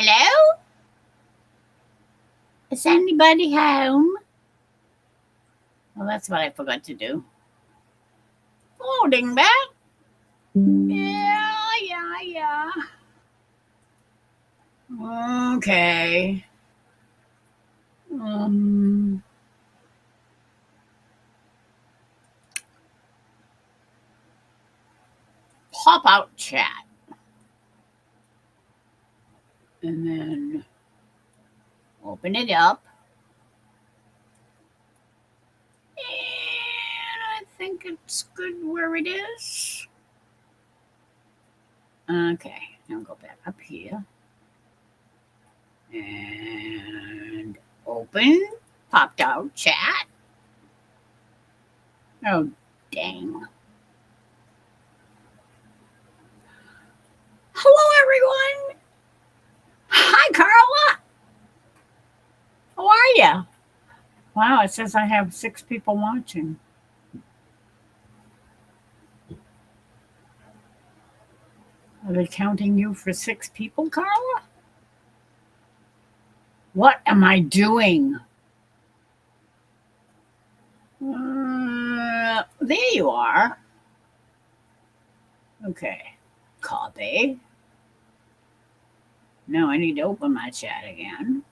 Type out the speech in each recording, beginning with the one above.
Hello? Is anybody home? Well, that's what I forgot to do. Loading back. Yeah. Okay. Um, Pop out chat. And then open it up. And I think it's good where it is. Okay, now go back up here. And open. Popped out chat. Oh, dang. Hello, everyone. Hi, Carla. How are you? Wow, it says I have 6 people watching. Are they counting you for 6 people, Carla? What am I doing? There you are. Okay. Copy. Now I need to open my chat again.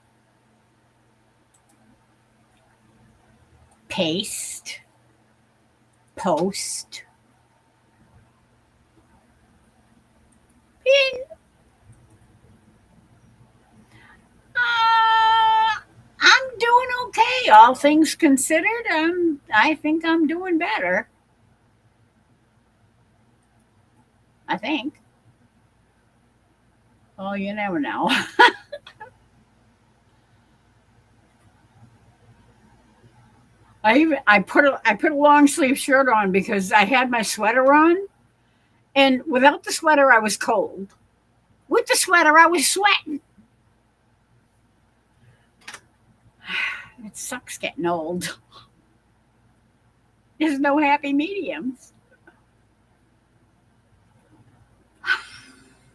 Paste. Post. Pin. I'm doing okay. All things considered, I think I'm doing better. I think. Oh, you never know. I put a long sleeve shirt on because I had my sweater on, and without the sweater I was cold. With the sweater I was sweating. It sucks getting old. There's no happy mediums.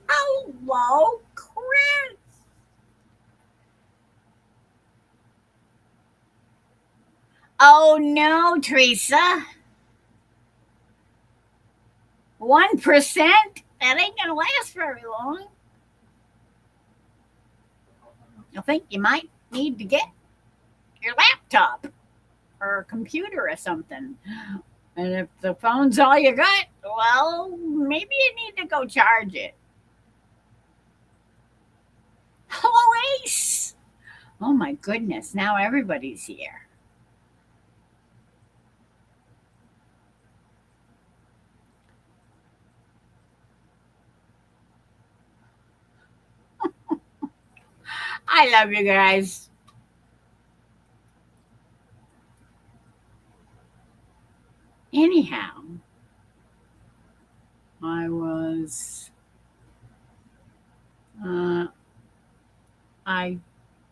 Hello, Chris. Oh no, Teresa. 1%? That ain't gonna last very long. I think you might need to get your laptop or a computer or something. And if the phone's all you got, well, maybe you need to go charge it. Hello, Ace. Oh my goodness, now everybody's here. I love you guys. Anyhow, I was. I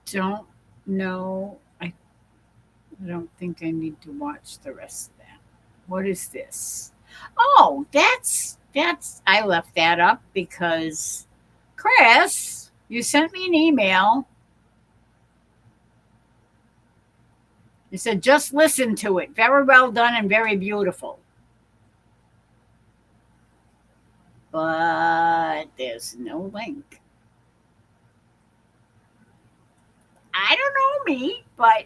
don't know. I don't think I need to watch the rest of that. What is this? Oh, that's. I left that up because Chris, you sent me an email. You said just listen to it. Very well done and very beautiful. But there's no link. I don't know me, but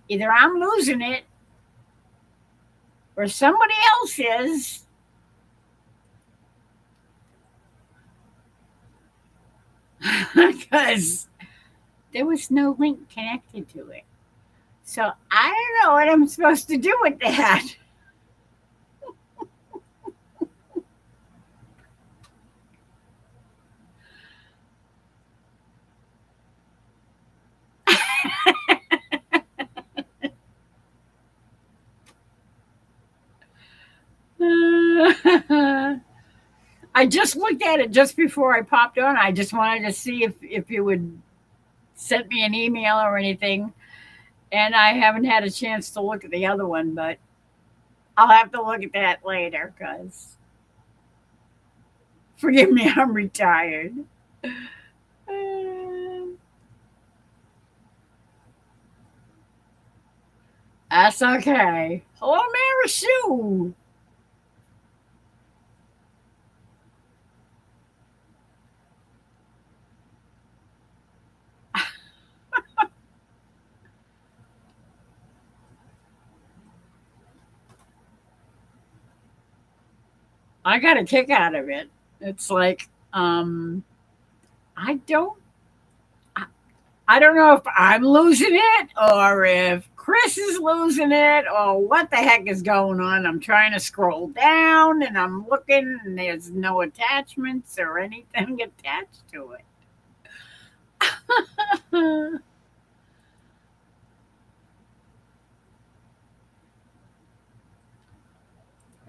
either I'm losing it or somebody else is. Because there was no link connected to it. So I don't know what I'm supposed to do with that. I just looked at it just before I popped on. I just wanted to see if you would send me an email or anything. And I haven't had a chance to look at the other one, but I'll have to look at that later because forgive me, I'm retired. That's okay. Hello, Mary Sue. I got a kick out of it. It's like, I don't I, I don't know if I'm losing it or if Chris is losing it or what the heck is going on. I'm trying to scroll down and I'm looking and there's no attachments or anything attached to it.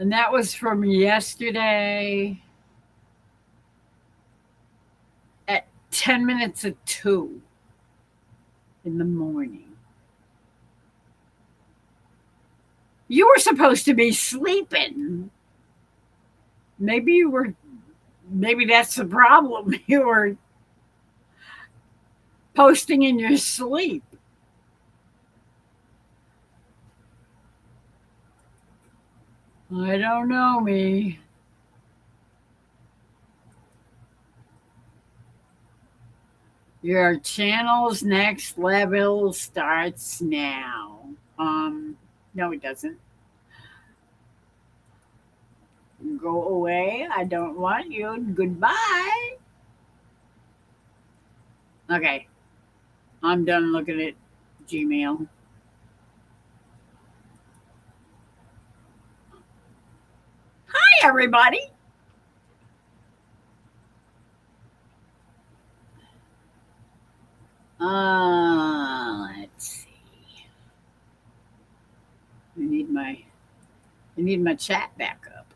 And that was from yesterday at 10 minutes of 2 in the morning. You were supposed to be sleeping. Maybe you were, maybe that's the problem. You were posting in your sleep. I don't know, me. Your channel's next level starts now. No, it doesn't. Go away. I don't want you. Goodbye. Okay, I'm done looking at Gmail. Hi, everybody. Let's see. I need my chat back up.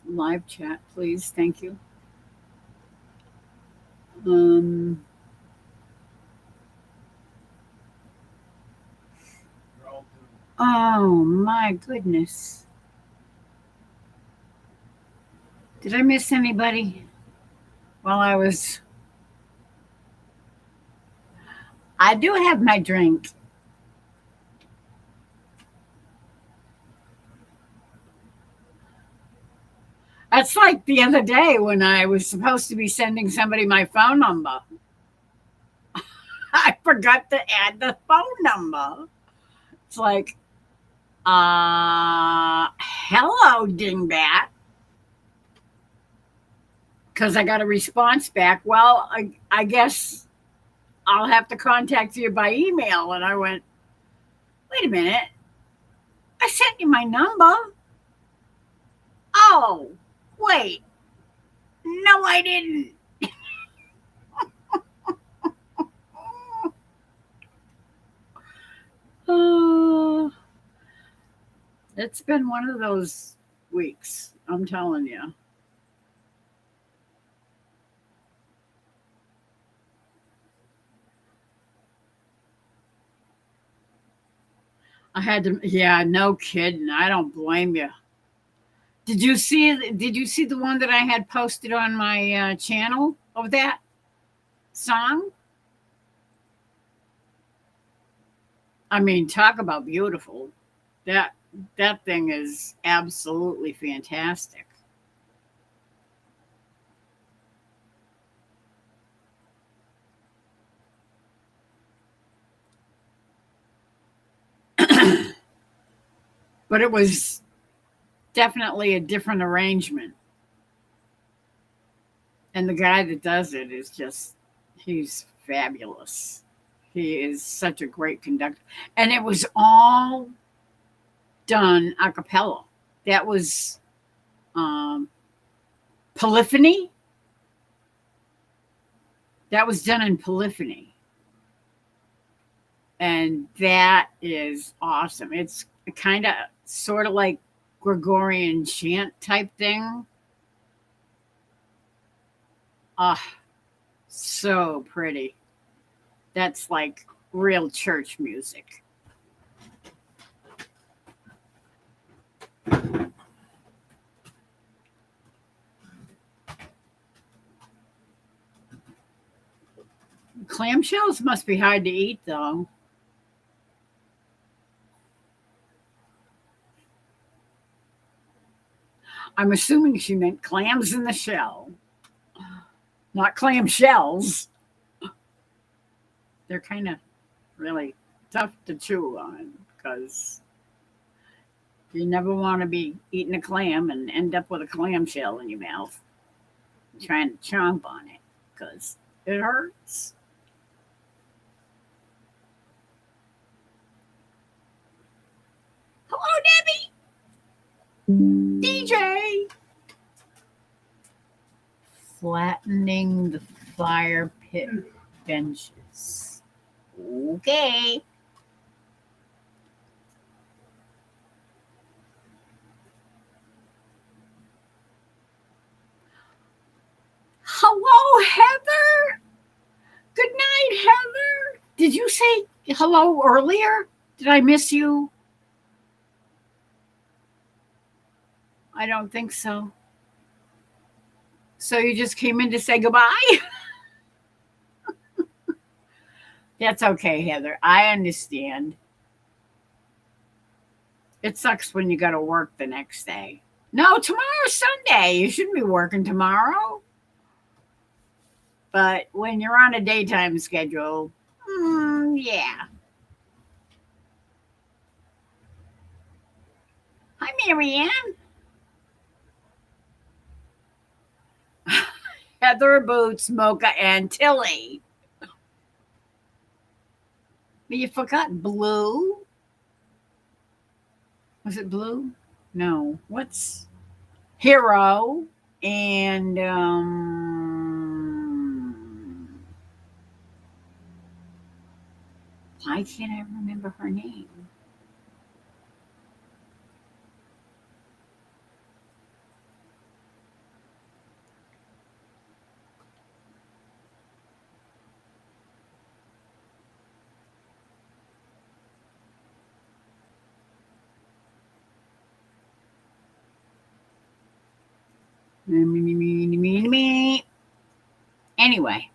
Live chat, please. Thank you. Um, oh my goodness. Did I miss anybody while I was? I do have my drink. That's like the other day when I was supposed to be sending somebody my phone number. I forgot to add the phone number. It's like, hello, dingbat. Because I got a response back. Well, I guess I'll have to contact you by email. And I went, wait a minute. I sent you my number. Oh, wait. No, I didn't. Oh, it's been one of those weeks. I'm telling you. I had to, yeah, no kidding. I don't blame you. Did you see the one that I had posted on my channel of that song? I mean, talk about beautiful. That that thing is absolutely fantastic. But it was definitely a different arrangement. And the guy that does it is just, he's fabulous. He is such a great conductor. And it was all done a cappella. That was um, Polyphony. That was done in Polyphony. And that is awesome. It's kind of sort of like Gregorian chant type thing. Ah, So pretty. That's like real church music. Clamshells must be hard to eat, though. I'm assuming she meant clams in the shell, not clam shells. They're kind of really tough to chew on because you never want to be eating a clam and end up with a clam shell in your mouth trying to chomp on it because it hurts. Hello, Debbie. DJ. Flattening the fire pit benches. Okay. Hello, Heather. Good night, Heather. Did you say hello earlier? Did I miss you? I don't think so. So you just came in to say goodbye? That's okay, Heather. I understand. It sucks when you got to work the next day. No, tomorrow's Sunday. You shouldn't be working tomorrow. But when you're on a daytime schedule, yeah. Hi, Marianne. Heather, Boots, Mocha, and Tilly. But you forgot Blue. Was it Blue? No. What's Hero? And why can't I remember her name? Me. Anyway,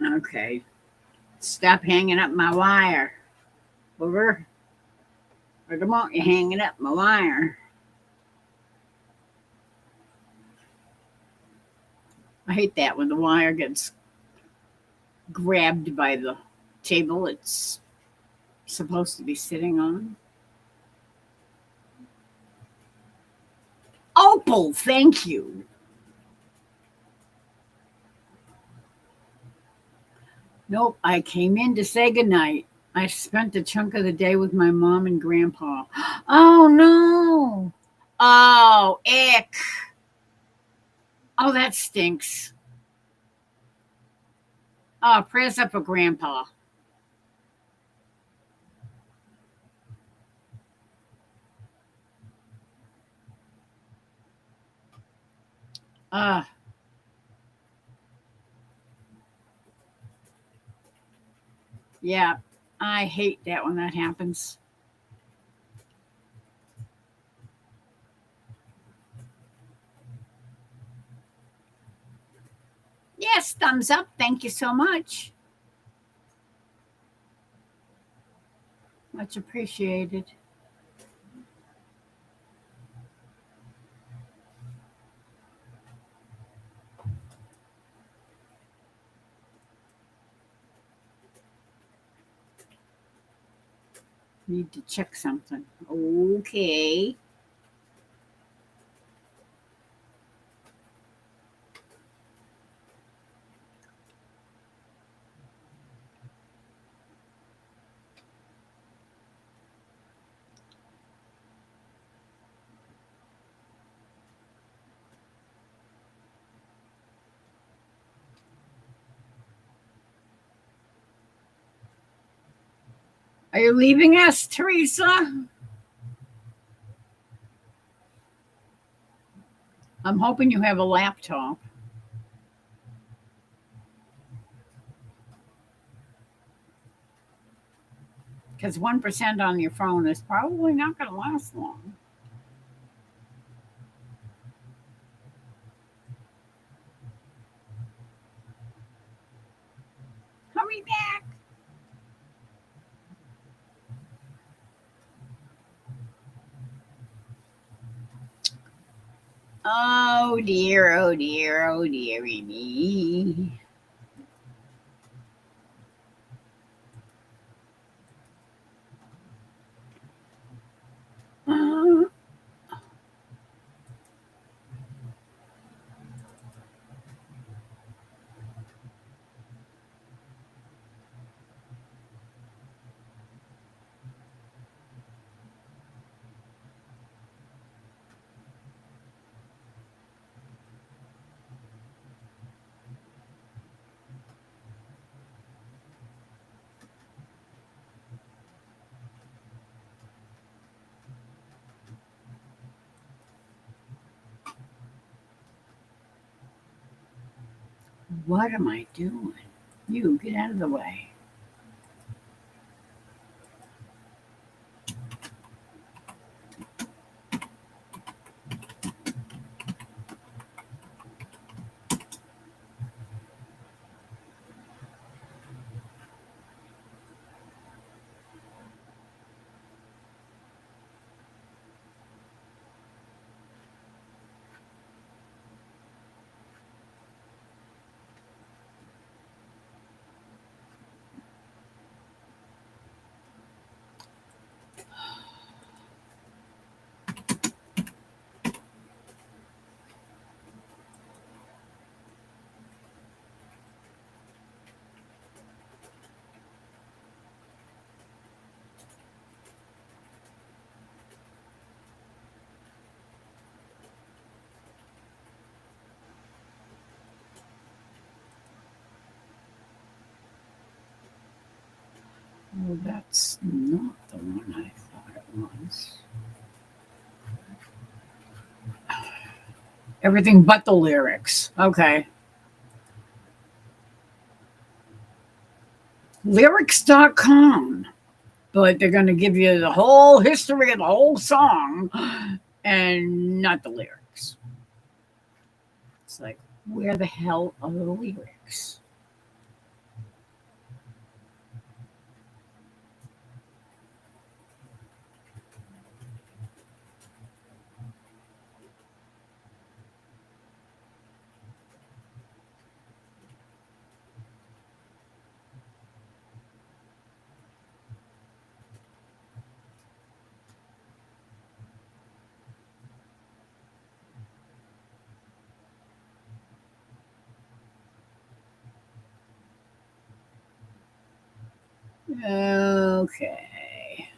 okay. Stop hanging up my wire. Over. Or don't want you hanging up my wire. I hate that when the wire gets grabbed by the table it's supposed to be sitting on. Opal, thank you. Nope, I came in to say goodnight. I spent a chunk of the day with my mom and grandpa. Oh no. Oh, ick. Oh, that stinks. Oh, prayers up for grandpa. Uh, yeah, I hate that when that happens. Yes, thumbs up. Thank you so much. Much appreciated. Need to check something. Okay. Are you leaving us, Teresa? I'm hoping you have a laptop. Because 1% on your phone is probably not going to last long. Hurry back. Oh dear, oh dear, oh dearie me. Uh, what am I doing? You get out of the way. Well, that's not the one I thought it was. Everything but the lyrics. Okay. Lyrics.com. But they're going to give you the whole history of the whole song and not the lyrics. It's like, where the hell are the lyrics? Okay.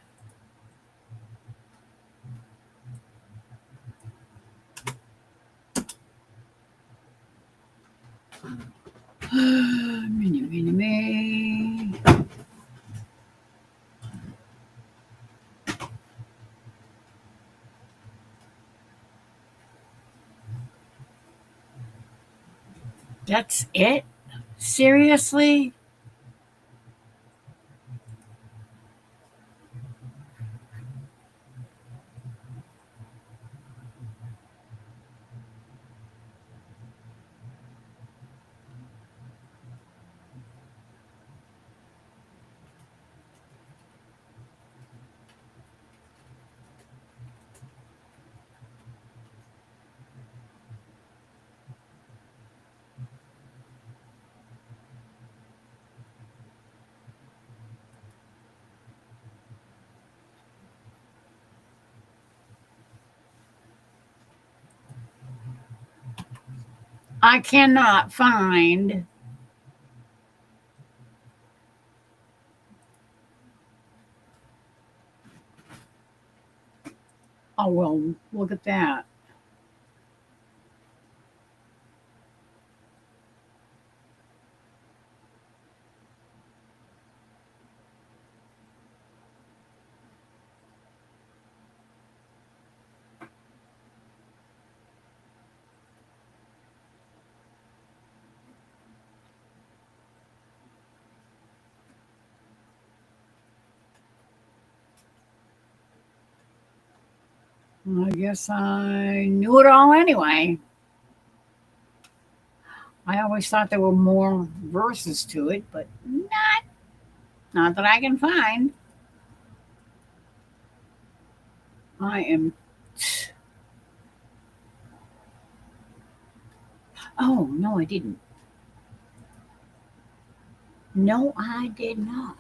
Mini, mini, me. That's it? Seriously? I cannot find. Oh, well, look at that. I guess I knew it all anyway. I always thought there were more verses to it, but not that I can find. I am. Oh no, I didn't. No, I did not.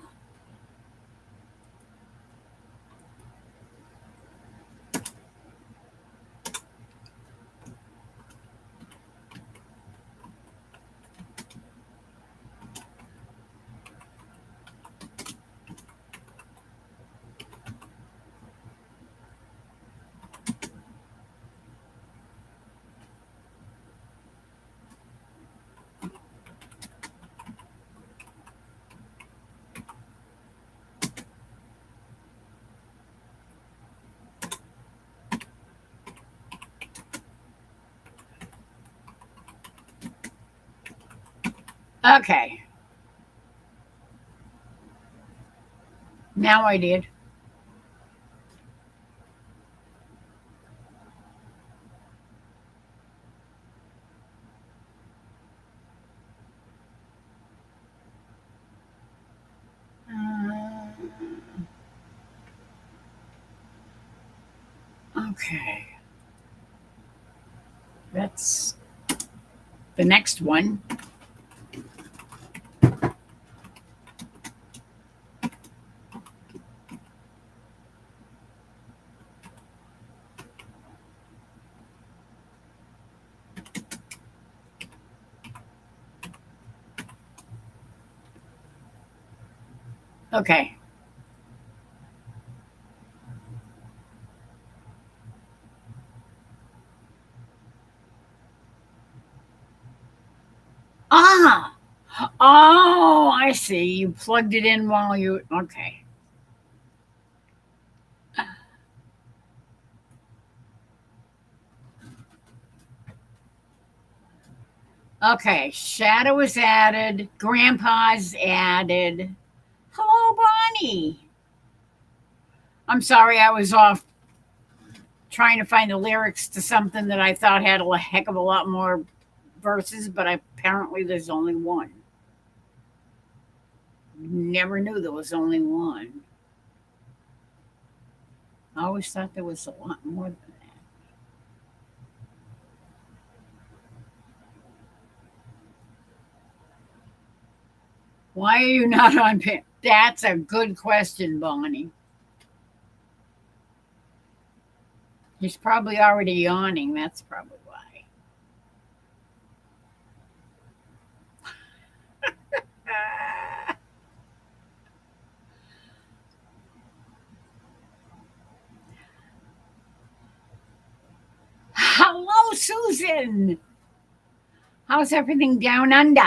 Okay, now I did. Uh, okay, that's the next one. Okay. Ah, oh, I see. You plugged it in while you. Okay. Okay. Shadow is added. Grandpa's added. Hello, Bonnie. I'm sorry, I was off trying to find the lyrics to something that I thought had a heck of a lot more verses, but apparently there's only one. Never knew there was only one. I always thought there was a lot more than that. Why are you not on pin? That's a good question, Bonnie. He's probably already yawning. That's probably why. Hello, Susan. How's everything down under?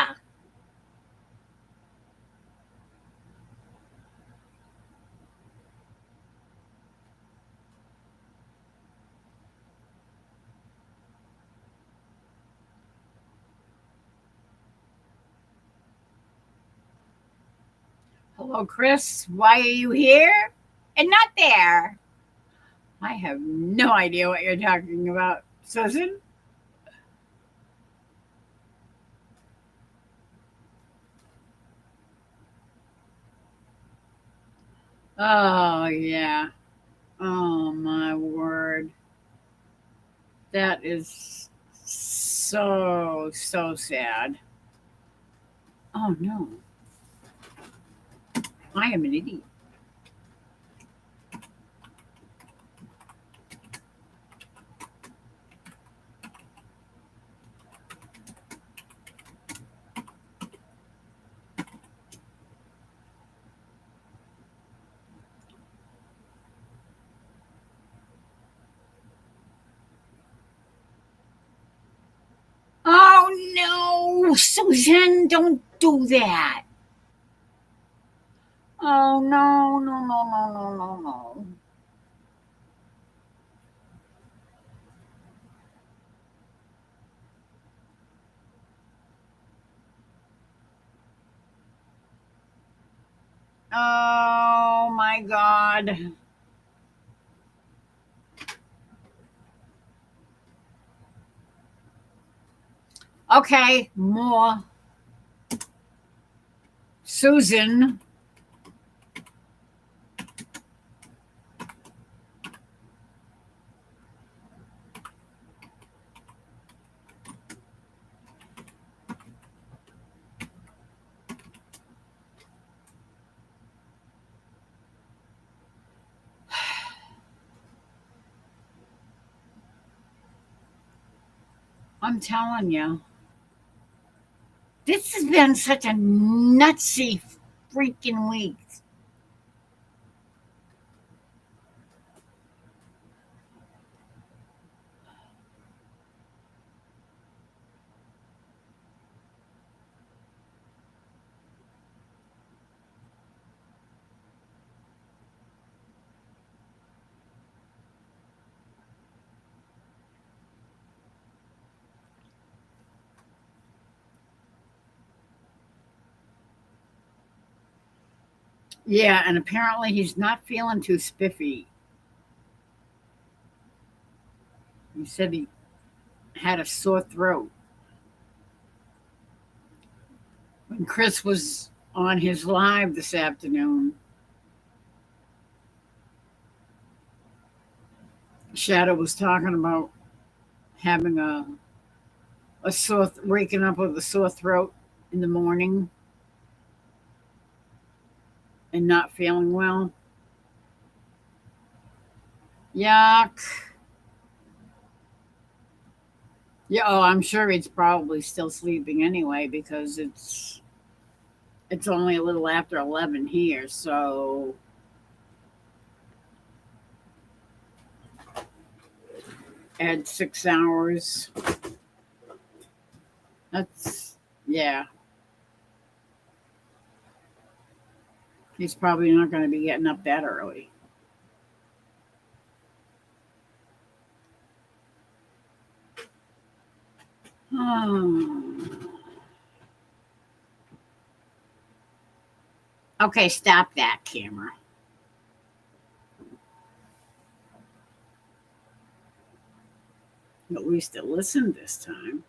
Hello, Chris. Why are you here and not there? I have no idea what you're talking about, Susan. Oh, yeah. Oh, my word. That is so sad. Oh, no. I am an idiot. Oh, no. Susan, don't do that. Oh, no, no, no, no, no, no, no. Oh, my God. Okay, more. Susan. I'm telling you, this has been such a nutsy freaking week. Yeah, and apparently he's not feeling too spiffy. He said he had a sore throat. When Chris was on his live this afternoon, Shadow was talking about having a waking up with a sore throat in the morning and not feeling well. Yuck. Yeah, oh, I'm sure he's probably still sleeping anyway because it's only a little after 11 here, so add 6 hours. That's yeah. He's probably not going to be getting up that early. Hmm. Okay, stop that camera. At least it listened this time.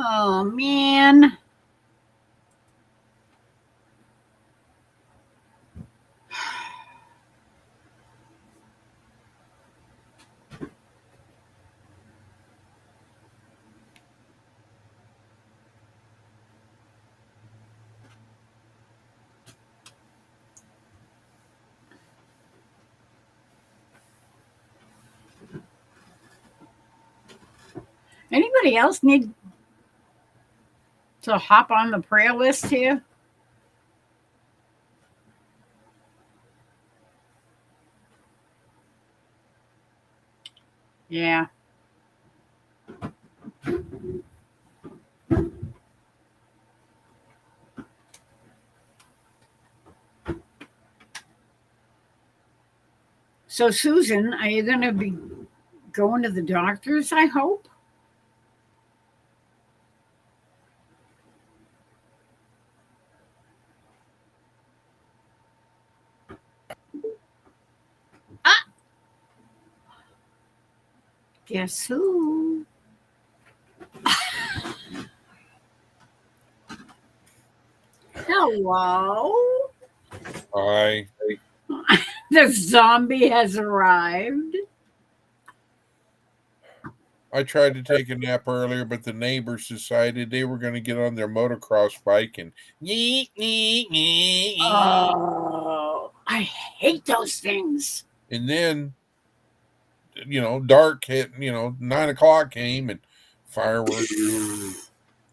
Oh man. Anybody else need to hop on the prayer list here? Yeah. So Susan, are you going to be going to the doctors, I hope? Ah, guess who? Hello. I The zombie has arrived. I tried to take a nap earlier, but the neighbors decided they were going to get on their motocross bike and Oh, I hate those things. and then dark hit. 9 o'clock came and fireworks.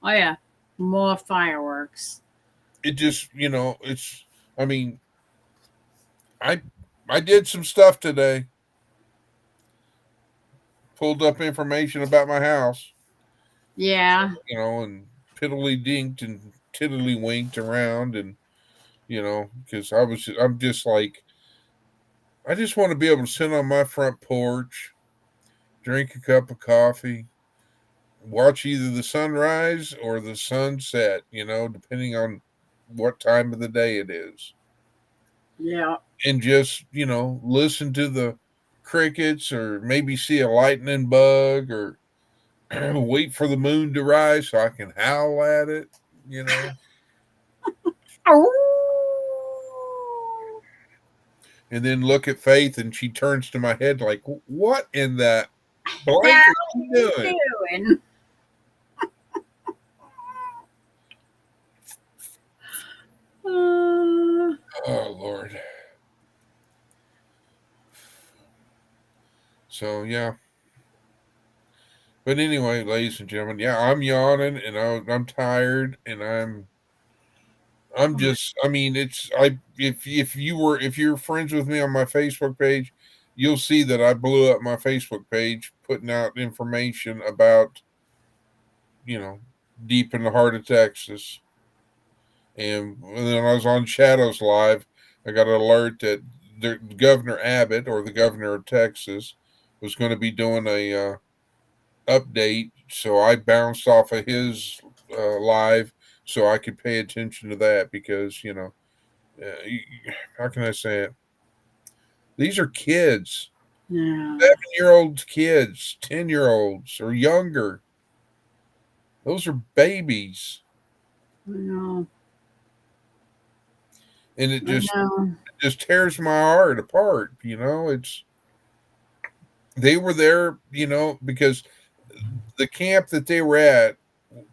Oh yeah, more fireworks. It just it's. I mean, I I did some stuff today. Pulled up information about my house. Yeah. And piddly dinked and tiddly winked around and because I'm just like I just want to be able to sit on my front porch, drink a cup of coffee, watch either the sunrise or the sunset, depending on what time of the day it is. Yeah. and just, listen to the crickets, or maybe see a lightning bug, or wait for the moon to rise so I can howl at it, you know. Oh. And then look at Faith, and she turns to my head like, "What in the How blank are you you doing?" doing? Uh, Oh Lord. So yeah. But anyway, ladies and gentlemen, yeah, I'm yawning, and I'm tired, and I'm just, I mean, it's, if you're friends with me on my Facebook page, you'll see that I blew up my Facebook page putting out information about, you know, deep in the heart of Texas. And then I was on Shadows Live, I got an alert that the Governor Abbott, or the governor of Texas, was going to be doing a update. So I bounced off of his live so I could pay attention to that, because, how can I say it? These are kids, yeah. 7-year olds, kids, 10-year olds or younger. Those are babies. I know. And I know. it just tears my heart apart. They were there, because the camp that they were at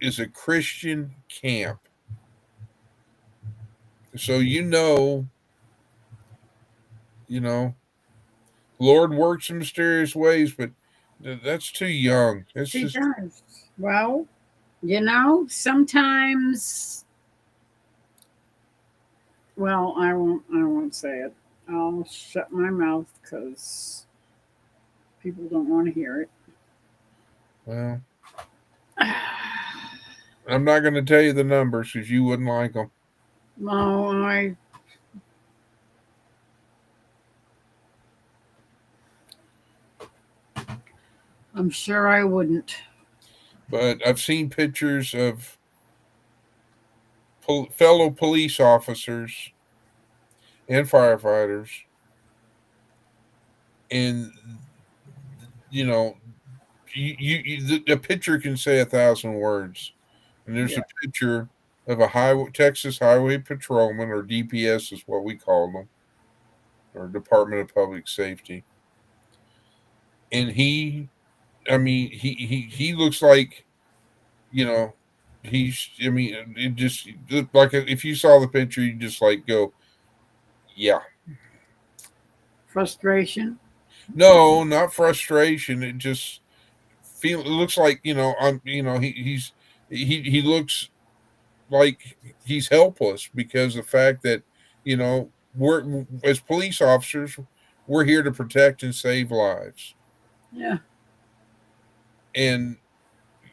is a Christian camp. So, you know, Lord works in mysterious ways, but that's too young. It's She just, does. Well, sometimes, well, I won't say it. I'll shut my mouth because people don't want to hear it. well, I'm not going to tell you the numbers because you wouldn't like them. No, I'm sure I wouldn't. But I've seen pictures of fellow police officers and firefighters, and you know, the picture can say 1,000 words. And there's Yeah. a picture of a Texas highway patrolman, or DPS is what we call them, or Department of Public Safety. And I mean, he looks like, you know, I mean, it just, like, if you saw the picture, you just like go, yeah. Frustration. No, not frustration. It just it looks like, he looks like he's helpless, because the fact that, we're, as police officers, we're here to protect and save lives. Yeah. And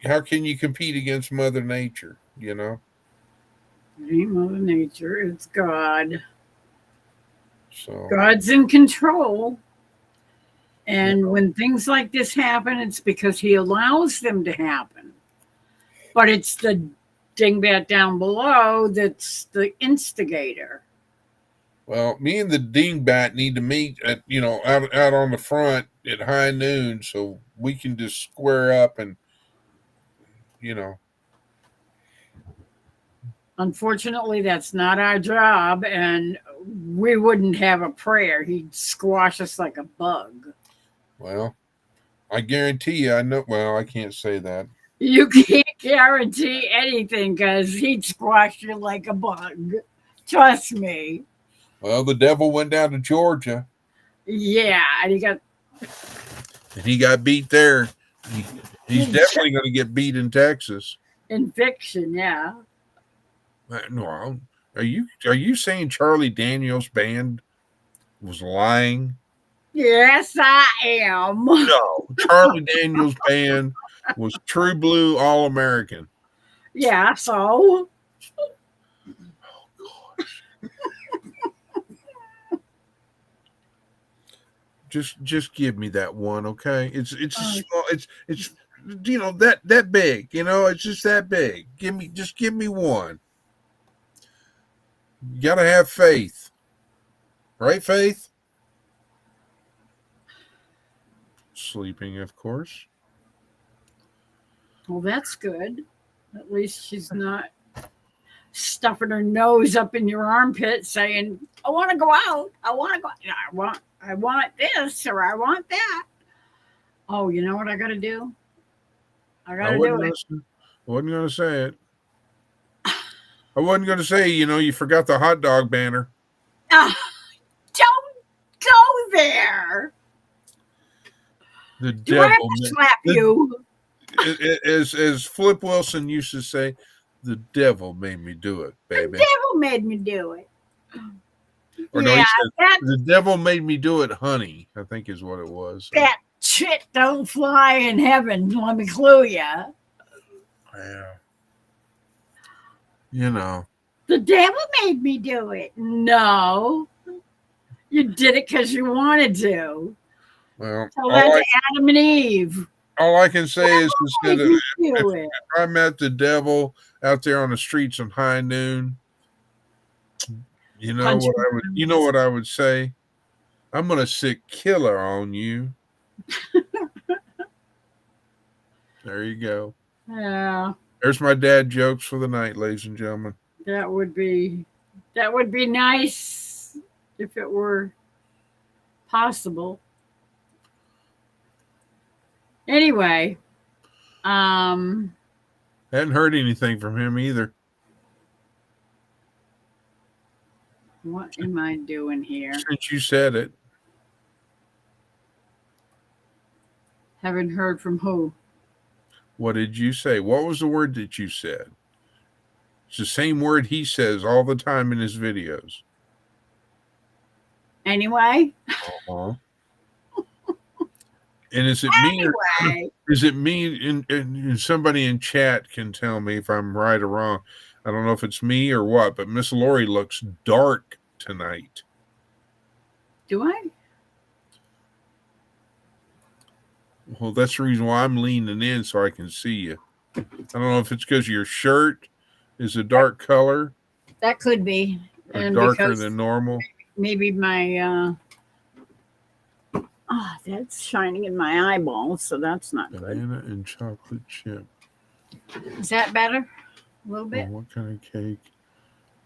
how can you compete against Mother Nature? It ain't Mother Nature. It's God. So, God's in control. yeah. And when things like this happen, it's because He allows them to happen. But it's the dingbat down below that's the instigator. Well, me and the dingbat need to meet at, out on the front at high noon, so we can just square up and, you know, Unfortunately, that's not our job, and we wouldn't have a prayer. He'd squash us like a bug. well, I guarantee you, I know. Well, I can't say that. You can't guarantee anything because he'd squash you like a bug. Trust me. Well, the devil went down to Georgia, Yeah, and and he got beat there. He's definitely going to get beat in Texas. in fiction, yeah. No, are you saying Charlie Daniels Band was lying? Yes, I am. No, Charlie Daniels Band was true blue All American. Yeah, so Just give me that one, okay? It's a small. It's that big. It's just that big. Give me one. You gotta have faith. Right, Faith? Sleeping, of course. Well, that's good. At least she's not stuffing her nose up in your armpit saying, I want to go out. I want to go. I want this or I want that. Oh, you know what I got to do? I got I to do it. wasn't going to say it. I wasn't going to say, you forgot the hot dog banner. Don't go there. The Do I have devil. to slap you? As Flip Wilson used to say, the devil made me do it, The baby. devil made me do it. Or no, he Yeah, said, the devil made me do it, honey, I think is what it was. that shit don't fly in heaven. Let me clue you. Yeah. You know. The devil made me do it. No. You did it because you wanted to. Well, Tell that to Adam and Eve. all I can say is Made that me do it. if I met the devil out there on the streets on high noon, you know Punch what I would say? I'm gonna sick killer on you. There you go. Yeah, There's my dad jokes for the night, ladies and gentlemen. that would be nice if it were possible. Anyway, Hadn't heard anything from him either. what am I doing here? Since you said it. Haven't heard from who? What did you say? What was the word that you said? It's the same word he says all the time in his videos. Anyway. Uh-huh. And is it me? Anyway. Is it me? And somebody in chat can tell me if I'm right or wrong. I don't know if it's me or what, but Miss Lori looks dark tonight. Do I? Well, that's the reason why I'm leaning in so I can see you. I don't know if it's because your shirt is a dark color. That could be. Or And darker than normal. Maybe my that's shining in my eyeballs, so that's not good. Banana and chocolate chip. Is that better? A little bit? Oh, what kind of cake?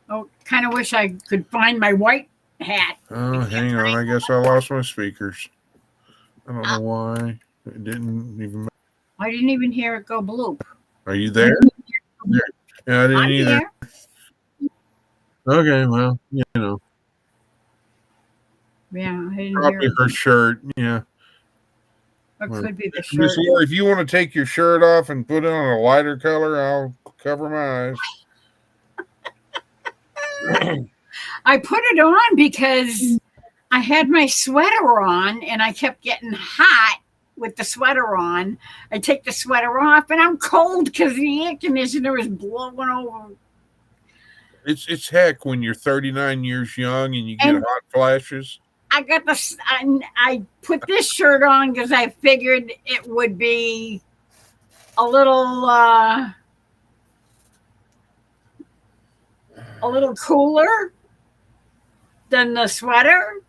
Oh, kind of wish I could find my white hat. Oh, hang on. I guess I lost my speakers. I don't know why. It didn't even. I didn't even hear it go bloop. Are you there? Yeah, I didn't I'm either. here. Okay, well, you know. Yeah, I didn't Probably hear it. her shirt. Yeah. It could be the Miss shirt. Laura, if you want to take your shirt off and put it on a lighter color, I'll cover my eyes. I put it on because I had my sweater on and I kept getting hot with the sweater on. I take the sweater off and I'm cold because the air conditioner is blowing over. It's heck when you're 39 years young and you get hot flashes. I got this. I put this shirt on because I figured it would be a little cooler than the sweater.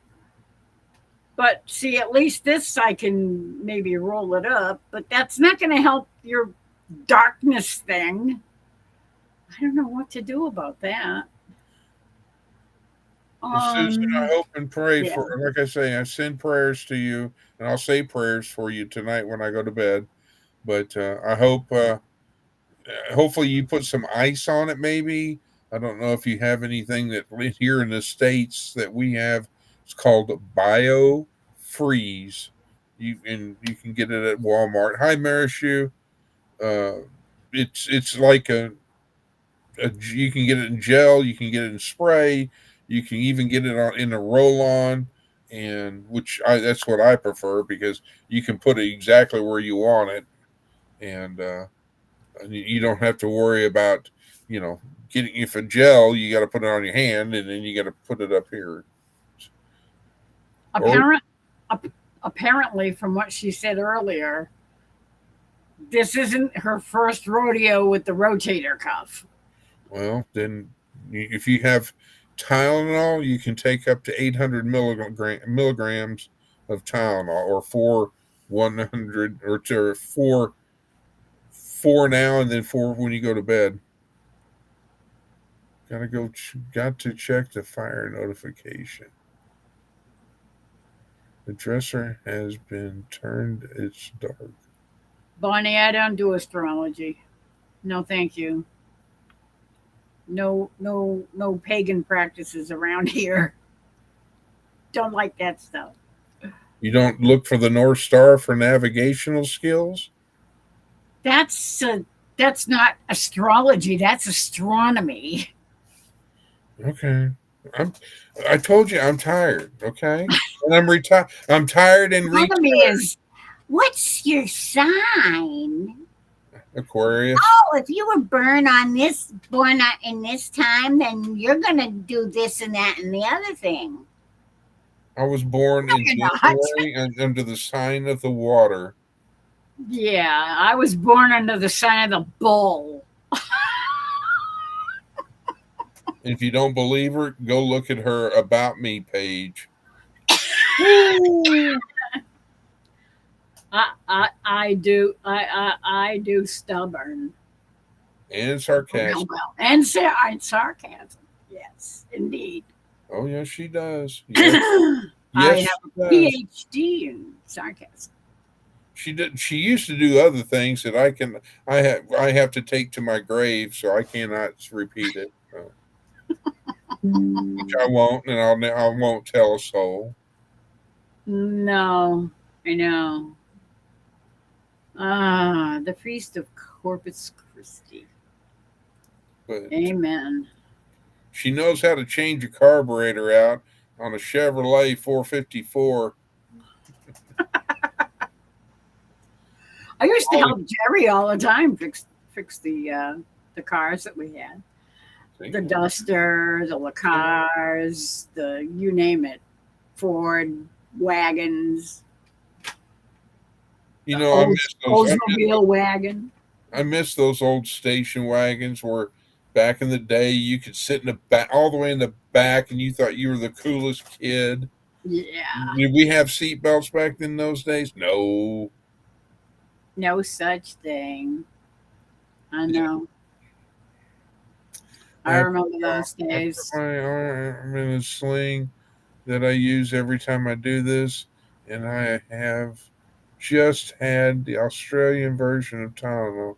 But see, at least this I can maybe roll it up. But that's not going to help your darkness thing. I don't know what to do about that. Susan, I hope and pray for, like I say, I send prayers to you, and I'll say prayers for you tonight when I go to bed. But I hope, hopefully, you put some ice on it. Maybe I don't know if you have anything that here in the States that we have. It's called Bio Freeze. You can get it at Walmart. Hi, Marishu. It's like you can get it in gel. You can get it in spray. You can even get it in a roll-on, and that's what I prefer because you can put it exactly where you want it, and you don't have to worry about getting. If a gel, you got to put it on your hand, and then you got to put it up here. Apparently, from what she said earlier, this isn't her first rodeo with the rotator cuff. Well, then if you have Tylenol, you can take up to 800 milligrams of Tylenol, or 100, or to four now and then 4 when you go to bed. Got to check the fire notification. The dresser has been turned. It's dark. Bonnie, I don't do astrology. No, thank you. No pagan practices around here. Don't like that stuff. You don't look for the North Star for navigational skills? That's that's not astrology. That's astronomy. Okay. I'm I told you I'm tired, okay? And I'm retired. I'm tired and Astronomy retired. is what's your sign? Aquarius. Oh, if you were born in this time, then you're gonna do this and that and the other thing. I was born No, in you're not. January and under the sign of the water. Yeah, I was born under the sign of the bull. If you don't believe her, go look at her About Me page. I do stubborn. And sarcastic. Well, and sarcasm. Yes, indeed. Oh, yes, she does. Yes, I yes, have she a does. PhD in sarcasm. She did. She used to do other things that I have to take to my grave, so I cannot repeat it. Which I won't, and I won't tell a soul. No, I know. Ah, the feast of Corpus Christi. But Amen. she knows how to change a carburetor out on a Chevrolet 454. I used to help Jerry all the time fix the cars that we had. The Duster, the Lacars, the you name it, Ford wagons, You know, I miss those. Oldsmobile wagon. I miss those old station wagons where back in the day you could sit in the back, all the way in the back, and you thought you were the coolest kid. Yeah, Did we have seatbelts back in those days? No. no such thing. I know. I remember those I days. put my arm in a sling that I use every time I do this, and I have just had the Australian version of Tylenol.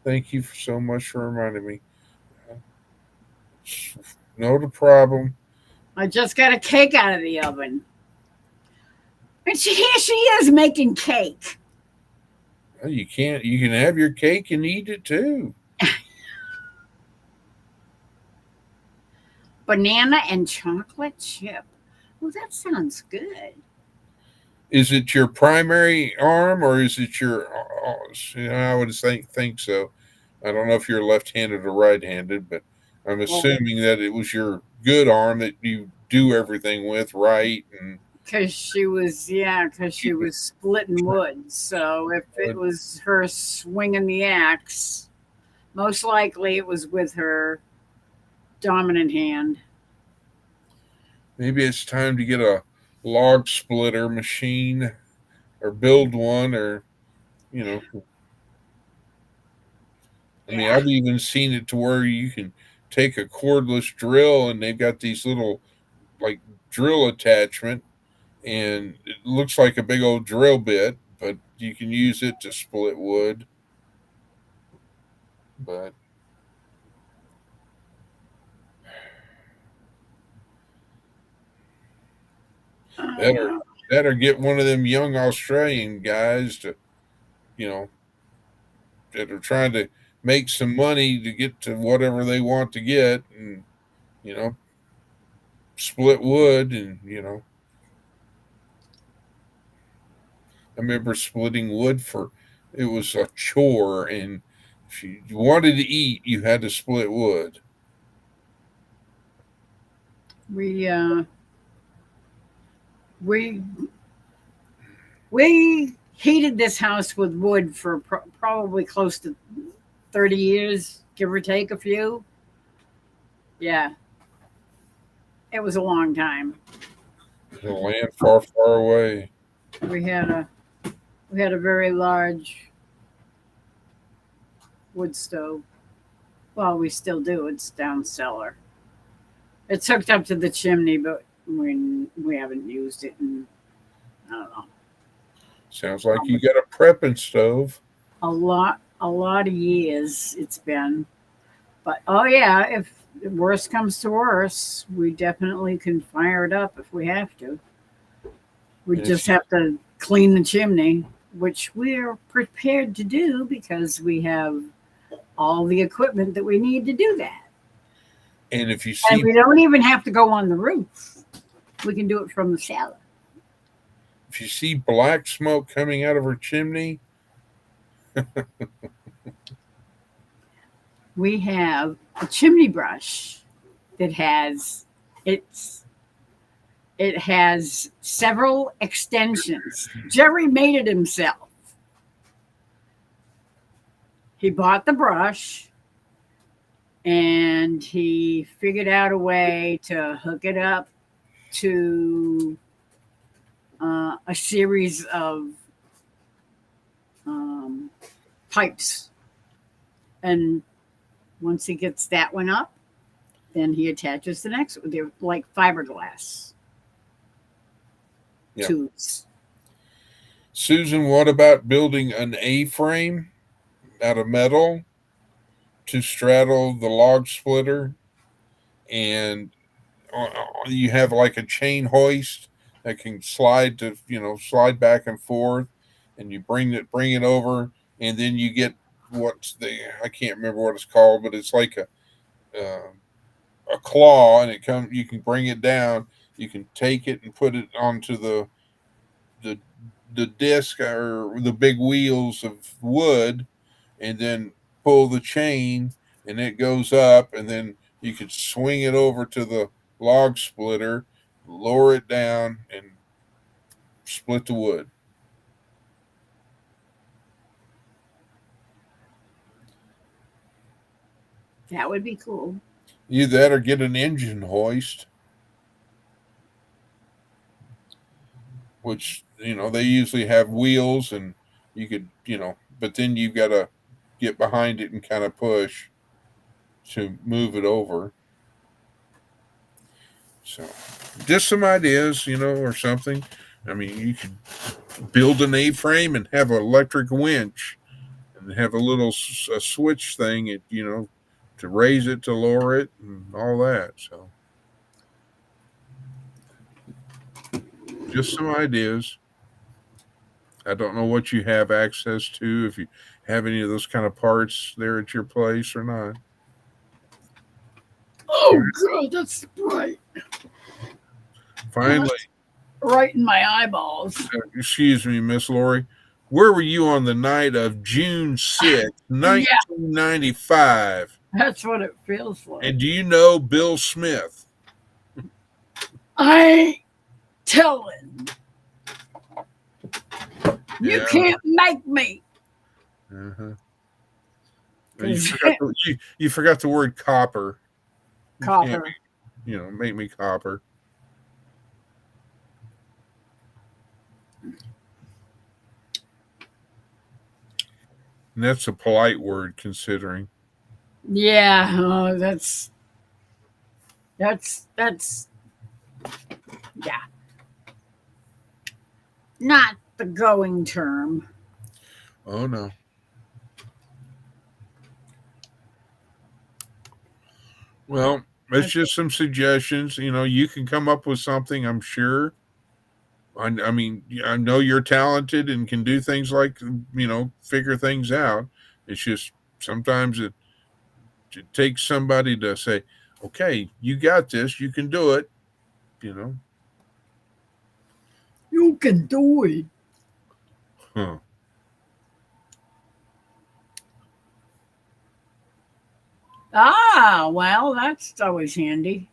Thank you so much for reminding me. No problem. I just got a cake out of the oven. And here she is making cake. Well, you can't. You can have your cake and eat it too. Banana and chocolate chip. Oh, that sounds good. Is it your primary arm or is it your? I would think so. I don't know if you're left-handed or right-handed, but I'm Well, assuming that it was your good arm that you do everything with, right? And because she was splitting wood. So if it was her swinging the axe, most likely it was with her dominant hand. maybe it's time to get a log splitter machine or build one, or you know. I mean, Yeah. I've even seen it to where you can take a cordless drill and they've got these little like drill attachment, and it looks like a big old drill bit, but you can use it to split wood. But better Uh, better get one of them young Australian guys to, you know, that are trying to make some money to get to whatever they want to get, and you know, split wood, and you know, I remember splitting wood for it was a chore, and if you wanted to eat, you had to split wood. we uh, we we heated this house with wood for probably close to 30 years, give or take a few. Yeah. It was a long time. In a land far, far away. We had a very large wood stove. Well, we still do. It's down cellar. It's hooked up to the chimney, but we haven't used it in, I don't know, Sounds like you got a prepping stove. a lot of years it's been. But oh yeah, if worst comes to worst, we definitely can fire it up if we have to. We And if just have to clean the chimney, which we're prepared to do because we have all the equipment that we need to do that. and if you And see we don't even have to go on the roof. We can do it from the cellar. black smoke coming out of her chimney, We have a chimney brush that has it's it has several extensions. Jerry made it himself. He bought the brush and he figured out a way to hook it up to a series of pipes. And once he gets that one up, then he attaches the next one. They're like fiberglass Yeah. tubes. Susan, what about building an A-frame out of metal to straddle the log splitter, and you have like a chain hoist that can slide back and forth, and you bring it over, and then you get I can't remember what it's called, but it's like a claw, and you can bring it down. You can take it and put it onto the the disc or the big wheels of wood, and then pull the chain, and it goes up, and then you could swing it over to the log splitter, lower it down, and split the wood. That would be cool. Either that or get an engine hoist, which they usually have wheels, and you could but then you've got to get behind it and kind of push to move it over. So just some ideas, or something. I mean, you could build an A-frame and have an electric winch and have a little a switch thing, to raise it, to lower it, and all that. So just some ideas. I don't know what you have access to, if you have any of those kind of parts there at your place or not. Oh god, that's bright. Finally, Right in my eyeballs. excuse me, Miss Lori, where were you on the night of June 6th, Yeah, 1995? that's what it feels like. And do you know Bill Smith? I ain't telling. You Yeah. can't make me. Uh-huh. You forgot the word copper. You can't Copper. make me copper. And that's a polite word, considering. Yeah, that's yeah, not the going term. Oh no. Well, it's just some suggestions. You can come up with something, I'm sure. I mean, I know you're talented and can do things like, figure things out. It's just sometimes it takes somebody to say, okay, you got this, you can do it, you know. You can do it. Huh. Ah, well, that's always handy.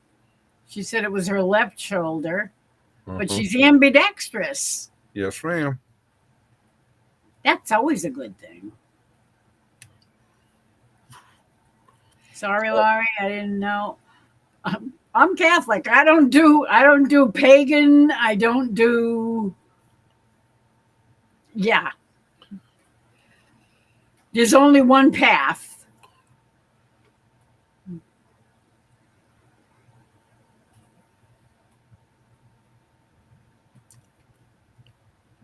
She said it was her left shoulder, but Uh-huh. she's ambidextrous. Yes, ma'am. That's always a good thing. Sorry, Laurie, I didn't know. I'm Catholic. I don't do pagan. I don't do yeah. There's only one path.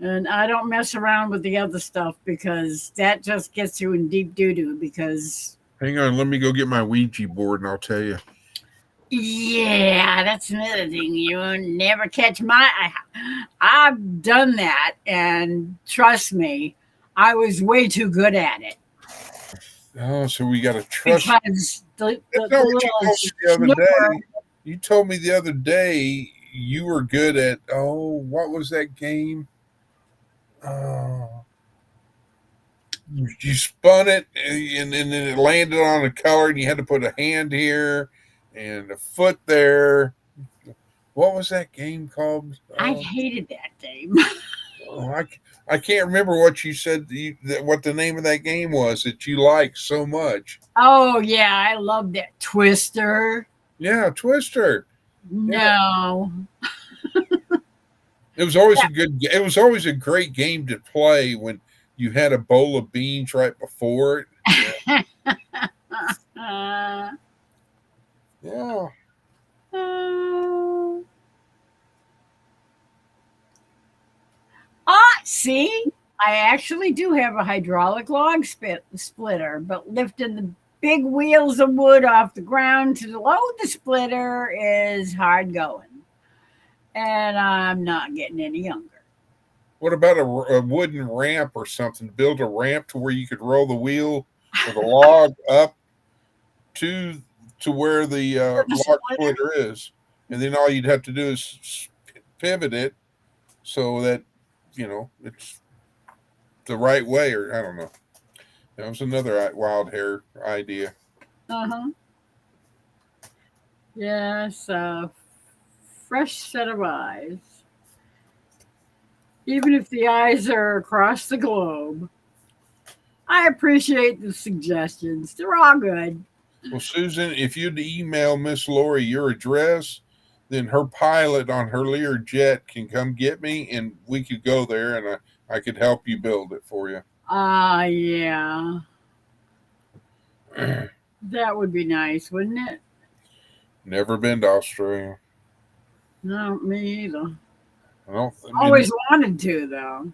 And I don't mess around with the other stuff because that just gets you in deep doo doo. Because, Hang on, let me go get my Ouija board and I'll tell you. yeah, that's another thing. You never catch my. I've done that, and trust me, I was way too good at it Oh, so we got to trust. because That's the not what you little told me the other snooper. day. You told me the other day you were good at. Oh, what was that game? Oh, you spun it and then it landed on a color, and you had to put a hand here and a foot there. What was that game called? I hated that game. Oh, I can't remember what you said. What the name of that game was that you liked so much. Oh yeah, I love that Twister. Yeah, Twister. Yeah, No. it was always a good. It was always a great game to play when you had a bowl of beans right before it. Yeah, uh, yeah. uh, see, I actually do have a hydraulic log splitter, but lifting the big wheels of wood off the ground to load the splitter is hard going. And I'm not getting any younger. What about a wooden ramp or something? Build a ramp to where you could roll the wheel or the log up to where the The log splitter? splitter is, and then all you'd have to do is pivot it so that it's the right way, or I don't know. That was another wild hair idea. Uh huh. Yes, fresh set of eyes. Even if the eyes are across the globe. I appreciate the suggestions. They're all good. Well, Susan, if you'd email Miss Lori your address, then her pilot on her Lear jet can come get me, and we could go there, and I could help you build it for you. Yeah. That would be nice, wouldn't it? Never been to Australia. No, me either. I don't. Always wanted to though.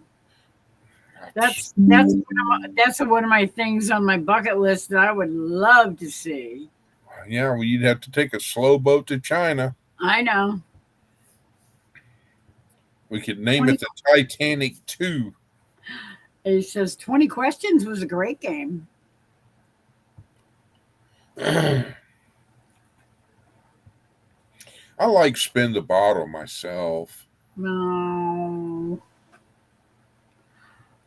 That's one of my things on my bucket list that I would love to see. Yeah, well, you'd have to take a slow boat to China. I know. We could name 20, it the Titanic 2. it says 20 questions was a great game. I like Spin the Bottle myself. No,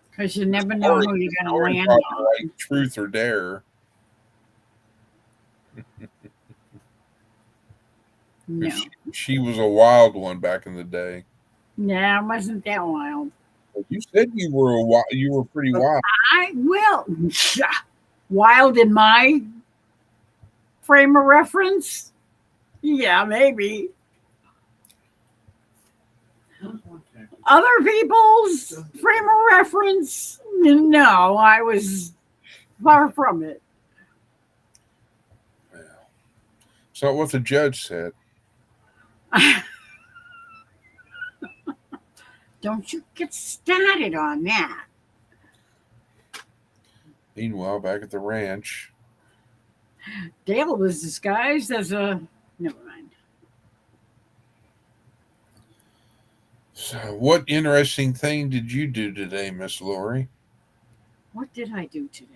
because you never know Lori, who you're going to Lori land probably on. like Truth or Dare. No, She was a wild one back in the day. yeah, it wasn't that wild. Well, you said you were pretty wild. I will. Wild in my frame of reference? Yeah, maybe. Other people's frame of reference? No, I was far from it. It's not what the judge said. Don't you get started on that. Meanwhile, back at the ranch, Dale was disguised as a. Never mind. so what interesting thing did you do today, Miss Lori? What did I do today?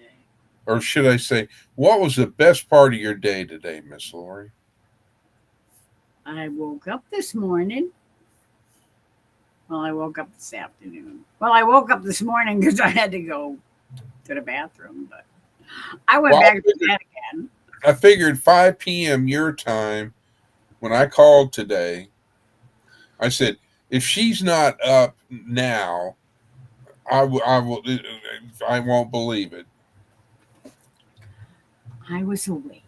Or should I say, what was the best part of your day today, Miss Lori? I woke up this morning. Well, I woke up this afternoon. Well, I woke up this morning because I had to go to the bathroom, but I went Well, back to bed again. I figured 5 p.m. your time when I called today. I said, if she's not up now, I won't believe it. I was awake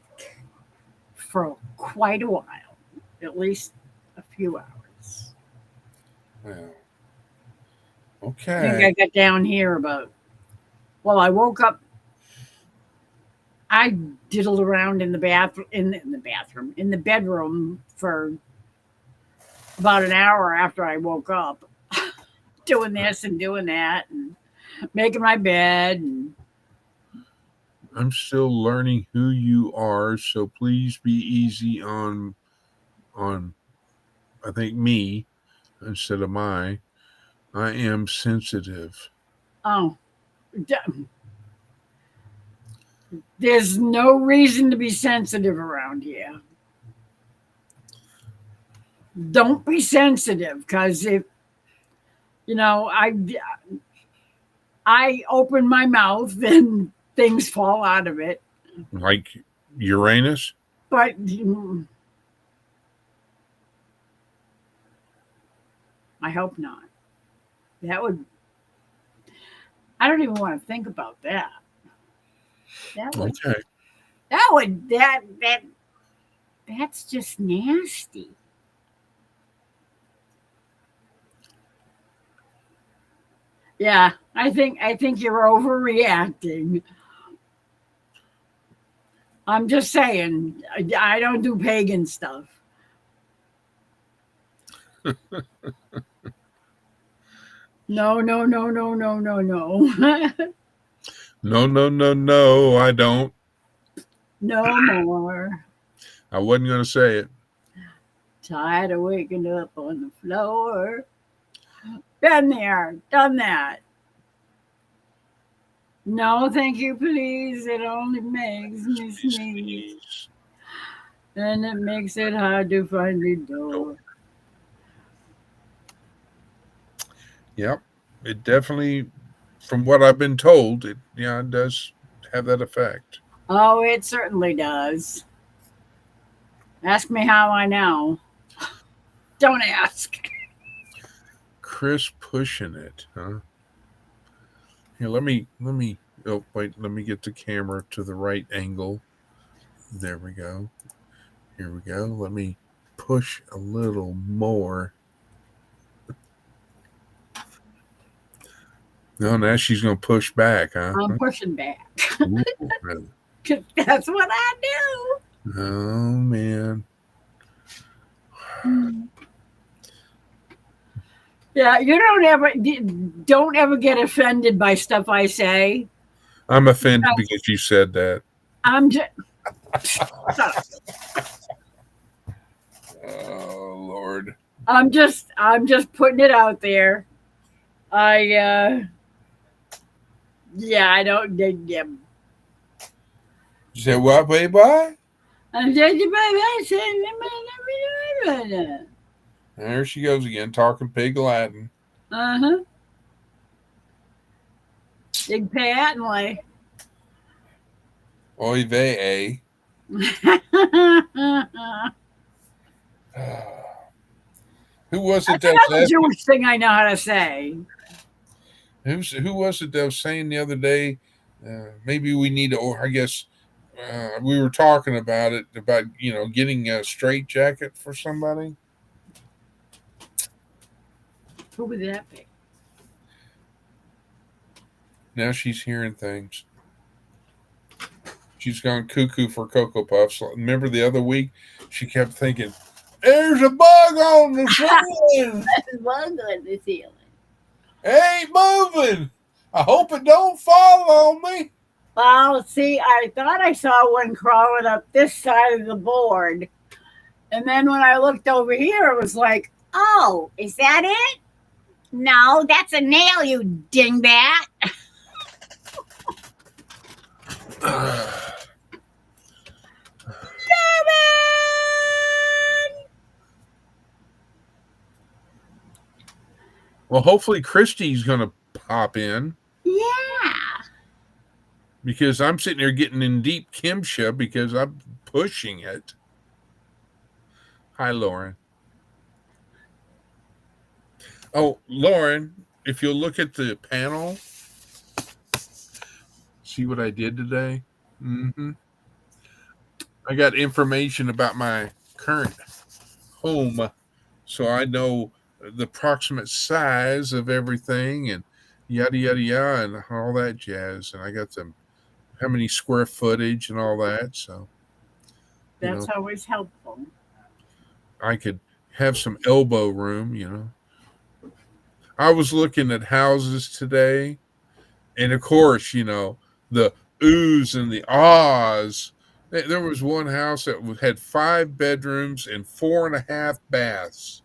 for quite a while. at least a few hours. Well, I think okay. I got down here about, well, I woke up, I diddled around in the bathroom, in the bedroom for about an hour after I woke up, doing this and doing that and making my bed. And I'm still learning who you are, so please be easy on I think me instead of my. I am sensitive. oh, there's no reason to be sensitive around here. Don't be sensitive because if you know I open my mouth and things fall out of it. Like Uranus? But I hope not. That would. I don't even want to think about that. That would. Okay. That would. That. That's just nasty. Yeah, I think you're overreacting. I'm just saying. I don't do pagan stuff. No, no, no, no, no, no, no. No, no, no, no, I don't. No more. I wasn't going to say it. Tired of waking up on the floor. Been there, done that. No, thank you, please. It only makes me sneeze. Sneeze. And it makes it hard to find the Oh, door. yep. It definitely, from what I've been told, it does have that effect. Oh, it certainly does. Ask me how I know. Don't ask. Chris pushing it, huh? Here, let me. Oh wait, let me get the camera to the right angle. There we go. Here we go. Let me push a little more. No, now she's gonna push back, huh? I'm pushing back. Ooh, 'Cause that's what I oh man. do. Yeah, you don't ever get offended by stuff I say. I'm offended No, because you said that. I'm just Oh Lord. I'm just putting it out there. I yeah, I don't yeah. You said what, baby? I'm just There she goes again, talking pig Latin. uh-huh. Big patently. Oy vey, Who was it That's that was another asking? Jewish thing I know how to say. Who was it that was saying the other day? Maybe we need to, or I guess we were talking about it about getting a straight jacket for somebody. Who would that be? Now she's hearing things. She's gone cuckoo for Cocoa Puffs. Remember the other week, she kept thinking, "There's a bug on the ceiling. Bug on the ceiling. It ain't moving. I hope it don't fall on me." Well, see, I thought I saw one crawling up this side of the board. And then when I looked over here, it was like, oh, is that it? No, that's a nail, you dingbat. Well, hopefully Christy's going to pop in Yeah. because I'm sitting here getting in deep Kimsha because I'm pushing it. Hi, Lauren. Oh, Lauren, if you'll look at the panel, see what I did today? I got information about my current home, so I know the approximate size of everything and yada yada yada and all that jazz. And I got the how many square footage and all that. So you That's know, always helpful. I could have some elbow room. I was looking at houses today, and of course, the oohs and the ahs. There was one house that had 5 bedrooms and 4.5 baths.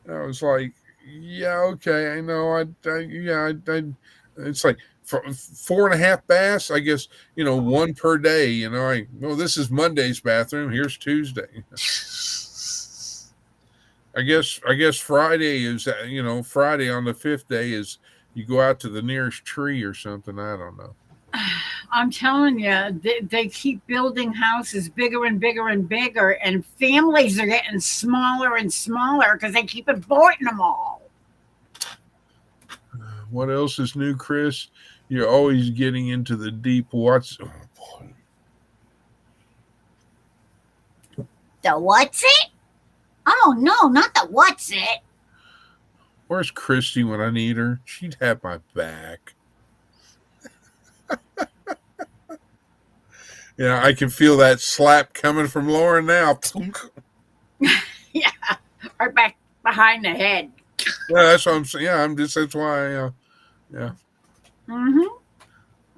I was like, yeah, okay, I know. Yeah, it's like 4.5 baths. I guess one per day. This is Monday's bathroom. Here's Tuesday. I guess Friday is Friday on the 5th day is you go out to the nearest tree or something. I don't know. I'm telling you, they keep building houses bigger and bigger and bigger, and families are getting smaller and smaller because they keep importing them all. What else is new, Chris? You're always getting into the deep what's. Oh, boy. The what's it? Oh no, not the what's it. Where's Christy when I need her? She'd have my back. Yeah, I can feel that slap coming from Lauren now. Yeah, right back behind the head. Yeah, that's what I'm saying. Yeah, that's why. Yeah, Mm-hmm.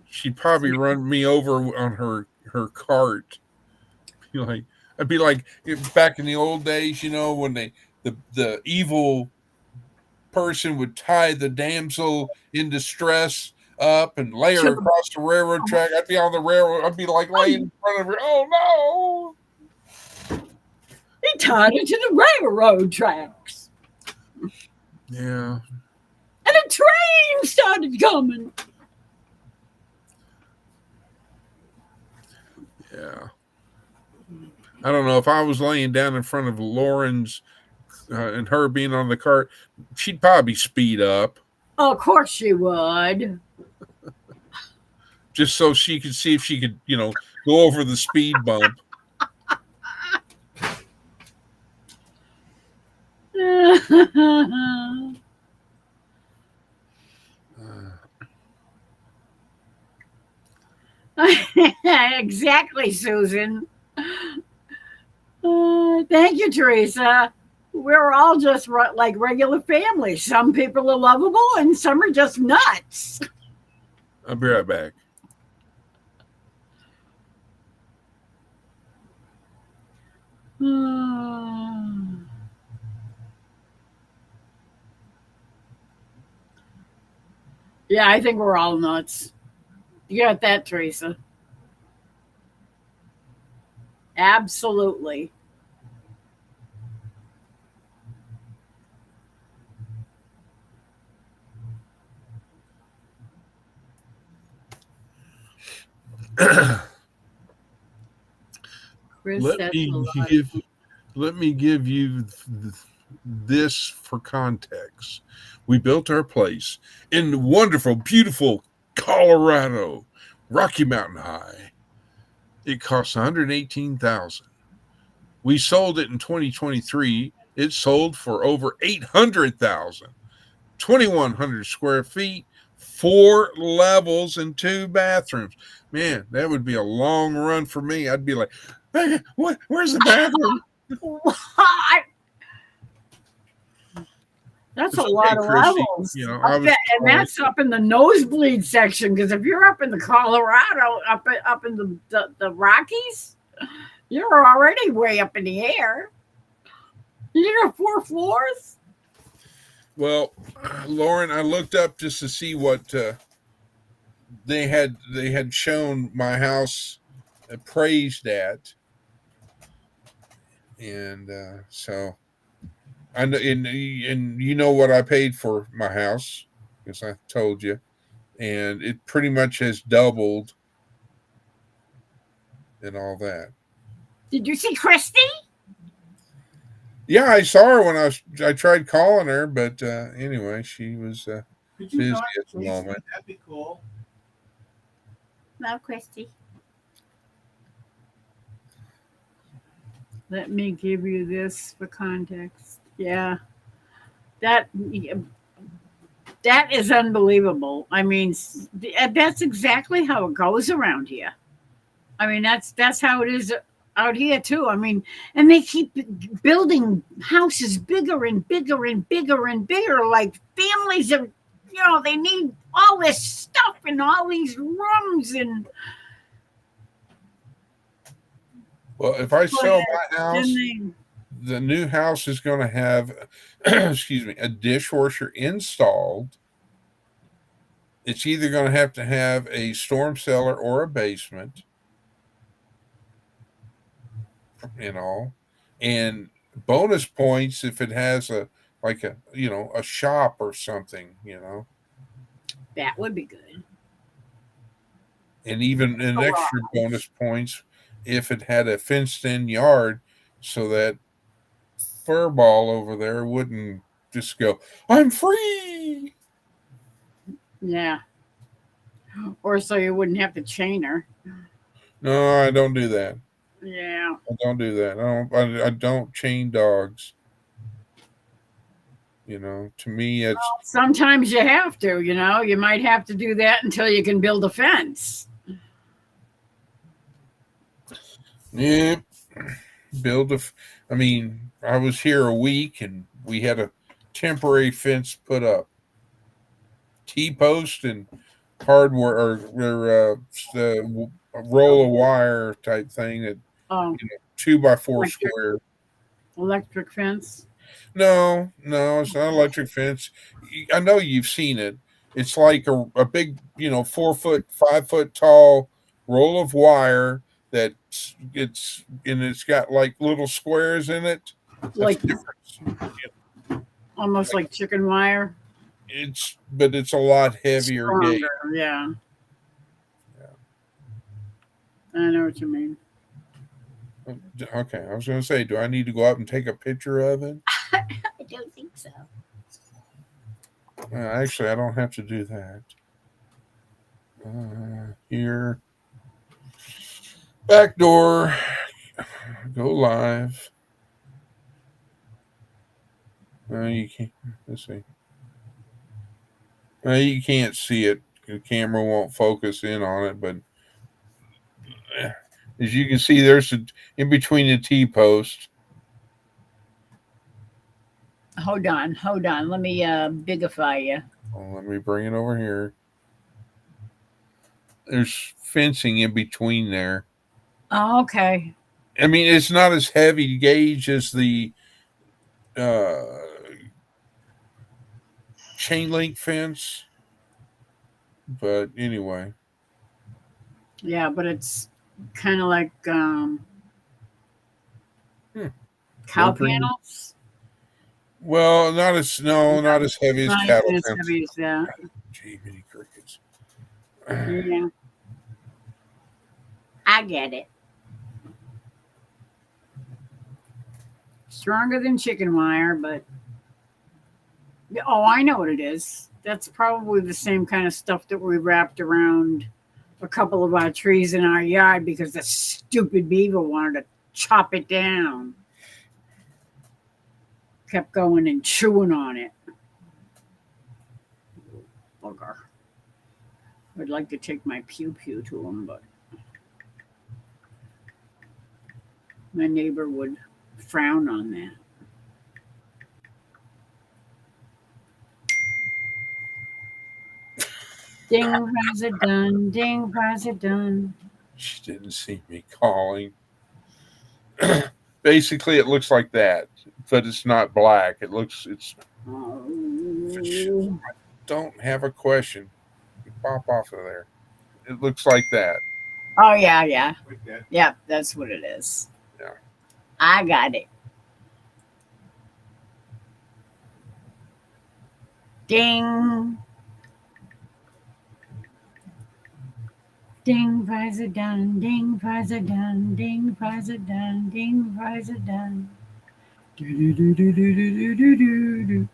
she'd probably run me over on her cart. I'd be like back in the old days, when the evil person would tie the damsel in distress up and lay her across the railroad track. I'd be on the railroad. I'd be like laying in front of her. Oh no! He tied it to the railroad tracks. Yeah. And a train started coming. Yeah. I don't know if I was laying down in front of Lauren's and her being on the cart, she'd probably speed up. Oh, of course she would. Just so she could see if she could, go over the speed bump. Exactly, Susan. Thank you, Teresa. We're all just like regular families. Some people are lovable and some are just nuts. I'll be right back. Yeah, I think we're all nuts. You got that, Teresa? Absolutely. Chris, let me give you this for context. We built our place in wonderful, beautiful Colorado, Rocky Mountain High. It cost $118,000. We sold it in 2023. It sold for over $800,000. 2,100 square feet, 4 levels, and 2 bathrooms. Man, that would be a long run for me. I'd be like, hey, what? Where's the bathroom? What? That's a lot of levels. And that's up in the nosebleed section, because if you're up in the Colorado, up in the Rockies, you're already way up in the air. You got 4 floors? Well, Lauren, I looked up just to see what they had shown my house appraised at, and so I know, and you know what I paid for my house, because I told you, and it pretty much has doubled and all that. Did you see Christy? Yeah, I saw her when I tried calling her, but anyway, she was busy at the moment. That'd be cool. Love, Christy. Let me give you this for context. Yeah, that that is unbelievable. I mean, that's exactly how it goes around here. I mean, that's how it is out here too. I mean, and they keep building houses bigger and bigger and bigger and bigger. Like families are, they need all this stuff and all these rooms and Well, if I go sell ahead. my Then house, they the new house is going to have, excuse me, a dishwasher installed. It's either going to have a storm cellar or a basement, you know, and bonus points if it has a like a a shop or something, that would be good. and even an extra Garage. bonus points if it had a fenced in yard, so that furball over there wouldn't just go, I'm free. Yeah. Or so you wouldn't have to chain her. No, I don't do that. Yeah. I don't do that. I don't chain dogs. To me, it's Sometimes you have to, you might have to do that until you can build a fence. yeah. Build a. I mean, I was here a week and we had a temporary fence put up, T-post and hardware or a roll of wire type thing that Oh, 2x4 electric square. electric fence. No, no, it's not electric fence. I know you've seen it. It's like a big, 4 foot, 5 foot tall roll of wire that it's got like little squares in it. That's Like different. almost like chicken wire. But it's a lot heavier gauge. Stronger. Yeah. I know what you mean. Okay, I was going to say, do I need to go out and take a picture of it? I don't think so. Actually, I don't have to do that. Here, back door, go live. You can't. Let's see. You can't see it. The camera won't focus in on it, but as you can see, there's in between the T-post. Hold on. Let me bigify you. Oh, let me bring it over here. There's fencing in between there. Oh, okay. I mean, it's not as heavy gauge as the uh, chain link fence, but anyway. Yeah, but it's kind of like cow Don't bring. panels. Well, not as heavy as Not cattle even as fence. heavy as that. Gee, many crickets. Yeah, I get it. Stronger than chicken wire, but oh, I know what it is. That's probably the same kind of stuff that we wrapped around a couple of our trees in our yard because the stupid beaver wanted to chop it down. Kept going and chewing on it. Bugger. I'd like to take my pew pew to him, but my neighbor would frown on that. Ding, how's it done? Ding, how's it done? She didn't see me calling. Basically, it looks like that, but it's not black. It's. Oh. Don't have a question. You pop off of there. It looks like that. Oh, yeah, yeah. Yeah, that's what it is. Yeah. I got it. Ding. Ding, prize it done. Ding, prize it done. Ding, prize it done. Ding, prize it done. Do, do, do, do, do, do, do, do, do.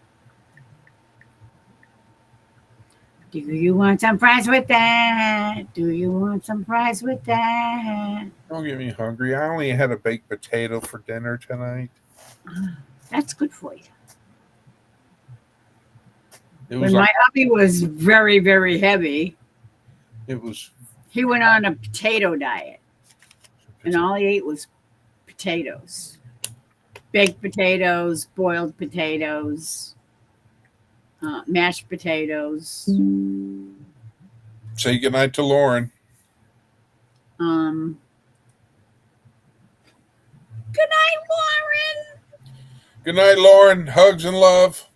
Do you want some fries with that? Do you want some fries with that? Don't get me hungry. I only had a baked potato for dinner tonight. That's good for you. It was When like my hubby was very, very heavy, it was he went on a potato diet, and all he ate was potatoes, baked potatoes, boiled potatoes, mashed potatoes. say goodnight to Lauren. Um, Good night, Lauren. Good night, Lauren. Hugs and love.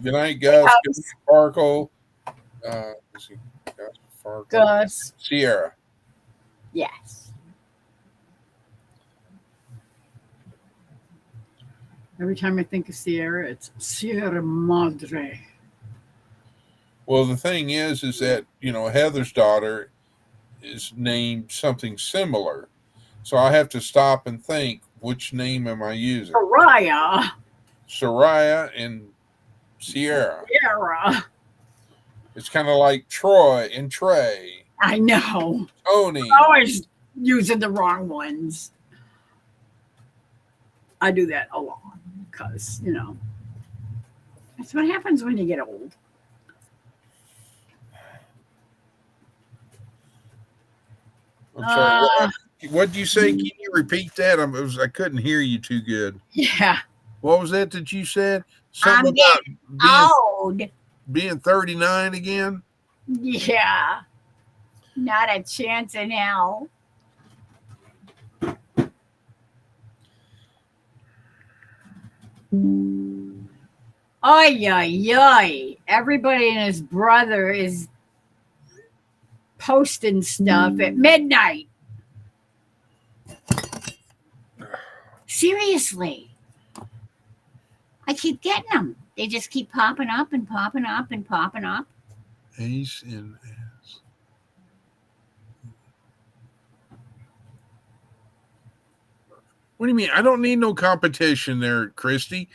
Good night, Gus. Good night, Sparkle. Let's see, Gus, Sparkle, Gus. Sierra. Yes. Every time I think of Sierra, it's Sierra Madre. Well, the thing is that Heather's daughter is named something similar, so I have to stop and think which name am I using? Pariah. Soraya and Sierra. Sierra. It's kind of like Troy and Trey. I know. Tony. Always using the wrong ones. I do that a lot because, that's what happens when you get old. I'm sorry. What did you say? Can you repeat that? I couldn't hear you too good. Yeah. What was that you said? I'm Something getting about old. being 39 again? Yeah. Not a chance in hell. Oy, oy, oy. Everybody and his brother is posting stuff at midnight. Seriously. I keep getting them. They just keep popping up and popping up and popping up. Ace and S. What do you mean? I don't need no competition there, Christy.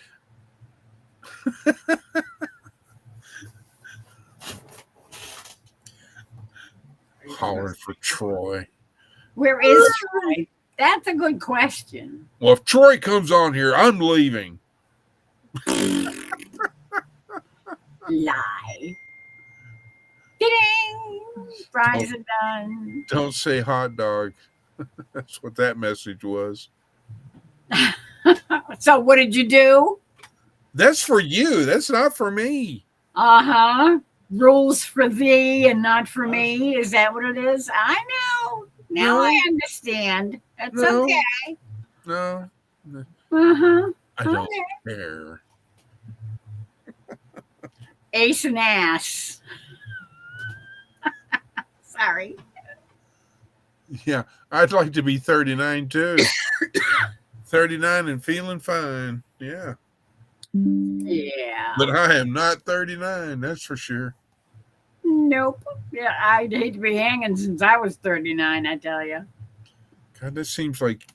Hollering for Troy. Where is Troy? That's a good question. Well, if Troy comes on here, I'm leaving. Lie. Ding! Fries are done. Don't say hot dog. That's what that message was. So what did you do? That's for you. That's not for me. Uh-huh. Rules for thee and not for me. Is that what it is? I know. Now No. I understand. That's No. okay. No. Uh-huh. I don't care. Ace and ass. Sorry. Yeah, I'd like to be 39 too. 39 and feeling fine. Yeah. Yeah. But I am not 39, that's for sure. Nope. Yeah, I'd hate to be hanging since I was 39, I tell you. God, that seems like,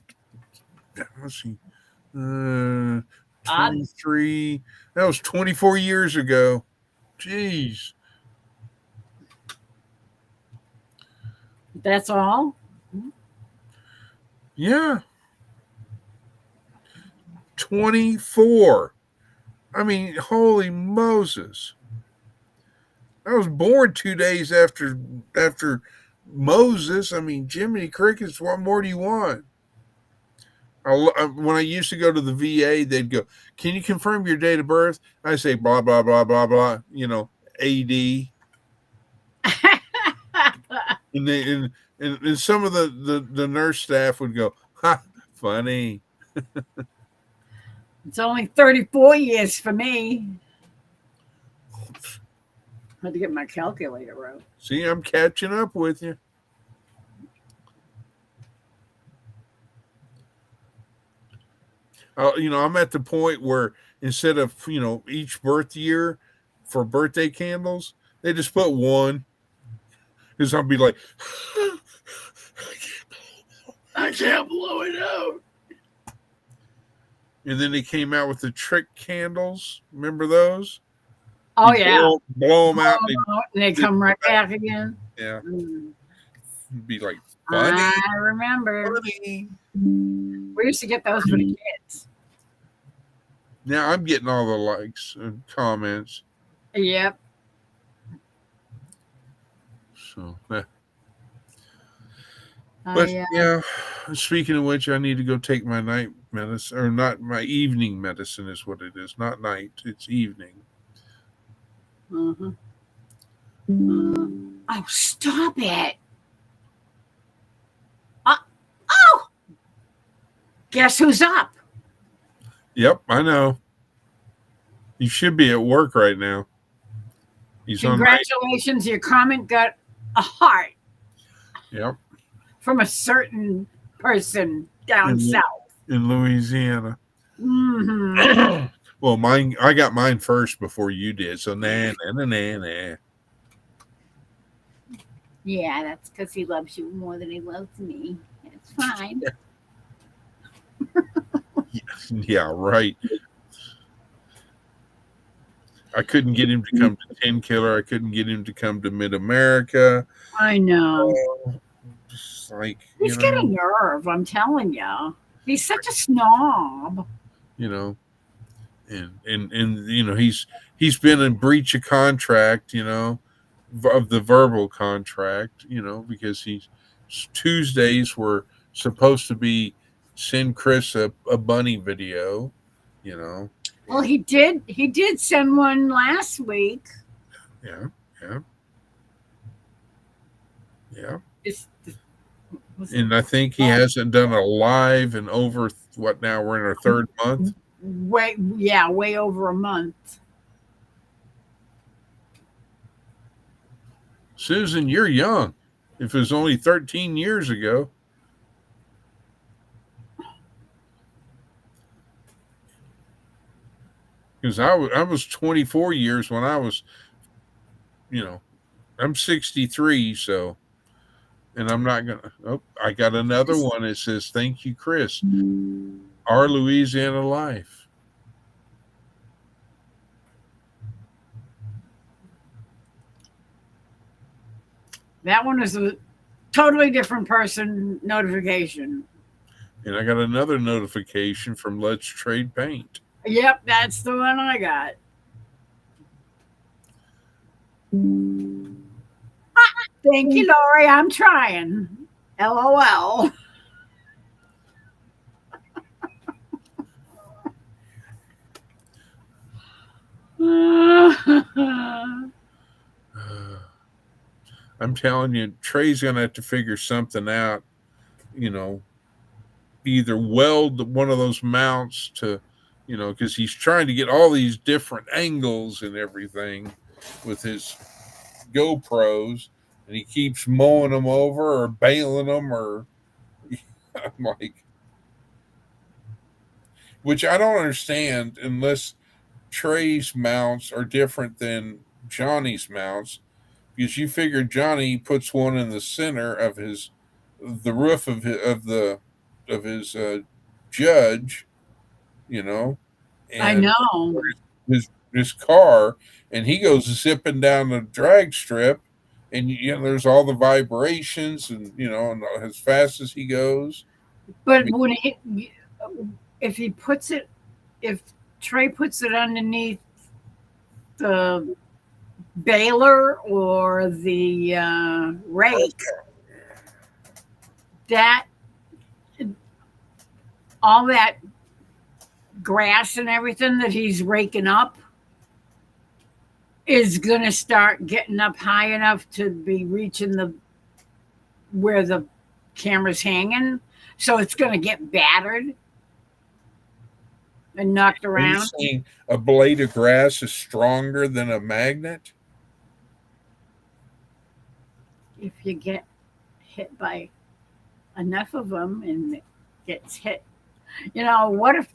let's see, 23. That was 24 years ago. Jeez. That's all? Yeah. 24. I mean, holy Moses. I was born 2 days after Moses. I mean, Jiminy Crickets, what more do you want? When I used to go to the VA, they'd go, "Can you confirm your date of birth?" I say, blah, blah, blah, blah, blah, AD. And some of the nurse staff would go, "Ha, funny." It's only 34 years for me. I had to get my calculator out. See, I'm catching up with you. I'm at the point where instead of, each birth year for birthday candles, they just put one. Because I'll be like, I can't blow it out. And then they came out with the trick candles. Remember those? Oh, You yeah. blow them out. And they come right back again. Yeah, Mm. be like funny. I remember. Funny. We used to get those for the kids. Now I'm getting all the likes and comments. Yep. So, Oh, but yeah. yeah. Speaking of which, I need to go take my night medicine, or not my evening medicine, is what it is. Not night; it's evening. Uh-huh. Oh, stop it. Oh, guess who's up? Yep, I know. You should be at work right now. He's on night. Congratulations. Your comment got a heart Yep, from a certain person down south. in Louisiana. Mm-hmm. Well, mine. I got mine first before you did. So nah. Yeah, that's because he loves you more than he loves me. It's fine. Yeah, right. I couldn't get him to come to Tin Killer. I couldn't get him to come to Mid America. I know. Just like He's got a nerve, I'm telling you. He's such a snob. And he's been in breach of contract, of the verbal contract, because Tuesdays were supposed to be send Chris a bunny video, Well, he did send one last week. Yeah. And I think he hasn't done a live in over what now? We're in our third month. Way over a month. Susan, you're young. If it was only 13 years ago. Because I was 24 years when I was, I'm 63, so, and I'm not going to, I got another one that says, thank you, Chris. Our Louisiana Life. That one is a totally different person notification. And I got another notification from Let's Trade Paint. Yep, that's the one I got. Thank you, Lori. I'm trying. LOL. I'm telling you, Trey's going to have to figure something out, either weld one of those mounts to, because he's trying to get all these different angles and everything with his GoPros, and he keeps mowing them over or bailing them, or I'm like, which I don't understand unless Trey's mounts are different than Johnny's mounts, because you figure Johnny puts one in the center of the roof of his Judge, and I know. his car, and he goes zipping down the drag strip, and there's all the vibrations, and and as fast as he goes. But if Trey puts it underneath the baler or the rake, that all that grass and everything that he's raking up is going to start getting up high enough to be reaching where the camera's hanging, so it's going to get battered and knocked around. Are you saying a blade of grass is stronger than a magnet? If you get hit by enough of them and it gets hit, what if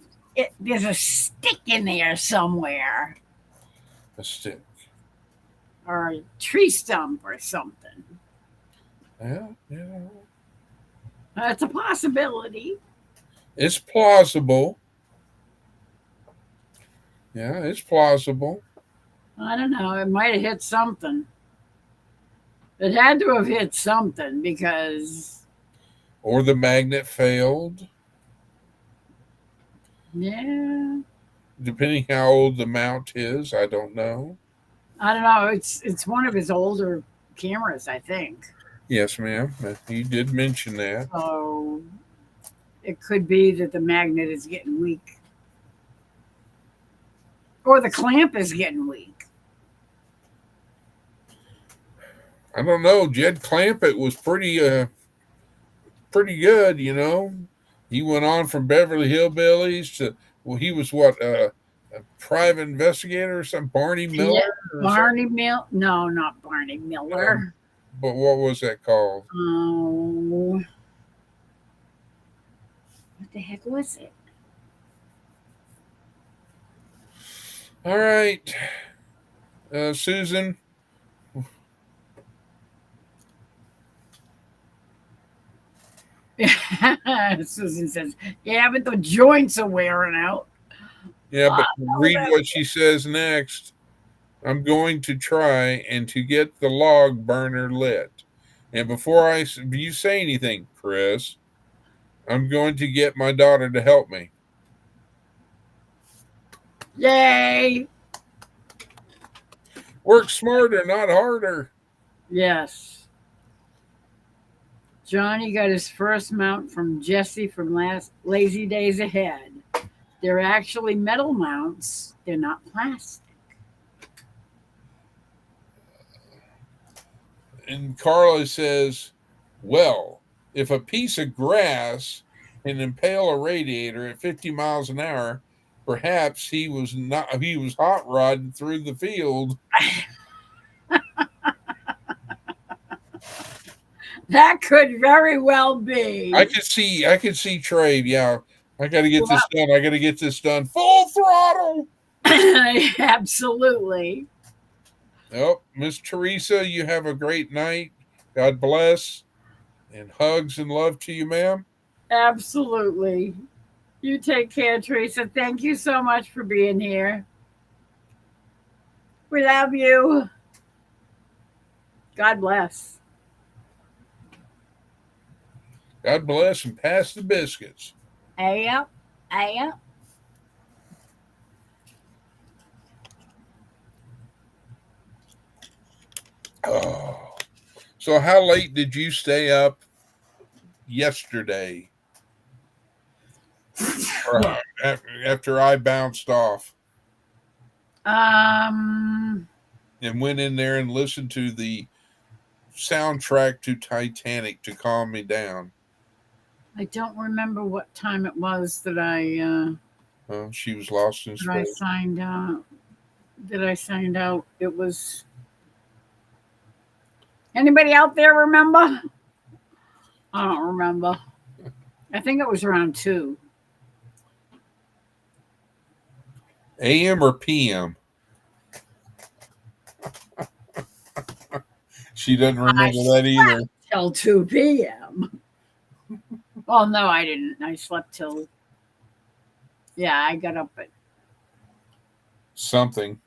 there's a stick in there somewhere? A stick. Or a tree stump or something. Yeah. That's a possibility. It's plausible. Yeah, it's plausible. I don't know. It might have hit something. It had to have hit something because, Or the magnet failed, yeah, depending how old the mount is. I don't know. I don't know. It's one of his older cameras, I think. Yes, ma'am. You did mention that. So it could be that the magnet is getting weak, or the clamp is getting weak. I don't know. Jed Clampett was pretty good, you know. He went on from Beverly Hillbillies to, well, he was what, a private investigator or something, Barney Yeah, Miller or something. Barney Mill. No, not Barney Um, Miller. but what was that called? Oh, what the heck was it? All right, Susan. Susan says, "Yeah, but the joints are wearing out." Yeah, but Oh, read that what she says next. I'm going to try and to get the log burner lit. And before you say anything, Chris, I'm going to get my daughter to help me. Yay! Work smarter, not harder. Yes. Johnny got his first mount from Jesse from last Lazy Days Ahead. They're actually metal mounts. They're not plastic. And Carla says, well, if a piece of grass can impale a radiator at 50 miles an hour, perhaps he was hot rodding through the field. That could very well be. I could see Trey. Yeah, I got to get Well, this done. I got to get this done. Full throttle. absolutely. Yep, Miss Teresa, you have a great night. God bless, and hugs and love to you, ma'am. Absolutely. You take care, Teresa. Thank you so much for being here. We love you. God bless. God bless and pass the biscuits. Yep. Yep. Oh, so how late did you stay up yesterday? After I bounced off Um, and went in there and listened to the soundtrack to Titanic to calm me down. I don't remember what time it was that She was lost in I space. signed that I signed out. It was anybody out there remember? I don't remember. I think it was around 2. AM or PM? She doesn't I remember that either. slept till 2 p.m. Well, no, I didn't. I slept till, yeah, I got up at Something.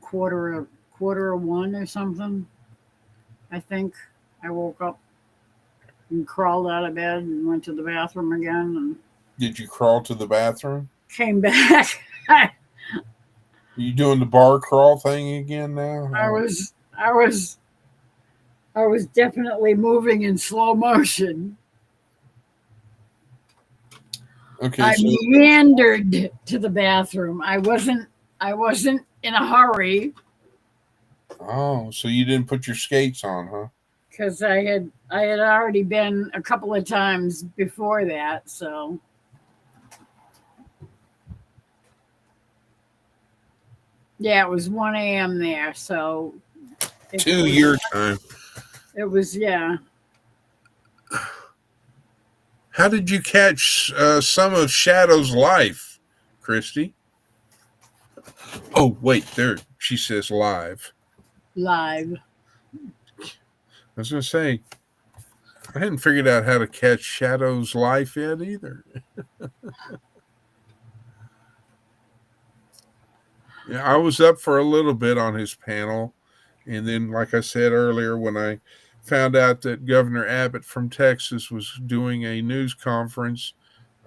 quarter of 1 or something. I think I woke up and crawled out of bed and went to the bathroom again and Did you crawl to the bathroom? came back. Are you doing the bar crawl thing again now? I was definitely moving in slow motion. Okay, I so meandered to the bathroom. I wasn't in a hurry so you didn't put your skates on, huh? because I had already been a couple of times before that, so yeah, it was 1 a.m. there, so 2 year time. It was, yeah. How did you catch some of Shadow's life, Christy? Oh, wait, there. She says live. Live. I was going to say, I hadn't figured out how to catch Shadow's life yet either. Yeah, I was up for a little bit on his panel. And then, like I said earlier, when I found out that Governor Abbott from Texas was doing a news conference,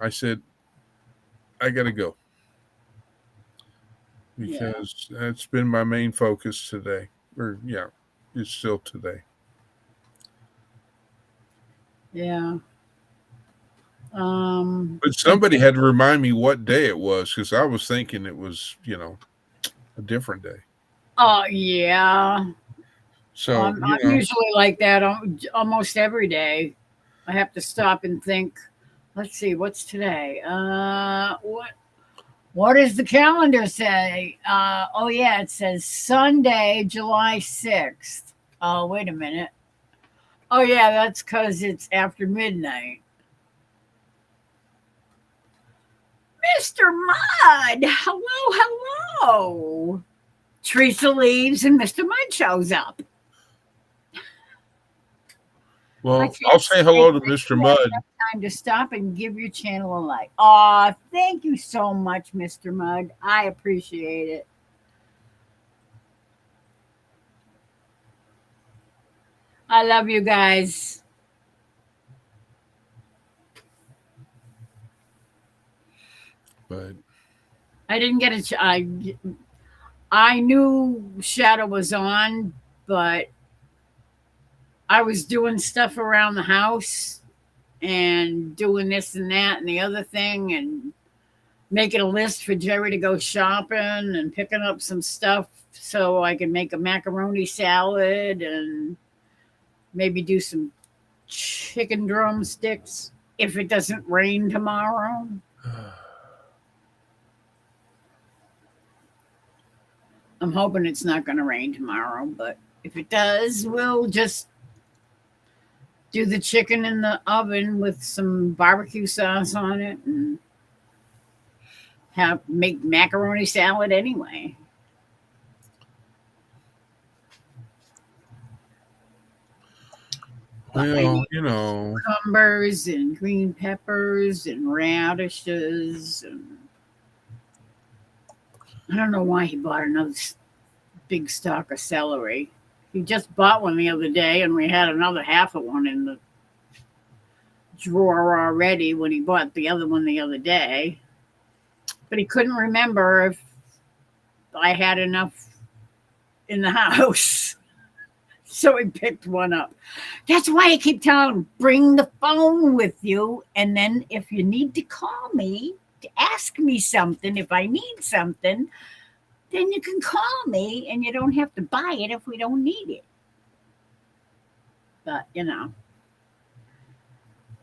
I said, I got to go Yeah. because that's been my main focus today. Or, yeah, it's still today. Yeah. But somebody had to remind me what day it was because I was thinking it was, a different day. Oh, yeah. So, I'm usually like that almost every day. I have to stop and think. Let's see, what's today? What does the calendar say? Oh yeah, it says Sunday, July 6th. Oh, wait a minute. Oh yeah, that's because it's after midnight. Mr. Mudd, hello, hello. Teresa leaves and Mr. Mudd shows up. well, I'll say hello to Mr. Mudd. Time to stop and give your channel a like. Aw, thank you so much, Mr. Mudd. I appreciate it. I love you guys. But I didn't get I knew Shadow was on, but I was doing stuff around the house and doing this and that and the other thing and making a list for Jerry to go shopping and picking up some stuff so I can make a macaroni salad and maybe do some chicken drumsticks if it doesn't rain tomorrow. I'm hoping it's not going to rain tomorrow, but if it does, we'll just do the chicken in the oven with some barbecue sauce on it and make macaroni salad anyway. well, Cucumbers and green peppers and radishes and I don't know why he bought another big stock of celery. He just bought one the other day and we had another half of one in the drawer already when he bought the other one the other day. But he couldn't remember if I had enough in the house. So he picked one up. That's why I keep telling him, bring the phone with you. And then if you need to call me to ask me something, if I need something, then you can call me and you don't have to buy it if we don't need it. But,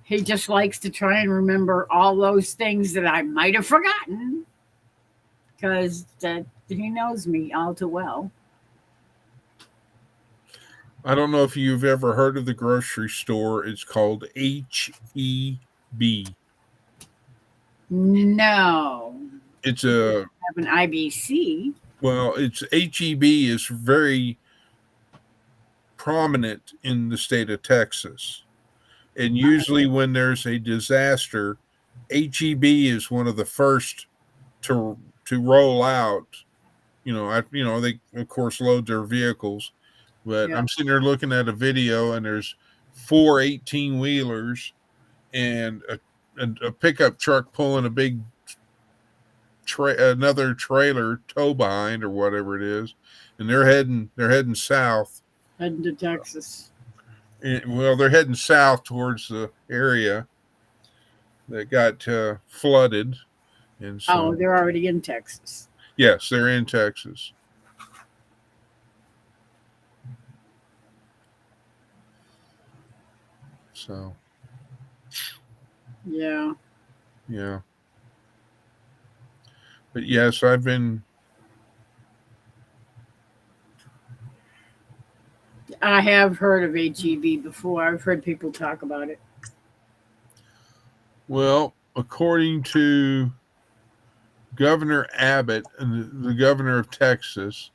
he just likes to try and remember all those things that I might have forgotten because he knows me all too well. I don't know if you've ever heard of the grocery store. It's called HEB. No. It's have an IBC. Well, it's HEB is very prominent in the state of Texas. And usually when there's a disaster, HEB is one of the first to roll out. They of course load their vehicles. But I'm sitting there looking at a video, and there's 4 18-wheelers and a pickup truck pulling a big another trailer tow behind or whatever it is, and they're heading south. Heading to Texas. Well, they're heading south towards the area that got flooded, and so they're already in Texas. Yes, they're in Texas. So, yeah. But yes, I have heard of HEB before. I've heard people talk about it. Well, according to Governor Abbott and the governor of Texas,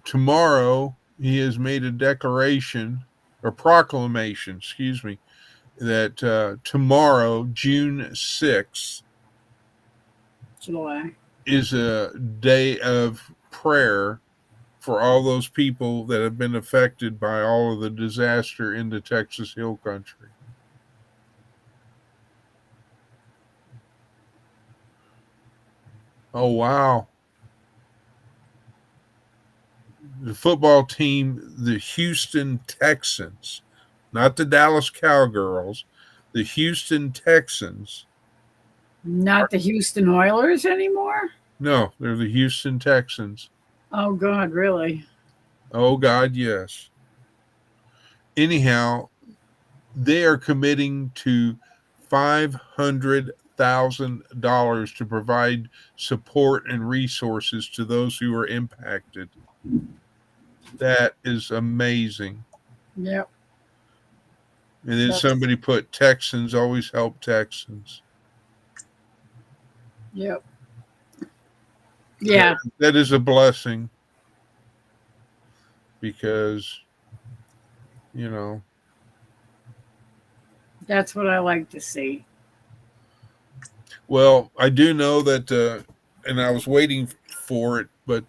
tomorrow he has made a declaration or proclamation, that tomorrow, June 6th, July. is a day of prayer for all those people that have been affected by all of the disaster in the Texas Hill Country. Oh, wow. The football team, the Houston Texans, not the Dallas Cowgirls, the Houston Texans. Not the Houston Oilers anymore? No, they're the Houston Texans. Oh, God, really? Oh, God, yes. Anyhow, they are committing to $500,000 to provide support and resources to those who are impacted. That is amazing. Yep. And then somebody put Texans always help Texans. Yep. Yeah. That is a blessing because, you know. That's what I like to see. Well, I do know that, and I was waiting for it, but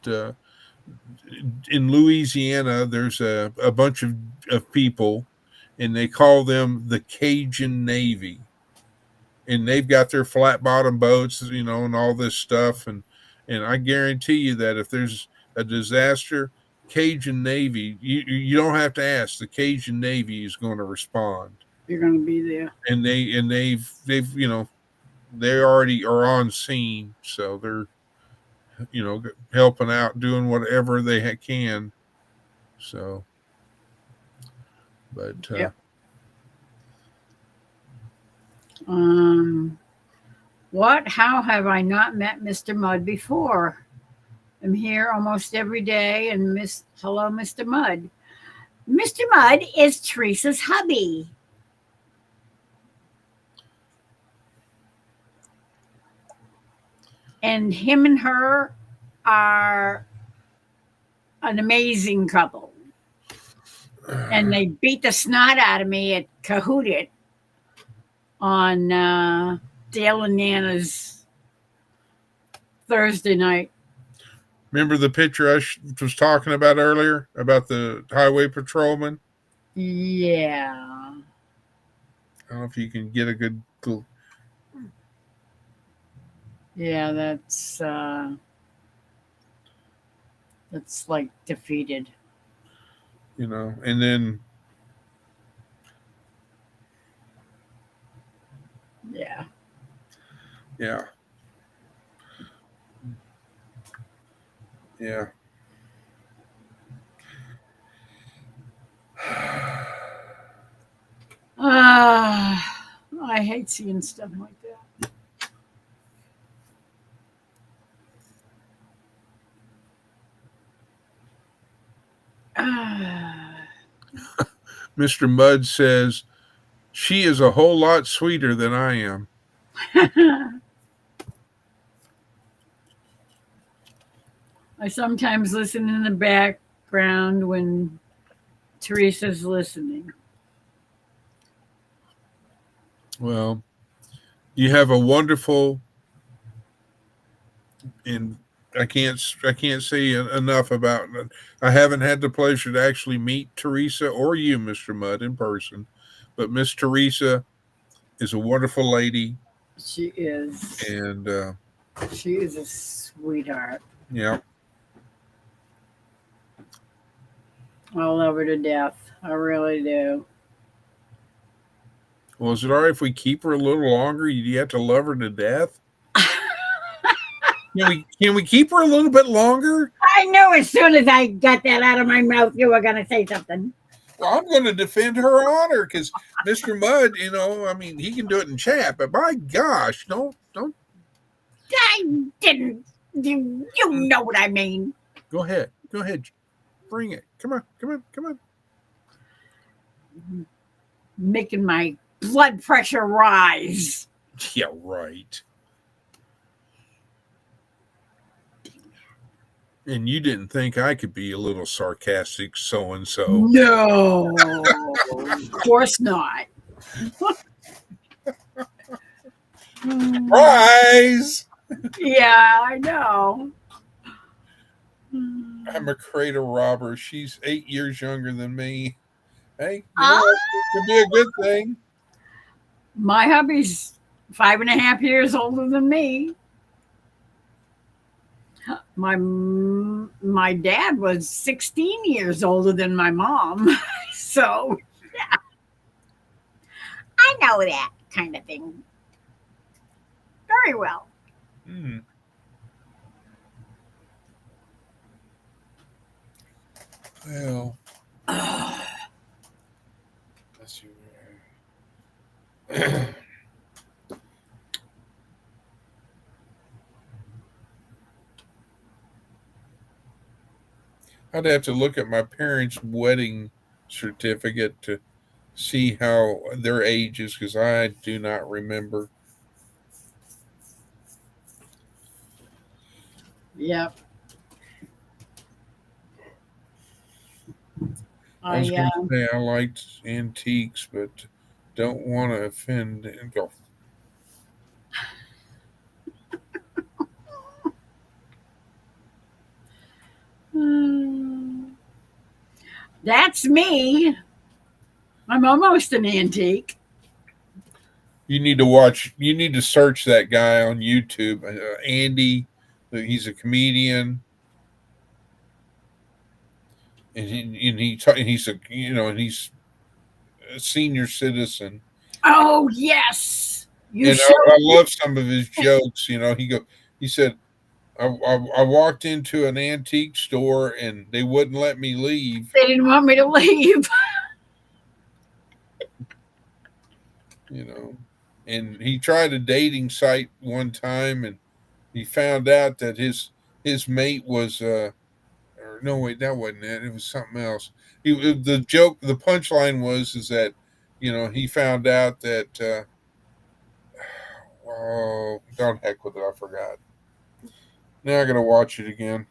in Louisiana, there's a bunch of people, and they call them the Cajun Navy. And they've got their flat bottom boats, and all this stuff. And I guarantee you that if there's a disaster, Cajun Navy, you don't have to ask. The Cajun Navy is going to respond. You're going to be there. And they've they already are on scene, so they're helping out, doing whatever they can. So, but Yep. What? How have I not met Mr. Mudd before? I'm here almost every day, and hello, Mr. Mudd. Mr. Mudd is Teresa's hubby. And him and her are an amazing couple. And they beat the snot out of me at Kahootit on Dale and Nana's Thursday night. Remember the picture I was talking about earlier about the highway patrolman? Yeah. I don't know if you can get a good. Yeah, that's like defeated. And then. Yeah. Yeah. Yeah. I hate seeing stuff like that. Mr. Mudd says, she is a whole lot sweeter than I am. I sometimes listen in the background when Teresa's listening. Well, you have a wonderful, and I can't say enough about it. I haven't had the pleasure to actually meet Teresa or you, Mr. Mudd, in person, but Miss Teresa is a wonderful lady. She is. And she is a sweetheart. Yeah. I love her to death. I really do. Well, is it all right if we keep her a little longer? You have to love her to death? Can we keep her a little bit longer? I knew as soon as I got that out of my mouth, you were going to say something. Well, I'm going to defend her honor because Mr. Mudd, he can do it in chat, but my gosh, don't. I didn't. You know what I mean. Go ahead. Bring it. Come on. Making my blood pressure rise. Yeah, right. And you didn't think I could be a little sarcastic so-and-so. No, of course not. Surprise! Yeah, I know. Hmm. I'm a cradle robber. She's 8 years younger than me. Hey, you know Ah, what? It could be a good thing. my hubby's 5.5 years older than me. My dad was 16 years older than my mom. So I know that kind of thing very well. Hmm. Well, let's see. I'd have to look at my parents' wedding certificate to see how their ages because I do not remember. Yep. I was I going to say I liked antiques, but don't want to offend and go. uh, that's me. I'm almost an antique. You need to watch. You need to search that guy on YouTube, Andy. He's a comedian, and he's a and he's a senior citizen. Oh yes, you And showed I me. love some of his jokes. He said, I walked into an antique store and they wouldn't let me leave. They didn't want me to leave. You know, and he tried a dating site one time and he found out that his mate was or no wait that wasn't it, it was something else. The punchline was is that he found out that oh don't heck with it, I forgot. Now I gotta watch it again.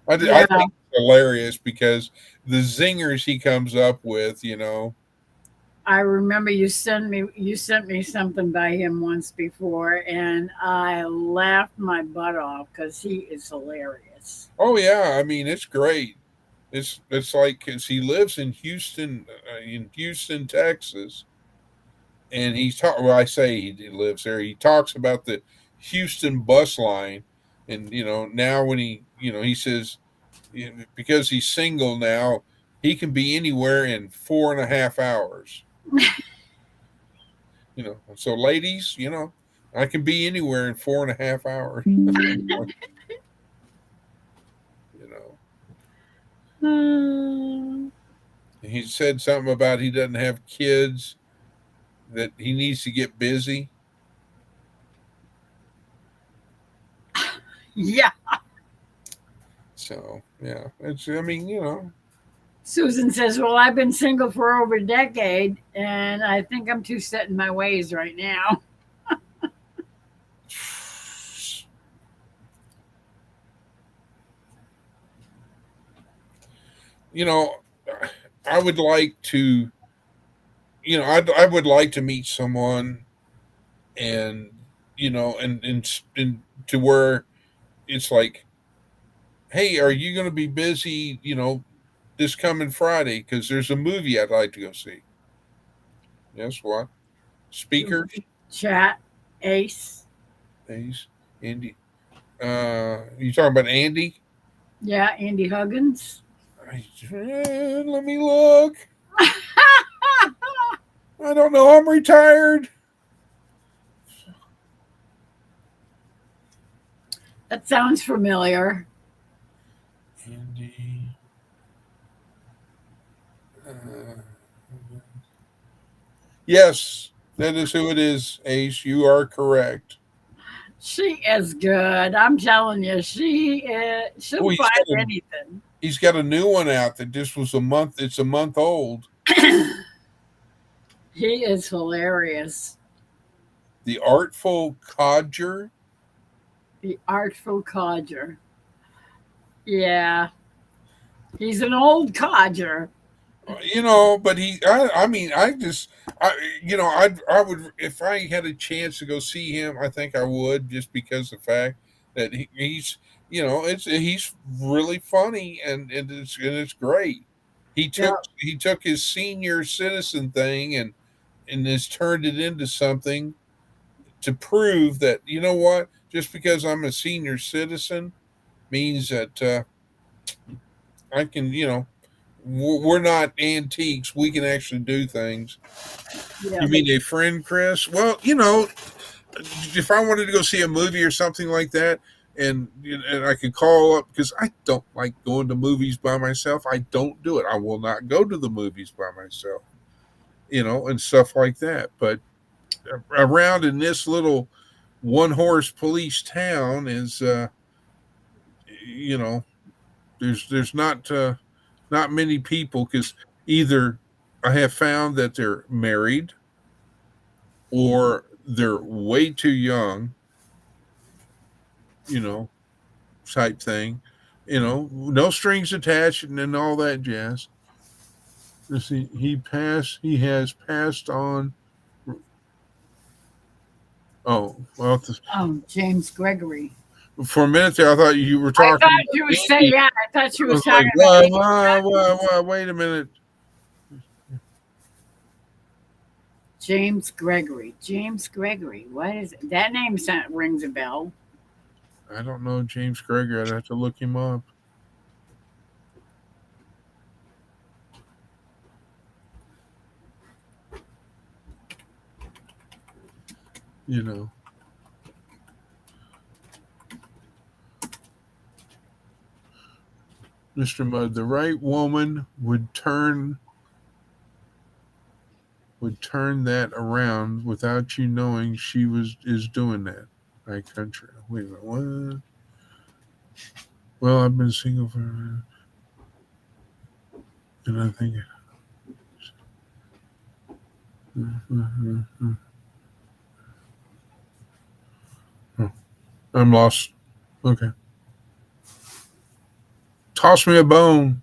I Yeah, think it's hilarious because the zingers he comes up with. I remember you sent me something by him once before, and I laughed my butt off because he is hilarious. Oh yeah, I mean it's great. It's like 'cause he lives in Houston, Texas, and he's talk. Well, I say he lives there. He talks about the Houston bus line, and now when he says because he's single now, he can be anywhere in 4.5 hours. So ladies, I can be anywhere in 4.5 hours. you know, Hmm. he said something about he doesn't have kids, that he needs to get busy. Yeah, So yeah, it's I mean Susan says, "Well, I've been single for over a decade, and I think I'm too set in my ways right now." you know, I would like to, I would like to meet someone and and to where it's like, hey, are you going to be busy? This coming Friday because there's a movie I'd like to go see. Guess what? Speakers, Chat, Ace. Ace, Andy. You talking about Andy? Yeah, Andy Huggins. Let me look. I don't know. I'm retired. That sounds familiar. Andy. Uh, yes, that is who it is. Ace, you are correct. She is good. I'm telling you, Oh, she'll find anything. he's got a new one out that just was a month. It's a month old. He is hilarious. The Artful Codger. The Artful Codger. Yeah, he's an old codger. But I mean, I would, if I had a chance to go see him, I think I would, just because the fact that he's, he's really funny, and it's great. Yeah. He took his senior citizen thing and has turned it into something to prove that, what, just because I'm a senior citizen means that I can, we're not antiques. We can actually do things. Yeah. You mean a friend, Chris? Well, if I wanted to go see a movie or something like that, and I could call up, because I don't like going to movies by myself. I don't do it. I will not go to the movies by myself, and stuff like that. But around in this little one horse police town is, you know, there's not many people, because either I have found that they're married or they're way too young, you know, type thing, no strings attached and all that jazz. Let's see, he has passed on. Oh, well, Oh, James Gregory. for a minute there, I thought you were I talking thought about she was saying, Andy. yeah, I thought she I was was like, talking about Andy. wait a minute. James Gregory. James Gregory. What is it? That name rings a bell. I don't know James Greger. I'd have to look him up. You know, Mr. Mudd, the right woman would turn that around without you knowing she is doing that. My country. Wait a minute. What? Well, I've been single for, and I think. Oh, I'm lost. Okay. Toss me a bone.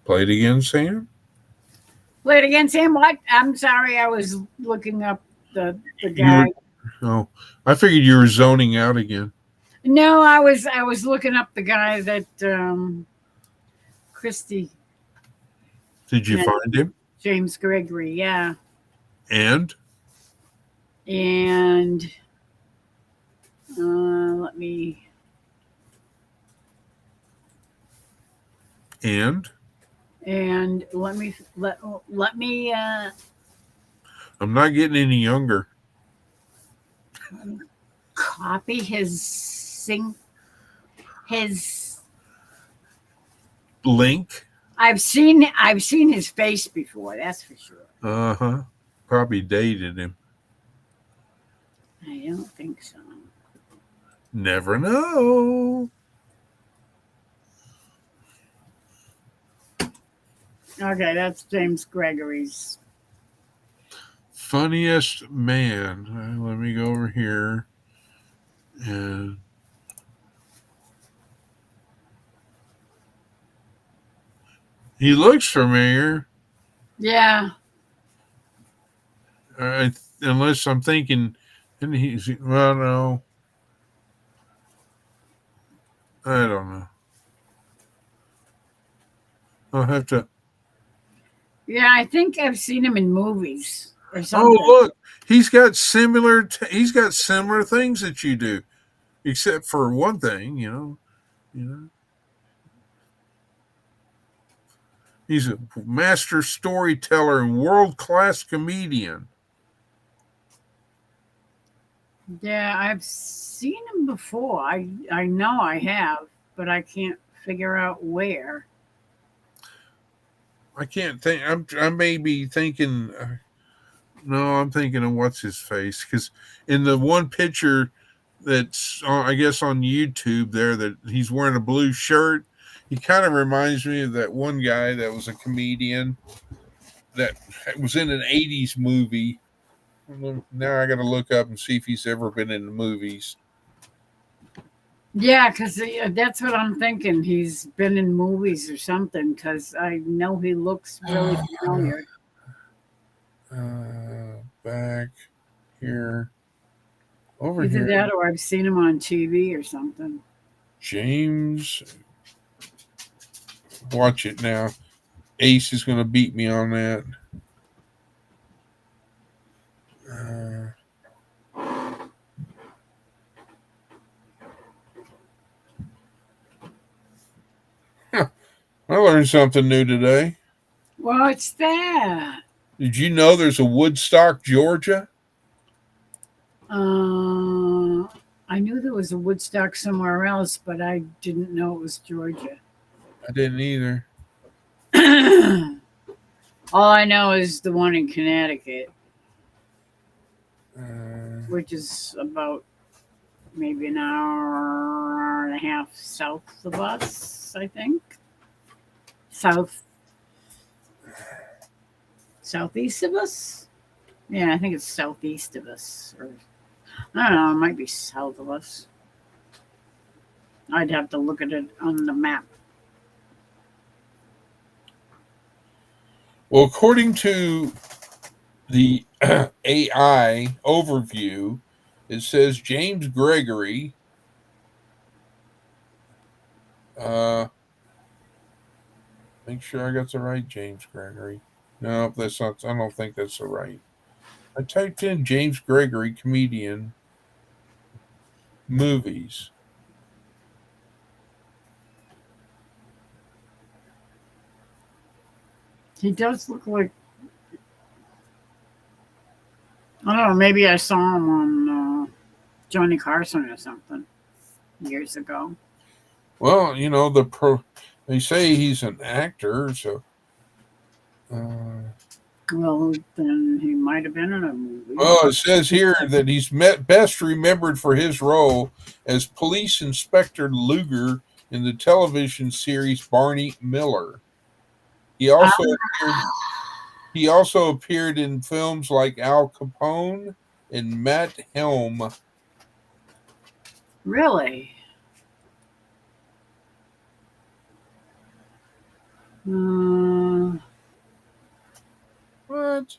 Play it again, Sam. Play it again, Sam. What? I'm sorry, I was looking up the You were. guy. Oh, I figured you were zoning out again. No, I was looking up the guy that Christy Did you and find him? James Gregory. Yeah, And and let me. and And let me I'm not getting any younger. copy his. Link. I've seen his face before. That's for sure. Uh-huh. Probably dated him. I don't think so. Never know. Okay, that's James Gregory's. Funniest man. Let me go over here. And he looks familiar. Yeah, Unless I'm thinking, and well, no, I don't know. I'll have to. yeah. I think I've seen him in movies or Oh, something. look, he's got similar things that you do, except for one thing. You know, he's a master storyteller and world class comedian. Yeah, I've seen him before. I know I have, but I can't figure out where. I can't think. I may be thinking. No, I'm thinking of what's his face, because in the one picture that's I guess on YouTube there, that he's wearing a blue shirt. He kind of reminds me of that one guy that was a comedian that was in an '80s movie. Now I got to look up and see if he's ever been in the movies. Yeah, because that's what I'm thinking. He's been in movies or something. Because I know he looks really familiar. Back here, over Either here, that or I've seen him on TV or something. James. Watch it now. Ace is going to beat me on that. Uh, I learned something new today. What's that? Did you know there's a Woodstock, Georgia? Uh, I knew there was a Woodstock somewhere else, but I didn't know it was Georgia. I didn't either. All I know is the one in Connecticut, Uh, which is about maybe an hour and a half south of us, I think. South, southeast of us? Yeah, I think it's southeast of us. Or I don't know, it might be south of us. I'd have to look at it on the map. well, according to the AI overview, it says James Gregory. Make sure I got the right James Gregory. No, that's not. I don't think that's the right. I typed in James Gregory comedian movies. He does look like, I don't know, maybe I saw him on Johnny Carson or something years ago. Well, they say he's an actor, so uh, Well, then he might have been in a movie. well, it says here that he's best remembered for his role as Police Inspector Luger in the television series Barney Miller. He Ah, also appeared, he also appeared in films like Al Capone and Matt Helm. really? Uh, What?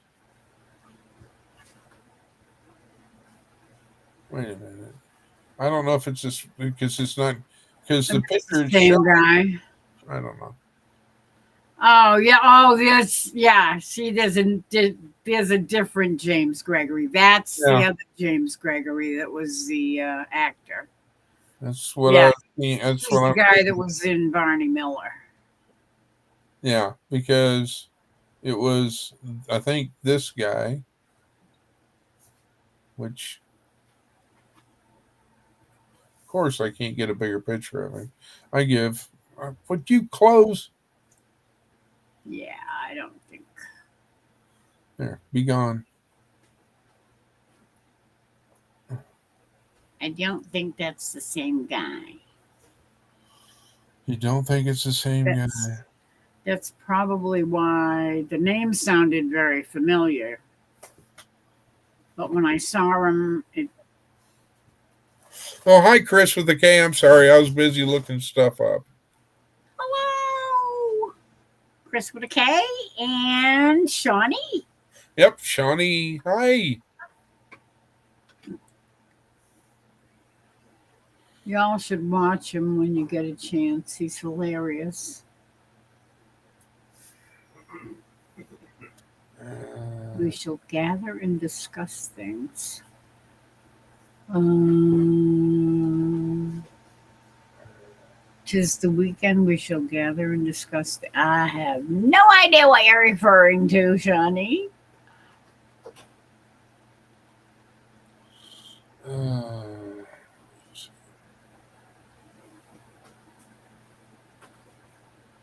Wait a minute. I don't know if it's just because it's not because the picture is shown. same guy. I don't know. Oh yeah. Oh, there's yeah. See, there's a different James Gregory. That's the Yeah, other James Gregory that was the actor. that's what Yeah, I. That's he's what the I'm guy that thinking. was in Barney Miller. Yeah, because it was, I think, this guy, which, of course, I can't get a bigger picture of him. I give, would you close? Yeah, I don't think. There, be gone. I don't think that's the same guy. You don't think it's the same guy? That's that's probably why the name sounded very familiar. But when I saw him, it Oh, hi, Chris with the K. I'm sorry, I was busy looking stuff up. hello, Chris with a K and Shawnee. Yep, Shawnee. Hi. Y'all should watch him when you get a chance. He's hilarious. We Uh, shall gather and discuss things. Um, 'Tis the weekend. We shall gather and discuss. I have no idea what you're referring to, Shawnee. uh,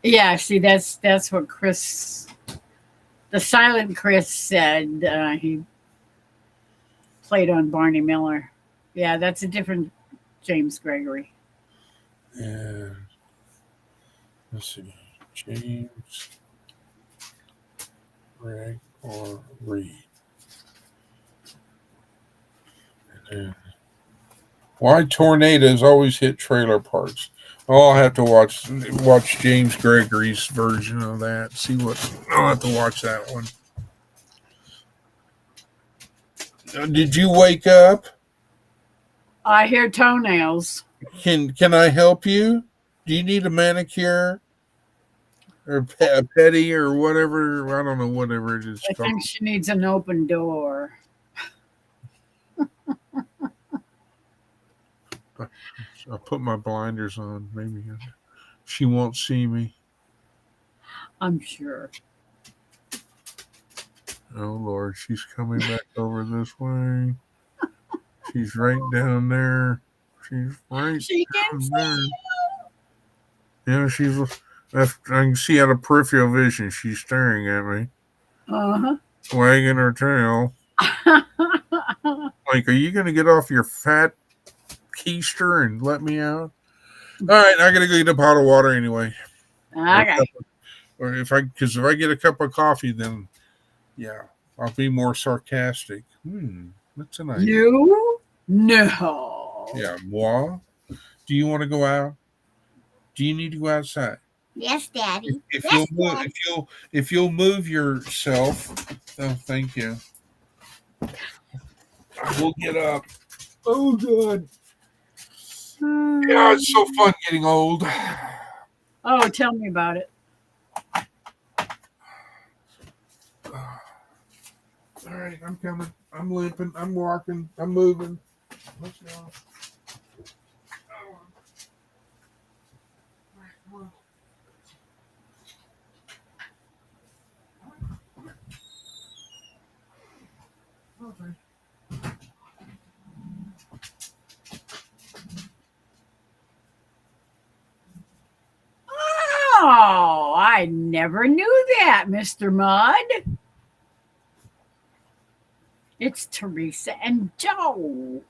Yeah, see, that's what Chris, the silent Chris, said. He played on Barney Miller. Yeah, that's a different James Gregory. and let's see, James Greg or Reed. And then Why tornadoes always hit trailer parks? Oh, I'll have to watch James Gregory's version of that. See what I'll have to watch that one. Did you wake up? I hear toenails. Can I help you? Do you need a manicure or a pedi or whatever? I don't know whatever it is I called. think she needs an open door. I'll put my blinders on. Maybe she won't see me. I'm sure. Oh Lord, she's coming back over this way. She's right down there. She's right She can down see there. you. Yeah, I can see out of peripheral vision. She's staring at me, Uh wagging her tail. huh. Like, are you gonna get off your fat keister and let me out? All right, I gotta go get a pot of water anyway. Okay. Or because if I get a cup of coffee, then yeah, I'll be more sarcastic. That's an idea. You? No. Yeah, moi. Do you want to go out? Do you need to go outside? Yes, Daddy. If Yes, you'll move, Dad. if you'll move yourself, oh, thank you. We'll get up. Oh, good. Yeah, it's so fun getting old. Oh, tell me about it. All right, I'm coming. I'm limping. I'm walking. I'm moving. Let's go. Okay. Oh, I never knew that, Mr. Mudd. It's Teresa and Joe.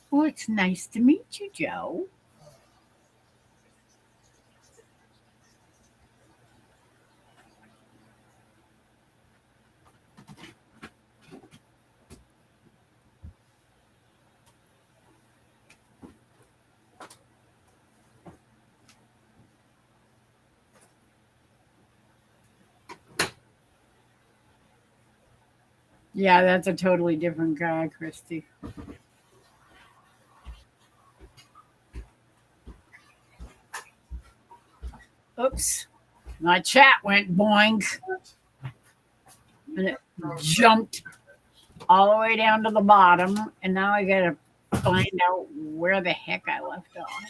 Well, it's nice to meet you, Joe. Yeah, that's a totally different guy, Christy. Oops. My chat went boink and it jumped all the way down to the bottom. And now I got to find out where the heck I left off.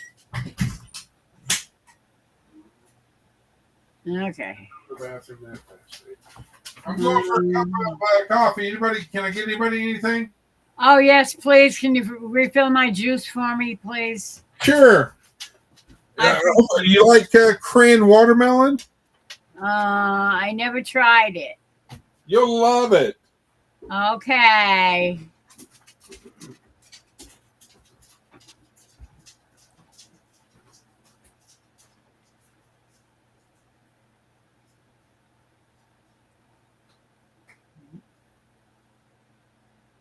Okay. The bathroom that fast. I'm going for a cup of coffee. Anybody? Can I get anybody anything? Oh, yes, please. Can you refill my juice for me, please? Sure. You like cran watermelon? I never tried it. You'll love it. Okay.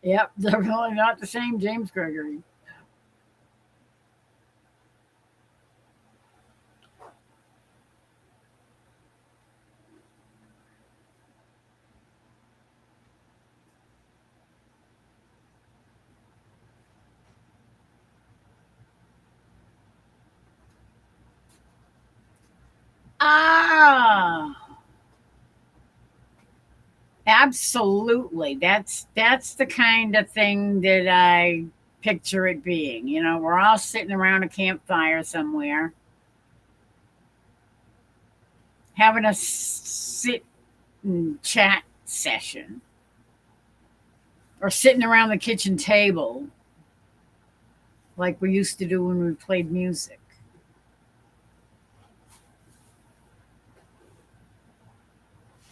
Yep, definitely not the same James Gregory. Ah, absolutely. That's the kind of thing that I picture it being. You know, we're all sitting around a campfire somewhere, having a sit and chat session, or sitting around the kitchen table like we used to do when we played music.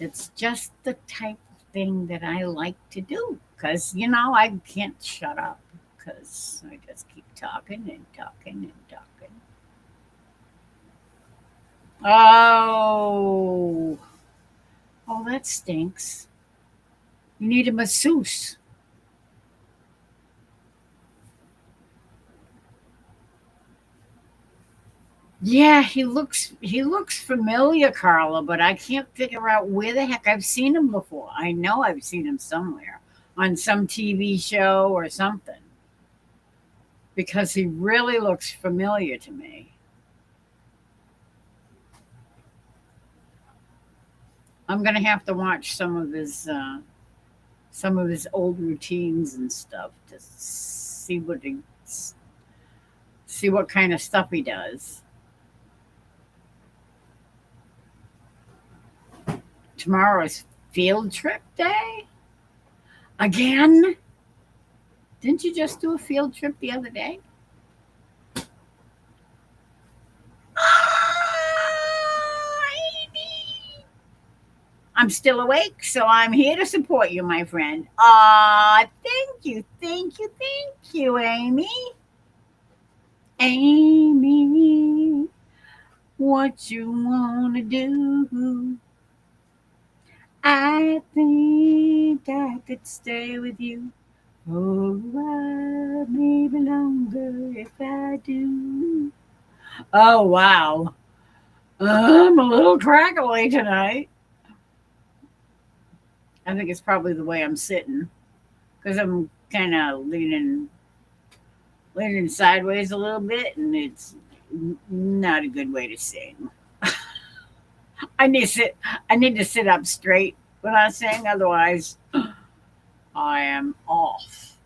It's just the type of thing that I like to do because, you know, I can't shut up because I just keep talking and talking and talking. Oh, oh, that stinks. You need a masseuse. Yeah, he looks familiar, Carla, but I can't figure out where the heck I've seen him before. I know I've seen him somewhere on some TV show or something because he really looks familiar to me. I'm gonna have to watch some of his old routines and stuff to see what kind of stuff he does. Tomorrow is field trip day again. Didn't you just do a field trip the other day? Ah, Amy. I'm still awake, so I'm here to support you, my friend. Thank you, thank you, thank you, Amy. Amy, what you wanna do? I think I could stay with you for a while, maybe longer if I do. Oh, wow. I'm a little crackly tonight. I think it's probably the way I'm sitting because I'm kind of leaning sideways a little bit, and it's not a good way to sing. I need to sit. I need to sit up straight when I sing, otherwise I am off.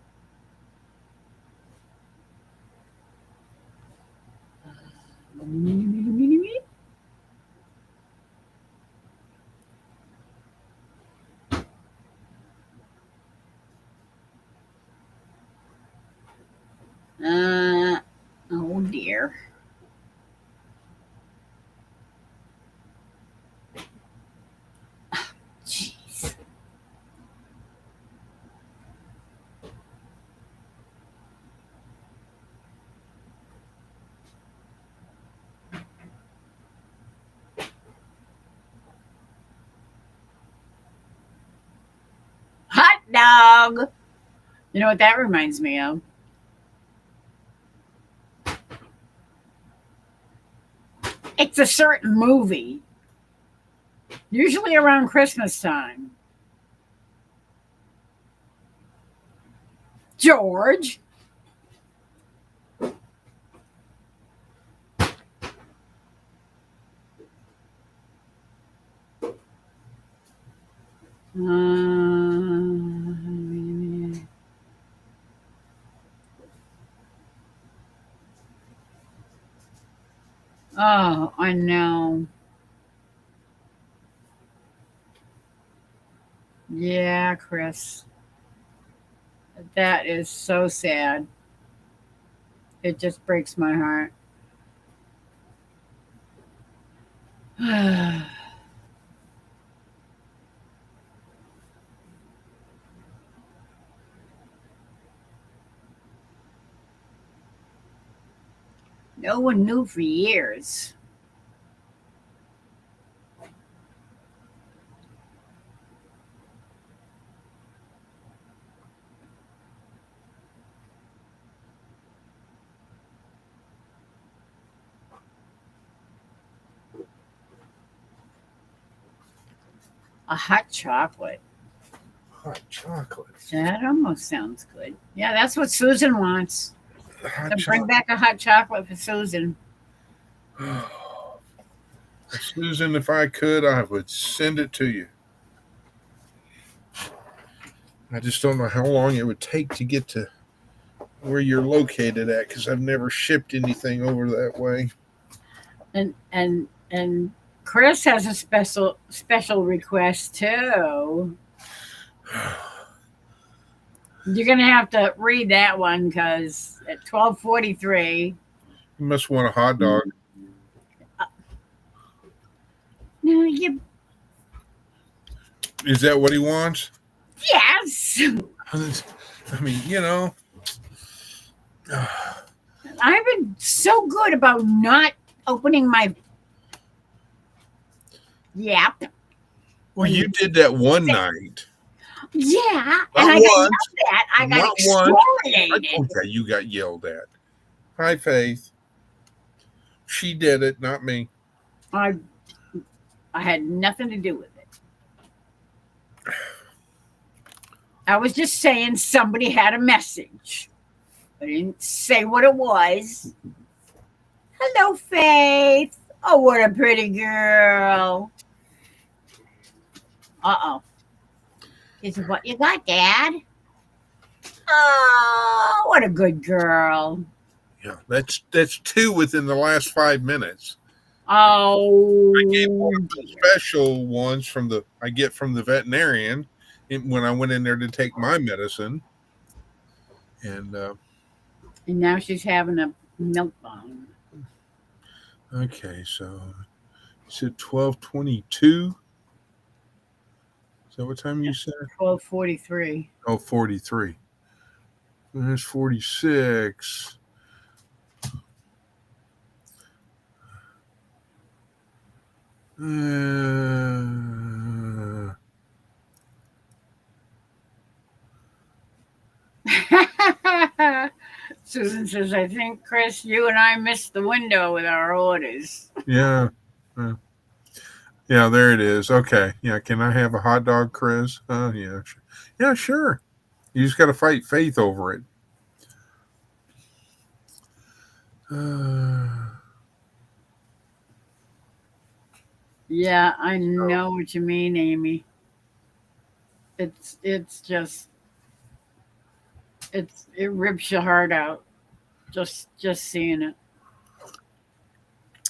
Uh, oh dear. Jeez. Hot dog. You know what that reminds me of? It's a certain movie, usually around Christmas time. George. Oh, I know. Yeah, Chris. That is so sad. It just breaks my heart. No one knew for years. A hot chocolate. Hot chocolate. That almost sounds good. Yeah, that's what Susan wants. Hot So bring back a hot chocolate for Susan. chocolate. Susan, if I could, I would send it to you. I just don't know how long it would take to get to where you're located at because I've never shipped anything over that way. And Chris has a special request too. You're gonna have to read that one because at 12:43. You must want a hot dog. No, you Is that what he wants? yes. I mean, I've been so good about not opening my yap. well, you did that one night. Yeah, and Not I got yelled once. at. I got Not once. excoriated. Okay, you got yelled at. Hi, Faith. She did it, not me. I I had nothing to do with it. I was just saying somebody had a message. I didn't say what it was. Hello, Faith. Oh, what a pretty girl. Uh-oh. Is it what you got, Dad? Oh, what a good girl. Yeah, that's two within the last 5 minutes. Oh, dear. Special ones I get from the veterinarian when I went in there to take my medicine, and And now she's having a milk bone. okay, so it's at 12:22. Is that what time you said? 12:43. Oh, 43. There's 46. Susan says, I think, Chris, you and I missed the window with our orders. Yeah. Yeah, there it is. Okay. Yeah, can I have a hot dog, Chris? Oh, yeah. Yeah, sure. You just got to fight Faith over it. Yeah, I know what you mean, Amy. It's just it rips your heart out just seeing it.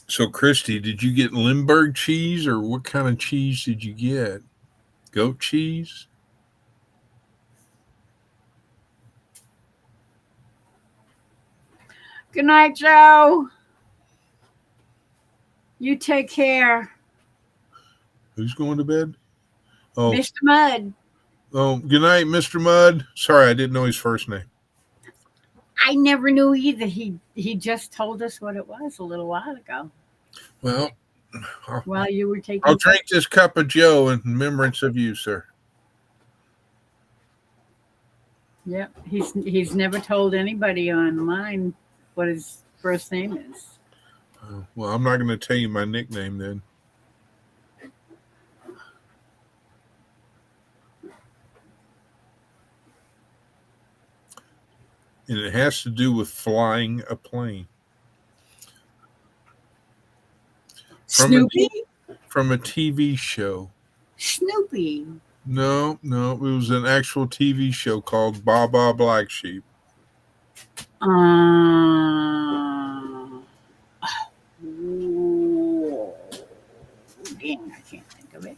So, Christy, did you get Limburg cheese or what kind of cheese did you get? Goat cheese? Good night, Joe. You take care. Who's going to bed? Oh, Mr. Mudd. oh, good night, Mr. Mudd. Sorry, I didn't know his first name. I never knew either. He just told us what it was a little while ago. Well, While you were taking I'll drink this cup of Joe in remembrance of you, sir. Yep. He's never told anybody online what his first name is. Well, I'm not going to tell you my nickname then. And it has to do with flying a plane. Snoopy? From a TV show. Snoopy. No, it was an actual TV show called Baba Black Sheep. Dang, I can't think of it.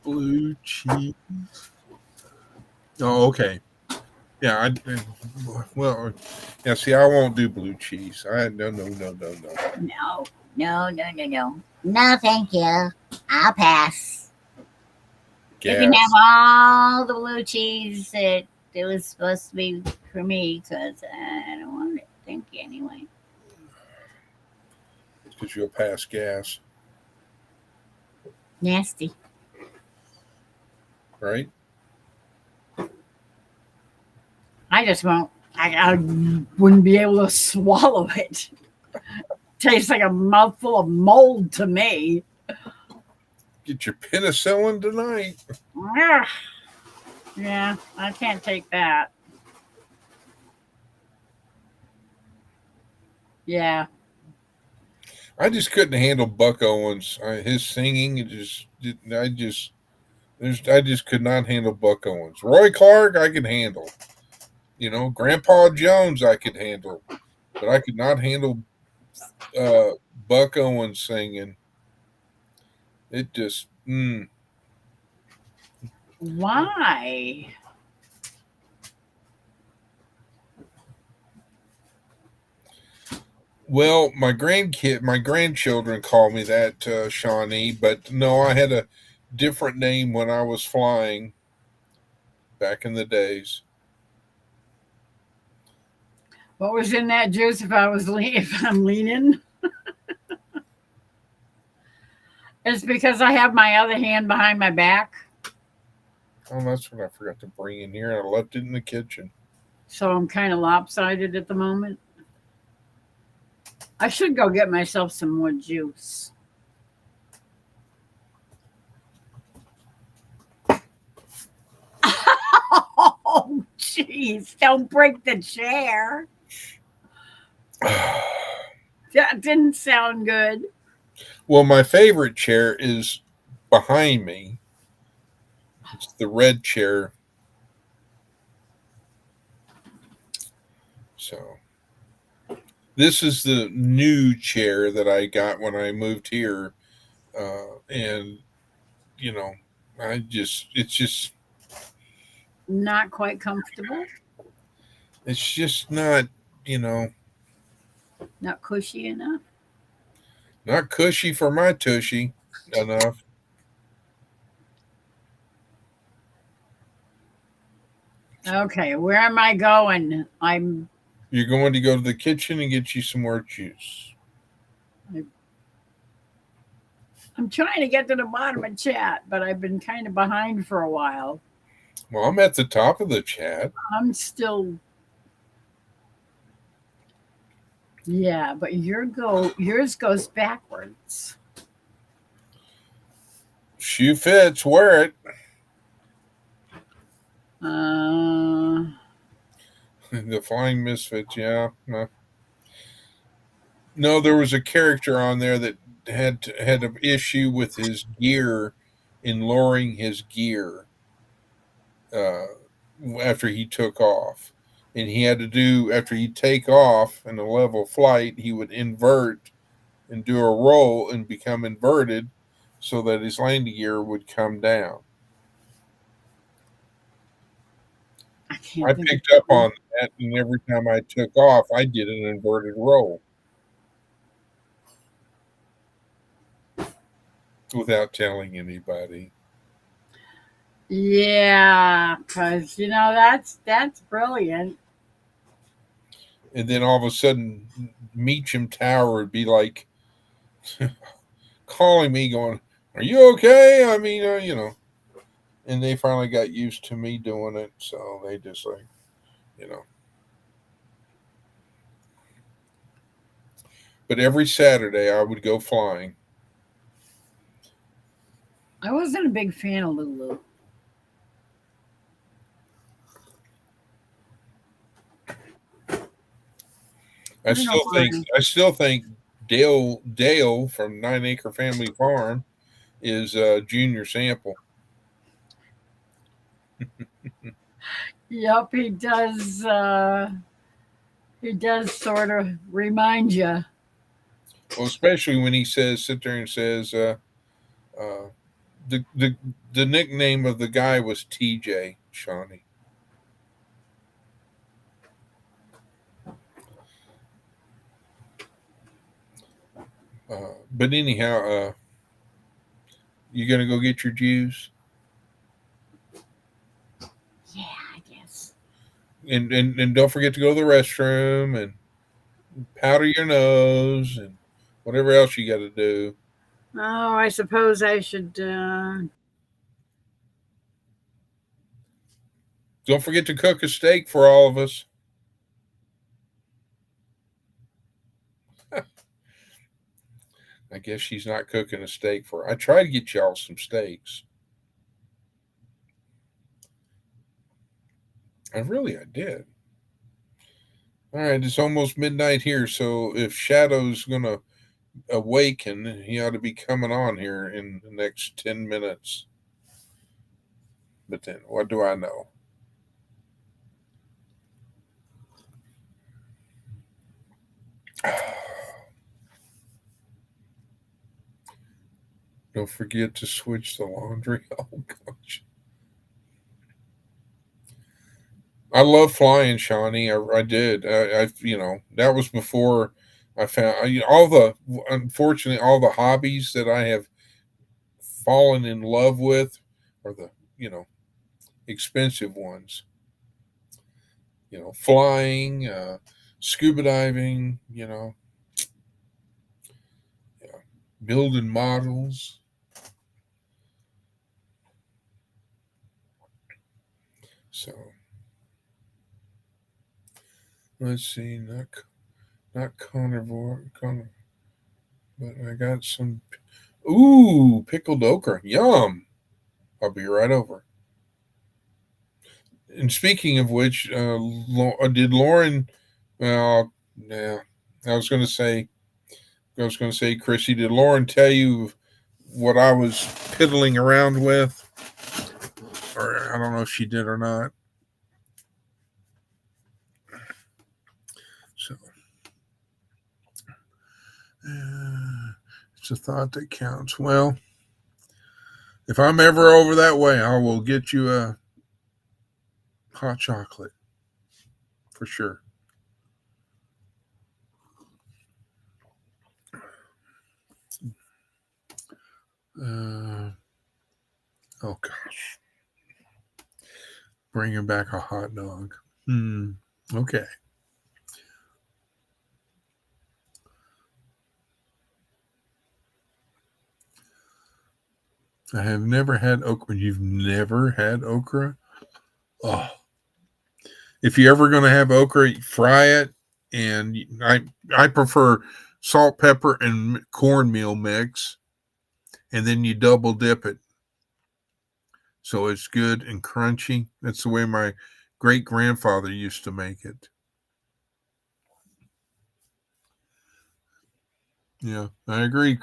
Blue cheese. Oh, okay. Yeah, see, I won't do blue cheese. No. No. No, thank you. I'll pass. Gas. You can have all the blue cheese that it was supposed to be for me because I don't want it. Thank you anyway. Because you'll pass gas. Nasty. Right? I just won't. I wouldn't be able to swallow it. Tastes like a mouthful of mold to me. Get your penicillin tonight. Ugh. Yeah, I can't take that. Yeah. I just couldn't handle Buck Owens. His singing, I just could not handle Buck Owens. Roy Clark, I could handle. Grandpa Jones, I could handle, but I could not handle Buck Owens singing. It just. Why? Well, my grandchildren call me that, Shawnee, but no, I had a different name when I was flying back in the days. What was in that juice if I'm leaning? It's because I have my other hand behind my back. Oh, that's what I forgot to bring in here. I left it in the kitchen. So I'm kind of lopsided at the moment. I should go get myself some more juice. Oh, jeez. Don't break the chair. That didn't sound good. Well, my favorite chair is behind me. It's the red chair. So this is the new chair that I got when I moved here, and you know, it's just Not quite comfortable. it's just not, you know, Not cushy enough. not cushy for my tushy enough. Okay, where am I going? You're going to go to the kitchen and get you some more juice. I'm trying to get to the bottom of chat, but I've been kind of behind for a while. Well, I'm at the top of the chat. I'm still, yeah, but yours goes backwards. Shoe fits, wear it. Uh, The Flying Misfits, yeah. No, there was a character on there that had an issue with his gear in lowering his gear uh, after he took off. And he had to do, after he'd take off in a level flight, he would invert and do a roll and become inverted so that his landing gear would come down. I I can't think of picked up on that, and every time I took off, I did an inverted roll without telling anybody. Yeah, because that's brilliant. And then all of a sudden, Meacham Tower would be like calling me, going, "Are you okay?" I mean, And they finally got used to me doing it, so they just like, you know. But every Saturday, I would go flying. I wasn't a big fan of Lulu. I don't know why. I still think Dale from 9 Acre Family Farm is Junior Sample. Yep, he does. He does sort of remind you. Well, especially when he says, sit there and says, uh, the the the nickname of the guy was TJ Shawnee. But anyhow, you gonna go get your juice Yeah, I guess. and don't forget to go to the restroom and powder your nose and whatever else you got to do. Oh, I suppose I should. Don't forget to cook a steak for all of us. I guess she's not cooking a steak for. I tried to get y'all some steaks. I did. All right, it's almost midnight here, so if Shadow's gonna awaken, he ought to be coming on here in the next 10 minutes. But then, what do I know? Don't forget to switch the laundry. Oh gosh, I love flying, Shawnee. I did. That was before I found all the. Unfortunately, all the hobbies that I have fallen in love with are the expensive ones. Flying, scuba diving. Yeah, building models. So let's see, not carnivore, but I got some. Ooh, pickled okra, yum! I'll be right over. And speaking of which, did Lauren? Well, yeah, I was going to say, Chrissy, did Lauren tell you what I was piddling around with? Or I don't know if she did or not. So it's a thought that counts. Well, if I'm ever over that way, I will get you a hot chocolate for sure. Oh gosh, bringing back a hot dog. Okay. I have never had okra. You've never had okra? Oh, if you're ever going to have okra, fry it. And I prefer salt, pepper, and cornmeal mix, and then you double dip it, so it's good and crunchy. That's the way my great grandfather used to make it. Yeah, I agree,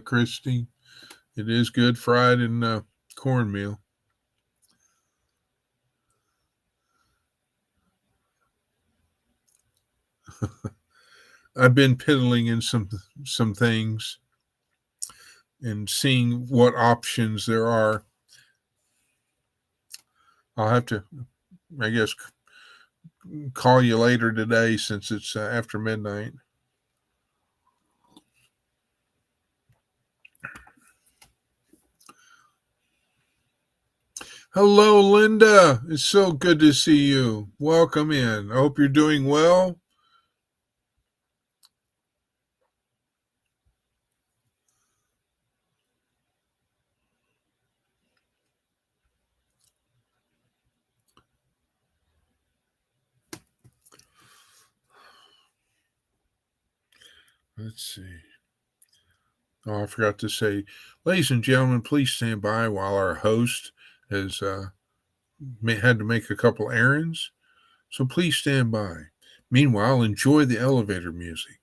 Christy. It is good fried in cornmeal. I've been piddling in some things and seeing what options there are. I'll have to, I guess, call you later today since it's after midnight. Hello, Linda. It's so good to see you. Welcome in. I hope you're doing well. Let's see. Oh, I forgot to say, ladies and gentlemen, please stand by while our host has had to make a couple errands. So please stand by. Meanwhile, enjoy the elevator music.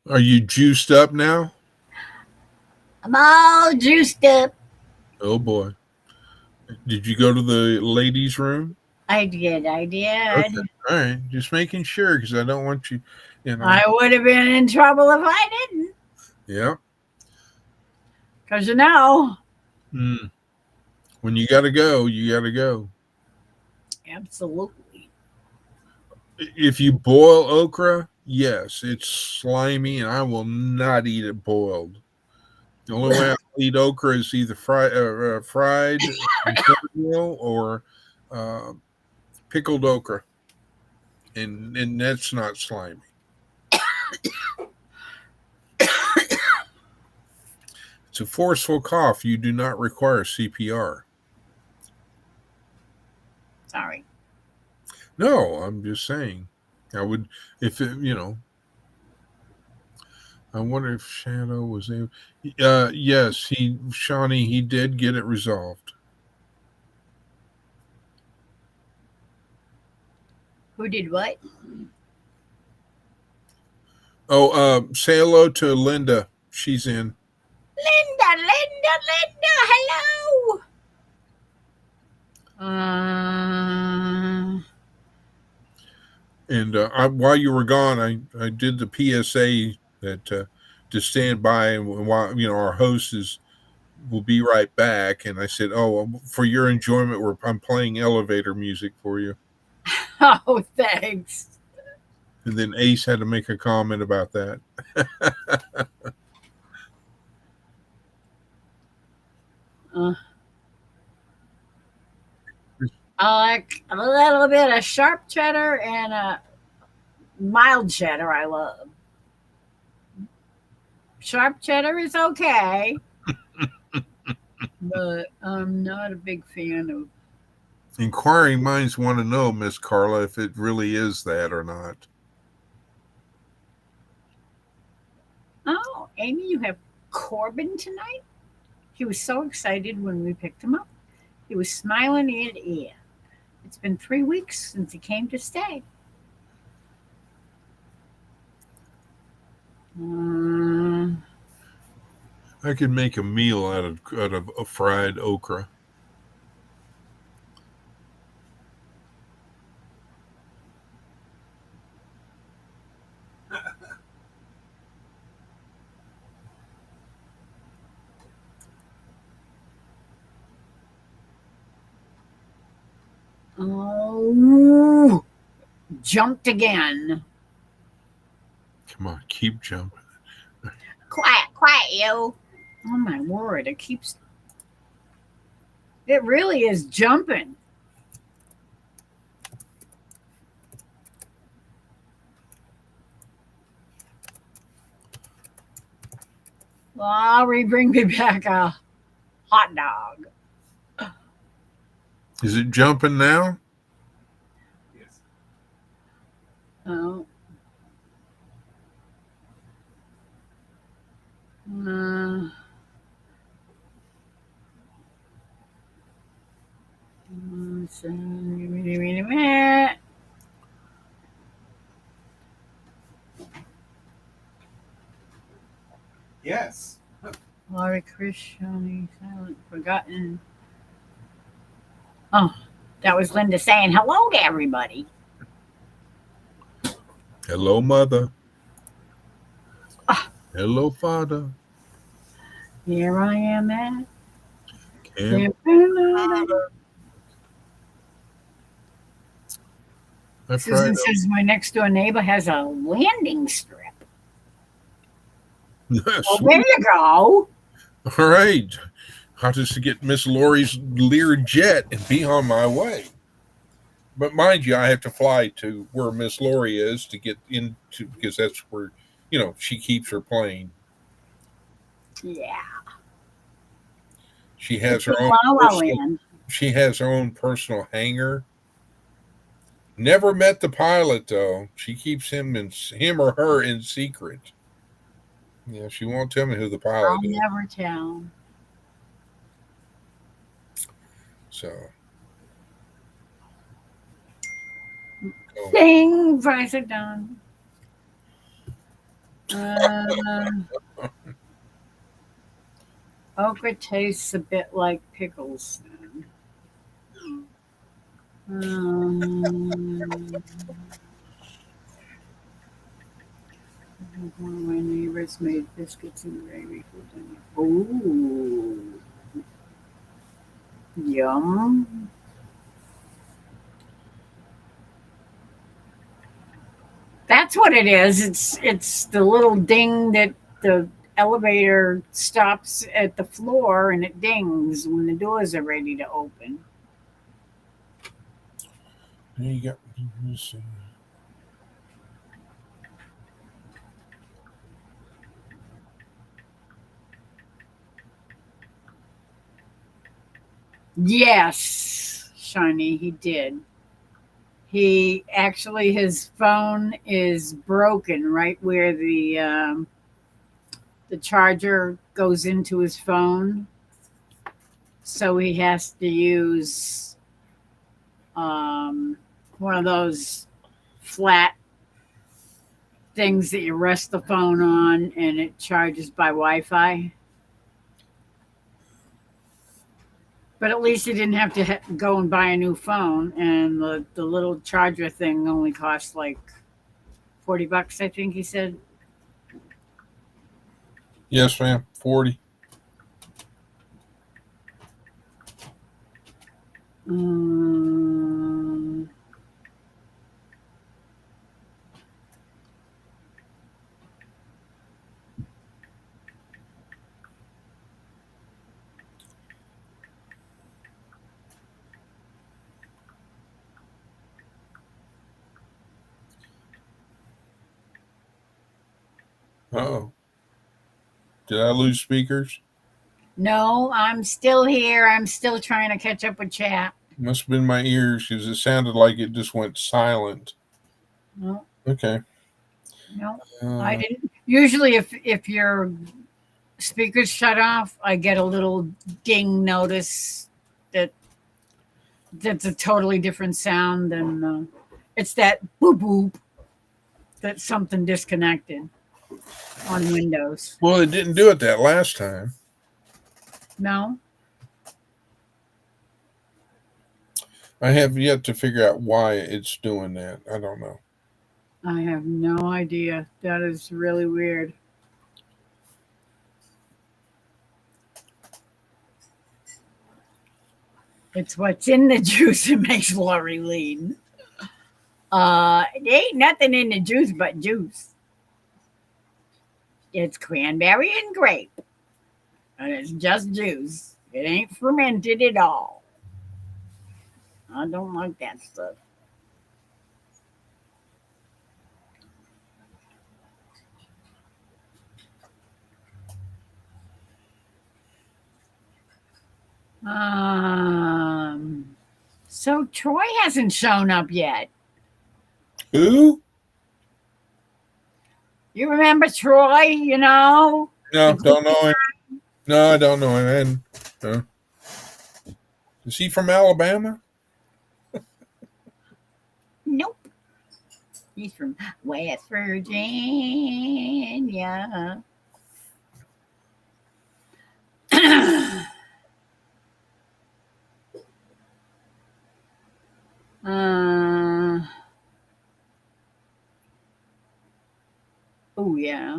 Are you juiced up now? I'm all juiced up. Oh boy. Did you go to the ladies' room? I did. Okay. All right. Just making sure because I don't want you, I would have been in trouble if I didn't. Yeah. Because you know. When you got to go, you got to go. Absolutely. If you boil okra, yes, it's slimy and I will not eat it boiled. The only way I eat okra is either fried in cornmeal or pickled okra, and that's not slimy. It's a forceful cough. You do not require CPR. Sorry. No, I'm just saying. I would, if it, I wonder if Shadow was able. Yes, Shawnee, he did get it resolved. Who did what? Oh, say hello to Linda. She's in. Linda, hello. And while you were gone, I did the PSA that to stand by and while our host will be right back. And I said, "Oh, well, for your enjoyment, I'm playing elevator music for you." Oh, thanks. And then Ace had to make a comment about that. I like a little bit of sharp cheddar and a mild cheddar. I love sharp cheddar is okay, but I'm not a big fan of. Inquiring minds want to know, Miss Carla, if it really is that or not. Oh, Amy, you have Corbin tonight? He was so excited when we picked him up. He was smiling ear to ear. It's been 3 weeks since he came to stay. I could make a meal out of a fried okra. Oh, jumped again. Come on, keep jumping. Quiet, you. Oh my word, it keeps. It really is jumping. Laurie, bring me back a hot dog. Is it jumping now? Yes. Oh. Wait a minute. Yes. Laurie Christian, silent, forgotten. Oh, that was Linda saying hello to everybody. Hello, mother. Ah. Hello, father. Here I am at. Susan says my next door neighbor has a landing strip. Well, there you go. All right. I'll just get Miss Laurie's Lear jet and be on my way. But mind you, I have to fly to where Miss Laurie is to get into, because that's where, she keeps her plane. Yeah. She has her own personal hangar. Never met the pilot though. She keeps him or her in secret. Yeah, she won't tell me who the pilot is. I'll never tell. So. Ding! Price it down. Okra tastes a bit like pickles. One of my neighbors made biscuits and gravy for dinner. Ooh. Yum. That's what it is. It's the little ding that the elevator stops at the floor and it dings when the doors are ready to open. There you go. Yes, Shiny, he did. He actually, his phone is broken right where the charger goes into his phone. So he has to use one of those flat things that you rest the phone on and it charges by Wi-Fi. But at least he didn't have to go and buy a new phone, and the little charger thing only cost like $40, I think he said. Yes, ma'am. 40. Um, Oh. Did I lose speakers? no, I'm still here. I'm still trying to catch up with chat. Must have been my ears because it sounded like it just went silent. No, Okay. no, I Uh, didn't. Usually, if your speakers shut off, I get a little ding notice that that's a totally different sound than it's that boop boop that something disconnected on Windows. well, it didn't do it that last time. No, I have yet to figure out why it's doing that. I don't know. I have no idea. That is really weird. It's what's in the juice that makes Lori lean. There ain't nothing in the juice but juice. It's cranberry and grape, and it's just juice. It ain't fermented at all. I don't like that stuff. Um, so Troy hasn't shown up yet. Who? You remember Troy? You know, No, the don't know him. No, I don't know him. No. Is he from Alabama? nope. He's from West Virginia. uh, oh yeah.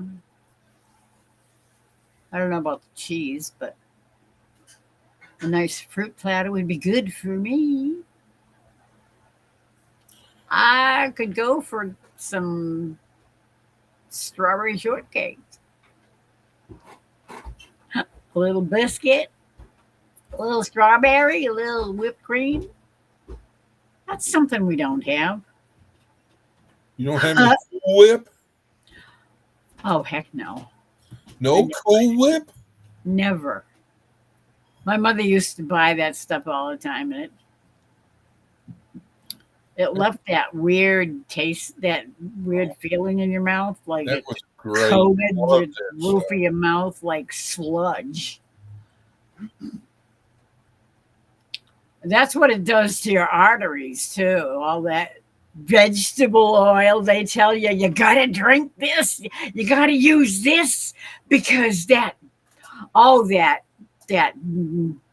I don't know about the cheese, but a nice fruit platter would be good for me. I could go for some strawberry shortcake, a little biscuit, a little strawberry, a little whipped cream. That's something we don't have. You don't have any Cool Whip? Oh, heck no. No Cool Whip? Never. My mother used to buy that stuff all the time, and it left that weird taste, that weird feeling in your mouth, like That it was great. coated Loved with that roof stuff. of your mouth like sludge. That's what it does to your arteries too. All that vegetable oil, they tell you you gotta drink this, you gotta use this because that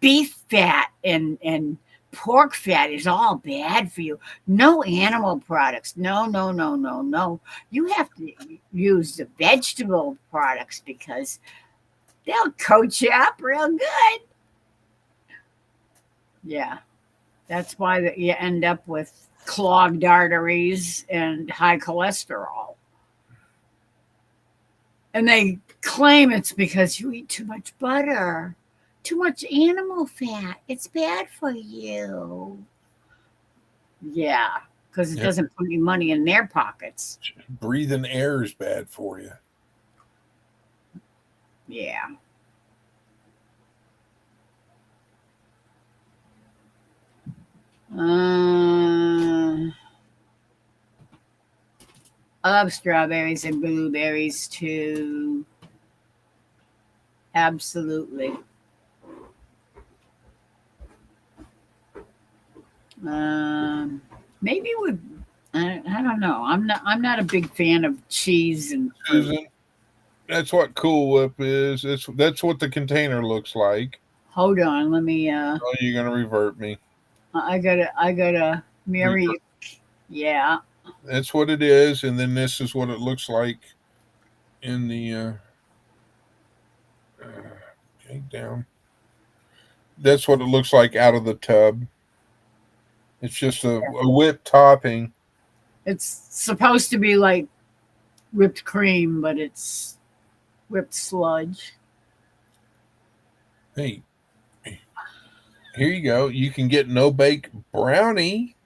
beef fat and pork fat is all bad for you. No animal products. No, no, no, no, no. You have to use the vegetable products because they'll coat you up real good. Yeah. That's why that you end up with clogged arteries and high cholesterol. And they claim it's because you eat too much butter, too much animal fat. It's bad for you. Yeah, because it Yeah. doesn't put any money in their pockets. Breathing air is bad for you. Yeah. I love strawberries and blueberries too. Absolutely. Maybe with I don't know. I'm not a big fan of cheese and fruit. Susan, that's what Cool Whip is. That's what the container looks like. Hold on, let me. Oh, you're gonna revert me. I gotta marry. Revert. Yeah. That's what it is, and then this is what it looks like in the. Okay, down. That's what it looks like out of the tub. It's just a whipped topping. It's supposed to be like whipped cream, but it's whipped sludge. Hey, here you go. You can get no bake brownie.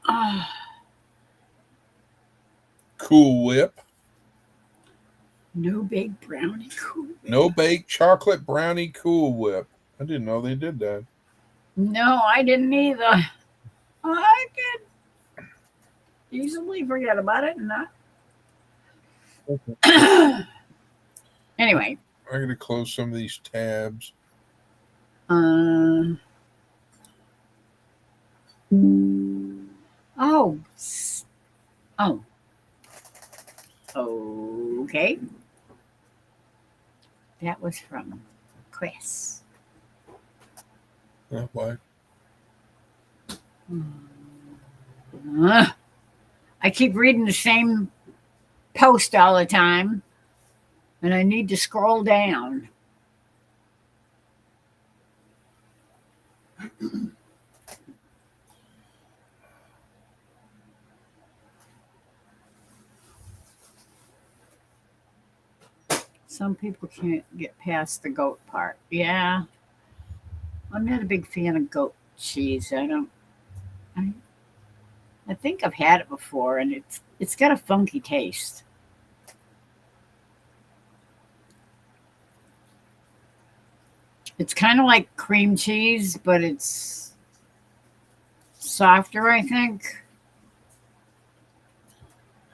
Ah, Cool Whip. no bake brownie. Cool. No bake chocolate brownie Cool Whip. I didn't know they did that. No, I didn't either. I could easily forget about it and not. Anyway, I gotta close some of these tabs. uh, oh, oh, okay. That was from Chris. What? Uh, I keep reading the same post all the time, and I need to scroll down. Some people can't get past the goat part. Yeah, I'm not a big fan of goat cheese. I don't. I, I think I've had it before, and it's got a funky taste. It's kind of like cream cheese, but it's softer. I think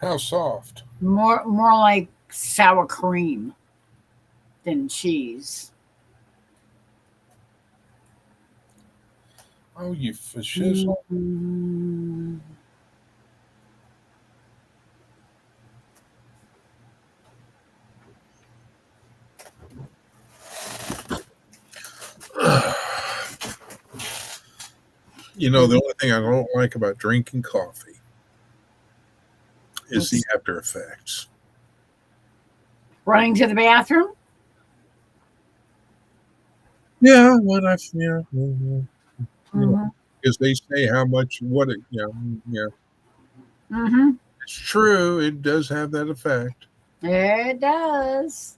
How soft? more like sour cream than cheese. Oh, you shizzle. Mm. You know, the only thing I don't like about drinking coffee is the after effects. Running to the bathroom? Yeah, what I yeah, mhm. Mm-hmm. Because they say how much what it yeah. Mm-hmm. It's true. It does have that effect. It does.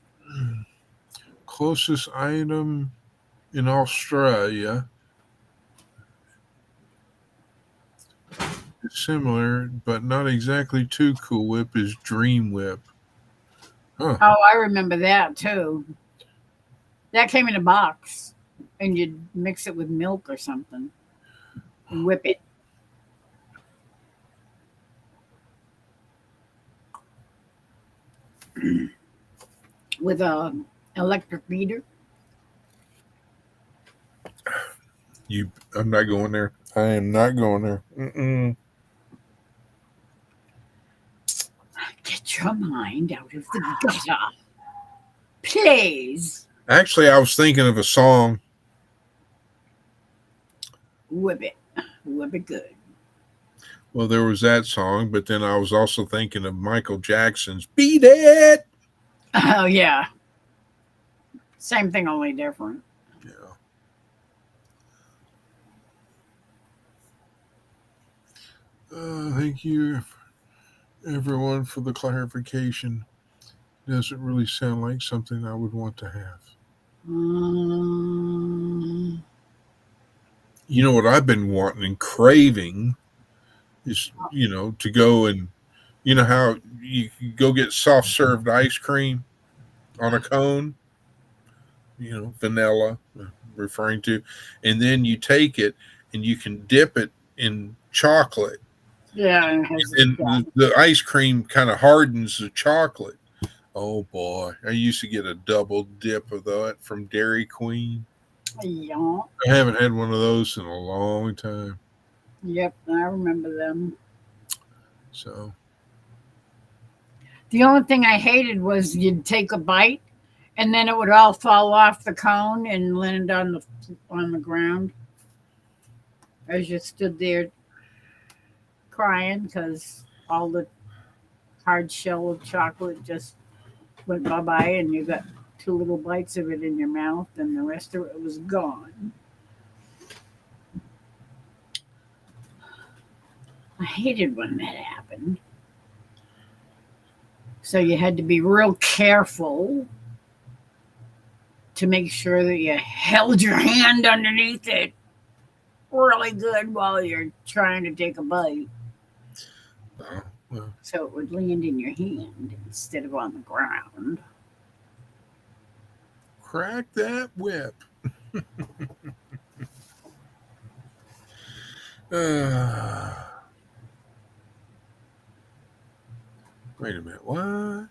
Closest item in Australia is similar, but not exactly too Cool Whip is Dream Whip. Huh. Oh, I remember that too. That came in a box, and you'd mix it with milk or something and whip it. With a electric beater. I'm not going there. I am not going there. Mm-mm. Get your mind out of the gutter, please. Actually, I was thinking of a song. Whip it. Whip it good. Well, there was that song, but then I was also thinking of Michael Jackson's "Beat It." Oh yeah. Same thing, only different. Yeah. Thank you, everyone, for the clarification. Doesn't really sound like something I would want to have. Um, You know what I've been wanting and craving is, to go and, how you can go get soft served ice cream on a cone, vanilla, referring to, and then you take it and you can dip it in chocolate, yeah, it has a and shot. the ice cream kind of hardens the chocolate. Oh boy, I used to get a double dip of that from Dairy Queen. Yeah. I haven't had one of those in a long time. Yep, I remember them. So The only thing I hated was you'd take a bite and then it would all fall off the cone and land on the ground as you stood there crying because all the hard shell of chocolate just went bye-bye and you got 2 little bites of it in your mouth and the rest of it was gone. I hated when that happened. So you had to be real careful to make sure that you held your hand underneath it really good while you're trying to take a bite. Oh, well, So it would land in your hand instead of on the ground. crack that whip. Wait a minute. What?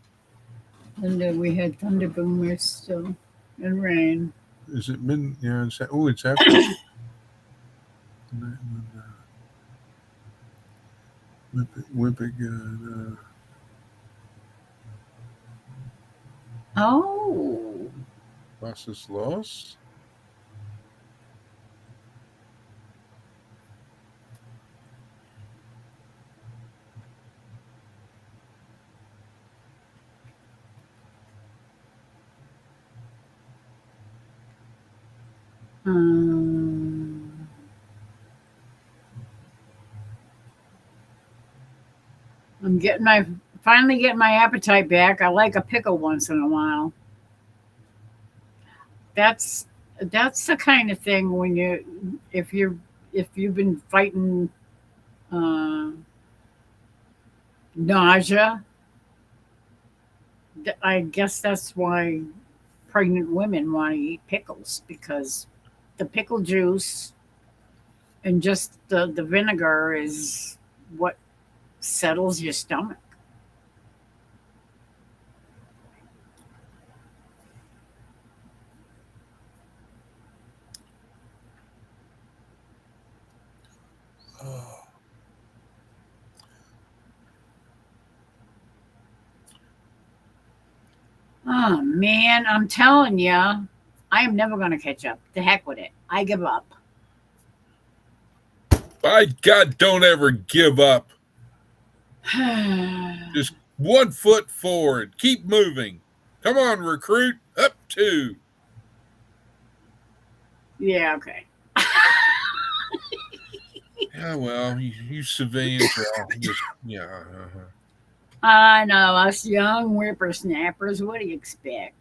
And then we had thunder boomers still and rain. Is it mid? Yeah. It's after. Whip it good. Oh, Passes los. um, I'm finally getting my appetite back. I like a pickle once in a while. That's the kind of thing when if you've been fighting uh, nausea. I guess that's why pregnant women want to eat pickles because the pickle juice and just the vinegar is what settles your stomach. Oh. Oh man, I'm telling you, I am never going to catch up. The heck with it. I give up. By God, don't ever give up. Just 1 foot forward. Keep moving. Come on, recruit. Up 2. Yeah, okay. Yeah, well, you civilians are all just, yeah. I know, us young whippersnappers, what do you expect?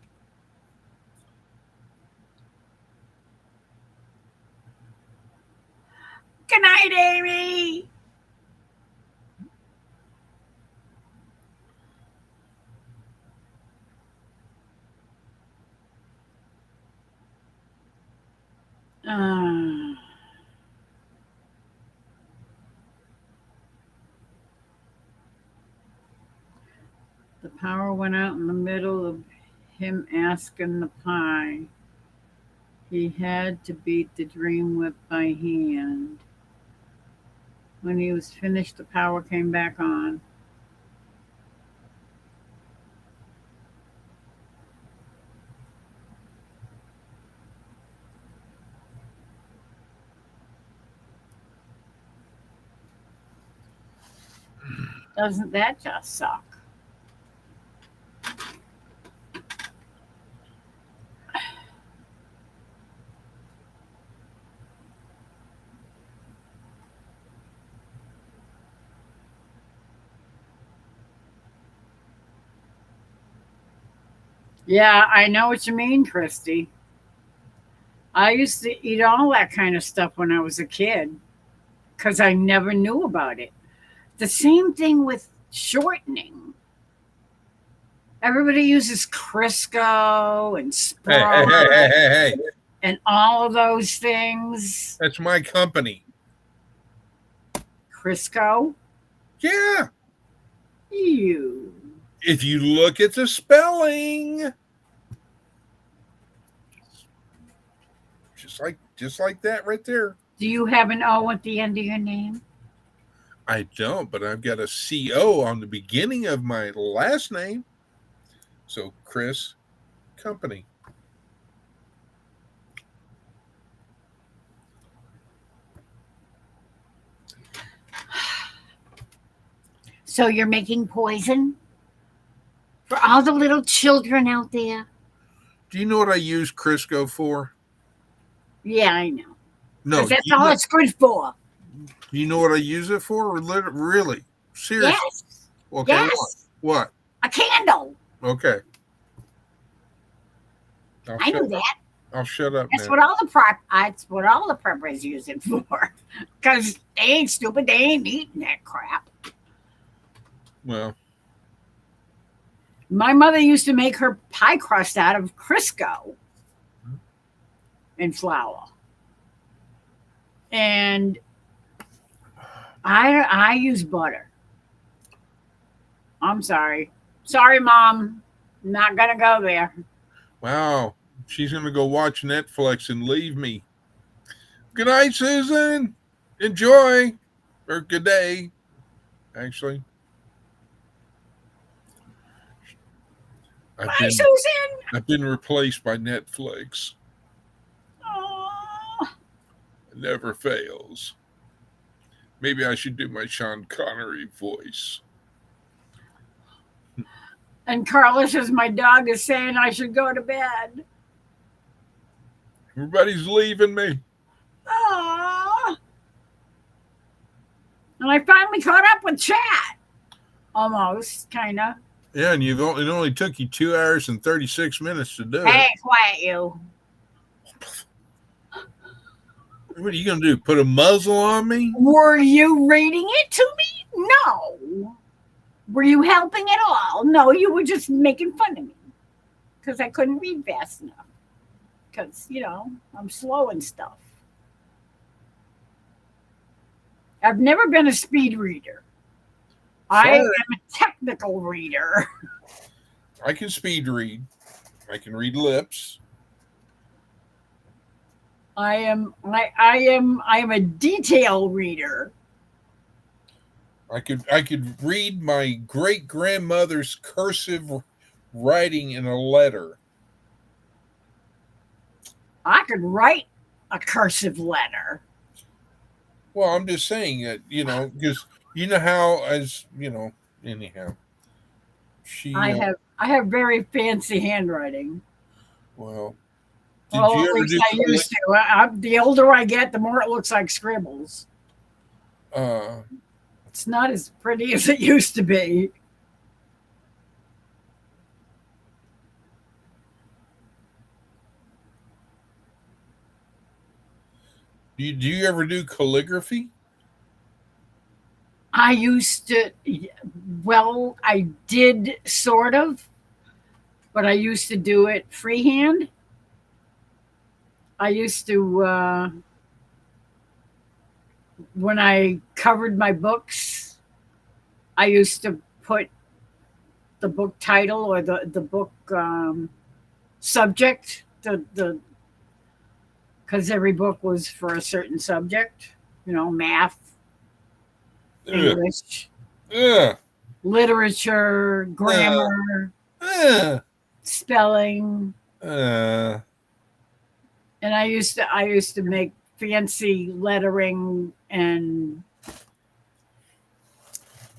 Good night, Amy. Uh, the power went out in the middle of him asking the pie. He had to beat the dream whip by hand. When he was finished, the power came back on. Doesn't that just suck? Yeah, I know what you mean, Christy. I used to eat all that kind of stuff when I was a kid because I never knew about it. The same thing with shortening. Everybody uses Crisco and Hey, hey, Sprout hey, hey, hey, hey. and all of those things. That's my company. Crisco? Yeah. You. If you look at the spelling, just like that right there. Do you have an O at the end of your name? I don't, but I've got a CO on the beginning of my last name. So Chris Company. So you're making poison for all all the little children out there. Do you know what I use Crisco for? Yeah, I know. No. 'Cause that's all it's good for. Do you know what I use it for? Really? Seriously? Yes. Okay. Yes. What? A candle. Okay. I knew that. I'll shut up That's now. what all the preppers use it for. Because they ain't stupid. They ain't eating that crap. Well, My mother used to make her pie crust out of Crisco and flour. And I use butter. I'm sorry. Sorry, Mom. Not gonna go there. wow. She's going to go watch Netflix and leave me. Good night, Susan. Enjoy. Or good day, actually. Bye, Susan. I've been replaced by Netflix. Oh. It never fails. Maybe I should do my Sean Connery voice. And Carla says my dog is saying I should go to bed. Everybody's leaving me. Aww. And I finally caught up with chat. Almost, kind of. Yeah, and it only took you 2 hours and 36 minutes to do Hey, it. quiet you. What are you going to do? Put a muzzle on me? Were you reading it to me? No. Were you helping at all? No, you were just making fun of me. Because I couldn't read fast enough. Because, I'm slow and stuff. I've never been a speed reader. I am a technical reader. I can speed read. I can read lips. I am a detail reader. I could read my great grandmother's cursive writing in a letter. I could write a cursive letter. Well, I'm just saying that, because you know how, anyhow. I have very fancy handwriting. Well, At least I used to. The older I get, the more it looks like scribbles. It's not as pretty as it used to be. Do you ever do calligraphy? I used to, well, I did sort of, but I used to do it freehand. I used to, when I covered my books, I used to put the book title or the book subject, because every book was for a certain subject, math, English, literature, grammar, spelling. And I used to make fancy lettering and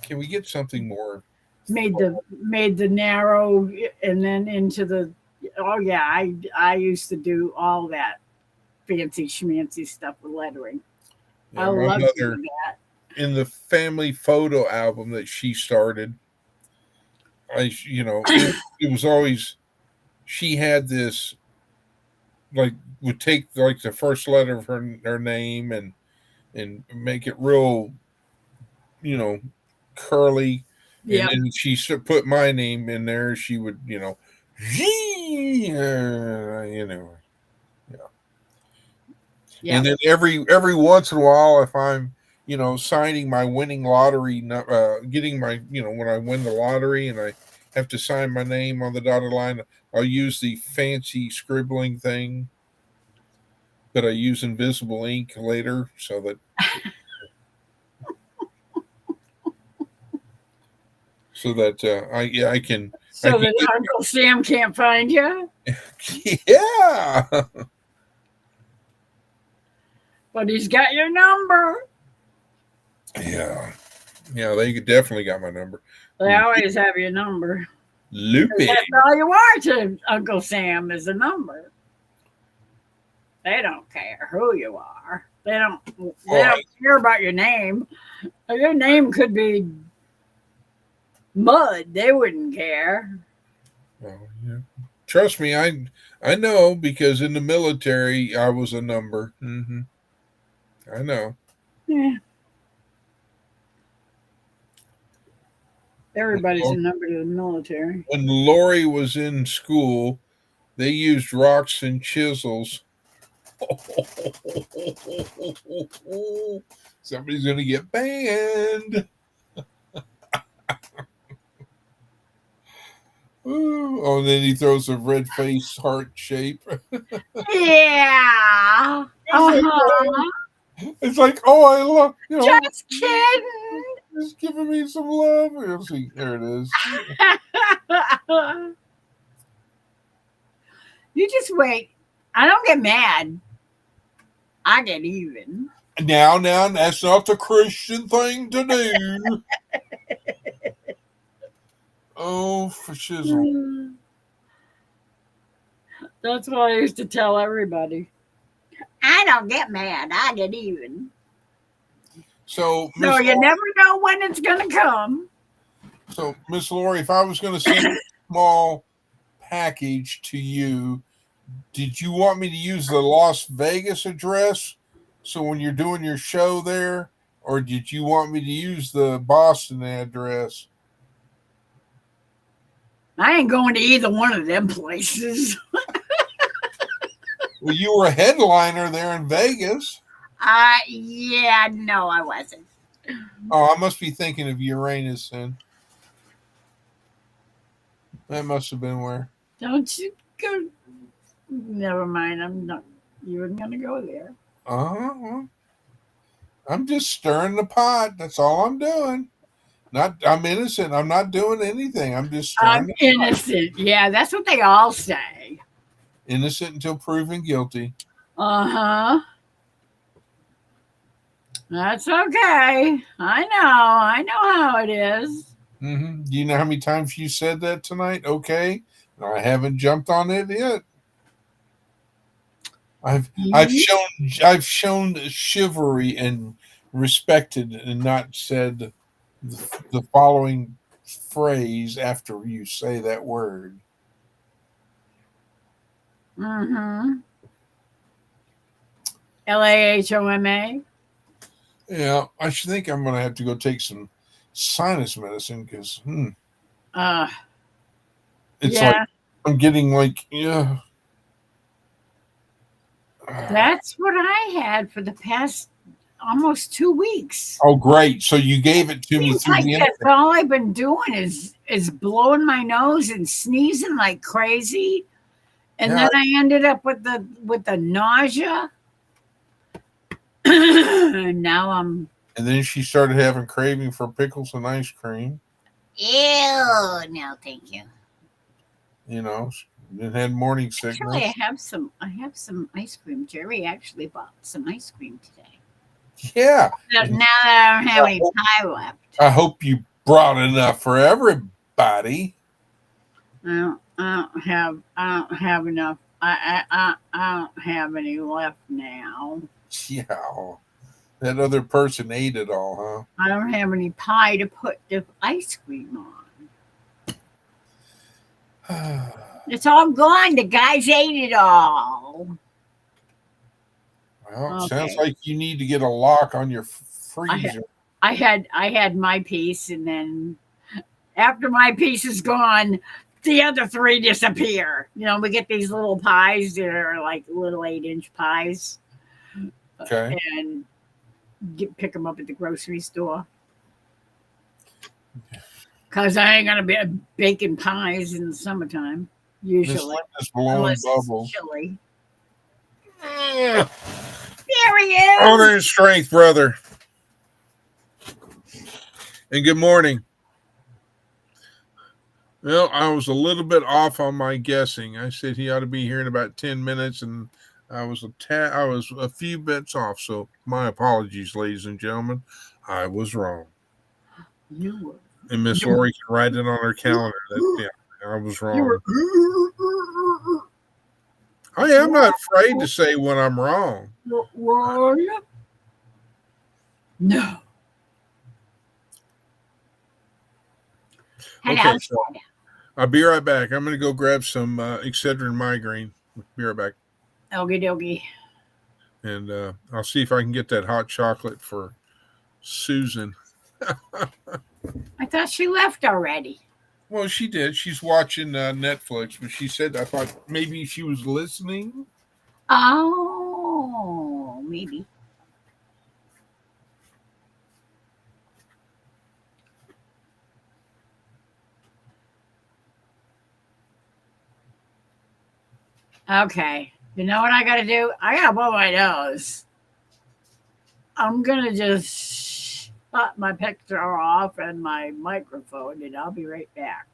can we get something more? Made the narrow and then into the I used to do all that fancy schmancy stuff with lettering. Yeah, I love doing that. In the family photo album that she started, it was always, she had this, would take the first letter of her name and make it real, curly. Yeah. And then she put my name in there. She would, Yeah. And then every once in a while, if I'm, signing my winning lottery, getting my, when I win the lottery and I have to sign my name on the dotted line, I'll use the fancy scribbling thing that I use invisible ink later so that I can. So that Uncle Sam can't find you? Yeah. But he's got your number. Yeah. Yeah, they definitely got my number. They always have your number. Loopy. That's all you are to Uncle Sam is a number. They don't care who you are. They don't. They don't care about your name. Your name could be Mud. They wouldn't care. Oh, yeah. Trust me, I know because in the military I was a number. I know. Yeah. Everybody's a number to the military. When Lori was in school, they used rocks and chisels. Somebody's gonna get banned. Ooh. Oh, and then he throws a red face heart shape. Yeah. Uh-huh. It's like, oh, I love you know, Just kidding. just giving me some love. See, there it is. You just wait. I don't get mad. I get even. Now, that's not the Christian thing to do. Oh, for shizzle. That's what I used to tell everybody. I don't get mad. I get even. So So you never know when it's going to come. So, Miss Lori, if I was going to send a small package to you, did you want me to use the Las Vegas address? So when you're doing your show there, or did you want me to use the Boston address? I ain't going to either one of them places. Well, you were a headliner there in Vegas. Yeah, no, I wasn't. Oh, I must be thinking of Uranus then. That must have been where. Don't you go. Never mind. I'm not even going to go there. I'm just stirring the pot. That's all I'm doing. I'm innocent. I'm not doing anything. I'm just stirring I'm the pot. innocent. Yeah, that's what they all say. Innocent until proven guilty. Uh-huh. That's okay. I know how it is. Do you know how many times you said that tonight? Okay. I haven't jumped on it yet. I've shown chivalry and respected and not said the following phrase after you say that word. LAHOMA. Yeah, I should think I'm going to have to go take some sinus medicine because it's yeah. like I'm getting like, yeah. That's what I had for the past almost 2 weeks. Oh, great. So you gave it to me Seems through like the that's internet. all I've been doing is blowing my nose and sneezing like crazy. And Yeah. then I ended up with the nausea. And now I'm And then she started having craving for pickles and ice cream. ew, no thank you. You know, and had morning sickness. Actually, I have some ice cream. Jerry actually bought some ice cream today. Yeah. Now that I don't have any pie left. I hope you brought enough for everybody. I don't have enough. I don't have any left now. Yeah. That other person ate it all, I don't have any pie to put the ice cream on. huh? It's all gone. The guys ate it all. Well, it Okay. sounds like you need to get a lock on your freezer. I had my piece, and then after my piece is gone, the other 3 disappear. You know, we get these little pies that are like little 8-inch pies. Okay. And pick them up at the grocery store. Because I ain't going to be baking pies in the summertime, usually. Just blowing Unless bubbles. it's chilly. Yeah. There he is. Oh, there's strength, brother. And good morning. Well, I was a little bit off on my guessing. I said he ought to be here in about 10 minutes, and I was a few bits off. So my apologies, ladies and gentlemen. I was wrong. You were. And Miss Lori can write it on her calendar. I was You wrong. were. I am not afraid to say when I'm wrong. Were you? No. Okay, Hello, so I'll be right back. I'm going to go grab some Excedrin migraine. Be right back. Okie dokie. And I'll see if I can get that hot chocolate for Susan. I thought she left already. Well, she did. She's watching Netflix, but she said I thought maybe she was listening. Oh, maybe. Okay. You know what I got to do? I got to blow my nose. I'm going to just shut my picture off and my microphone, and I'll be right back.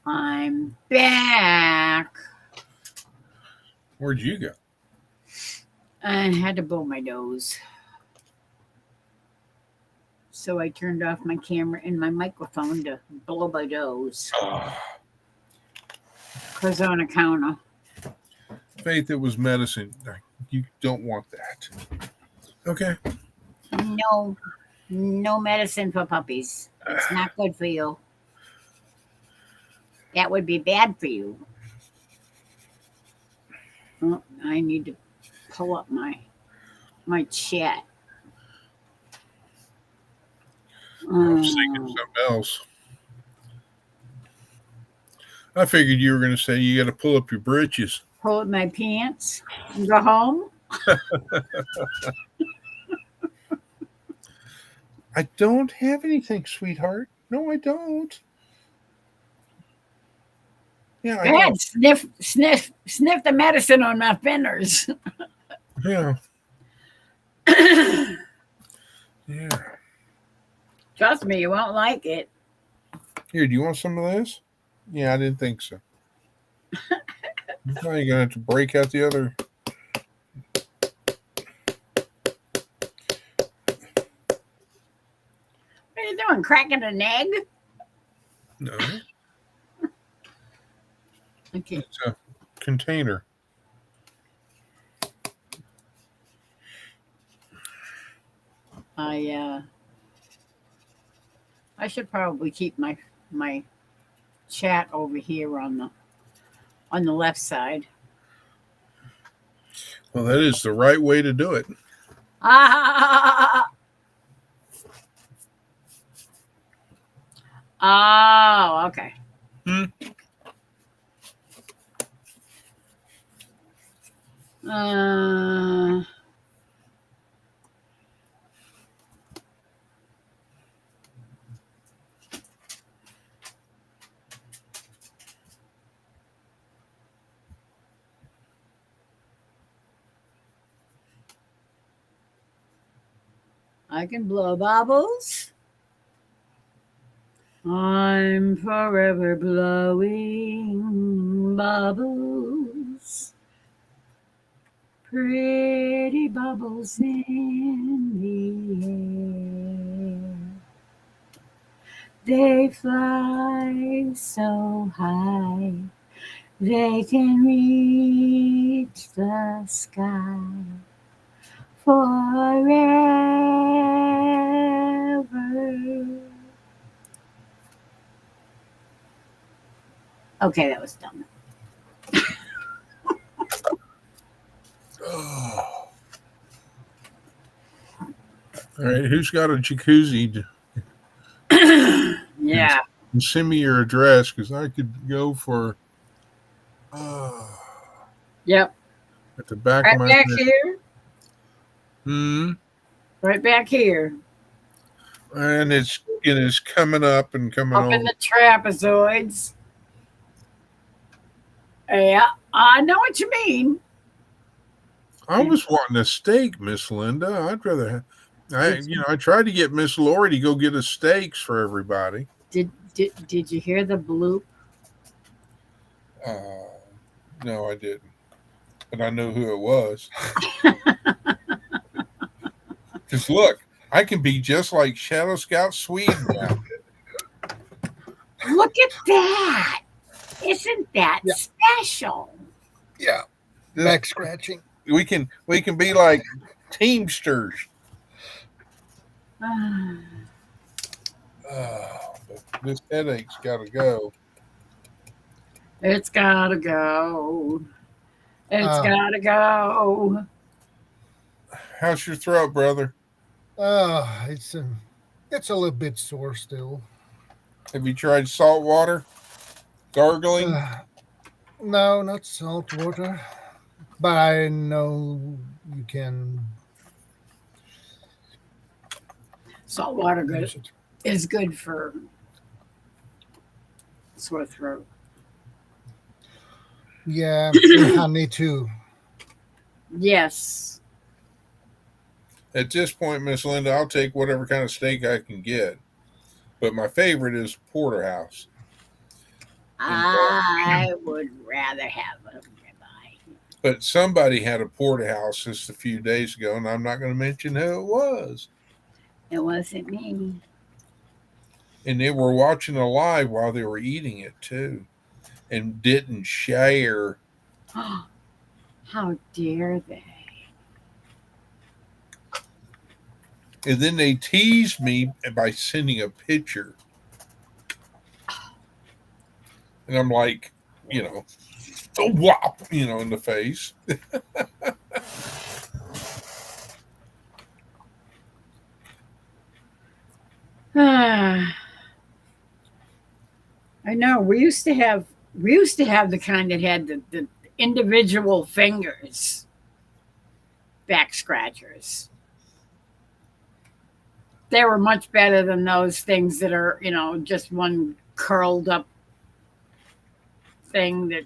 I'm back. Where'd you go? I had to blow my nose. So I turned off my camera and my microphone to blow my nose. Because on account of. Faith, it was medicine. You don't want that. Okay. No medicine for puppies. It's not good for you. That would be bad for you. Oh, I need to pull up my chat. I was thinking something else. I figured you were going to say you got to pull up your britches. Pull up my pants and go home. I don't have anything, sweetheart. No, I don't. Yeah, I Go ahead, sniff the medicine on my fingers. Yeah. Yeah. Trust me, you won't like it. Here, do you want some of this? Yeah, I didn't think so. Now you're gonna have to break out the other. What are you doing? Cracking an egg? No, Okay. it's a container. I should probably keep my chat over here on the left side. Well, that is the right way to do it. Oh, okay. I can blow bubbles. I'm forever blowing bubbles. Pretty bubbles in the air. They fly so high, they can reach the sky forever. Okay, that was dumb. Oh. All right, who's got a jacuzzi? Yeah. And send me your address because I could go for. Yep. At the back Right of my back head. here. Hmm. Right back here. And it's coming up and coming Up in over. the trapezoids. Yeah, I know what you mean. I was wanting a steak, Miss Linda. I'd rather have. Did, I tried to get Miss Lori to go get us steaks for everybody. did you hear the bloop? Uh, no, I didn't, but I know who it was. Because look, I can be just like Shadow Scout Swede now. Look at that. Isn't that Yeah. special? Yeah, Back scratching. we can be like teamsters. But this headache's got to go. It's gotta go. It's Uh, gotta go. How's your throat, brother? it's a little bit sore still. Have you tried salt water gargling? No, not salt water, but I know you can Salt water use it. is good for sore throat. Yeah, and honey too. Yes. At this point, Miss Linda, I'll take whatever kind of steak I can get. But my favorite is porterhouse. I would rather have a ribeye. But somebody had a porterhouse just a few days ago, and I'm not going to mention who it was. It wasn't me. And they were watching a live while they were eating it too, and didn't share. How dare they? And then they teased me by sending a picture. And I'm like, oh, whop, in the face. I know. We used to have the kind that had the individual fingers, back scratchers. They were much better than those things that are, just one curled up thing that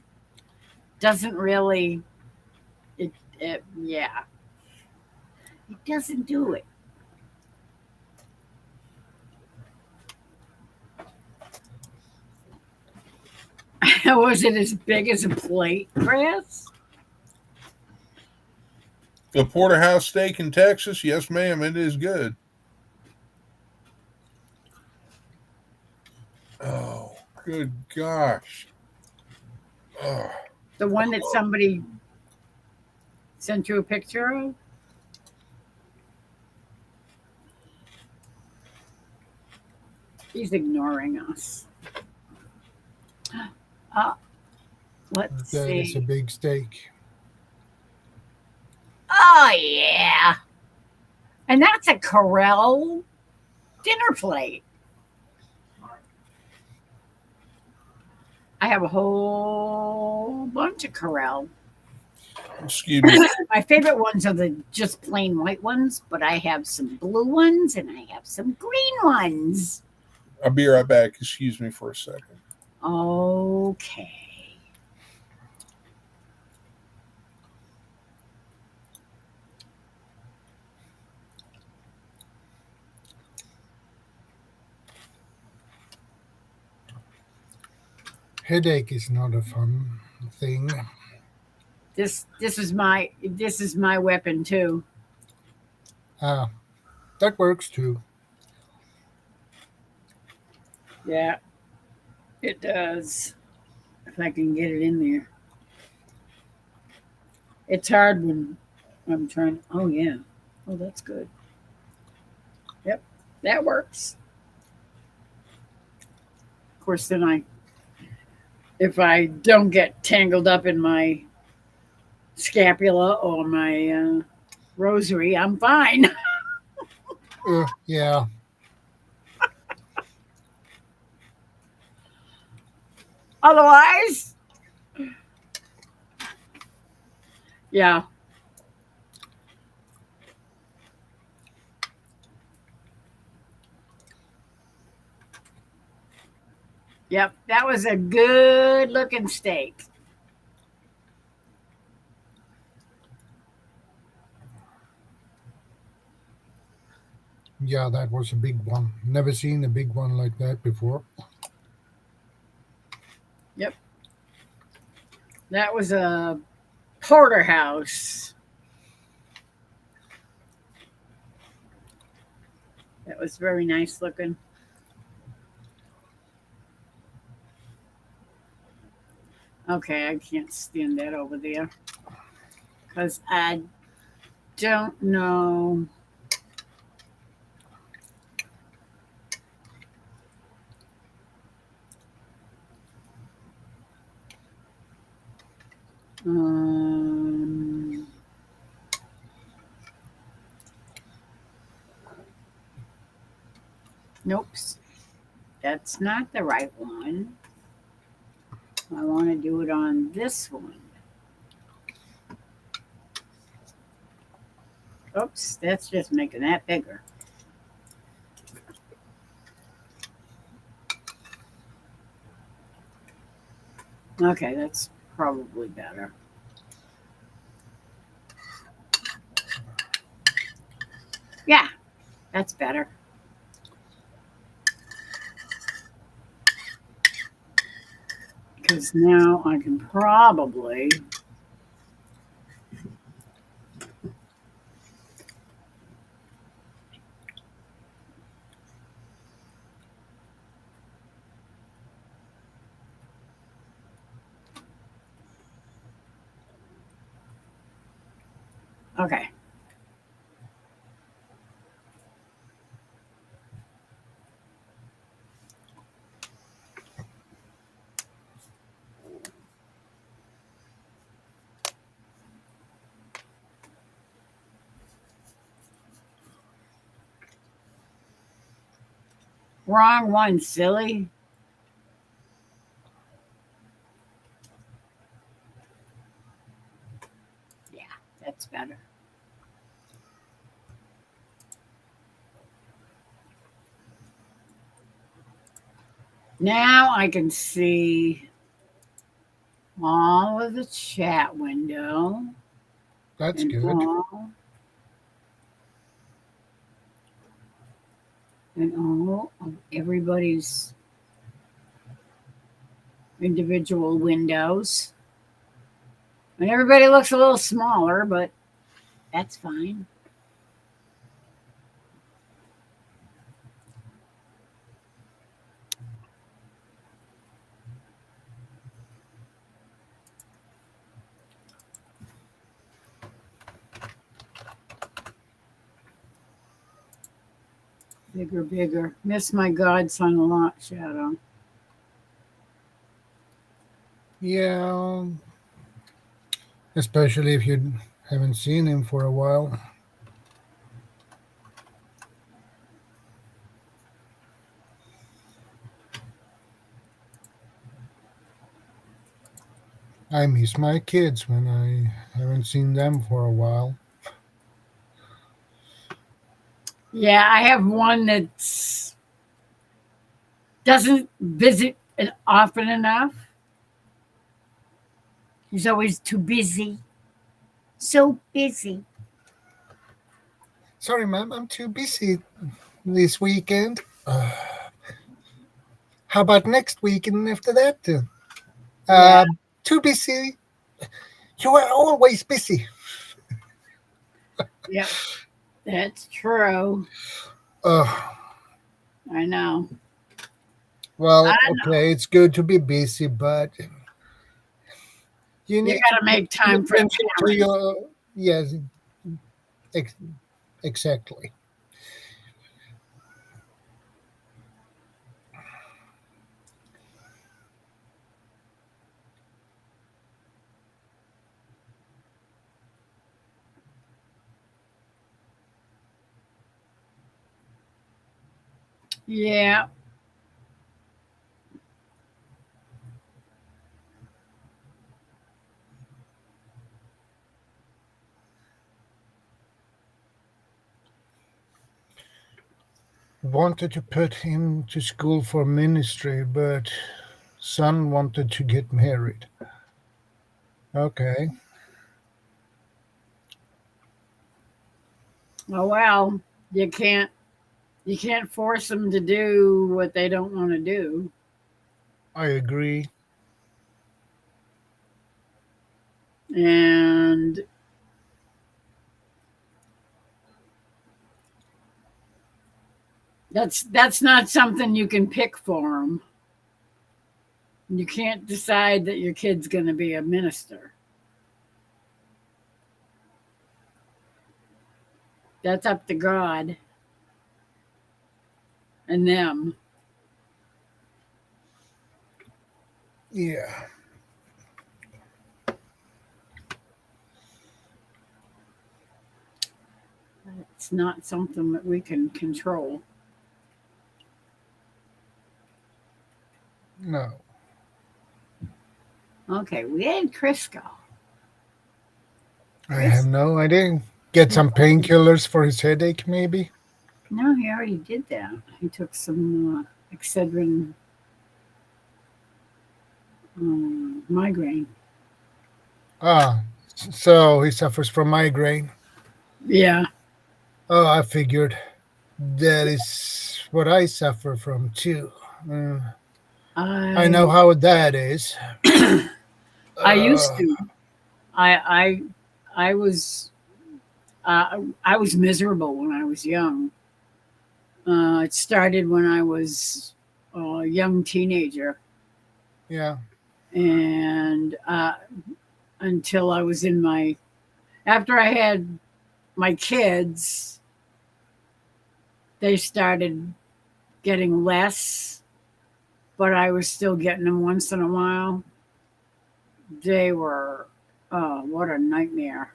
doesn't really yeah. It doesn't do it. Was it as big as a plate, Chris? The porterhouse steak in Texas, yes, ma'am, it is good. Oh, good gosh. Oh. The one that somebody sent you a picture of? He's ignoring us. Let's That is see. a big steak. Oh, yeah. And that's a Corel dinner plate. I have a whole bunch of Corel. Excuse me. My favorite ones are the just plain white ones, but I have some blue ones and I have some green ones. I'll be right back. Excuse me for a second. Okay. Headache is not a fun thing. This is my weapon too. That works too. Yeah, it does. If I can get it in there. It's hard when I'm trying. Oh, yeah. Oh, that's good. Yep, that works. Of course, then if I don't get tangled up in my scapula or my rosary, I'm fine. Yeah. Otherwise, yeah. Yep, that was a good looking steak. Yeah, that was a big one. Never seen a big one like that before. Yep, that was a porterhouse. That was very nice looking. Okay, I can't stand that over there because I don't know. Um, nope, that's not the right one. I want to do it on this one. Oops, that's just making that bigger. Okay, that's probably better. Yeah, that's better. Because now I can probably. Okay. Wrong one, silly. Yeah, that's better. Now I can see all of the chat window That's and good. all of everybody's individual windows. And everybody looks a little smaller, but that's fine. Bigger, bigger. Miss my godson a lot, Shadow. Yeah, especially if you haven't seen him for a while. I miss my kids when I haven't seen them for a while. Yeah, I have one that's doesn't visit often enough. He's always too busy. So busy. Sorry, ma'am, I'm too busy this weekend. How about next weekend after that? Yeah, Uh, too busy. You are always busy. yep, that's true. Uh, I know. I well, know. okay, it's good to be busy, but you You need got to to make pay time for attention to parents. your. Yes, ex- exactly. Yeah. Wanted to put him to school for ministry, but son wanted to get married. Okay. Oh well, you can't force them to do what they don't want to do. I agree. And that's not something you can pick for them. You can't decide that your kid's going to be a minister. That's up to God and them. Yeah. It's not something that we can control. No. Okay, we had Crisco. I have no idea. Get some painkillers for his headache, maybe? No, he already did that. He took some Excedrin migraine. Ah, so he suffers from migraine. Yeah. Oh, I figured that is what I suffer from too. I know I how that is. I used Uh, to. I I was I was miserable when I was young. It started when I was a young teenager, yeah, and until I was in my after I had my kids, they started getting less, but I was still getting them once in a while. They were, oh, what a nightmare.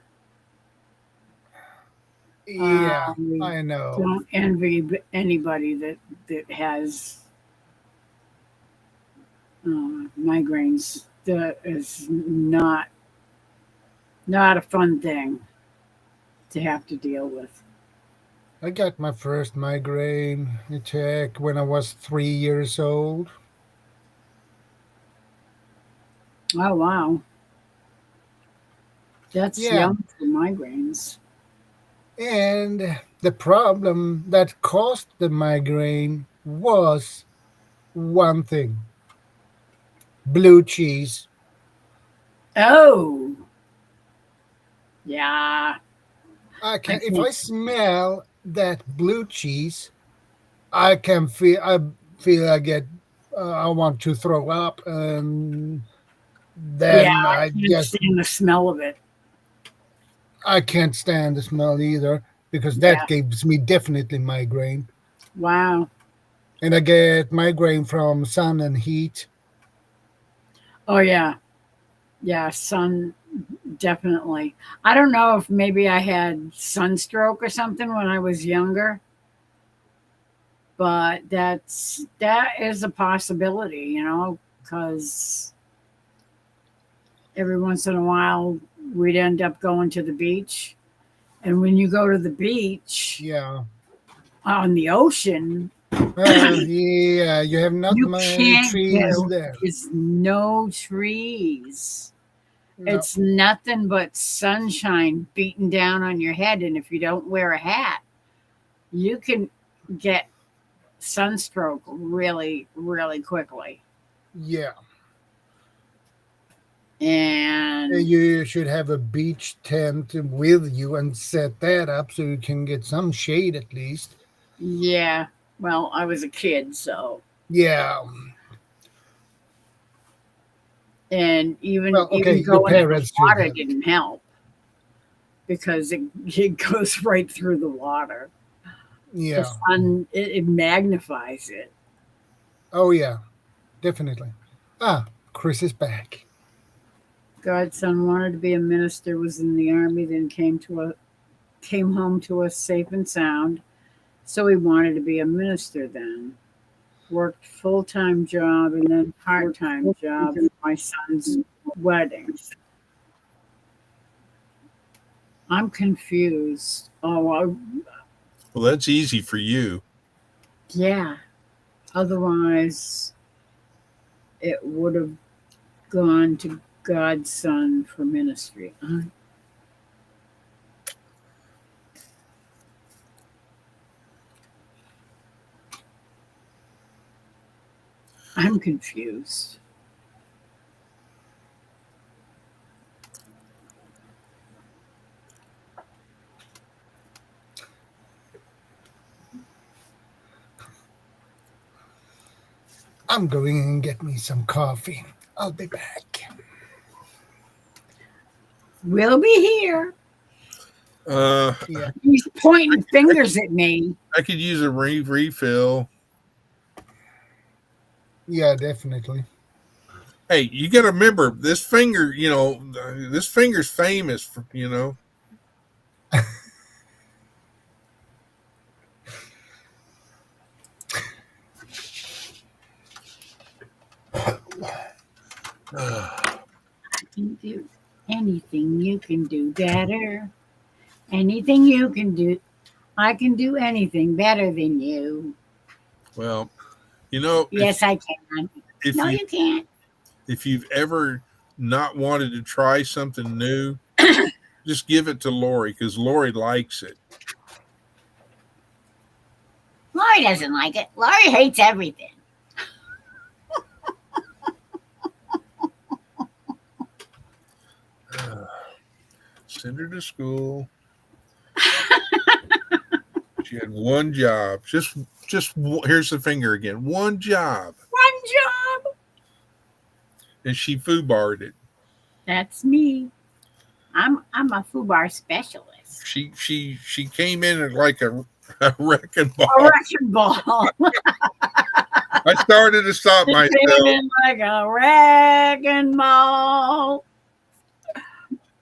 yeah, I I know. don't envy anybody that has migraines. That is not a fun thing to have to deal with. I got my first migraine attack when I was 3 years old. Oh wow, that's Yeah, young for migraines. and the problem that caused the migraine was one thing: blue cheese. Oh yeah, I I can if can't. I smell that blue cheese, I can feel I get I want to throw up, and Yeah, then I can't stand the smell of it. I can't stand the smell either because that Yeah. gives me definitely migraine, Wow. and I get migraine from sun and heat. Oh yeah. Yeah. Sun definitely. I don't know if maybe I had sunstroke or something when I was younger, but that is a possibility, because every once in a while we'd end up going to the beach, and when you go to the beach Yeah, on the ocean, yeah, you have not you many can't get trees there. there's no trees. No, It's nothing but sunshine beating down on your head, and if you don't wear a hat, you can get sunstroke really, really quickly. yeah. And You should have a beach tent with you and set that up so you can get some shade at least. yeah, well, I was a kid, so Yeah. and even Well, okay, even your going in the parents should water have it. didn't help because it goes right through the water. The Yeah. sun it magnifies it. Oh, yeah, definitely. Ah, Chris is back. Godson wanted to be a minister, was in the army, then came home to us safe and sound. So he wanted to be a minister then. Worked full-time job and then part-time job for my son's wedding. I'm confused. Oh, Well, that's easy for you. yeah. Otherwise, it would have gone to God's Son for ministry. I'm confused. I'm going and get me some coffee. I'll be back. We'll be here. Yeah. He's pointing fingers at me. I could use a refill. Yeah, definitely. Hey, you got to remember this finger. This finger's famous for I can do anything you can do better. Anything you can do. I can do anything better than you. Well, Yes, I can. if No, you you can't. if you've ever not wanted to try something new, just give it to Lori because Lori likes it. Lori doesn't like it. Lori hates everything. Send her to school. She had one job. Just here's the finger again. One job, One job. and she foobarred it. That's me. I'm a FUBAR specialist. She came in like a wrecking ball. A wrecking ball. I started to stop myself. Like a wrecking ball.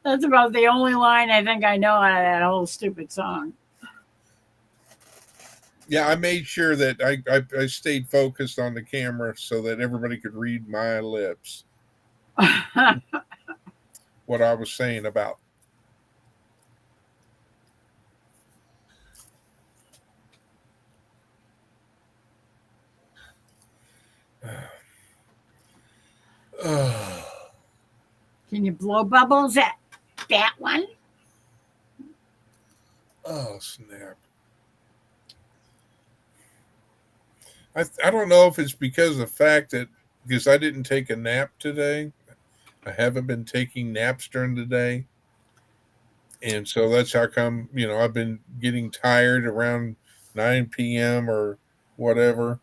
That's about the only line I think I know out of that whole stupid song. Yeah, I made sure that I stayed focused on the camera so that everybody could read my lips what I was saying about. Can you blow bubbles at that one? Oh, snap. I don't know if it's because of the fact that because I didn't take a nap today. I haven't been taking naps during the day. And so that's how come, I've been getting tired around 9 p.m. or whatever.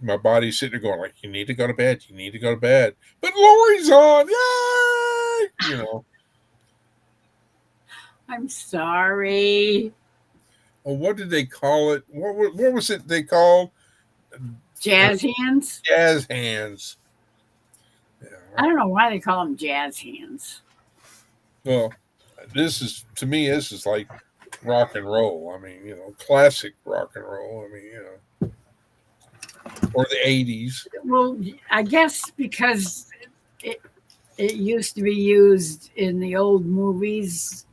My body's sitting there going like, you need to go to bed. You need to go to bed. But Lori's on. Yay! I'm sorry. Oh, what did they call it? What was it they called? Jazz hands? Jazz hands. I Yeah. don't know why they call them jazz hands. Well, this is like rock and roll. I mean, classic rock and roll. I mean, or the 80s. Well, I guess because it used to be used in the old movies.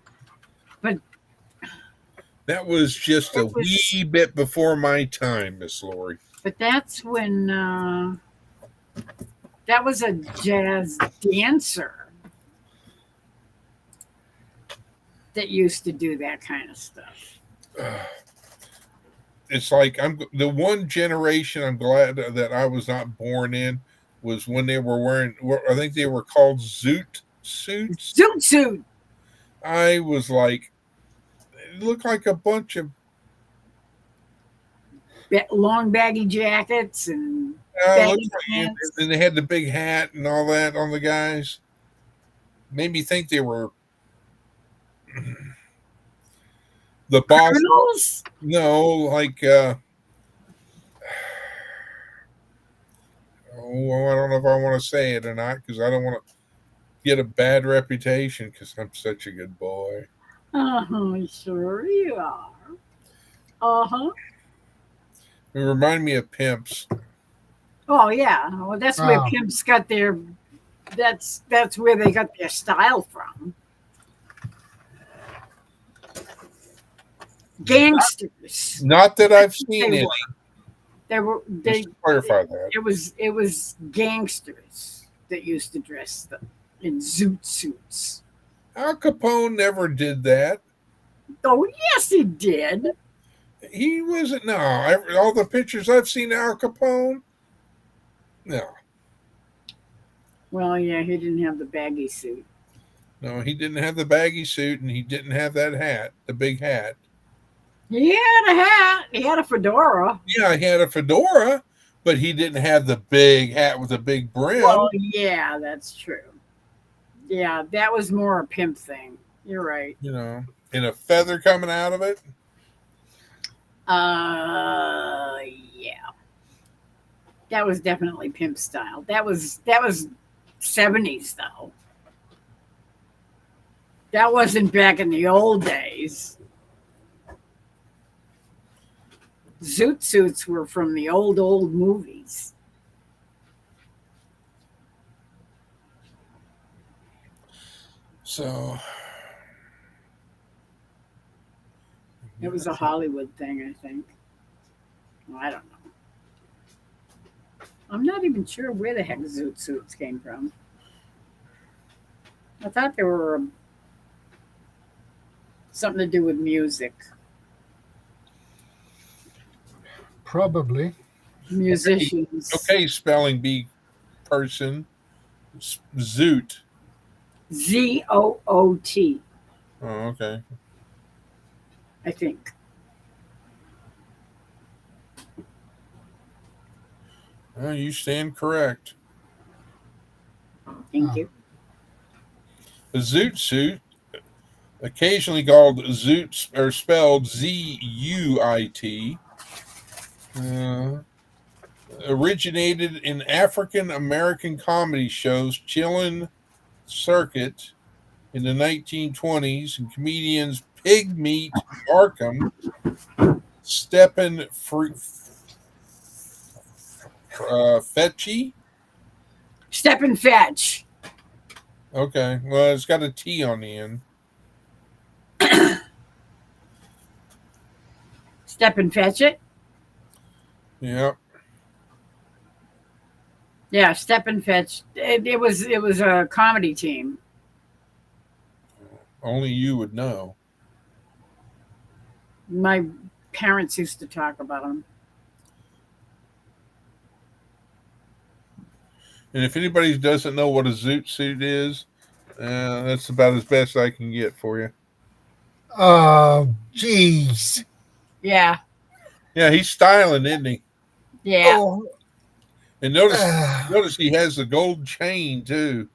That was just a wee bit before my time, Miss Lori. But that's when that was a jazz dancer that used to do that kind of stuff. It's like the one generation I'm glad that I was not born in was when they were wearing, I think they were called zoot suits. Zoot suit. I was like, it looked like a bunch of Long baggy jackets and and they had the big hat and all that on the guys. Made me think they were the boss. Colonels? No, like I don't know if I want to say it or not because I don't want to get a bad reputation because I'm such a good boy. Sure you are. Uh-huh. It reminded me of pimps. Oh yeah. Well, that's where Wow. pimps got their. That's where they got their style from. Gangsters. Not that I've seen They any. were. There were Just to clarify that. it was gangsters that used to dress them in zoot suits. Al Capone never did that. Oh yes, he did. He wasn't. No, all the pictures I've seen of Al Capone. No, Well, yeah, he didn't have the baggy suit. no, he didn't have the baggy suit, and he didn't have that hat, the big hat. He had a hat. He had a fedora. Yeah, he had a fedora, but he didn't have the big hat with a big brim. Well, yeah, that's true. Yeah, that was more a pimp thing. You're right. You know, and a feather coming out of it. Yeah. That was definitely pimp style. That was 70s though. That wasn't back in the old days. Zoot suits were from the old movies. So It was a Hollywood thing, I think. Well, I don't know. I'm not even sure where the heck zoot suits came from. I thought they were something to do with music. Probably. Musicians. okay, spelling bee person, zoot. ZOOT, Oh, okay. I think. Well, you stand correct. Thank you. A zoot suit, occasionally called zoot or spelled ZUIT, originated in African American comedy shows Chillin' Circuit in the 1920s, and comedians Pigmeat Markham, Stephen Fetchy. Step and fetch. Okay, well, it's got a T on the end. Step and fetch it. Yeah. Yeah, step and fetch. It was a comedy team. Only you would know. My parents used to talk about them. And if anybody doesn't know what a zoot suit is, that's about as best I can get for you. Oh, jeez. Yeah, Yeah, he's styling, isn't he? yeah. Oh, And notice he has the gold chain too,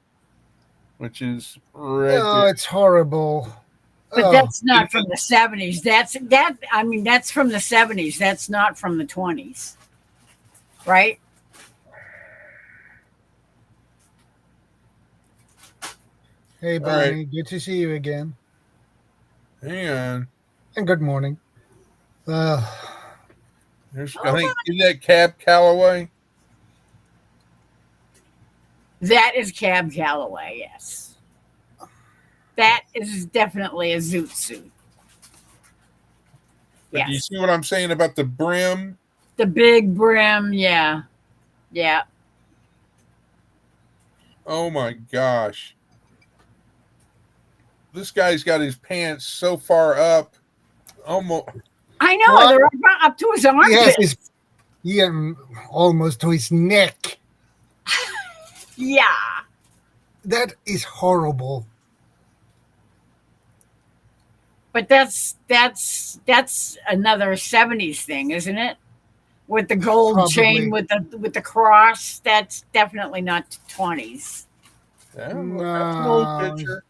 which is right oh, there. it's horrible. But Oh, that's not from the 70s. That's from the 70s. That's not from the 20s. Right? hey, all right. Bonnie. Good to see you again. Hang on. And good morning. I think isn't that Cab Calloway? That is Cab Calloway, yes. That is definitely a zoot suit. But do you Yes. see what I'm saying about the brim? The big brim, yeah. Yeah. Oh my gosh. This guy's got his pants so far up, almost. I know, What? they're up to his armpit. Yes, almost to his neck. Yeah. That is horrible. But that's another 70s thing, isn't it? With the gold Probably. chain with the cross, that's definitely not 20s. Yeah, that's an old picture.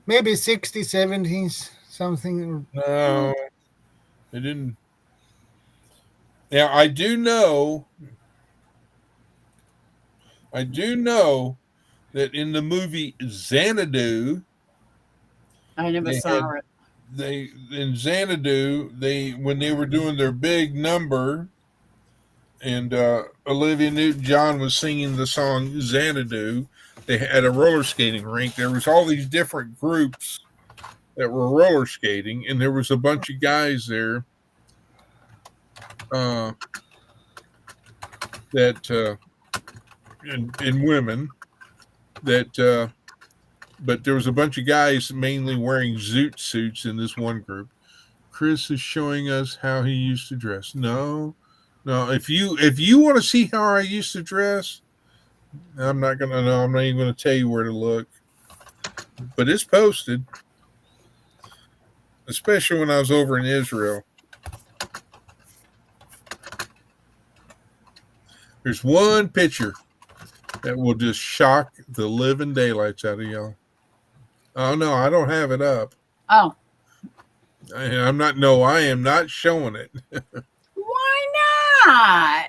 Maybe 60s, 70s, something. No, they didn't. Now I do know that in the movie Xanadu, I never They saw it. in Xanadu, when they were doing their big number, and Olivia Newton-John was singing the song Xanadu, they had a roller skating rink. There was all these different groups that were roller skating, and there was a bunch of guys there. that and women that but there was a bunch of guys mainly wearing zoot suits in this one group. Chris is showing us how he used to dress. No. If you want to see how I used to dress, I'm not even gonna tell you where to look. But it's posted. Especially when I was over in Israel. There's one picture that will just shock the living daylights out of y'all. Oh no, I don't have it up. Oh, I am not showing it. why not?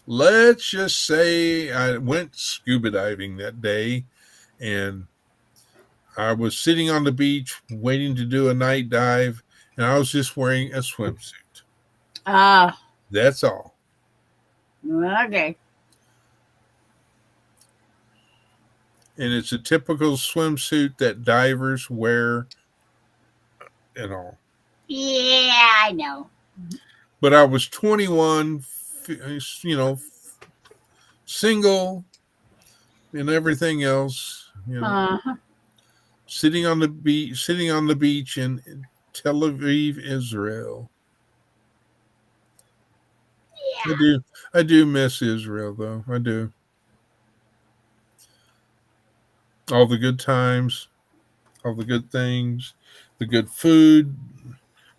Let's just say I went scuba diving that day and I was sitting on the beach waiting to do a night dive and I was just wearing a swimsuit. That's all. Okay. And it's a typical swimsuit that divers wear and all. Yeah, I know. But I was 21, single and everything else, Uh-huh. sitting on the beach in Tel Aviv, Israel. Yeah. I do miss Israel though. I do. All the good times, all the good things, the good food,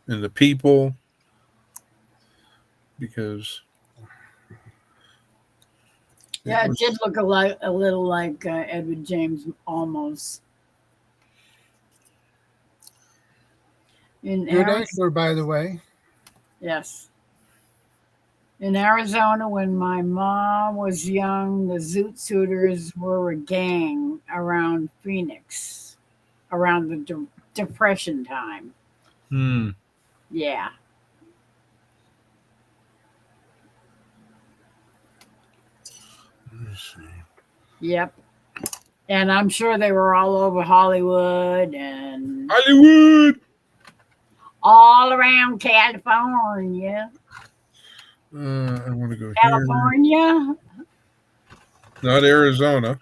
and the people. Because Yeah, it did look a little like Edward James almost. In Good Arizona, actor, by the way. yes. In Arizona, when my mom was young, the Zoot Suiters were a gang around Phoenix, around the Depression time. Yeah. Let me see. Yep. And I'm sure they were all over Hollywood and Hollywood. all around California. I want to go here. California? Not Arizona.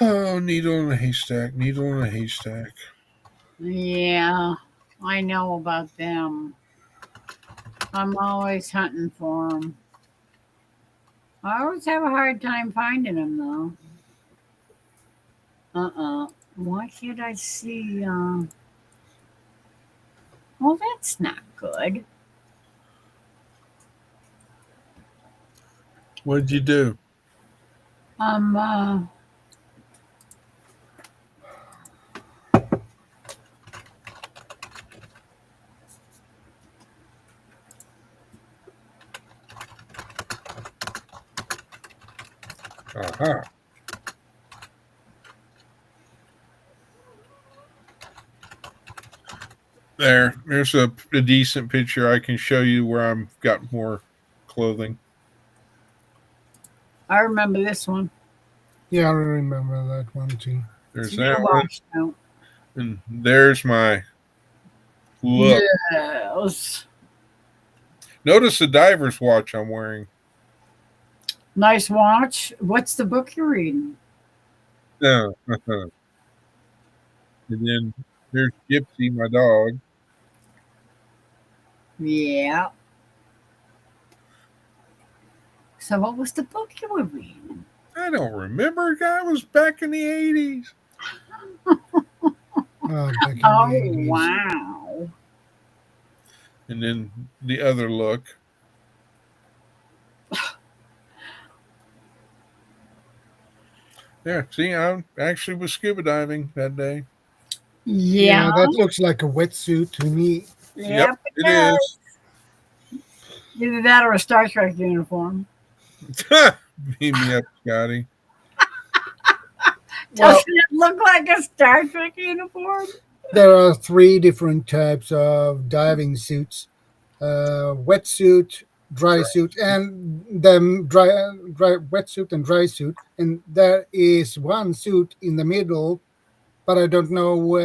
Oh, needle in a haystack, needle in a haystack. Yeah, I know about them. I'm always hunting for them. I always have a hard time finding them, though. Why can't I see? Well, that's not good. What'd you do? Uh, Aha. There's a decent picture I can show you where I've got more clothing. I remember this one. Yeah, I remember that one too. There's It's that your one. watch, no? And there's my look. Yes. Notice the diver's watch I'm wearing. Nice watch. What's the book you're reading? No. And then there's Gypsy, my dog. Yeah. So, what was the book you were reading? I don't remember. Guy was back in the 80s. Back in the Oh, 80s. wow. And then the other look. Yeah, see, I actually was scuba diving that day. Yeah. that looks like a wetsuit to me. Yep, It is. Either that or a Star Trek uniform. Beam me up, Scotty. Well, Doesn't it look like a Star Trek uniform? there are 3 different types of diving suits: wetsuit, dry suit, and then dry wetsuit and dry suit. And there is one suit in the middle, but I don't know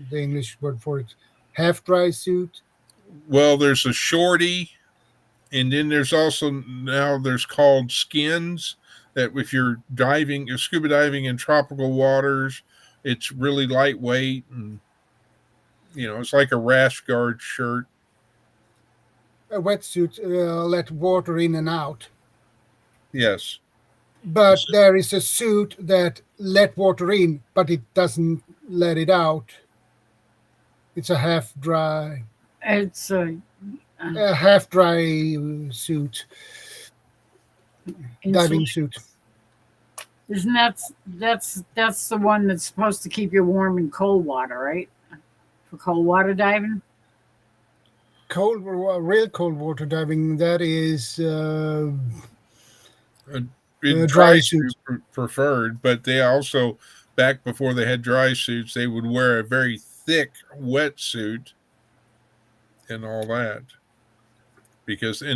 the English word for it. Half dry suit. Well, there's a shorty, and then there's also now there's called skins that if you're diving, scuba diving in tropical waters, it's really lightweight and it's like a rash guard shirt. A wetsuit let water in and out. Yes. But there is a suit that let water in, but it doesn't let it out. It's a half dry It's a suit, diving suit. Isn't that's the one that's supposed to keep you warm in cold water, right? For cold water diving. Real cold water diving. That is In dry dry suits. suit preferred, but they also back before they had dry suits, they would wear a very thick wetsuit and all that because it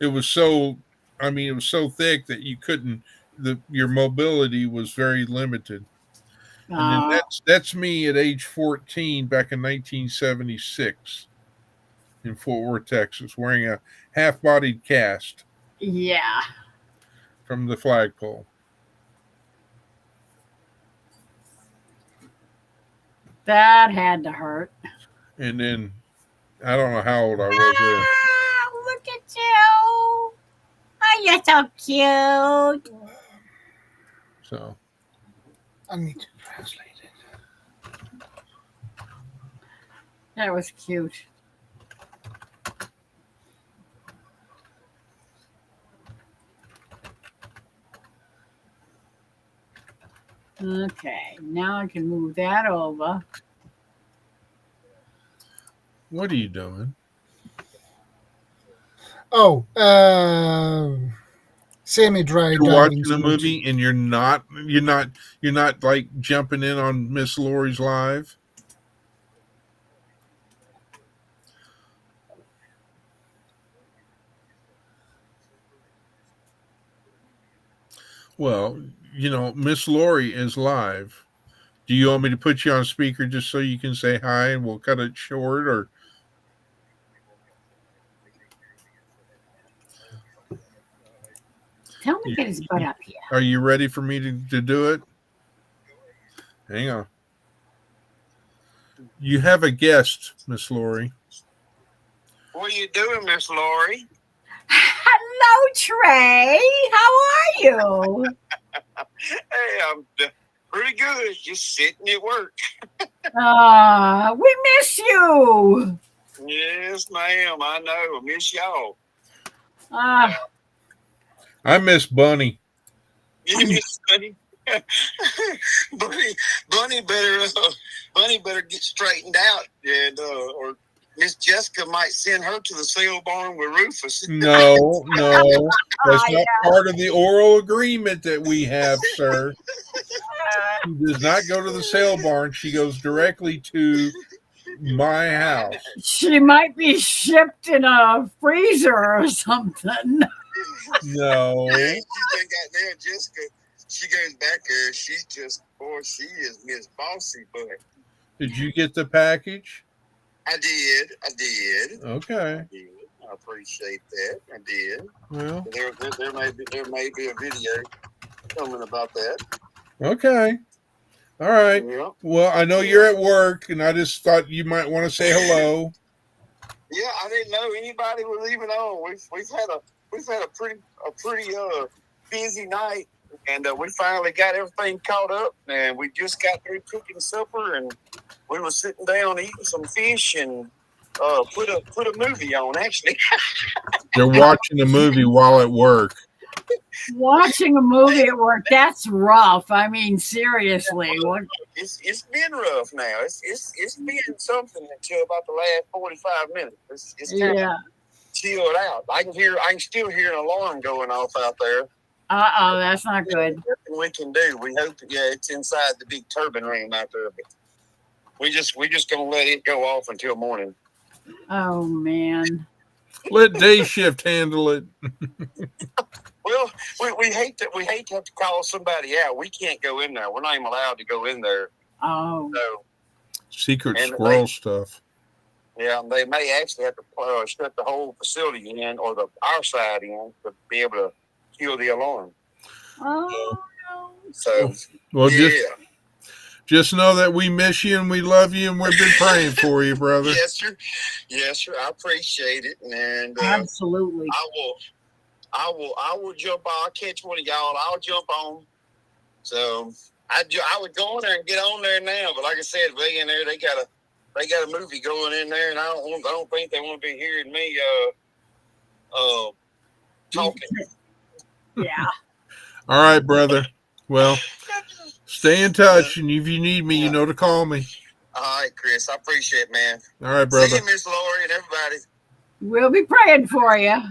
was so thick that you couldn't your mobility was very limited. And then that's me at age 14 back in 1976 in Fort Worth, Texas, wearing a half-bodied cast Yeah. from the flagpole. That had to hurt. And then I don't know how old I was then. Look at you. Oh, you're so cute. So I need to translate it. That was cute. Okay, now I can move that over. what are you doing? Oh, semi-dry You're diving watching a suit. movie and you're not like jumping in on Miss Lori's live. Well, Miss Lori is live. Do you want me to put you on speaker just so you can say hi and we'll cut it short, or Tell me to get his butt up here. are you ready for me to do it? Hang on. You have a guest, Miss Lori. What are you doing, Miss Lori? Hello, Trey. How are you? Hey, I'm pretty good. Just sitting at work. We miss you. Yes, ma'am. I know. I miss y'all. I miss Bunny. You miss Bunny? Bunny better get straightened out, and or Miss Jessica might send her to the sale barn with Rufus. No, that's not part of the oral agreement that we have, sir. She does not go to the sale barn. She goes directly to my house. She might be shipped in a freezer or something. No. She's been got there, Jessica. She goes back there. She's just, she is Miss Bossy, but. Did you get the package? I did. Okay. I appreciate that. I did. Well, there may be a video coming about that. okay. All right. Yeah. Well, I know you're at work, and I just thought you might want to say hello. Yeah, I didn't know anybody was even on. We've had a pretty busy night, and we finally got everything caught up, and we just got through cooking supper, and we were sitting down eating some fish and put a movie on. Actually, They're watching a movie while at work. Watching a movie at work, that's rough. I mean, seriously. it's been rough now. It's been something until about the last 45 minutes. It's kind of chilled out. I can still hear an alarm going off out there. Uh-oh, that's not good. hoping we can do. We hope, yeah, it's inside the big turbine room out there. But we just gonna let it go off until morning. Oh man. Let day shift handle it. Well, we hate to have to call somebody out. We can't go in there. We're not even allowed to go in there. Oh. So Secret And squirrel they- stuff. yeah, they may actually have to shut the whole facility in or our side in to be able to kill the alarm. Oh no. So Well, yeah. just know that we miss you and we love you and we've been praying for you, brother. Yes, sir. Yes, sir. I appreciate it, and Absolutely. I will jump on. I'll catch one of y'all. I'll jump on. So I would go in there and get on there now, but like I said, they in there. They got a movie going in there, and I don't think they want to be hearing me talking. Yeah. All right, brother. Well, stay in touch, and if you need me, you know to call me. All right, Chris. I appreciate it, man. All right, See brother. you, Miss Lori, and everybody. We'll be praying for you.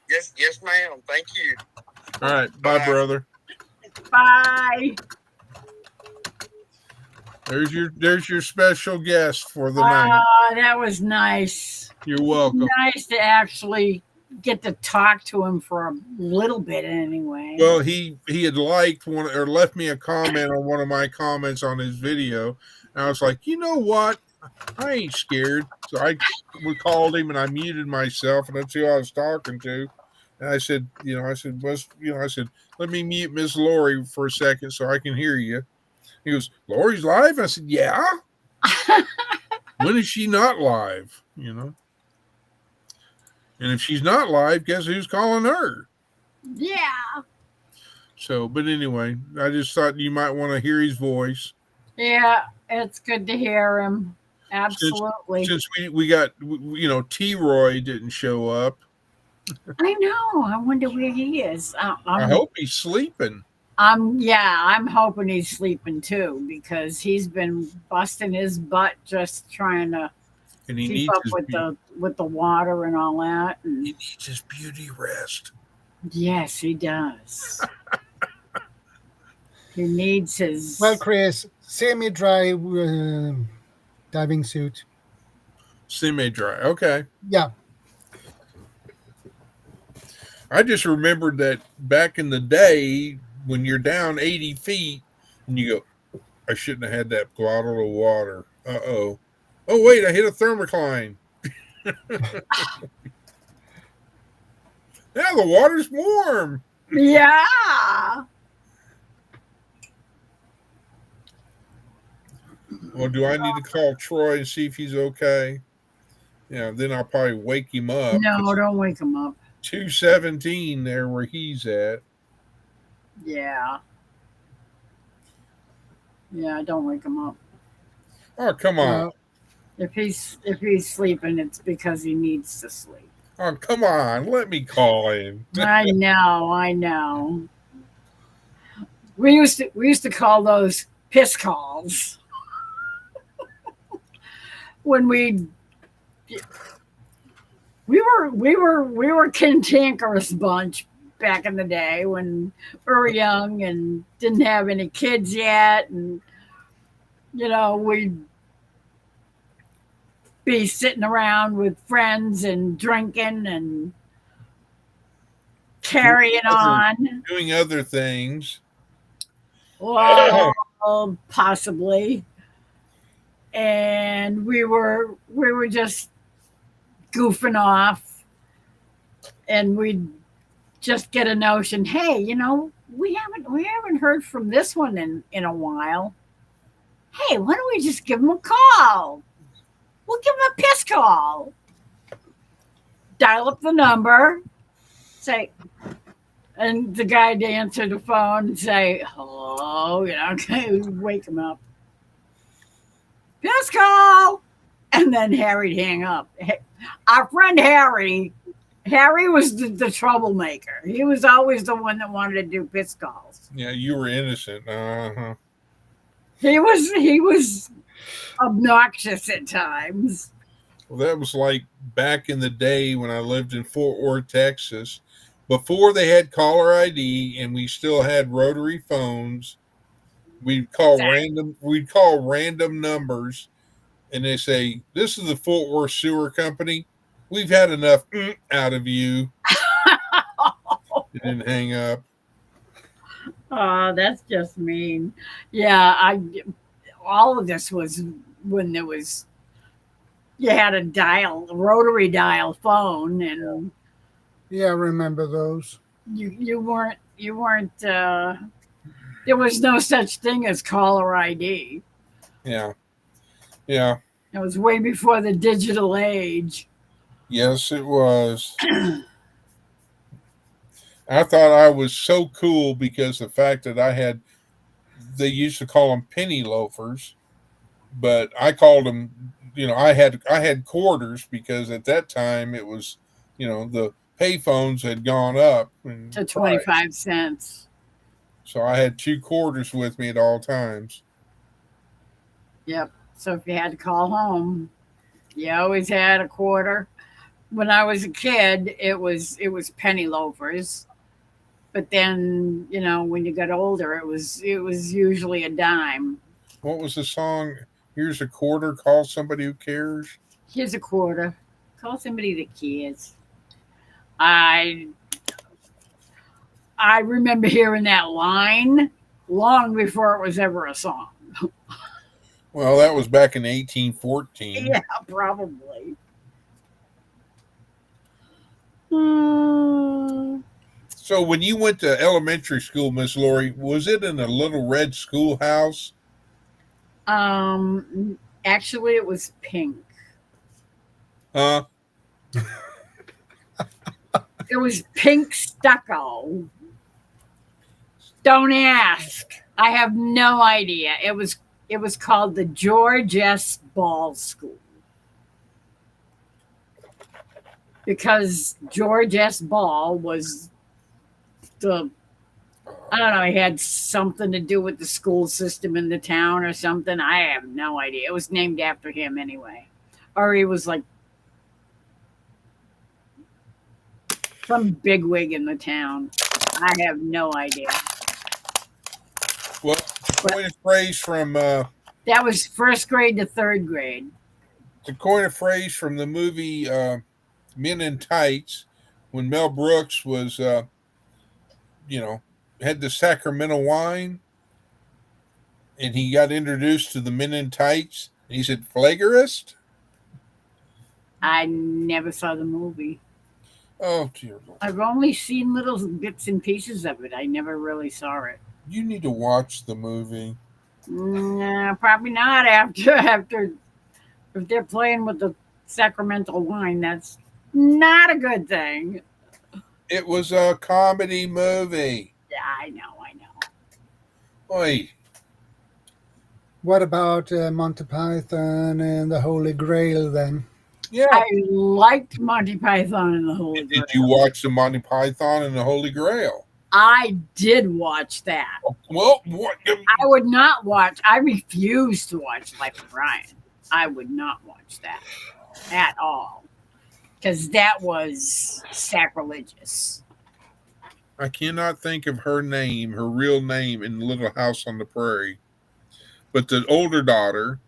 Yes, ma'am. Thank you. All right, bye, brother. Bye. There's your special guest for the night. That was nice. You're welcome. Nice to actually get to talk to him for a little bit anyway. Well, he had liked one or left me a comment on one of my comments on his video, and I was like, you know what? I ain't scared. So we called him and I muted myself, and that's who I was talking to. And I said, let me mute Miss Lori for a second so I can hear you. He goes, Lori's live? I said, yeah. When is she not live? You know? And if she's not live, guess who's calling her? Yeah. So, but anyway, I just thought you might want to hear his voice. Yeah, it's good to hear him. Absolutely. Since we got, T-Roy didn't show up. I know. I wonder where he is. I hope he's sleeping. I'm hoping he's sleeping too, because he's been busting his butt just trying to And he keep needs up his with the water and all that. And he needs his beauty rest. yes, he does. He needs his. Well, Chris, semi-dry diving suit. Semi-dry. Okay. Yeah. I just remembered that back in the day when you're down 80 feet and you go, I shouldn't have had that bottle of water. Uh-oh. Oh, wait, I hit a thermocline. Now the water's warm. Yeah. Well, do I need to call Troy and see if he's okay? Yeah, then I'll probably wake him up. No, don't wake him up. 217 there where he's at. Yeah. Yeah, don't wake him up. Oh, come on. If he's sleeping, it's because he needs to sleep. Oh, come on. Let me call him. I know. We used to call those piss calls when we were cantankerous bunch back in the day when we were young and didn't have any kids yet, and we'd be sitting around with friends and drinking and carrying on. Doing other things. Well, possibly. And we were just goofing off, and we'd just get a notion, hey, we haven't heard from this one in a while. Hey, why don't we just give him a call? We'll give him a piss call. Dial up the number, say, and the guy'd answer the phone and say, hello, wake him up. Piss call. And then Harry'd hang up. Our friend Harry was the troublemaker. He was always the one that wanted to do piss calls. Yeah, you were innocent. Uh-huh. He was obnoxious at times. Well, that was like back in the day when I lived in Fort Worth, Texas. before they had caller ID and we still had rotary phones, we'd call random numbers, and they say, "This is the Fort Worth Sewer Company. We've had enough out of you." It didn't hang up. Oh, that's just mean. Yeah, all of this was when there was you had a rotary dial phone, and Yeah, I remember those. you weren't there was no such thing as caller ID. Yeah. Yeah. It was way before the digital age. Yes, it was. I thought I was so cool because the fact that they used to call them penny loafers, but I called them, I had quarters because at that time it was, the payphones had gone up in To price. 25 cents. So I had 2 quarters with me at all times. Yep. So if you had to call home, you always had a quarter. When I was a kid, it was penny loafers. But then, when you got older, it was usually a dime. What was the song? Here's a quarter, call somebody who cares. Here's a quarter. Call somebody that cares. I remember hearing that line long before it was ever a song. Well, that was back in 1814. Yeah, probably. Hmm. So when you went to elementary school, Miss Lori, was it in a little red schoolhouse? Actually, it was pink. Huh? It was pink stucco. Don't ask. I have no idea. It was called the George S. Ball School. Because George S. Ball was I don't know, he had something to do with the school system in the town or something. I have no idea. It was named after him anyway. Or he was like some bigwig in the town. I have no idea. Well, to coin a phrase from That was first grade to third grade. the movie Men in Tights, when Mel Brooks was, had the Sacramento wine, and he got introduced to the Men in Tights, and he said, "Flagrist." I never saw the movie. Oh dear Lord! I've only seen little bits and pieces of it. I never really saw it. You need to watch the movie. Nah, probably not after if they're playing with the Sacramento wine. That's not a good thing. It was a comedy movie. Yeah, I know. Oi. What about Monty Python and the Holy Grail then? Yeah. I liked Monty Python and the Holy Grail. Did you watch the Monty Python and the Holy Grail? I did watch that. Well, what? I would not watch. I refuse to watch Life of Brian. I would not watch that at all because that was sacrilegious. I cannot think of her real name in Little House on the Prairie. But the older daughter,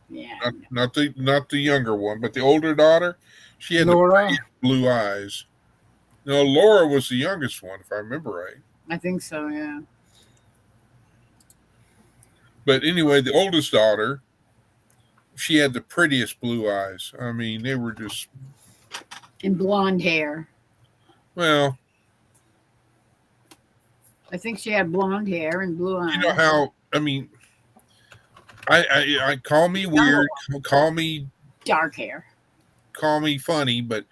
Yeah. not the younger one, but the older daughter, she had Laura? the blue eyes. No, Laura was the youngest one, if I remember right. I think so, yeah. But anyway, the oldest daughter, she had the prettiest blue eyes. I mean, they were just, And blonde hair. well, I think she had blonde hair and blue eyes. you know how, I mean, I call me weird, call me Dark hair. funny, but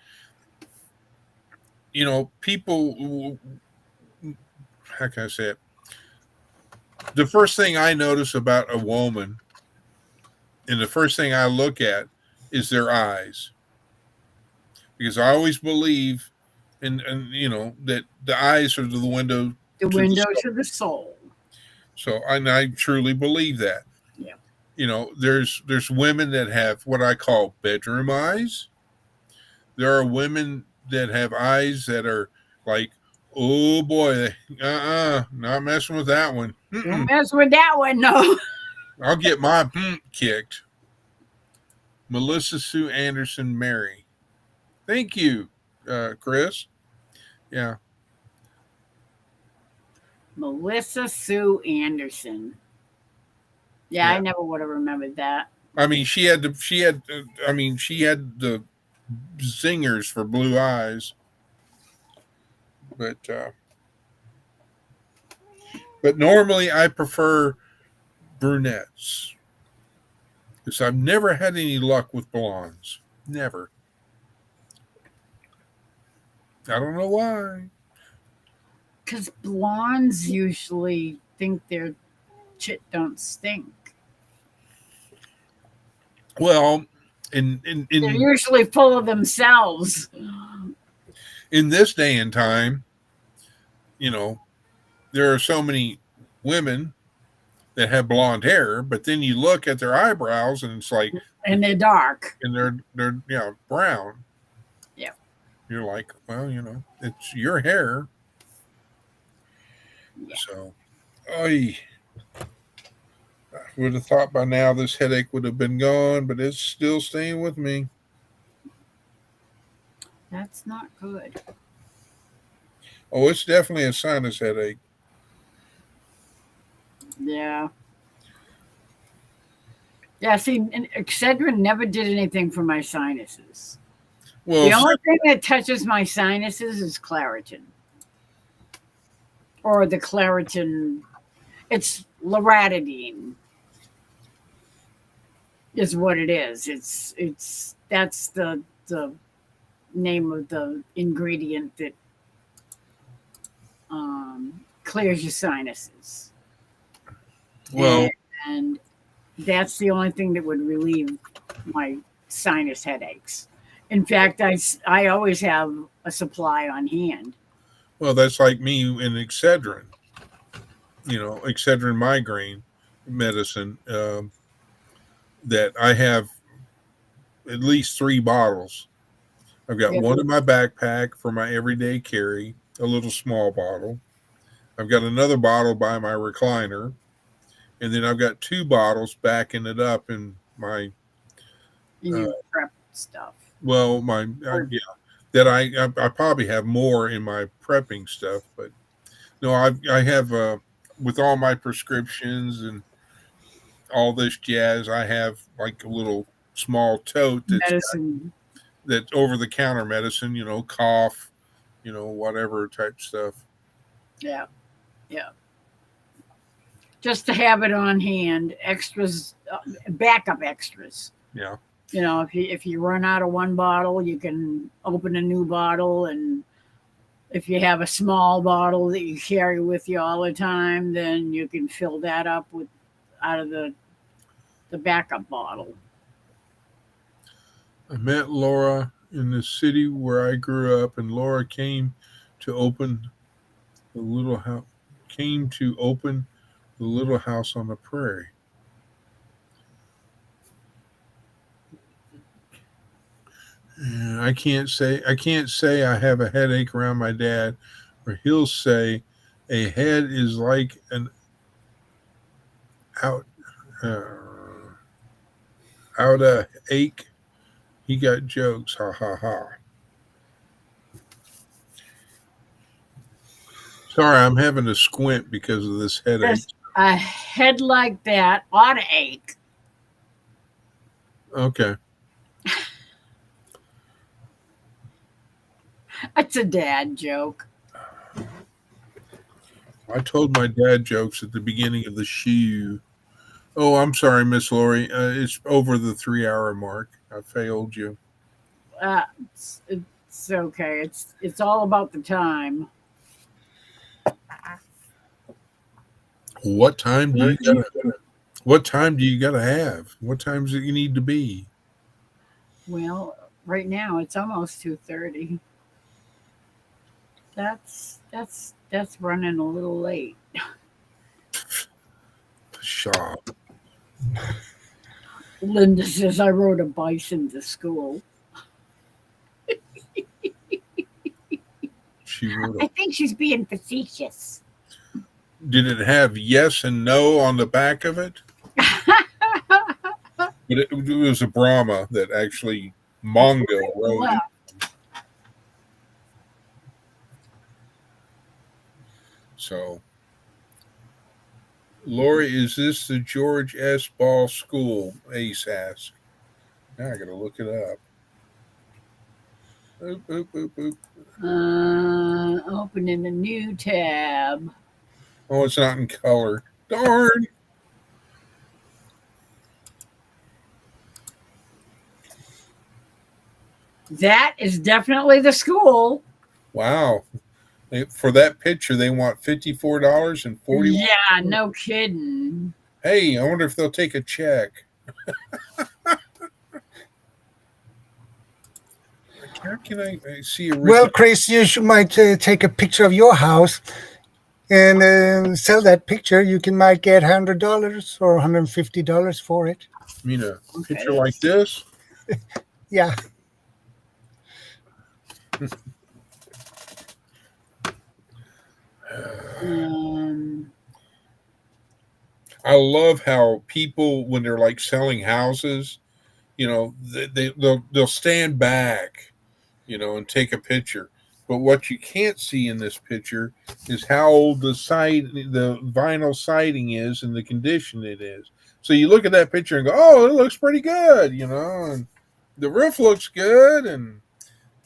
people, how can I say it? The first thing I notice about a woman, and the first thing I look at, is their eyes, because I always believe, and that the eyes are the window. The window to the soul. So I truly believe that. Yeah. There's women that have what I call bedroom eyes. There are women that have eyes that are like, oh boy, not messing with that one. Don't mess with that one, no. I'll get my kicked. Melissa Sue Anderson Mary. Thank you, Chris. Yeah. Melissa Sue Anderson. Yeah, Yeah. I never would have remembered that. I mean, she had the zingers for blue eyes. But normally I prefer brunettes. Because I've never had any luck with blondes. Never. I don't know why. Because blondes usually think their shit don't stink. Well, in They're usually full of themselves. in this day and time, there are so many women that have blonde hair, but then you look at their eyebrows and it's like, And they're dark. and they're brown. Yeah. You're like, well, it's your hair. Yeah. So, I would have thought by now this headache would have been gone, but it's still staying with me. That's not good. Oh, it's definitely a sinus headache. Yeah. Yeah, see, and Excedrin never did anything for my sinuses. Well, The only thing that touches my sinuses is Claritin. Or the Claritin, it's loratadine is what it is. That's the name of the ingredient that clears your sinuses. well, And that's the only thing that would relieve my sinus headaches. In fact, I always have a supply on hand. well, that's like me in Excedrin. Excedrin migraine medicine. That I have at least 3 bottles. I've got one in my backpack for my everyday carry, a little small bottle. I've got another bottle by my recliner, and then I've got 2 bottles backing it up in my Prep stuff. well, that I probably have more in my prepping stuff, but no, I have with all my prescriptions and all this jazz, I have like a little small tote Medicine. that's over the counter medicine, cough, whatever type stuff. Yeah. Yeah. Just to have it on hand, extras, backup extras. Yeah. If you run out of one bottle, you can open a new bottle, and if you have a small bottle that you carry with you all the time, then you can fill that up out of the backup bottle. I met Laura in the city where I grew up, and Laura came to open the little house. Came to open the little house on the prairie. And I can't say I have a headache around my dad, or he'll say a head is like an out ache. He got jokes, ha ha ha. Sorry, I'm having to squint because of this headache. A head like that ought to ache. Okay. That's a dad joke. I told my dad jokes at the beginning of the shoe. Oh, I'm sorry, Miss Lori. It's over the 3-hour mark. I failed you. It's okay. It's all about the time. What time do you gotta? What time do you gotta have? What times do you need to be? Well, right now it's almost 2:30. That's running a little late. Shop. Linda says I rode a bison to school. She would I have. think she's being facetious. Did it have yes and no on the back of it? But it was a Brahma that actually Mongo wrote it. So, Lori, is this the George S. Ball School? Ace asked. Now I got to look it up. Oop, oop, oop, oop. Opening a new tab. Oh, it's not in color. Darn. That is definitely the school. Wow. For that picture, they want $54.41. Yeah, no kidding. Hey, I wonder if they'll take a check. How can I see a Well, Chris, might take a picture of your house and sell that picture. You might get $100 or $150 for it. I mean, a picture like this? Yeah. I love how people, when they're like selling houses, you know, they'll stand back, you know, and take a picture. But what you can't see in this picture is how old the vinyl siding is and the condition it is. So you look at that picture and go, "Oh, it looks pretty good," you know, and the roof looks good, and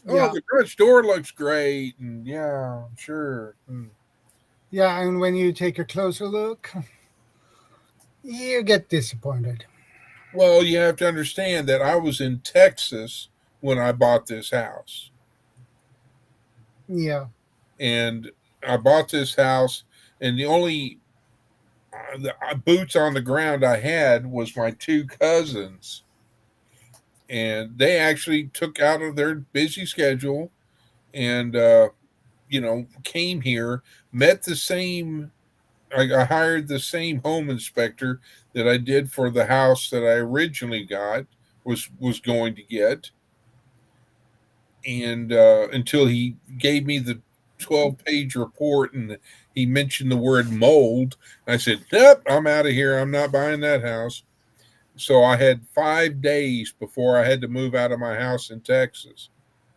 the garage door looks great, and yeah, sure. Yeah, and when you take a closer look, you get disappointed. Well, you have to understand that I was in Texas when I bought this house. Yeah. And I bought this house, and the only boots on the ground I had was my two cousins. And they actually took out of their busy schedule and, you know, came here, met the same. I hired the same home inspector that I did for the house that I originally was going to get, and until he gave me the 12-page report and he mentioned the word mold, I said, "Nope, I'm out of here. I'm not buying that house." So I had 5 days before I had to move out of my house in Texas.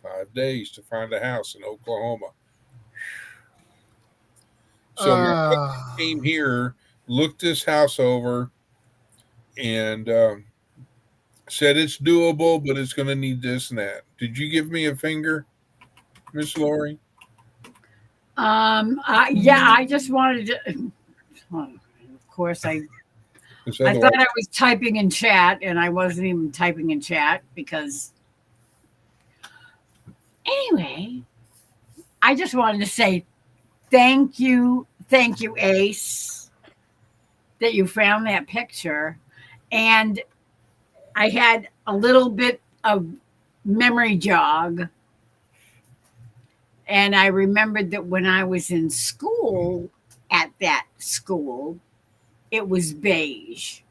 5 days to find a house in Oklahoma. So my husband came here, looked this house over, and said it's doable, but it's going to need this and that. Did you give me a finger, Miss Lori? Yeah, I just wanted to. Of course, I thought I was typing in chat, and I wasn't even typing in chat because. Anyway, I just wanted to say thank you, Ace, that you found that picture, and I had a little bit of memory jog. And I remembered that when I was in school, at that school, it was beige.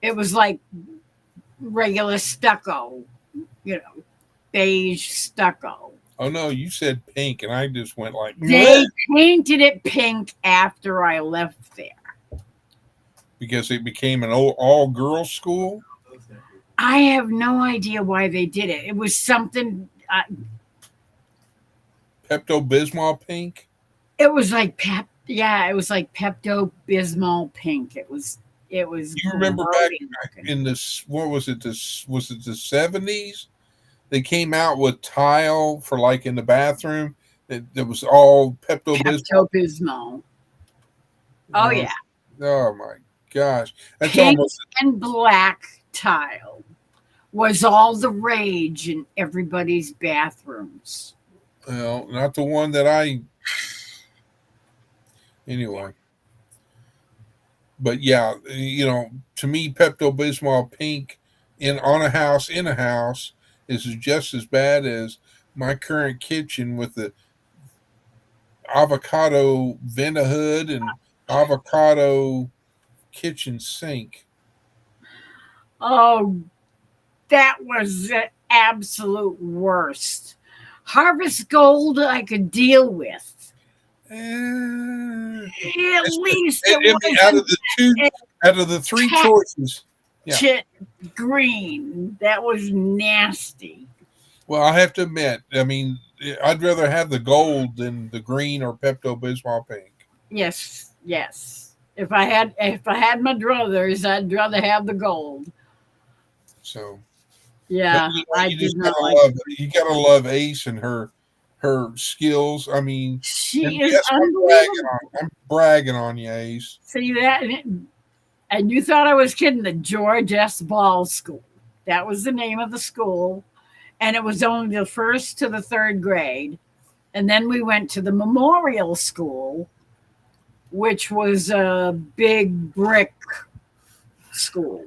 It was like regular stucco, you know, beige stucco. Oh, no, you said pink, and I just went like, they painted it pink after I left there. Because it became an all-girls school? I have no idea why they did it. It was something... Pepto-Bismol pink? It was like it was like Pepto-Bismol pink. It was You remember back in this, what was it, the 70s? They came out with tile for like in the bathroom that was all Pepto-Bismol. Oh, yeah. Oh, my gosh. That's pink almost... and black tile was all the rage in everybody's bathrooms. Well, not the one that I... Anyway. But yeah, you know, to me, Pepto-Bismol pink in a house is just as bad as my current kitchen with the avocado vent hood and avocado kitchen sink. Oh, that was the absolute worst. Harvest Gold I could deal with. Eh, At least it I mean, out of wasn't the two, out of the three Check. choices, yeah. chit green. That was nasty. Well, I have to admit, I mean, I'd rather have the gold than the green or Pepto Bismol pink. Yes, yes. If I had my druthers, I'd rather have the gold. So Yeah, but I you did just not gotta like. love you gotta love Ace and her skills. I mean, She and is yes, unbelievable. I'm bragging on you, Ace. See that? And you thought I was kidding. The George S. Ball School. That was the name of the school. And it was only the first to the third grade. And then we went to the Memorial School, which was a big brick school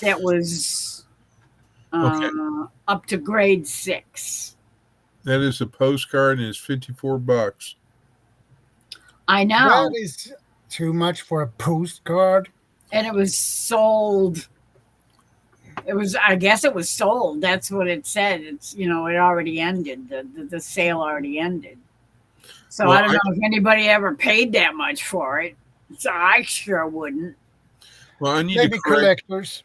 that was Okay. up to grade 6. That is a postcard and it's $54. I know. That is too much for a postcard. And it was sold. I guess it was sold. That's what it said. It's, it already ended. The sale already ended. So Well, I don't know if anybody ever paid that much for it. So I sure wouldn't. Well, I need Maybe to correct collectors.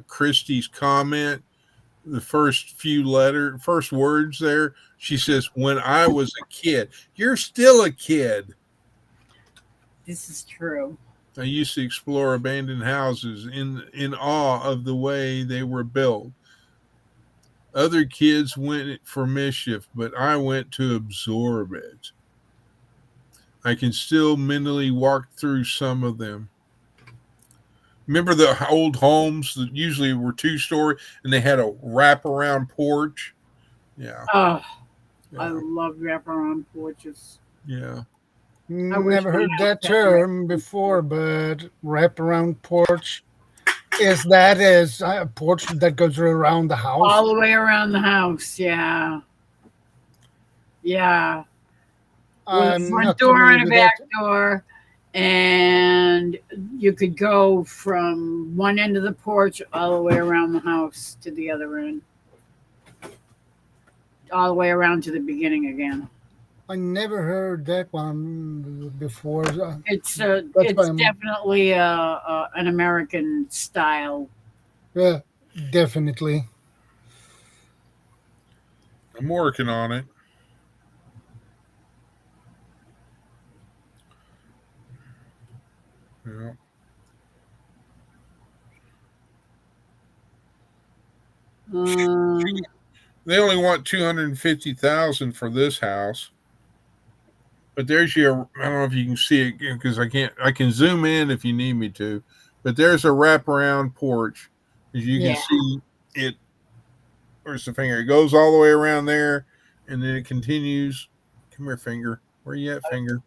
Christy's comment. The first words there. She says, "When I was a kid." You're still a kid. This is true. I used to explore abandoned houses in awe of the way they were built. Other kids went for mischief, but I went to absorb it. I can still mentally walk through some of them. Remember the old homes that usually were 2-story and they had a wraparound porch? Yeah. Oh, Yeah. I love wraparound porches. Yeah. I wish Never we heard had that that term before, but wraparound porch is a porch that goes around the house. All the way around the house. Yeah. Yeah. With a I'm front not door and familiar a with back that. door. And you could go from one end of the porch all the way around the house to the other end. All the way around to the beginning again. I never heard that one before. It's why I'm- definitely an American style. Yeah, definitely. I'm working on it. Yeah. They only want $250,000 for this house. But there's your, I don't know if you can see it because I can zoom in if you need me to, but there's a wraparound porch. As you can see it, where's the finger? It goes all the way around there and then it continues. Come here, finger. Where you at, finger?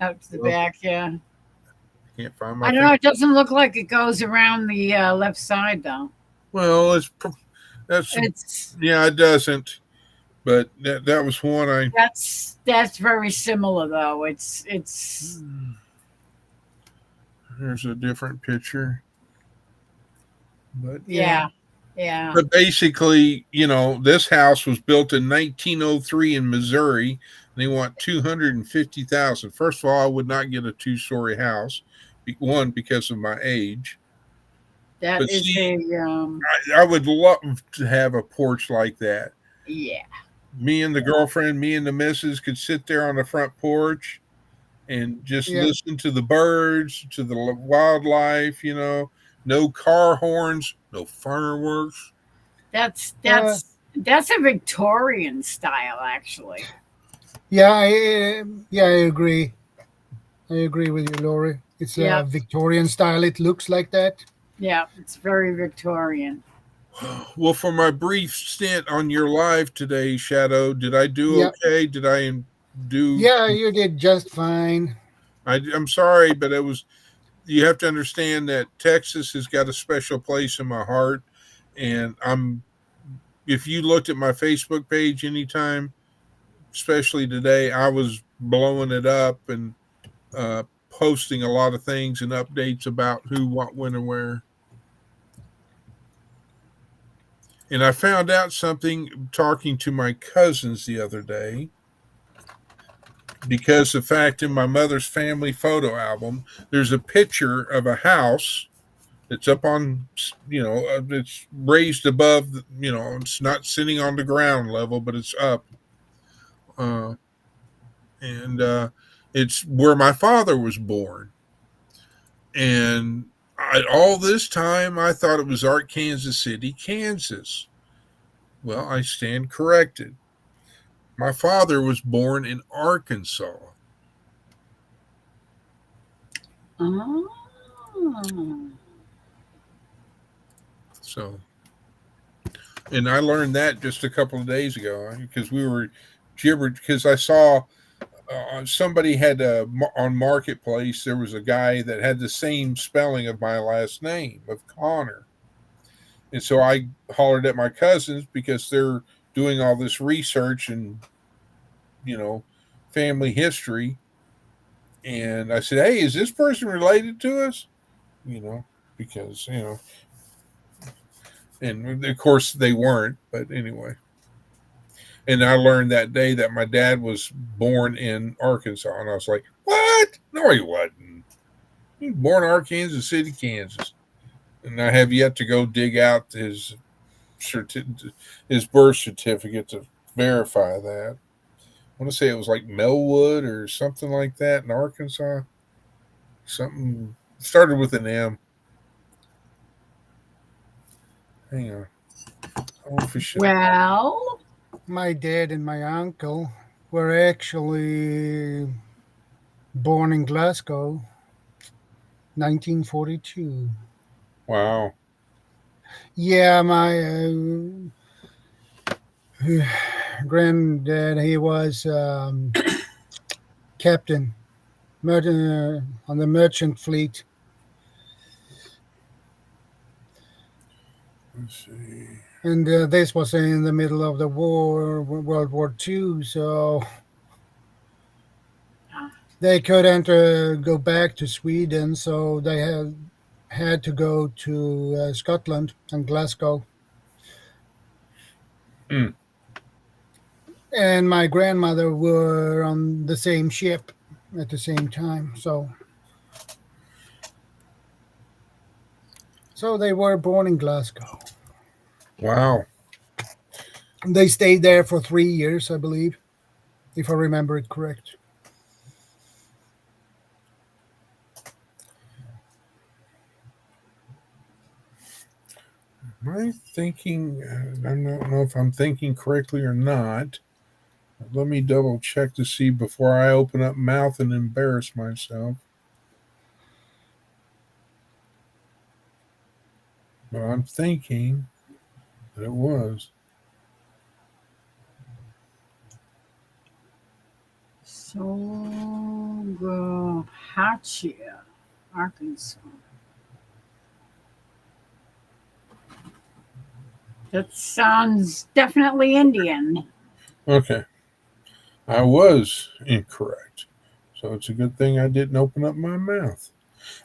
Out to the back, yeah. I can't find my I don't know. It doesn't look like it goes around the left side, though. Well, it doesn't. But that was one That's very similar, though. It's There's a different picture. But yeah. But basically, this house was built in 1903 in Missouri. They want $250,000. First of all, I would not get a 2-story house. One, because of my age. That But is see, a I would love to have a porch like that. yeah. Me and the girlfriend, me and the missus could sit there on the front porch and just listen to the birds, to the wildlife, no car horns, no fireworks. That's a Victorian style, actually. Yeah, I agree. I agree with you, Lori. It's a Victorian style. It looks like that. Yeah, it's very Victorian. Well, for my brief stint on your live today, Shadow, did I do okay? Did I do? Yeah, you did just fine. I'm sorry, but you have to understand that Texas has got a special place in my heart. And if you looked at my Facebook page anytime, especially today, I was blowing it up and posting a lot of things and updates about who, what, when, and where. And I found out something talking to my cousins the other day, because the fact in my mother's family photo album, there's a picture of a house that's up on, it's raised above, it's not sitting on the ground level, but it's up. And it's where my father was born. And all this time, I thought it was Arkansas City, Kansas. Well, I stand corrected. My father was born in Arkansas. Oh. So, and I learned that just a couple of days ago because we were gibbered, because I saw somebody had on Marketplace, there was a guy that had the same spelling of my last name, of Connor. And so I hollered at my cousins because they're doing all this research and, family history. And I said, hey, is this person related to us? Because, and of course they weren't, but anyway. And I learned that day that my dad was born in Arkansas. And I was like, what? No, he wasn't. He was born in Arkansas City, Kansas. And I have yet to go dig out his birth certificate to verify that. I want to say it was like Melwood or something like that in Arkansas. Something started with an M. Hang on. Oh, for sure. Well, My dad and my uncle were actually born in Glasgow, 1942. Wow. Yeah, my granddad, he was captain on the merchant fleet. Let's see. And this was in the middle of the war, World War II, so they couldn't go back to Sweden, so they had to go to Scotland and Glasgow. Mm. And my grandmother were on the same ship at the same time, so they were born in Glasgow. Wow. They stayed there for 3 years, I believe, if I remember it correct. Am I thinking? I don't know if I'm thinking correctly or not. Let me double check to see before I open up mouth and embarrass myself. But I'm thinking that it was. Sogohachia, Arkansas. That sounds definitely Indian. Okay. I was incorrect. So it's a good thing I didn't open up my mouth.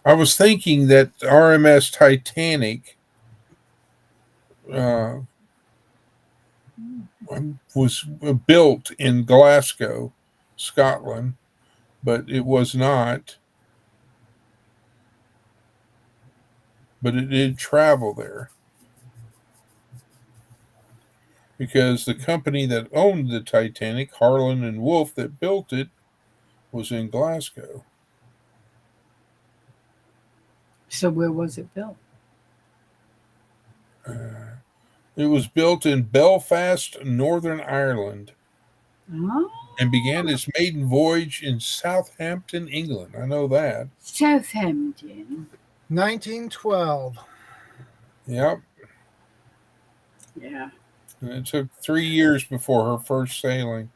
I was thinking that RMS Titanic was built in Glasgow, Scotland, but it was not. But it did travel there, because the company that owned the Titanic, Harland and Wolff, that built it, was in Glasgow. So where was it built? It was built in Belfast, Northern Ireland, Oh, and began its maiden voyage in Southampton, England. I know that. Southampton. 1912. Yep. Yeah. And it took 3 years before her first sailing.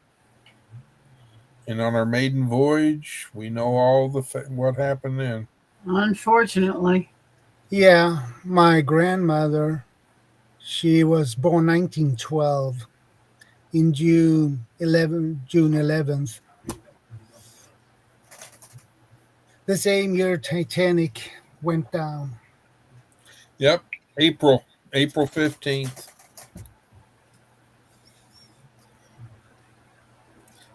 And on our maiden voyage, we know all what happened then. Unfortunately. Yeah, my grandmother, she was born 1912 in June 11th. The same year Titanic went down. Yep. April 15th.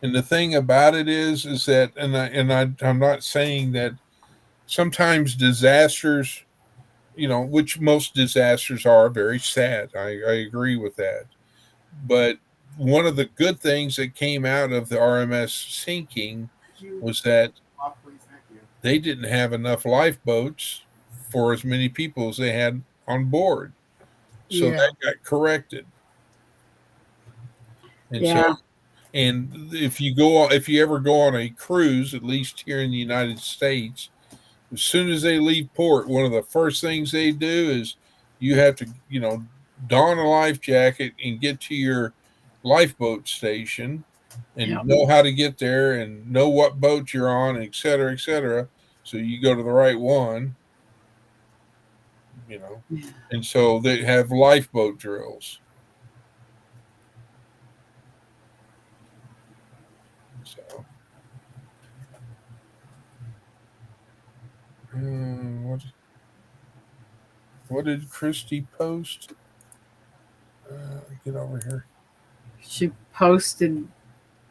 And the thing about it is that, I'm not saying that sometimes disasters, which most disasters are very sad. I agree with that. But one of the good things that came out of the RMS sinking was that Please, thank you. they didn't have enough lifeboats for as many people as they had on board. So Yeah. that got corrected. And Yeah. and if you ever go on a cruise, at least here in the United States, as soon as they leave port, one of the first things they do is you have to, don a life jacket and get to your lifeboat station and Yep. know how to get there and know what boat you're on, et cetera, et cetera. So you go to the right one, Yeah. and so they have lifeboat drills. So, what did Christy post? Get over here. She posted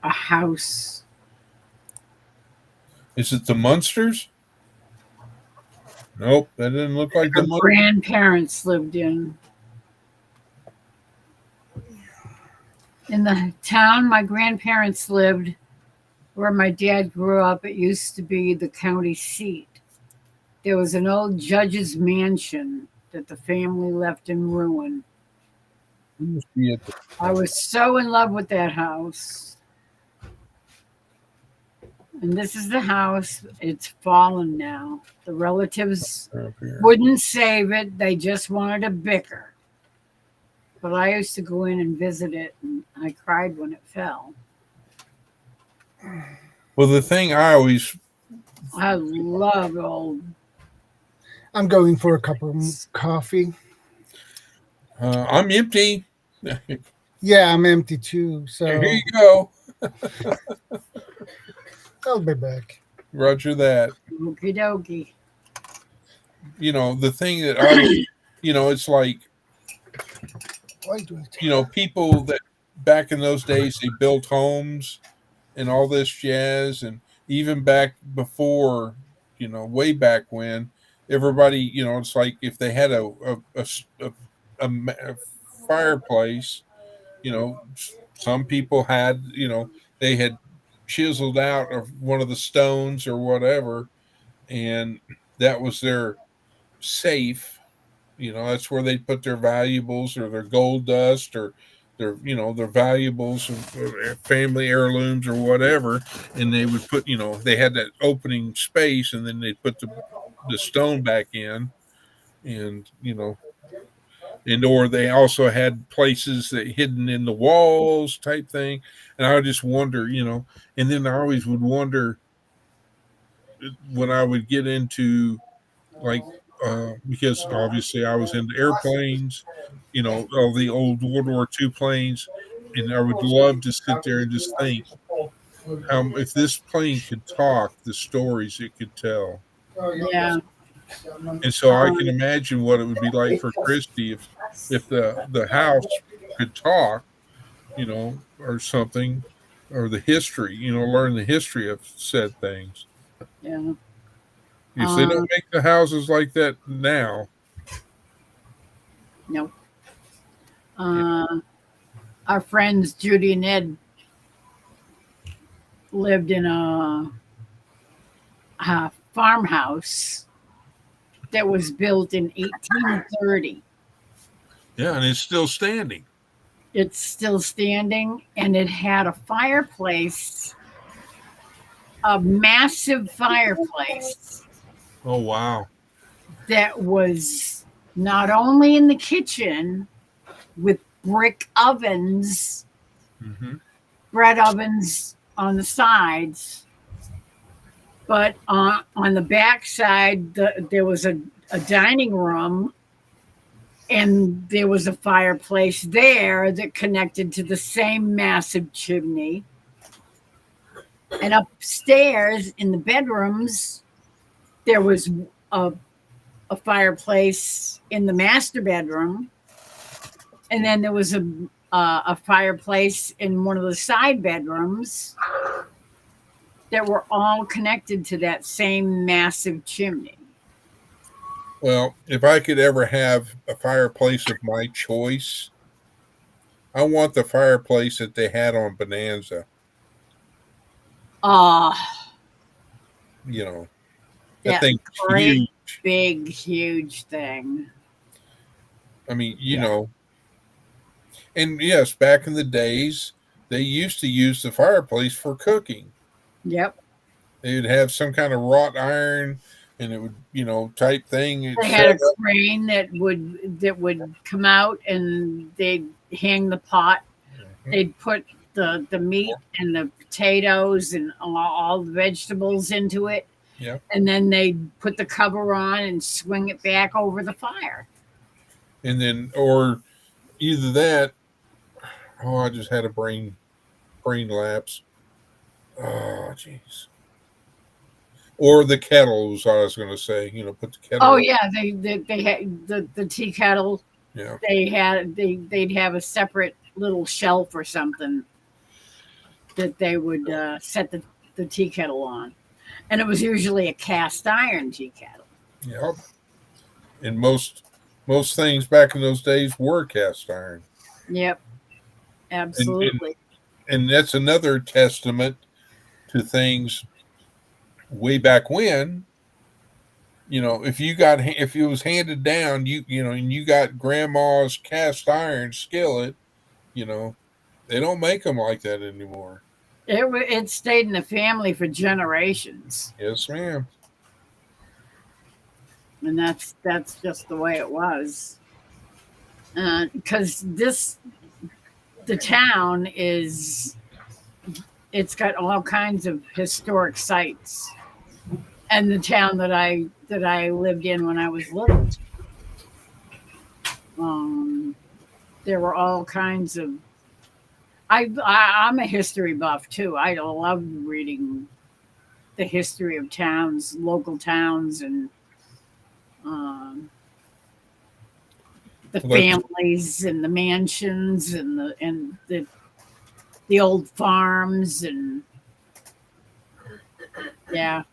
a house. Is it the Munsters? Nope, that didn't look like Her the Munsters. grandparents lived in the town my grandparents lived, where my dad grew up. It used to be the county seat. There was an old judge's mansion that the family left in ruin. I was so in love with that house. And this is the house. It's fallen now. The relatives wouldn't save it. They just wanted to bicker. But I used to go in and visit it, and I cried when it fell. Well, the thing I love old. I'm going for a cup of coffee. I'm empty. Yeah, I'm empty too. So Here you go. I'll be back. Roger that. Okie dokie. The thing that I, it's like, Why do I people that back in those days, they built homes and all this jazz. And even back before, way back when, everybody, it's like if they had a fireplace, some people had, they had chiseled out of one of the stones or whatever, and that was their safe. That's where they put their valuables or their gold dust or their valuables or family heirlooms or whatever, and they would put, they had that opening space, and then they'd put the stone back in, and and or they also had places that hidden in the walls type thing. And I just wonder, and then I always would wonder when I would get into like, because obviously I was into airplanes, all the old World War II planes, and I would love to sit there and just think, if this plane could talk, the stories it could tell. Yeah. And so I can imagine what it would be like for Christy if the house could talk, or something, or the history, learn the history of said things. Yeah. If they don't make the houses like that now. Nope. Our friends Judy and Ed lived in a farmhouse that was built in 1830. Yeah, and it's still standing. It's still standing, and it had a fireplace, a massive fireplace. Oh, wow. That was not only in the kitchen with brick ovens, bread ovens on the sides, but on the back side, there was a dining room, and there was a fireplace there that connected to the same massive chimney. And upstairs in the bedrooms, there was a fireplace in the master bedroom. And then there was a fireplace in one of the side bedrooms that were all connected to that same massive chimney. Well, if I could ever have a fireplace of my choice, I want the fireplace that they had on Bonanza. Ah, You know, that that thing's great huge. big, huge thing. I mean, you Yeah. know, and yes, back in the days, they used to use the fireplace for cooking. Yep. They would have some kind of wrought iron, and it would, you know, type thing. It They had a set up. crane that would come out and they'd hang the pot. They'd put the meat and the potatoes and all the vegetables into it. Yeah. And then they'd put the cover on and swing it back over the fire. And then, or either that. Oh, I just had a brain lapse. Oh, jeez. Or the kettle was what I was going to say. You know, put the kettle. Oh yeah, they had the tea kettle. Yeah. They'd have a separate little shelf or something that they would set the tea kettle on, and it was usually a cast iron tea kettle. Yep. And most things back in those days were cast iron. Yep, absolutely. And that's another testament to things way back when. You know, if it was handed down, you know, and you got grandma's cast iron skillet, you know, they don't make them like that anymore. It stayed in the family for generations, Yes, ma'am. and that's just the way it was. Because the town it's got all kinds of historic sites, and the town that I lived in when I was little, there were all kinds of. I'm a history buff too. I love reading the history of towns, local towns, and the families and the mansions and the old farms and yeah.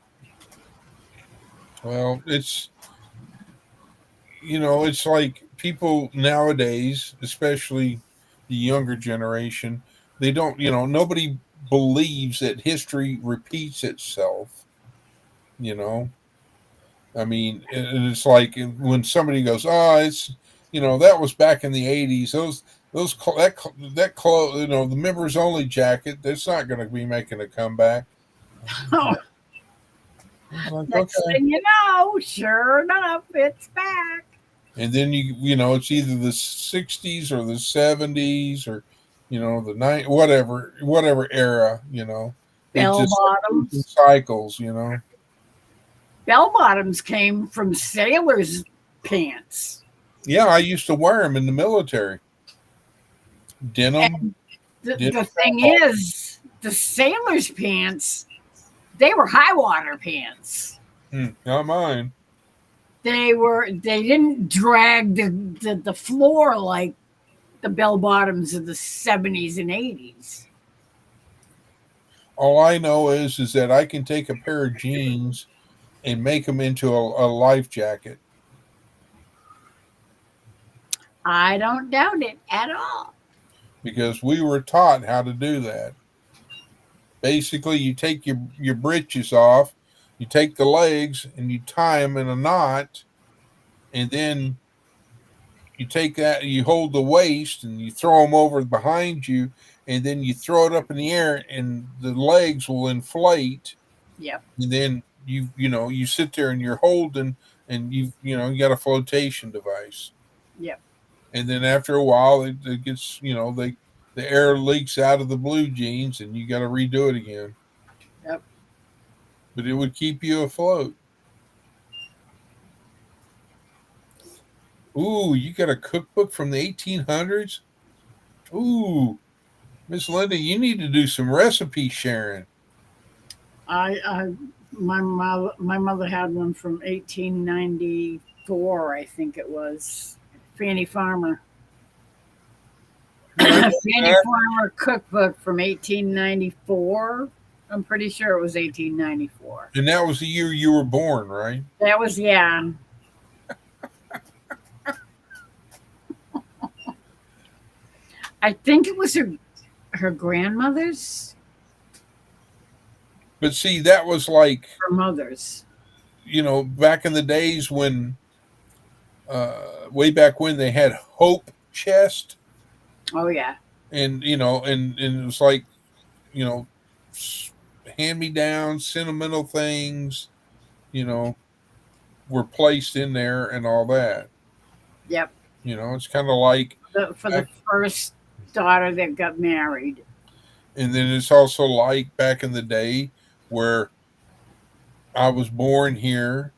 Well, it's, you know, it's like people nowadays, especially the younger generation, they don't, you know, nobody believes that history repeats itself. You know, I mean, and it's like when somebody goes, "Oh, it's, you know, that was back in the '80s. That clothes, you know, the members only jacket. That's not going to be making a comeback." Oh, It's like, next okay. thing you know, sure enough, it's back. And then you know, it's either the '60s or the '70s or, you know, the whatever era. You know, it Bell just bottoms. cycles. You know. Bell bottoms came from sailors' pants. Yeah, I used to wear them in the military. Denim. And the Denim thing bell is, the sailors' pants, they were high water pants. Not mine. They didn't drag the floor like the bell bottoms of the 70s and 80s. All I know is that I can take a pair of jeans and make them into a life jacket. I don't doubt it at all. Because we were taught how to do that. Basically, you take your breeches off, you take the legs, and you tie them in a knot, and then you take that, you hold the waist, and you throw them over behind you, and then you throw it up in the air, and the legs will inflate. Yep. And then you sit there and you're holding, and you got a flotation device. Yep. And then after a while, it gets, the air leaks out of the blue jeans, and you got to redo it again. Yep. But it would keep you afloat. Ooh, you got a cookbook from the 1800s? Ooh, Miss Linda, you need to do some recipe sharing. My mother had one from 1894, I think it was. Fanny Farmer. Danny Farmer cookbook from 1894. I'm pretty sure it was 1894. And that was the year you were born, right? That was, yeah. I think it was her grandmother's But see, that was like, or mother's. back in the days when, way back when they had Hope Chest, Oh yeah. and and it was like, hand me down, sentimental things, were placed in there and all that. Yep. It's kind of like, For the first daughter that got married. and then it's also like back in the day where I was born here.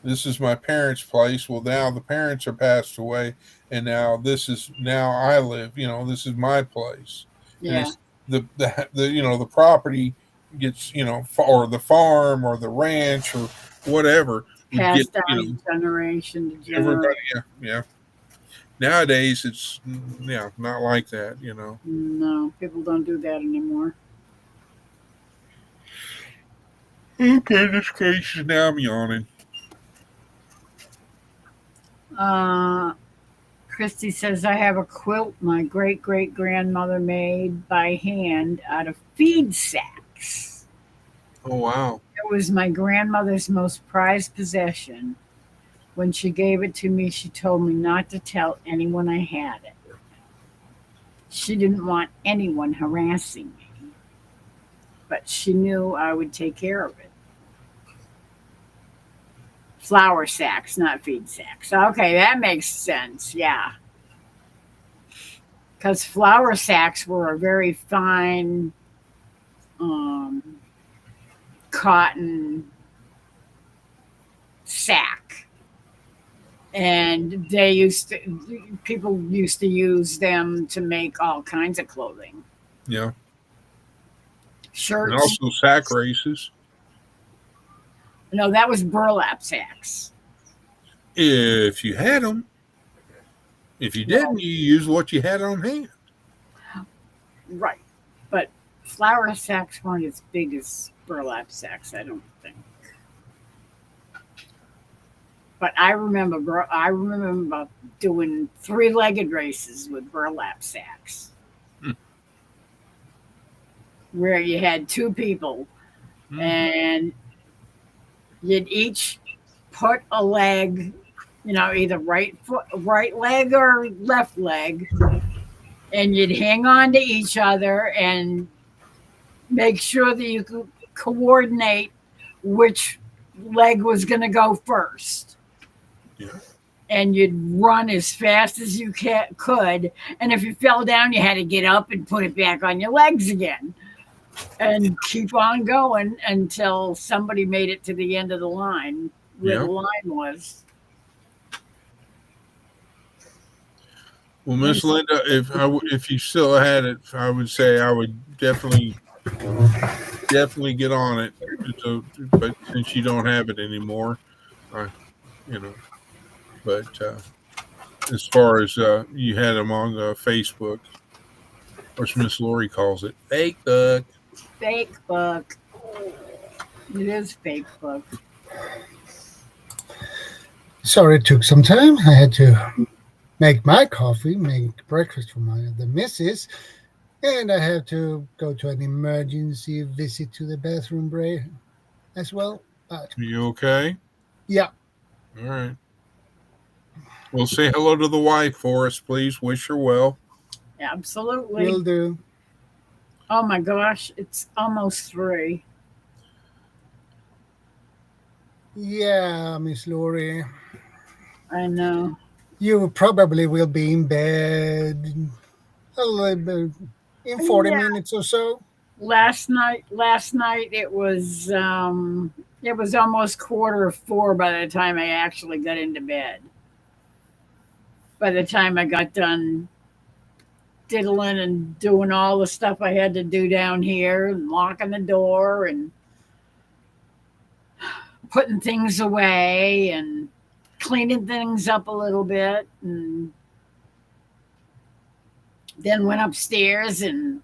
This is my parents' place. Well, now the parents are passed away, and now I live. This is my place. And Yeah. it's the property gets or the farm or the ranch or whatever would Passed get, down generation to generation. everybody. Yeah. Nowadays, it's not like that. No, people don't do that anymore. Okay, this case is now I'm yawning. Christy says, I have a quilt my great great grandmother made by hand out of feed sacks. Oh wow. It was my grandmother's most prized possession. When she gave it to me, she told me not to tell anyone I had it. She didn't want anyone harassing me, but she knew I would take care of it. Flour sacks, not feed sacks. Okay, that makes sense. Yeah. Because flour sacks were a very fine cotton sack. And people used to use them to make all kinds of clothing. Yeah. Shirts. And also sack races. No, that was burlap sacks. If you had them. If you didn't, you use what you had on hand. Right. But flour sacks weren't as big as burlap sacks, I don't think. But I remember doing 3-legged races with burlap sacks. Where you had 2 people and you'd each put a leg, either right leg or left leg, and you'd hang on to each other and make sure that you could coordinate which leg was going to go first. Yeah. And you'd run as fast as you could. And if you fell down, you had to get up and put it back on your legs again. And keep on going until somebody made it to the end of the line where the line was. Well, Miss Linda, if you still had it, I would say I would definitely get on it. But since you don't have it anymore, But as far as you had them on Facebook, or as Miss Lori calls it, fake book. Fake book. It is fake book. Sorry it took some time. I had to make my coffee, make breakfast for the missus, and I have to go to an emergency visit to the bathroom break as well. But You okay? yeah, All right. Well, say hello to the wife for us, please. Wish her well. Absolutely. will do. Oh my gosh, it's almost 3. Yeah, Miss Lori. I know. You probably will be in bed a little bit in 40 minutes or so. Last night it was almost 3:45 by the time I actually got into bed. By the time I got done diddling and doing all the stuff I had to do down here and locking the door and putting things away and cleaning things up a little bit and then went upstairs and,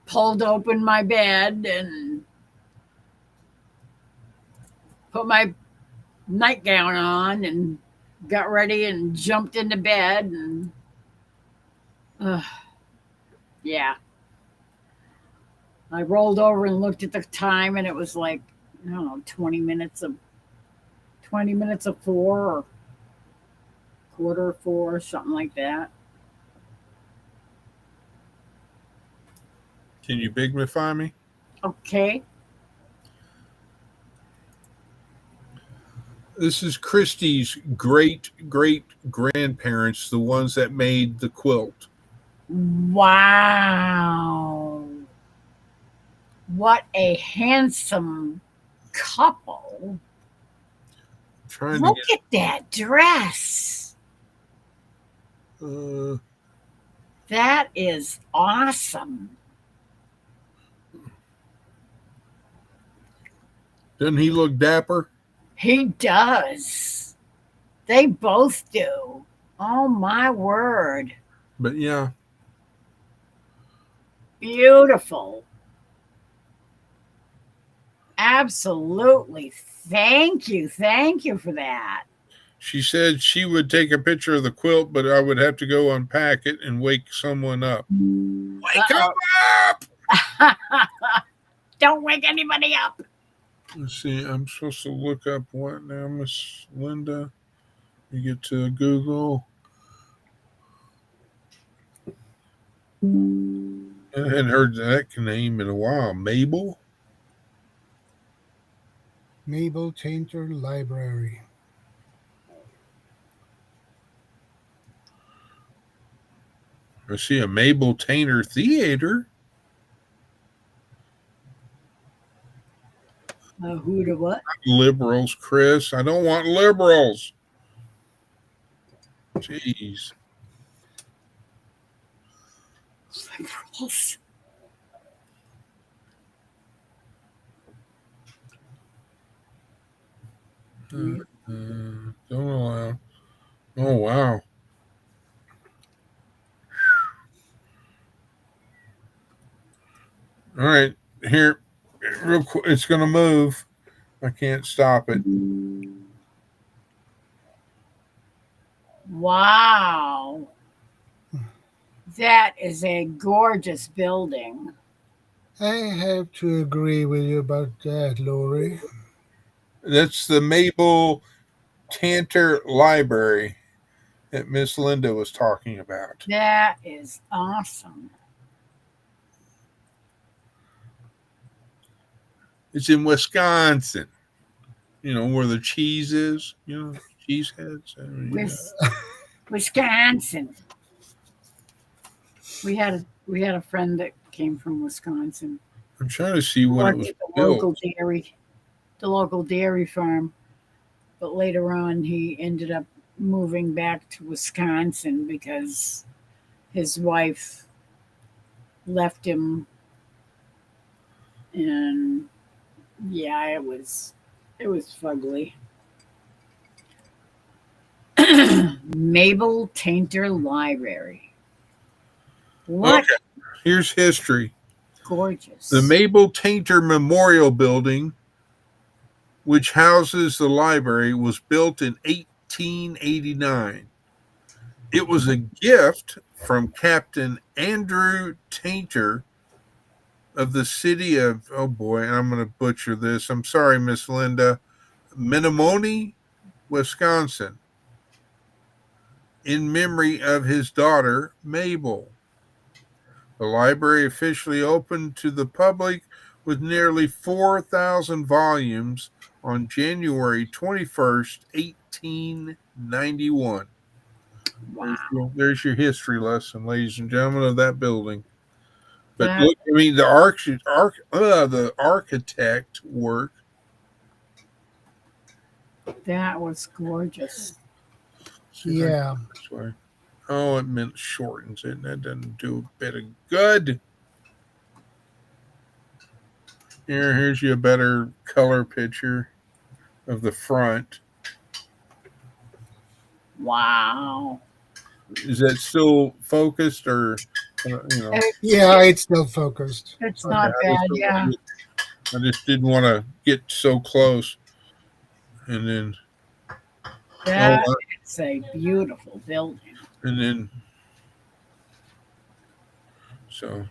pulled open my bed and put my nightgown on and got ready and jumped into bed and yeah. I rolled over and looked at the time and it was like, I don't know, 20 minutes of 4 or quarter of 4, something like that. Can you bignify me? Okay. This is Christy's great grandparents, the ones that made the quilt. Wow. What a handsome couple. Trying Look to at that dress. get. That is awesome. Doesn't he look dapper? He does. They both do. Oh, my word. But yeah, Beautiful. Absolutely. Thank you. Thank you for that. she said she would take a picture of the quilt, but I would have to go unpack it and wake someone up. Wake Uh-oh. up! Don't wake anybody up. Let's see. I'm supposed to look up what now, Miss Linda? You get to Google. I hadn't heard that name in a while. Mabel? Mabel Tainter Library. I see a Mabel Tainter Theater. Who to what? Liberals, Chris. I don't want liberals. Jeez. Liberals. Don't allow. Oh, wow. All right. Here, real quick. It's going to move. I can't stop it. Wow. That is a gorgeous building. I have to agree with you about that, Lori. That's the Mabel Tanter Library that Miss Linda was talking about. That is awesome. It's in Wisconsin. You know where the cheese is. Cheese heads. Wisconsin. We had a friend that came from Wisconsin. I'm trying to see when it Worked was at the built. local dairy farm. But later on, he ended up moving back to Wisconsin because his wife left him, and yeah, it was fugly. Mabel Tainter Library. What Okay, here's history. gorgeous. The Mabel Tainter Memorial Building, which houses the library, was built in 1889. It was a gift from Captain Andrew Tainter of the city of, oh boy, I'm going to butcher this. I'm sorry, Miss Linda. Menomonee, Wisconsin, in memory of his daughter, Mabel. The library officially opened to the public with nearly 4,000 volumes on January 21st, 1891. Wow. There's your history lesson, ladies and gentlemen, of that building. But That- look, I mean, the architect work. That was gorgeous. Yeah. Sorry. Oh, it meant shortens it, and that doesn't do a bit of good. Here's you a better color picture of the front. Wow. Is that still focused or Yeah, it's still focused. It's Okay, not bad. Yeah. I just didn't want to get so close. And then That is a beautiful building. and then so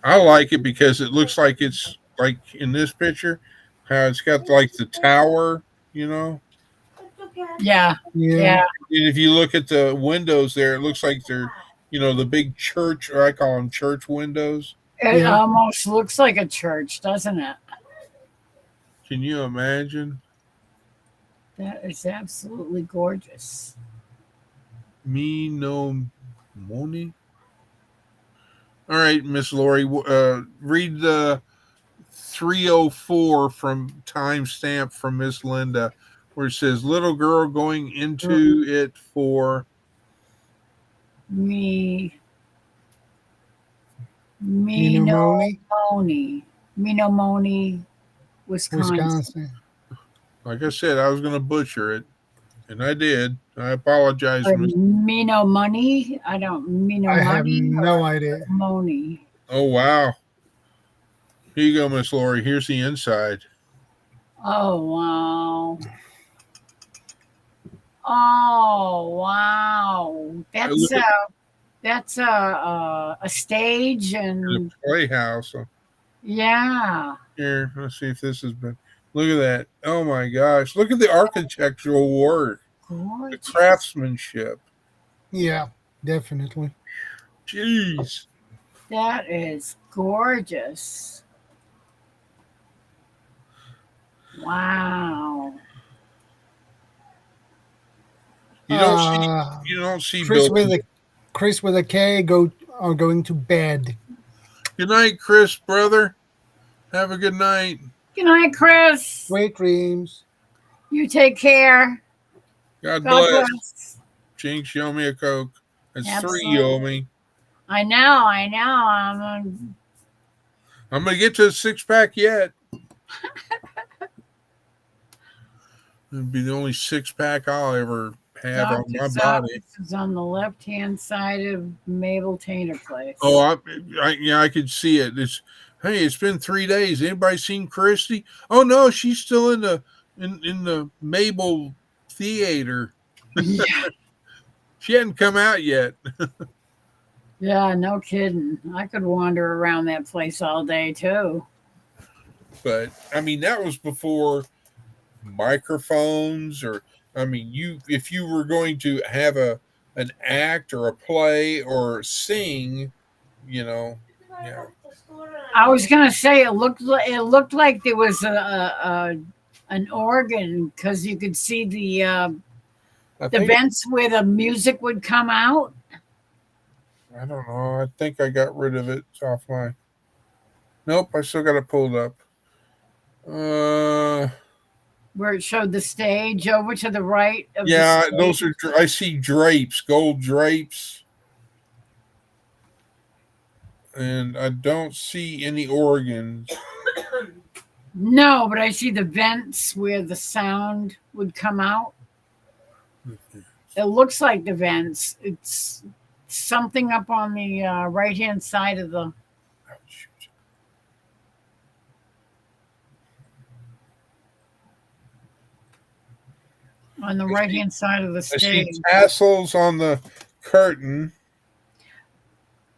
I like it because it looks like it's like in this picture, how it's got like the tower, Yeah. Yeah. Yeah. And if you look at the windows there, it looks like they're, the big church, or I call them church windows. It Yeah. almost looks like a church, doesn't it? Can you imagine? That is absolutely gorgeous. Me no money. All right, Miss Lori, read the 304 from timestamp from Miss Linda, where it says little girl going into it for Minomoni. Minomoni, Minomoni, Wisconsin. Wisconsin. like I said, I was going to butcher it, and I did. I apologize, Or Miss. Minomoni. I don't. I have Minomoni. no idea. Moni. Oh wow! Here you go, Miss Lori. Here's the inside. Oh wow. Oh wow. That's a stage The and playhouse. yeah. Here, let's see if this has been. Look at that! Oh my gosh! Look at the architectural work, the Gorgeous. craftsmanship. Yeah, definitely. Jeez. That is gorgeous. Wow. You don't see Chris buildings. with a K are going to bed. Good night, Chris, brother. Have a good night. Good night, Chris. Sweet dreams. You take care. God God bless. bless. Jinx, you owe me a Coke. That's Absolutely. 3 you owe me. I know. I'm going to get to a 6-pack yet. It'll be the only 6-pack I'll ever have on my Doctor's body. office is on the left-hand side of Mabel Tainer Place. Oh, I could see it. It's been 3 days. Anybody seen Christy? Oh no, she's still in the Mabel Theater. Yeah. She hadn't come out yet. Yeah, no kidding. I could wander around that place all day too. But I mean, that was before microphones, or if you were going to have an act or a play or sing, yeah. I was gonna say it looked like there was an organ because you could see I the think, vents where the music would come out. I don't know. I think I got rid of it. It's off my. Nope, I still got it pulled up. Where it showed the stage over to the right of Yeah, the those stage. are. I see drapes, gold drapes, and I don't see any organs. No, but I see the vents where the sound would come out. It looks like the vents. It's something up on the right hand side of the. On the right hand side of the I stage. see tassels on the curtain.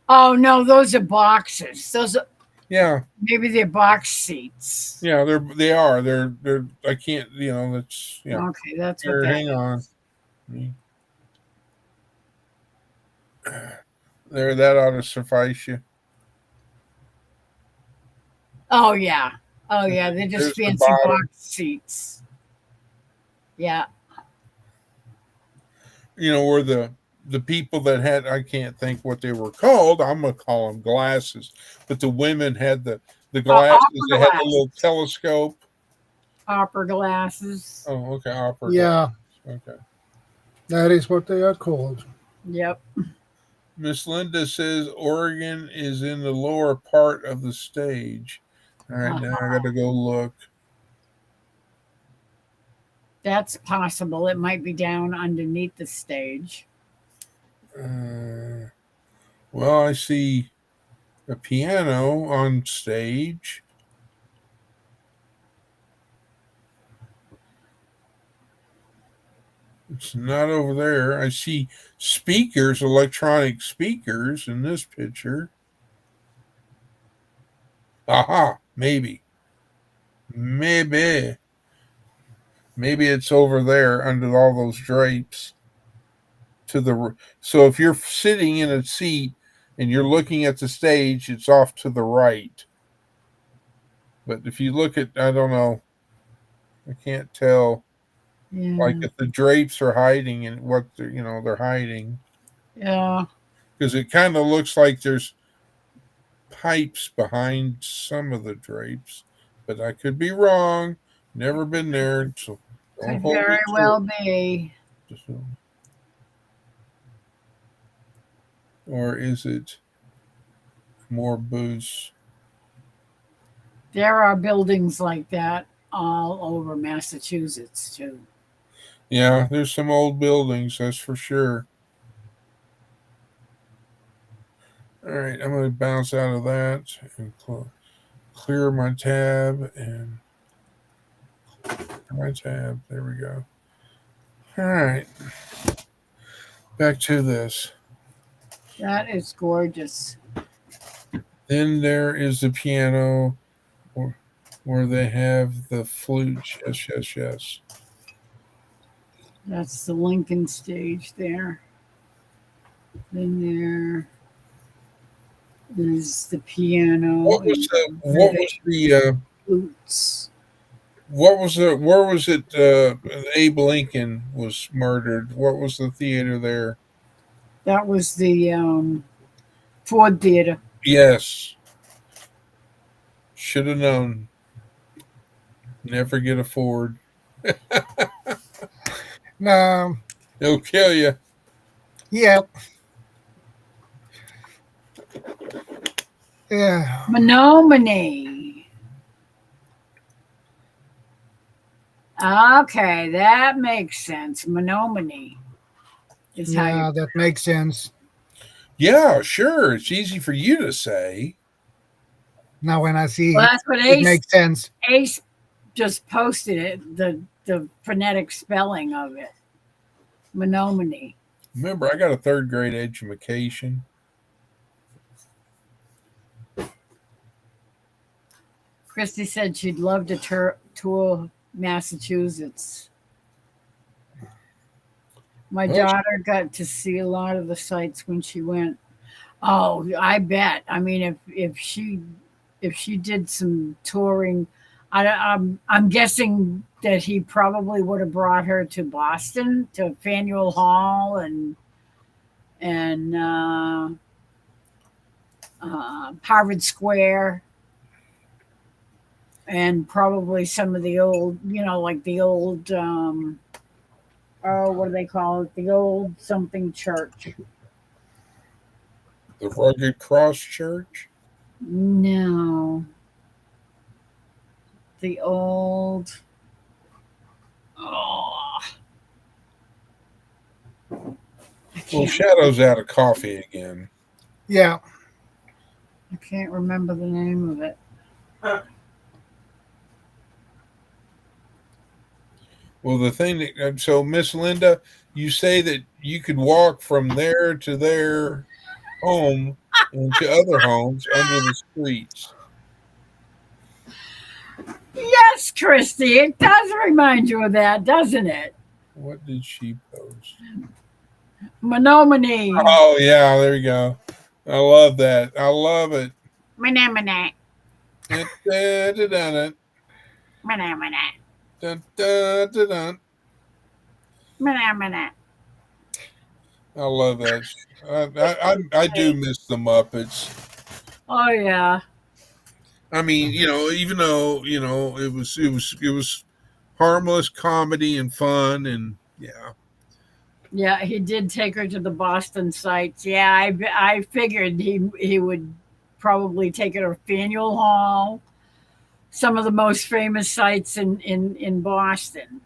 Oh no, those are boxes. Those are Yeah, maybe they're box seats. yeah, they are. They're. I can't. That's Okay, that's Here, what that hang on. is. There, that ought to suffice you. Oh yeah. Oh yeah. They're just There's the fancy bottom. box seats. Yeah. Where the people that had, I can't think what they were called. I'm gonna call them glasses, but the women had the glasses. They had the little telescope. Opera glasses. Oh, okay, opera. Yeah, Glasses. Okay. that is what they are called. Yep. Miss Linda says Oregon is in the lower part of the stage. All right, now I got to go look. That's possible. It might be down underneath the stage. Well, I see a piano on stage. It's not over there. I see speakers, electronic speakers in this picture. Aha, maybe. Maybe. Maybe it's over there under all those drapes. So if you're sitting in a seat and you're looking at the stage, it's off to the right. But if you look at, I don't know, I can't tell. Yeah. Like if the drapes are hiding and what they're hiding, Yeah. because it kind of looks like there's pipes behind some of the drapes, but I could be wrong. Never been there, so don't Could hold me very to well be. it. Or is it more booze? There are buildings like that all over Massachusetts too. Yeah, there's some old buildings, that's for sure. All right, I'm going to bounce out of that and clear my tab and my tab. There we go. All right, back to this. That is gorgeous. Then there is the piano where they have the flute. Yes, yes, yes. That's the Lincoln stage there. Then there is the piano. What was the flutes. where was it Abe Lincoln was murdered? What was the theater there? That was the Ford Theater. Yes. Should have known. Never get a Ford. No. It'll kill you. Yeah. Yeah. Menominee. Okay, that makes sense. Menominee is how Yeah, you. that makes sense. Yeah, sure. It's easy for you to say. Now when I see Well, that's what it Ace makes sense. Ace just posted it. The phonetic spelling of it. Menominee. Remember, I got a third grade education. Christy said she'd love to tour Massachusetts. My Well, daughter got to see a lot of the sites when she went. Oh, I bet. I mean, if she did some touring, I'm guessing that he probably would have brought her to Boston to Faneuil Hall and Harvard Square. And probably some of the old, like the old, what do they call it? The old something church. The Rugged Cross Church. No. The old. Oh. Well, Shadow's out of coffee again. Yeah. I can't remember the name of it. Well, the thing that, so Miss Linda, you say that you could walk from there to their home and to other homes under the streets. Yes, Christy, it does remind you of that, doesn't it? What did she post? Menominee. Oh, yeah, there you go. I love that. I love it. Menominee. Dun-dun-dun-dun. Menominee. Dun-dun-dun-dun. Menominee. I love that. I do miss the Muppets. Oh, yeah. I mean, even though it was harmless comedy and fun, and yeah. Yeah, he did take her to the Boston sites. Yeah, I figured he would probably take her to Faneuil Hall, some of the most famous sites in Boston.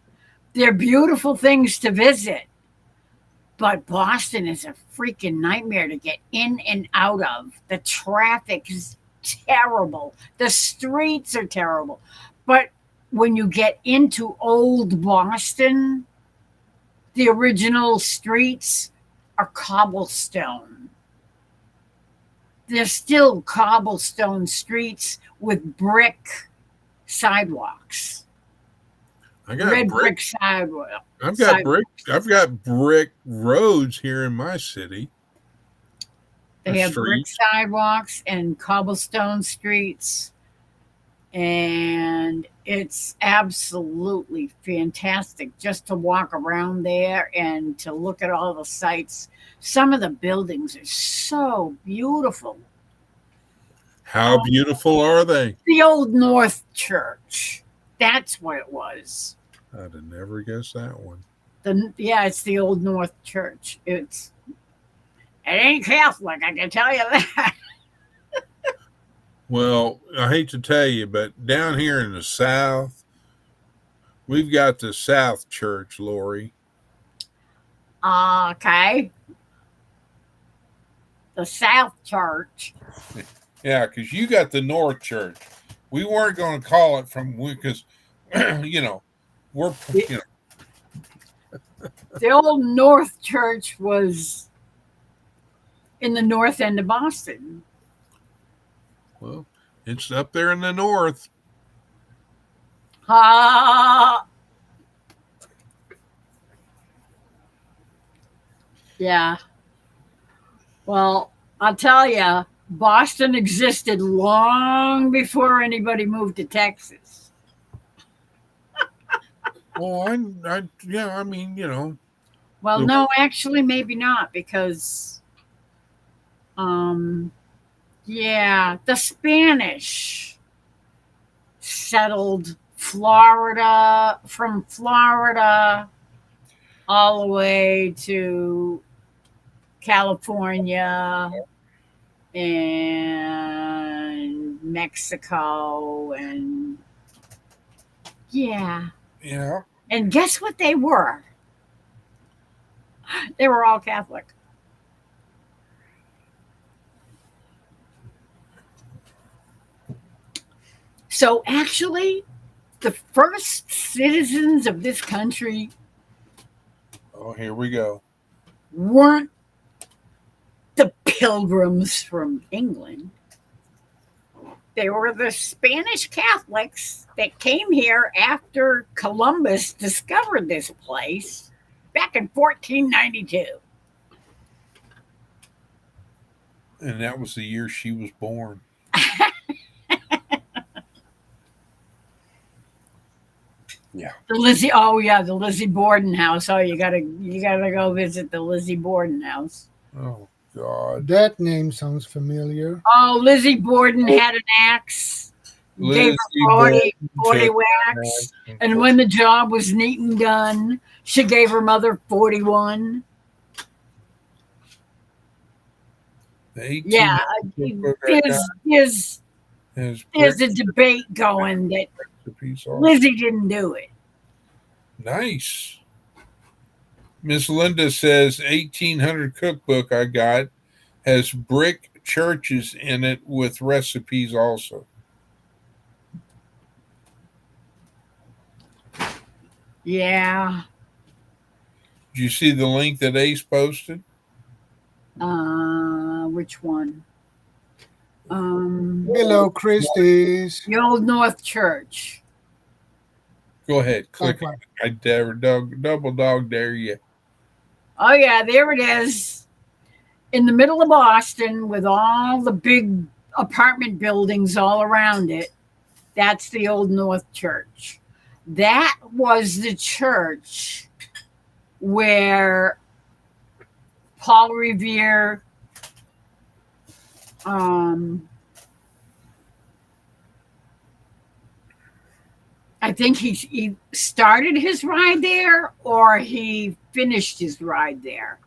They're beautiful things to visit. But Boston is a freaking nightmare to get in and out of. The traffic is terrible. The streets are terrible. But when you get into old Boston, the original streets are cobblestone. They're still cobblestone streets with brick sidewalks. I got Red brick. brick sidewalk. I've got brick. I've got brick roads here in my city. They have brick Streets. sidewalks and cobblestone streets. And it's absolutely fantastic just to walk around there and to look at all the sights. Some of the buildings are so beautiful. How beautiful are they? The Old North Church. That's what it was. I'd have never guessed that one. It's the Old North Church. It ain't Catholic, I can tell you that. Well, I hate to tell you, but down here in the South, we've got the South Church, Lori. Okay. The South Church. Yeah, because you got the North Church. We weren't going to call it from because, you know, we're, you know, The Old North Church was in the north end of Boston. Well, it's up there in the north. Yeah. Well, I'll tell you, Boston existed long before anybody moved to Texas. Well, I mean, you know, Well, The- no, actually, maybe not because, the Spanish settled Florida from Florida all the way to California and Mexico and yeah. and guess what they were? They were all Catholic. So actually, the first citizens of this country Oh, here we go. weren't the pilgrims from England. They were the Spanish Catholics that came here after Columbus discovered this place back in 1492. And that was the year she was born. The Lizzie Borden house. Oh, you gotta go visit the Lizzie Borden house. Oh, God. That name sounds familiar. Oh, Lizzie Borden had an axe. Gave her 40 whacks. And when the job was neat and done, she gave her mother 41. Yeah, there's a debate going that Lizzie didn't do it. Nice. Miss Linda says 1800 cookbook I got has brick churches in it with recipes also. Yeah. Did you see the link that Ace posted? Which one? Hello, Christie's. The Old North Church. Go ahead, click Okay. it. I dare double dog dare you. Oh yeah, there it is. In the middle of Boston with all the big apartment buildings all around it. That's the Old North Church. That was the church where Paul Revere I think he started his ride there or he finished his ride there.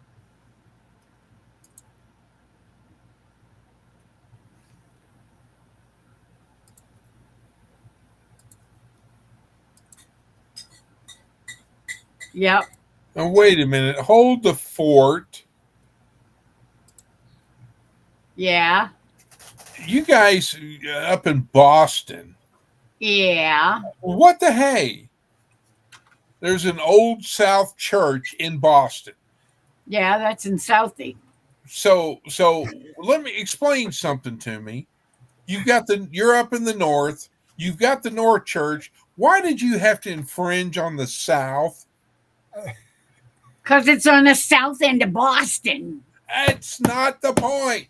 Yep. Now, wait a minute. Hold the fort. Yeah. You guys up in Boston. Yeah. What the hey? There's an Old South church in Boston. Yeah, that's in Southie. So let me explain something to me. You're up in the north. You've got the North Church. Why did you have to infringe on the South? Because it's on the south end of Boston. That's not the point.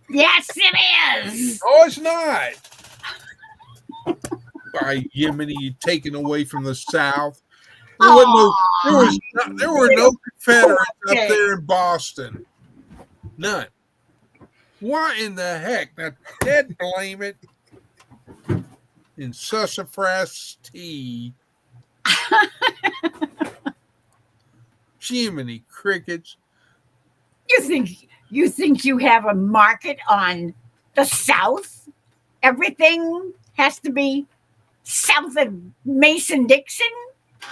Yes, it is. No, it's not. By Yemeni, you taken away from the South. There were no Confederates up there in Boston. None. Why in the heck? Now, Ted, blame it in Sassafras tea. Jiminy crickets. You think you have a market on the South? Everything has to be south of Mason-Dixon?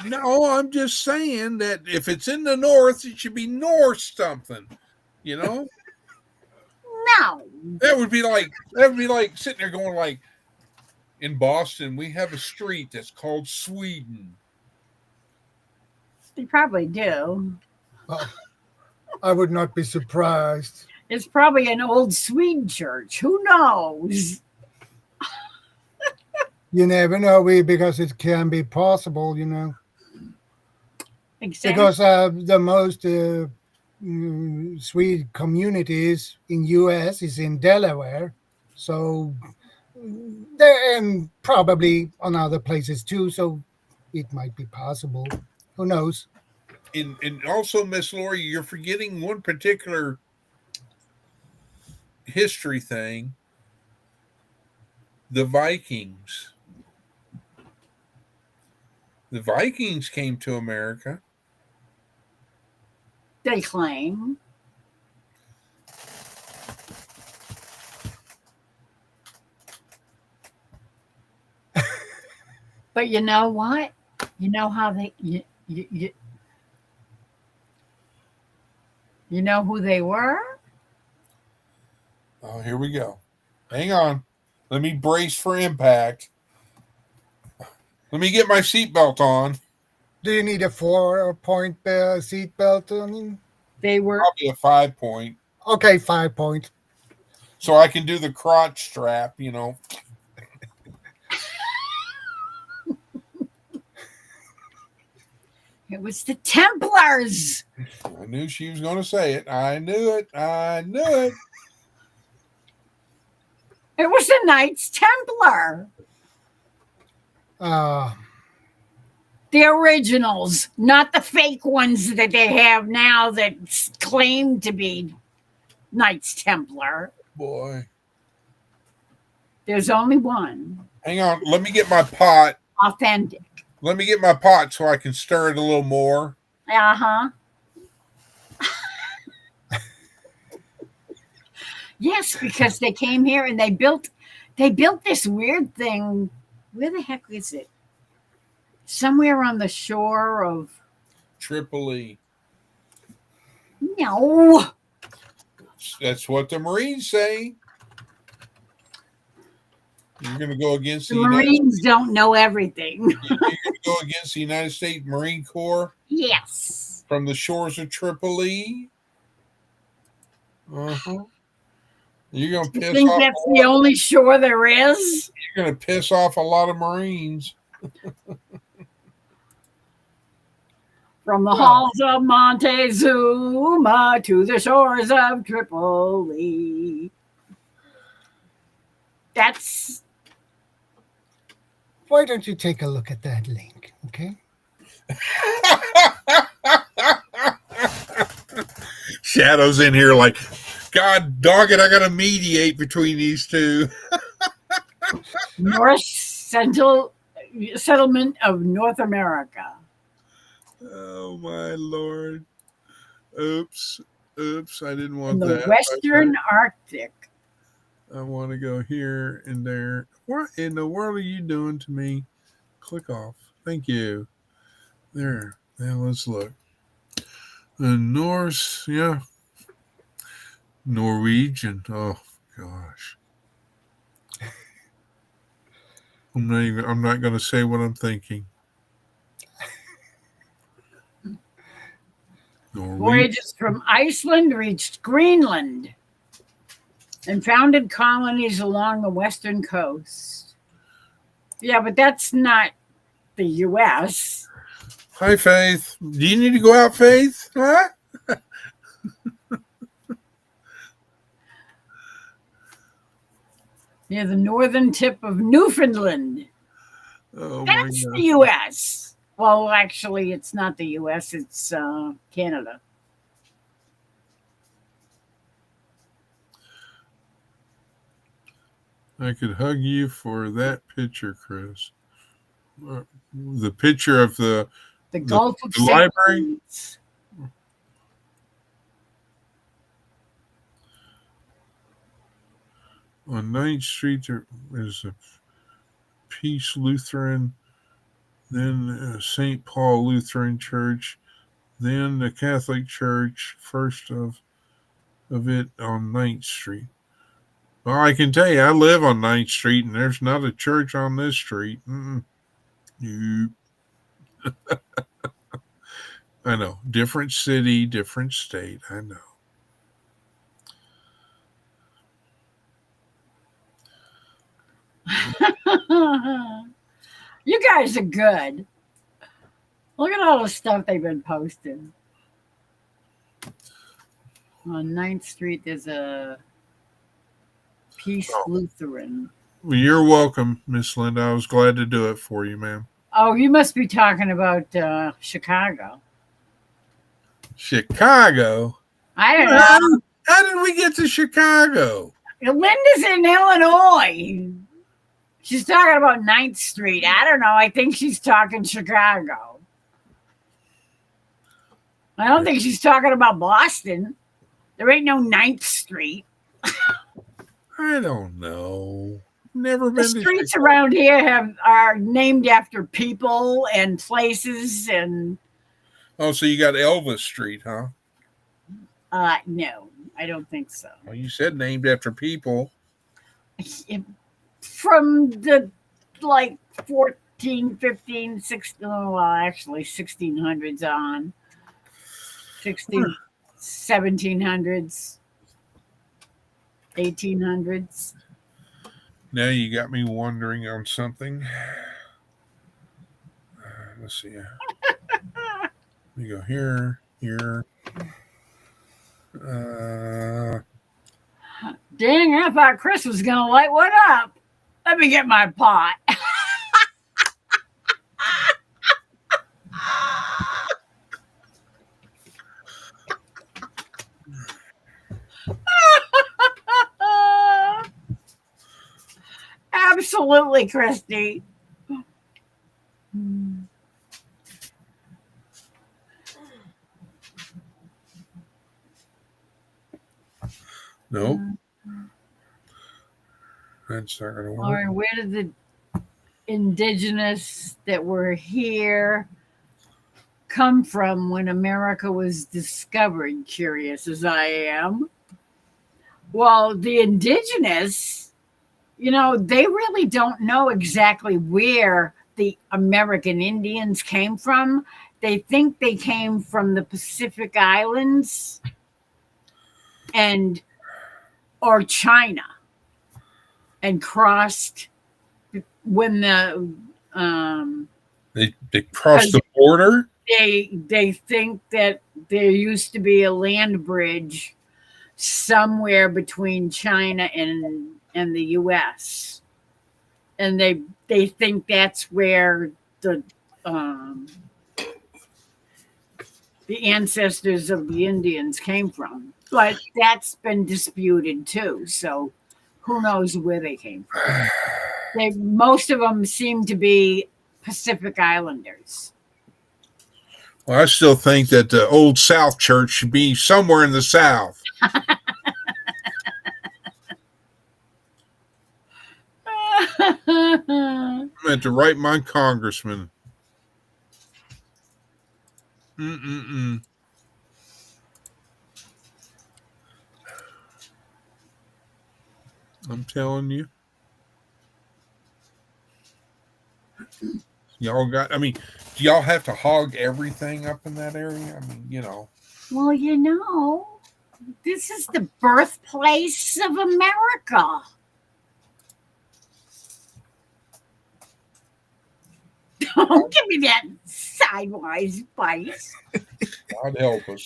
No, I'm just saying that if it's in the north, it should be north something. You know? No. That would be like sitting there going like, in Boston, we have a street that's called Sweden. They probably do. Well, I would not be surprised. It's probably an old Swede church. Who knows? You never know, because it can be possible, you know. Exactly. Because the most Swede communities in U.S. is in Delaware, so there, and probably on other places too. So it might be possible. Who knows? And also, Miss Lori, you're forgetting one particular history thing. The Vikings. The Vikings came to America. They claim. But you know what? You know how they you know who they were? Oh, here we go. Hang on. Let me brace for impact. Let me get my seatbelt on. Do you need a 4-point seat belt on? They were Probably a 5-point. Okay, 5 points. So I can do the crotch strap, you know. it was the Templars. I knew she was going to say it. I knew it. I knew it. It was the Knights Templar. The originals, not the fake ones that they have now that claim to be Knights Templar. Boy. There's only one. Hang on. Let me get my pot. Authentic. Let me get my pot so I can stir it a little more. Uh-huh. Yes, because they came here and they built this weird thing. Where the heck is it? Somewhere on the shore of Tripoli. No. That's what the Marines say. You're going to go against The the Marines don't know everything. You're going to go against the United States Marine Corps Yes. from the shores of Tripoli. Uh-huh. You're going to You piss think off. that's the only shore there is? You're going to piss off a lot of Marines. From the halls of Montezuma to the shores of Tripoli. That's. Why don't you take a look at that link, okay? Shadow's in here like, God dog it, I got to mediate between these two. North Central Settlement of North America. Oh, my Lord. Oops. I didn't want In the that. Western Arctic. I want to go here and there. What in the world are you doing to me? Click off. Thank you. There. Now let's look. The Norse, yeah. Norwegian. Oh gosh. I'm not gonna say what I'm thinking. Norwegian. Voyages from Iceland reached Greenland and founded colonies along the western coast. Yeah, but that's not the U.S. Hi, Faith. Do you need to go out, Faith? Huh? Near the northern tip of Newfoundland. Oh my That's God. the U.S. Well, actually, it's not the U.S. It's Canada. I could hug you for that picture, Chris. The picture of the Gulf of the St. library? Lawrence. On 9th Street, there is a Peace Lutheran, then St. Paul Lutheran Church, then the Catholic Church, first of it on 9th Street. Well, I can tell you, I live on 9th Street, and there's not a church on this street. Nope. I know. Different city, different state. I know. You guys are good. Look at all the stuff they've been posting. On 9th Street, there's a Peace Lutheran. Well, you're welcome, Miss Linda. I was glad to do it for you, ma'am. Oh, you must be talking about Chicago. Chicago? I don't know. How did we get to Chicago? Linda's in Illinois. She's talking about 9th Street. I don't know. I think she's talking Chicago. I don't think she's talking about Boston. There ain't no 9th Street. I don't know. Never The been to streets Chicago. around here are named after people and places and Oh, so you got Elvis Street, huh? no, I don't think so. Well, you said named after people. From the like 14, 15, 16, well, actually 1600s on. 1700s, 1800s. Now you got me wondering on something. Let's see. We go here, here. Dang, I thought Chris was going to light one up. Let me get my pot. Absolutely, Christy. Nope. That's not gonna All work. right, where did the indigenous that were here come from when America was discovered? Curious as I am. Well, the indigenous, they really don't know exactly where the American Indians came from. They think they came from the Pacific Islands or China and crossed when They crossed the border. they think that there used to be a land bridge somewhere between China and the US. And they think that's where the ancestors of the Indians came from. But that's been disputed too. So who knows where they came from? Most of them seem to be Pacific Islanders. Well, I still think that the Old South Church should be somewhere in the South. I meant to write my congressman. I'm telling you. Y'all got, I mean, do y'all have to hog everything up in that area? I mean, you know. Well, this is the birthplace of America. Don't give me that sidewise bite. God help us.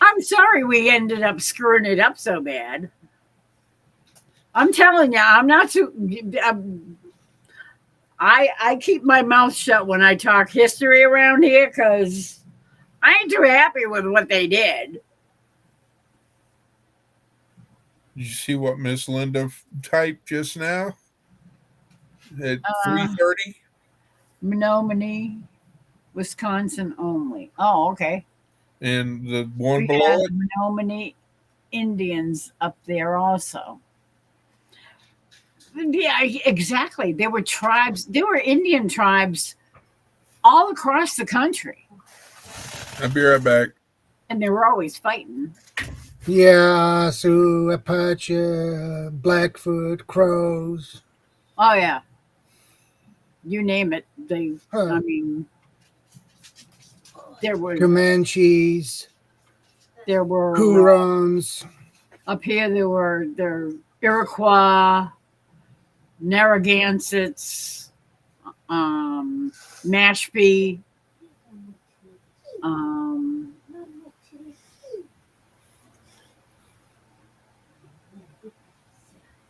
I'm sorry we ended up screwing it up so bad. I'm telling you, I'm not too. I keep my mouth shut when I talk history around here because I ain't too happy with what they did. Did you see what Miss Linda typed just now? At 3:30? Menominee, Wisconsin only. Oh, okay. And the one We below have it? Menominee Indians up there also. Yeah, exactly. There were tribes. There were Indian tribes all across the country, I'll be right back. and they were always fighting. Yeah, Sioux, Apache, Blackfoot, Crows. Oh yeah, you name it. They. Huh. I mean, there were Comanches, Hurons. up here. There were Iroquois, Narragansetts, Mashpee,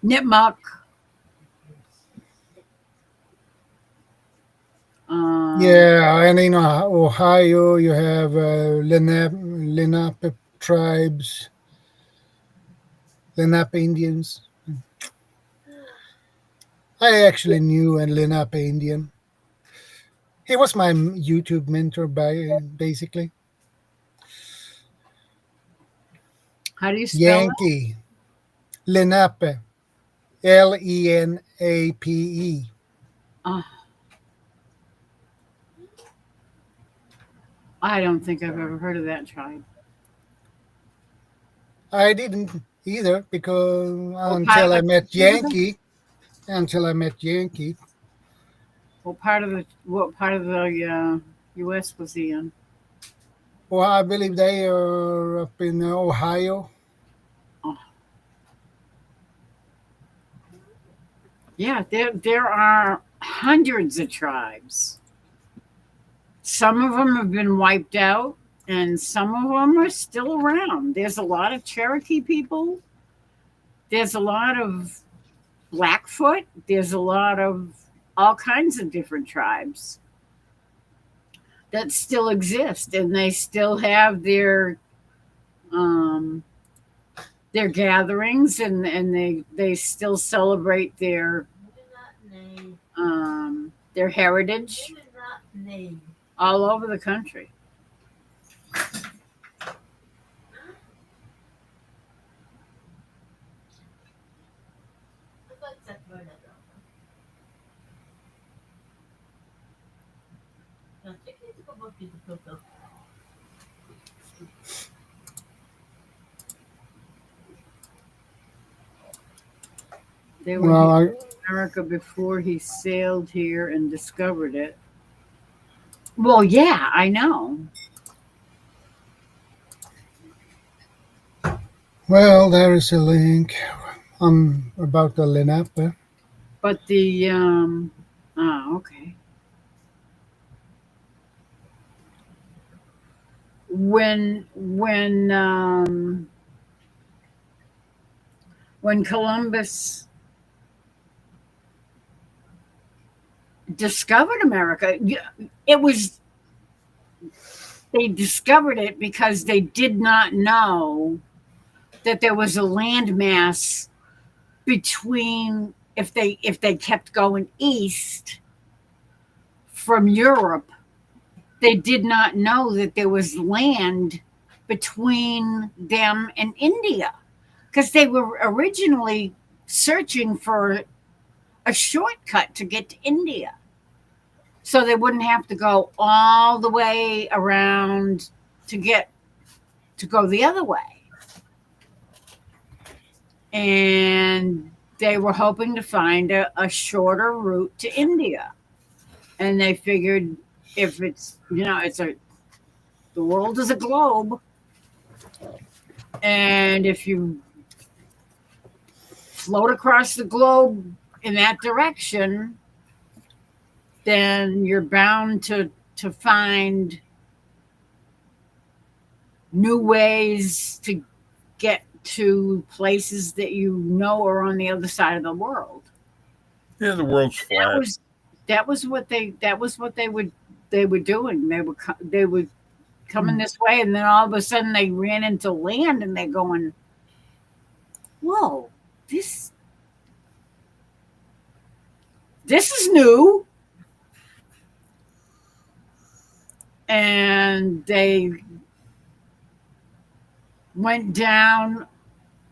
Nipmuc. Yeah, and in Ohio, you have Lenape tribes, Lenape Indians. I actually knew a Lenape Indian. He was my YouTube mentor, basically. How do you spell it? Yankee, Lenape, Lenape. I don't think I've ever heard of that tribe. I didn't either because part until I of met the- Yankee. Until I met Yankee. What part of the U.S. was he in? Well, I believe they are up in Ohio. Yeah, there are hundreds of tribes. Some of them have been wiped out, and some of them are still around. There's a lot of Cherokee people. There's a lot of Blackfoot. There's a lot of all kinds of different tribes that still exist, and they still have their gatherings, and they still celebrate their heritage all over the country. They were Well, here in America before he sailed here and discovered it. Well, yeah, I know. well, there is a link about the Lenape. But the okay. When Columbus discovered America, they discovered it because they did not know that there was a landmass between, if they kept going east from Europe, they did not know that there was land between them and India, because they were originally searching for a shortcut to get to India, so they wouldn't have to go all the way around to go the other way. and they were hoping to find a shorter route to India. And they figured if it's, the world is a globe, and if you float across the globe in that direction, then you're bound to find new ways to get to places that are on the other side of the world. Yeah, the world's flat. That was what they were doing. They were coming this way, and then all of a sudden they ran into land, and they're going, "Whoa, this is new." And they went down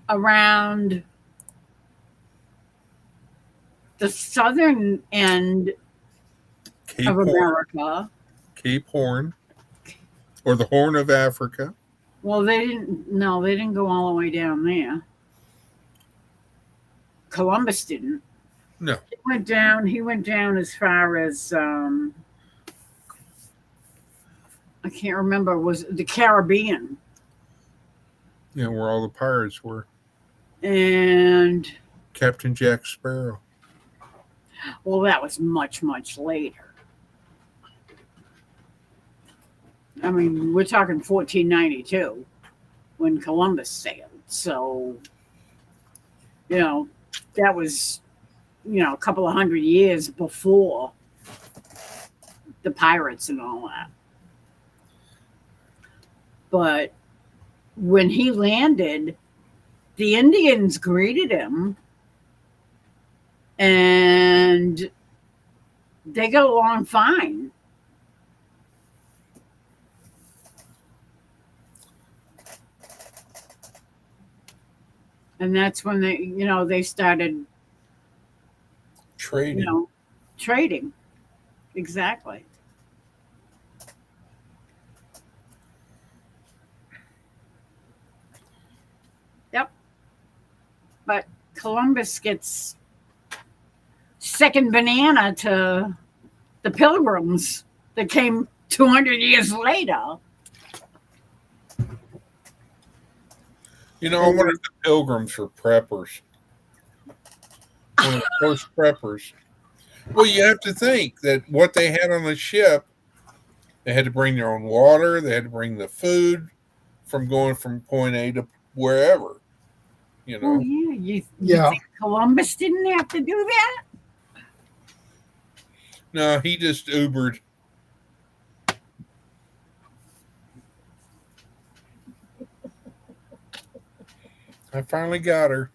around the southern end Cape of Horn, America. Cape Horn, or the Horn of Africa. Well, they didn't go all the way down there. Columbus didn't. No. He went down as far as I can't remember, was the Caribbean. Yeah, where all the pirates were. And Captain Jack Sparrow. well, that was much, much later. I mean, we're talking 1492 when Columbus sailed. So, that was, a couple of 100 years before the pirates and all that. But when he landed, the Indians greeted him, and they got along fine. And that's when they started Trading. trading. Exactly. Yep. But Columbus gets second banana to the Pilgrims that came 200 years later. I wonder if the Pilgrims were preppers. One of the first preppers. Well, you have to think that what they had on the ship, they had to bring their own water, they had to bring the food from going from point A to wherever. Oh, yeah. You Yeah. think Columbus didn't have to do that? No, he just Ubered. I finally got her.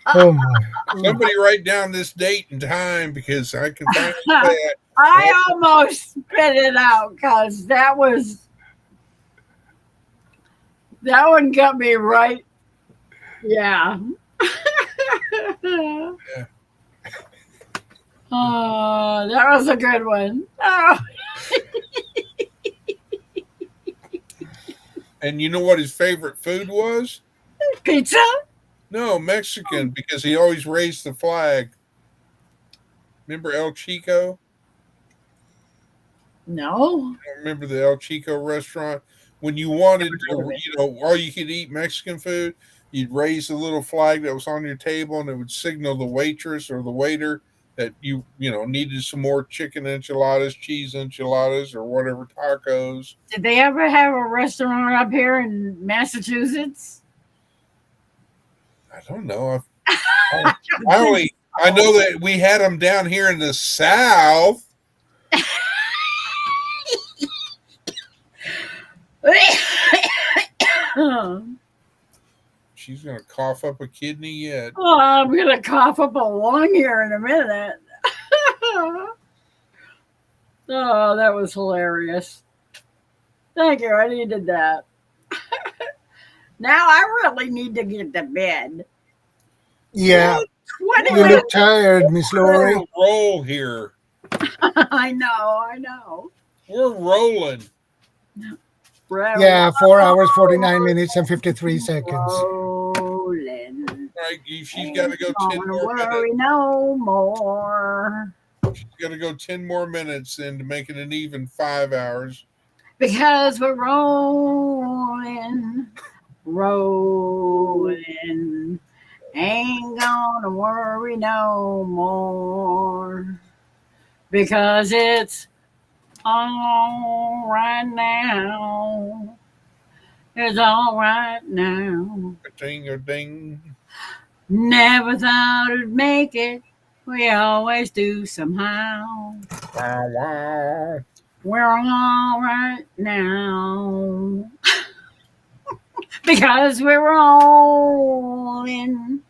Oh my. Somebody write down this date and time because I can finally say it. I almost spit it out because that one got me right. Yeah. Oh, that was a good one. Oh. And you know what his favorite food was? Pizza? No, Mexican, because he always raised the flag. Remember El Chico? No. Remember the El Chico restaurant? When you wanted to, all you could eat Mexican food, you'd raise the little flag that was on your table, and it would signal the waitress or the waiter that you needed some more chicken enchiladas, cheese enchiladas, or whatever tacos. Did they ever have a restaurant up here in Massachusetts? I don't know. I know that we had them down here in the South. She's gonna cough up a kidney yet. Oh, I'm gonna cough up a lung here in a minute. Oh, that was hilarious. Thank you. I needed that. Now I really need to get to bed. Yeah. 20 You look minutes. tired, Miss We're Lori. on a roll here. I know. We're rolling. Yeah, 4 hours, 49 minutes, and 53 seconds. Rolling. Right, she's got to go 10 Don't more worry minutes. no more. She's got to go 10 more minutes then to make it an even 5 hours. Because we're rolling, rolling. Ain't gonna worry no more. Because it's all right now. It's all right now. Ding or ding. Never thought it'd make it. We always do somehow. Wow, wow. We're all right now. Because we're rolling,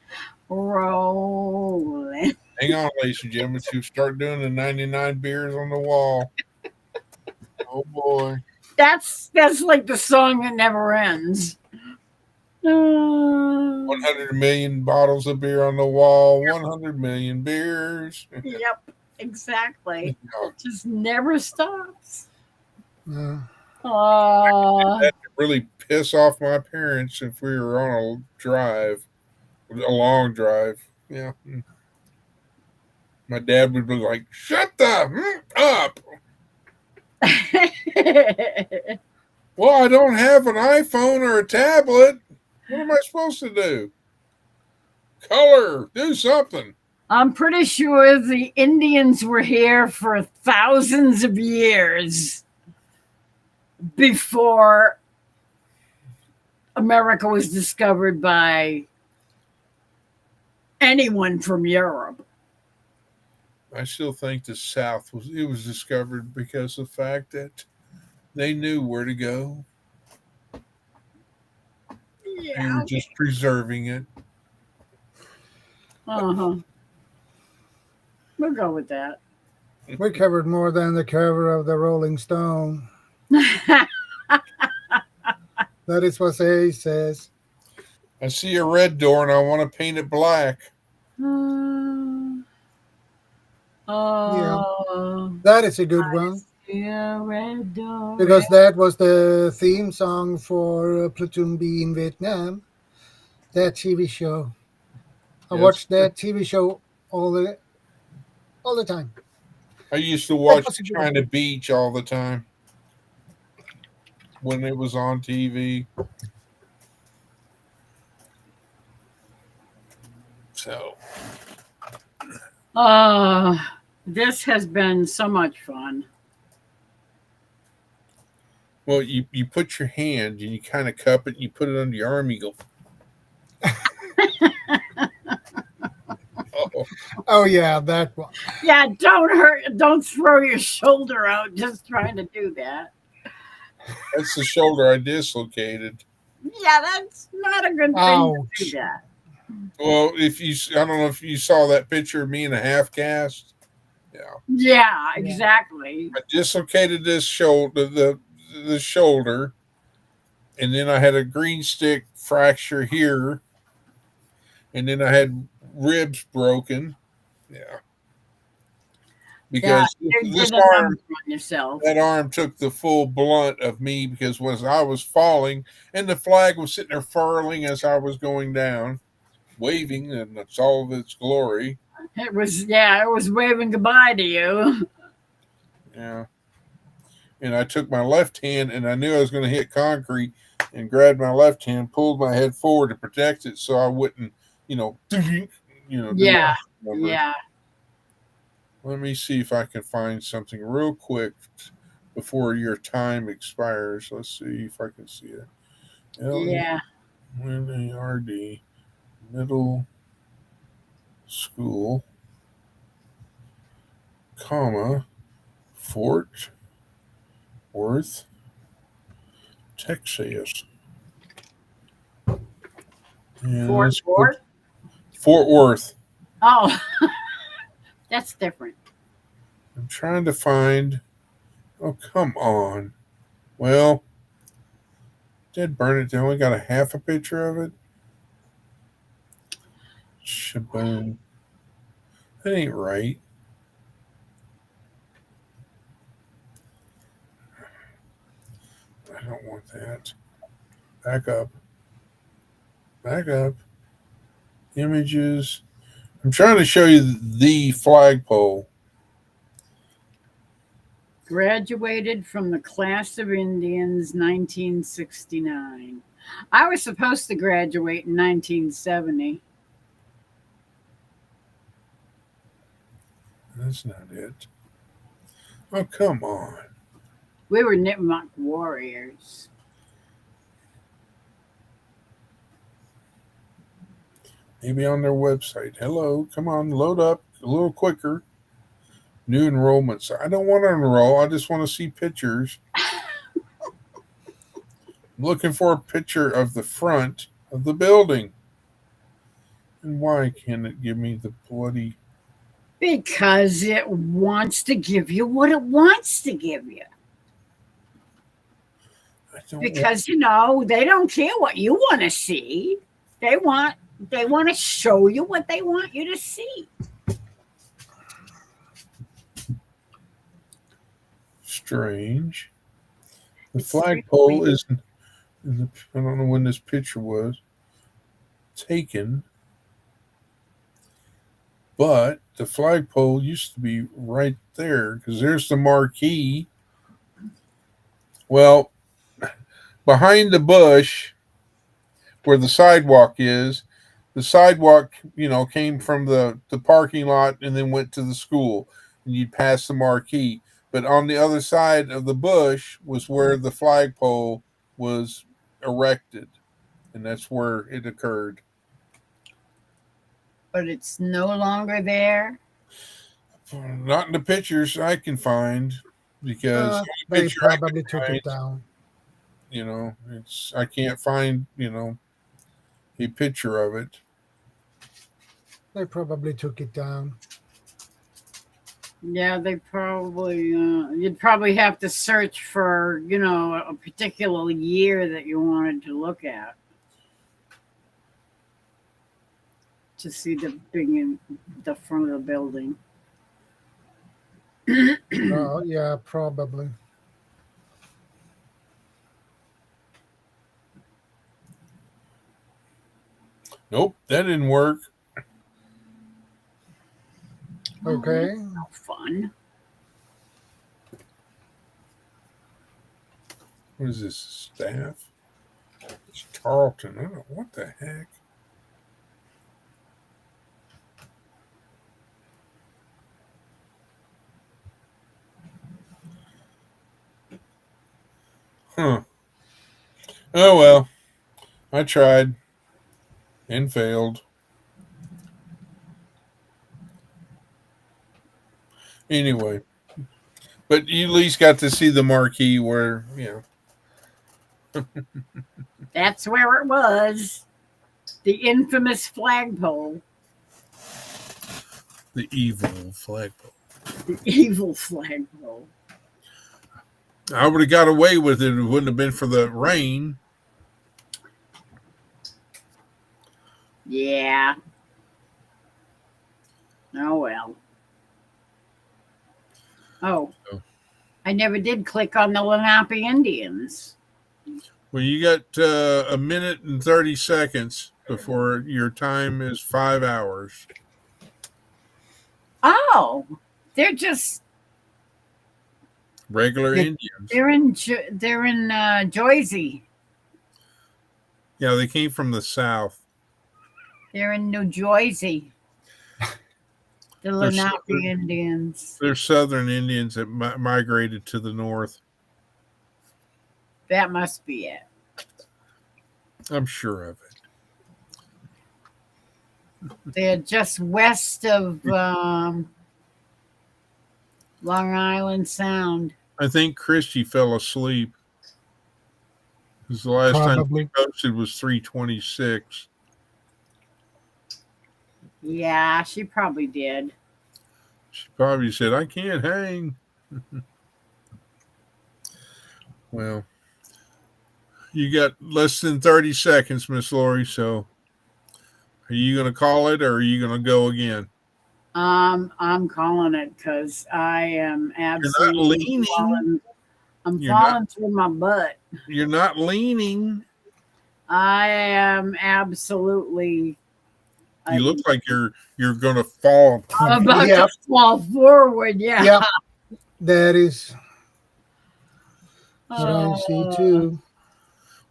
rolling. Hang on, ladies and gentlemen. She'll start doing the 99 beers on the wall. Oh boy. That's like the song that never ends. 100 million bottles of beer on the wall. 100 million beers. Yep, exactly. Yeah. It just never stops. Uh, That really piss off my parents if we were on a drive, a long drive. Yeah. My dad would be like, "Shut the up." Well, I don't have an iPhone or a tablet. What am I supposed to do? Color, do something. I'm pretty sure the Indians were here for thousands of years before America was discovered by anyone from Europe. I still think the South was discovered because of the fact that they knew where to go. They Yeah. were just preserving it. Uh-huh. We'll go with that. we covered more than the cover of the Rolling Stone. That is what he says. I see a red door and I want to paint it black. That is a good one Yeah, red door. because that was the theme song for Platoon B in Vietnam. That TV show. I Yes. watched that TV show all the time. I used to watch was a good China Beach all the time when it was on TV. So, This has been so much fun. well, you put your hand and you kind of cup it and you put it under your arm. You go, oh, Oh yeah, that one. Yeah, don't throw your shoulder out just trying to do that. that's the shoulder I dislocated. Yeah, that's not a good thing to do Ouch. that. Well, I don't know if you saw that picture of me in a half cast. Yeah, Yeah, exactly. I dislocated this shoulder, the shoulder, and then I had a green stick fracture here, and then I had ribs broken. Yeah, because You this did a arm, number on yourself. that arm took the full blunt of me because I was falling, and the flag was sitting there furling as I was going down, waving, and that's all of its glory. It was waving goodbye to you. Yeah. And I took my left hand and I knew I was going to hit concrete and grabbed my left hand, pulled my head forward to protect it so I wouldn't, do Yeah, that number. yeah. Let me see if I can find something real quick before your time expires. Let's see if I can see it. Yeah. LARD, middle school, comma, Fort Worth, Texas. And Fort let's put Worth? Fort Worth. Oh, that's different. I'm trying to find. Oh, come on. Well, did burn it. They only got a half a picture of it. Shaboom. That ain't right. I don't want that. Back up. Back up. Images. I'm trying to show you the flagpole. Graduated from the class of Indians 1969. I was supposed to graduate in 1970. That's not it. Oh, come on. We were Nipmuc warriors. Maybe on their website. Hello, come on, load up a little quicker. New enrollments. I don't want to enroll. I just want to see pictures. I'm looking for a picture of the front of the building. And why can't it give me the bloody... Because it wants to give you what it wants to give you. I don't Because they don't care what you want to see. They want to show you what they want you to see. Strange. The It's flagpole weird. isn't... I don't know when this picture was taken. But the flagpole used to be right there because there's the marquee. Well, behind the bush where the sidewalk is, the sidewalk, came from the parking lot and then went to the school. And you'd pass the marquee. But on the other side of the bush was where the flagpole was erected. And that's where it occurred. But it's no longer there. Not in the pictures I can find, because the They picture I probably can took find, it down. I can't find a picture of it. They probably took it down. Yeah, they probably. You'd probably have to search for a particular year that you wanted to look at to see the front of the building. Yeah, probably. Nope, that didn't work. Okay. Oh, that's no fun. What is this, staff? It's Tarleton. I don't know what the heck. Huh. Oh well. I tried and failed. Anyway. But you at least got to see the marquee where, That's where it was. The infamous flagpole. the evil flagpole. The evil flagpole. I would have got away with it if it wouldn't have been for the rain. Yeah. Oh well. Oh. I never did click on the Lenape Indians. Well, you got a minute and 30 seconds before your time is 5 hours. Oh, they're just Regular Yeah. Indians. they're in Jersey. Yeah, they came from the south. They're in New Jersey. The They're Lenape southern. Indians. They're southern Indians that migrated to the north. That must be it. I'm sure of it. They're just west of Long Island Sound. I think Christy fell asleep. Because the last time Probably. we posted was 3:26. Yeah, she probably did. She probably said, I can't hang. Well, you got less than 30 seconds, Miss Lori. So are you going to call it or are you going to go again? I'm calling it because I am You're not absolutely leaning. I'm You're not- falling through my butt. You're not leaning. I am absolutely. You look like you're going to fall. I'm about Yeah. to fall forward. Yeah. Yeah, that is what I Oh. see too.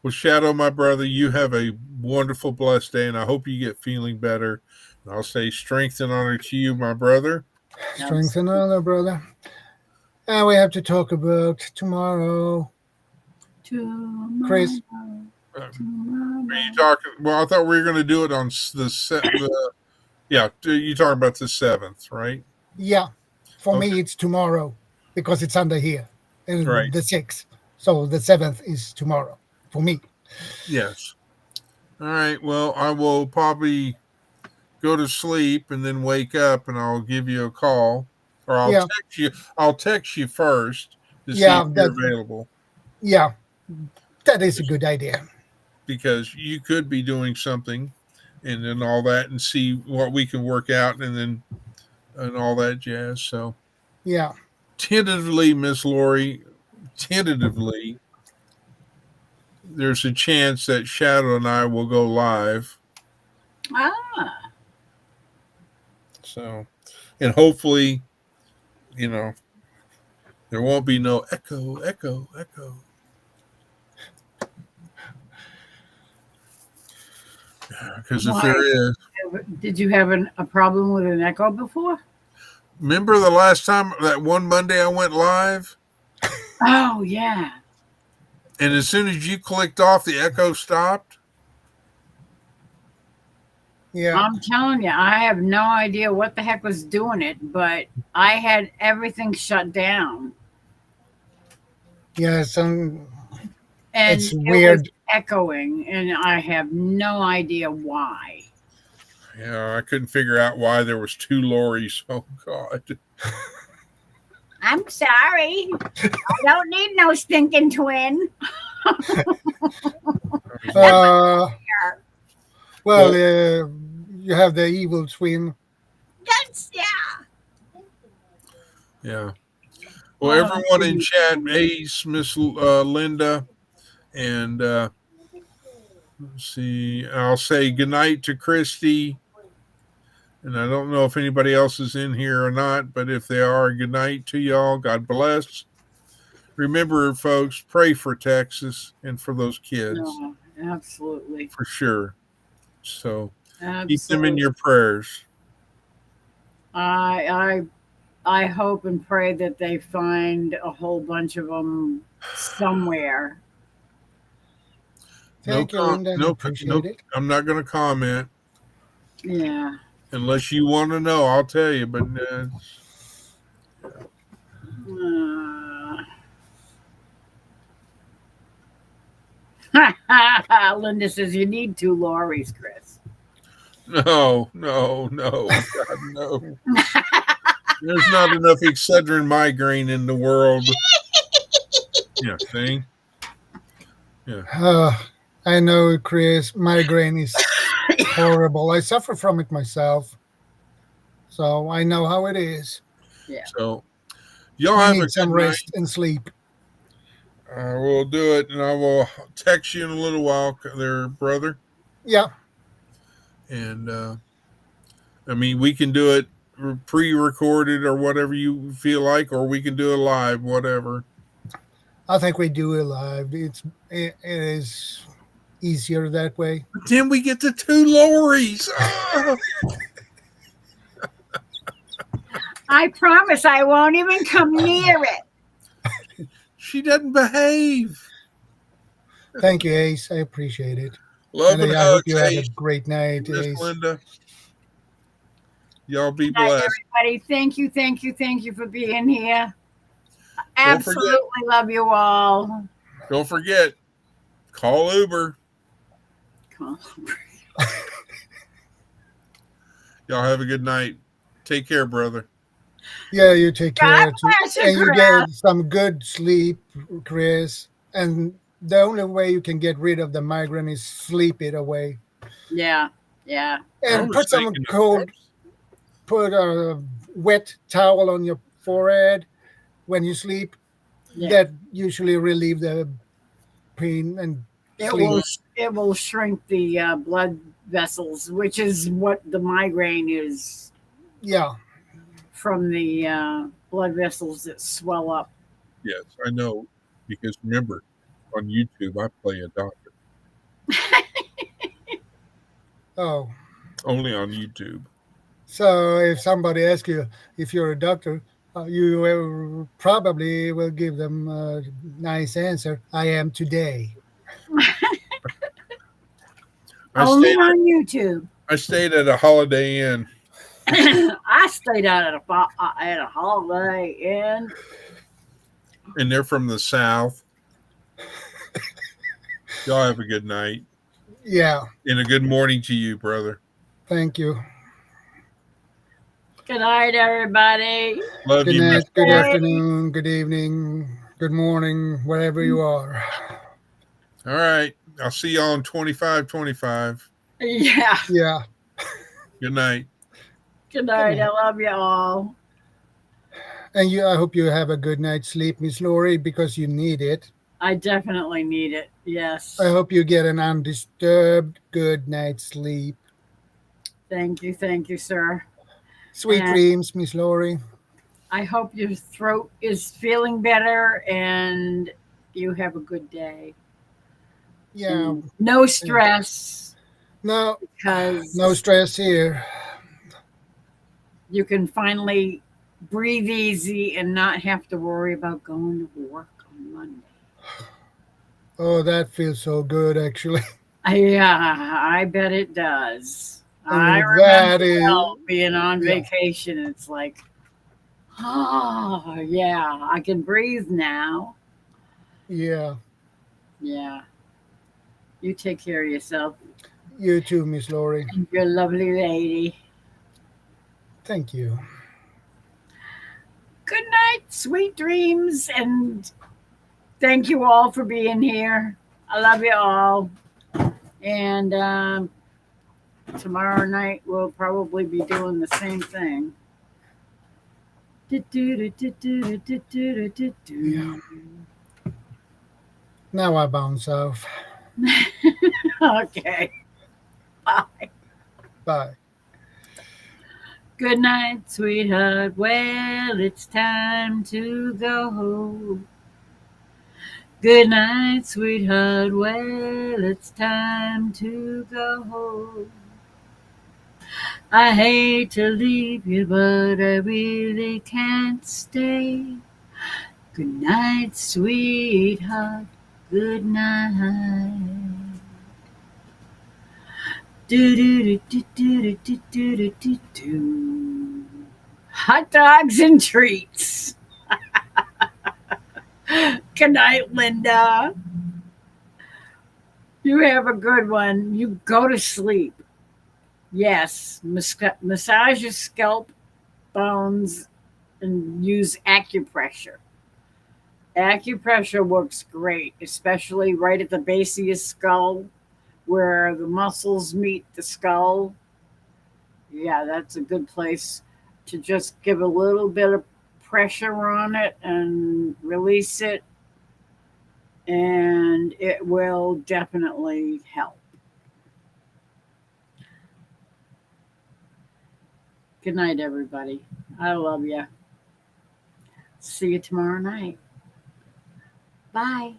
Well, Shadow, my brother, you have a wonderful, blessed day, and I hope you get feeling better. And I'll say strength and honor to you, my brother. Strength and honor, brother. And we have to talk about tomorrow. Chris. Are you talking? Well, I thought we were going to do it on the set. Yeah, you're talking about the 7th, right? Yeah, for Okay. me it's tomorrow because it's under here. And Right. the 6th. So the 7th is tomorrow for me. Yes. All right. Well, I will probably go to sleep and then wake up, and I'll give you a call, or I'll Yeah. text you. I'll text you first to Yeah, see if you're that- available, Yeah, that is a good idea. because you could be doing something, and then all that, and see what we can work out, and all that jazz. So Yeah. tentatively, Miss Lori, tentatively, there's a chance that Shadow and I will go live. Ah. So, and hopefully, there won't be no echo. Because if Why? there is, Did you have a problem with an echo before? remember the last time, that one Monday I went live, Oh, yeah. and as soon as you clicked off, the echo stopped? Yeah. I'm telling you, I have no idea what the heck was doing it, but I had everything shut down. Yeah, And it's it weird. was echoing, and I have no idea why. Yeah, I couldn't figure out why there was 2 Loris. Oh, God. I'm sorry. I don't need no stinking twin. Well, you have the evil twin. That's, yeah. Yeah. Well, Oh, everyone in chat, Ace, Miss Linda, and let's see, I'll say goodnight to Christy. And I don't know if anybody else is in here or not, but if they are, good night to y'all. God bless. Remember, folks, pray for Texas and for those kids, No, absolutely. for sure. So Absolutely. keep them in your prayers. I hope and pray that they find a whole bunch of them somewhere. Thank you, Linda. Appreciate it. I'm not going to comment Yeah. unless you want to know. I'll tell you, but Linda says you need 2 Loris, Chris. no, God, no. There's not enough Excedrin migraine in the world. Yeah, see? I know, Chris. Migraine is horrible. I suffer from it myself, so I know how it is. So, y'all I have a need good some night. rest and sleep. I will do it, and I will text you in a little while, there, brother. Yeah, And I mean, we can do it pre-recorded or whatever you feel like, or we can do it live, whatever. I think we do it live. It is easier that way. But then we get the 2 Loris. Ah! I promise I won't even come near it. She doesn't behave. Thank you, Ace. I appreciate it. Love and I hope hugs, you have a Ace, great night, Miss Ace. Linda. Y'all be Good night, blessed. everybody. Thank you for being here. Don't forget- Absolutely love you all. Don't forget, call Uber. Y'all have a good night. Take care, brother. Yeah, you take God care too. bless you, And you Chris. get some good sleep, Chris. And the only way you can get rid of the migraine is sleep it away. Yeah, yeah. I And was put some thinking of- cold, put a wet towel on your forehead when you sleep. Yeah. that usually relieve the pain and It sleep. will shrink the blood vessels, which is what the migraine is, Yeah, from the blood vessels that swell up. Yes, I know. Because remember, on YouTube, I play a doctor. oh, Only on YouTube. so if somebody asks you if you're a doctor, you will probably will give them a nice answer. I am today. I Only stayed on YouTube. I stayed at a Holiday Inn. I stayed out at a Holiday Inn. And they're from the South. Y'all have a good night. Yeah, And a good morning to you, brother. thank you. Good night, everybody. Love Good you, Miss night, good Hey. Laura. afternoon, good evening, good morning, wherever you are. All right. I'll see y'all on 2525. Yeah. Yeah, Good night. Good night. night. I love you all. and I hope you have a good night's sleep, Miss Lori, because you need it. I definitely need it. Yes. I hope you get an undisturbed good night's sleep. Thank you, sir. Sweet And dreams, Miss Lori. I hope your throat is feeling better and you have a good day. Yeah, And no stress, no because stress here. you can finally breathe easy and not have to worry about going to work on Monday. Oh, that feels so good, actually. Yeah, I bet it does. I And remember that is, well being on yeah, vacation. It's like, oh, yeah, I can breathe now. yeah. Yeah. You take care of yourself. You too, Miss Lori. You're a lovely lady. Thank you. Good night, sweet dreams, and thank you all for being here. I love you all. And tomorrow night we'll probably be doing the same thing. Yeah. Now I bounce off. Okay. Bye. Bye. Good night, sweetheart. Well, it's time to go. Good night, sweetheart. Well, it's time to go. I hate to leave you, but I really can't stay. Good night, sweetheart. Good night. Do do do do do do do do do do. Hot dogs and treats. Good night, Linda. You have a good one. You go to sleep. Yes, massage your scalp bones and use acupressure. Acupressure works great, especially right at the base of your skull where the muscles meet the skull. Yeah, that's a good place to just give a little bit of pressure on it and release it, and it will definitely help. Good night, everybody. I love you. See you tomorrow night. Bye.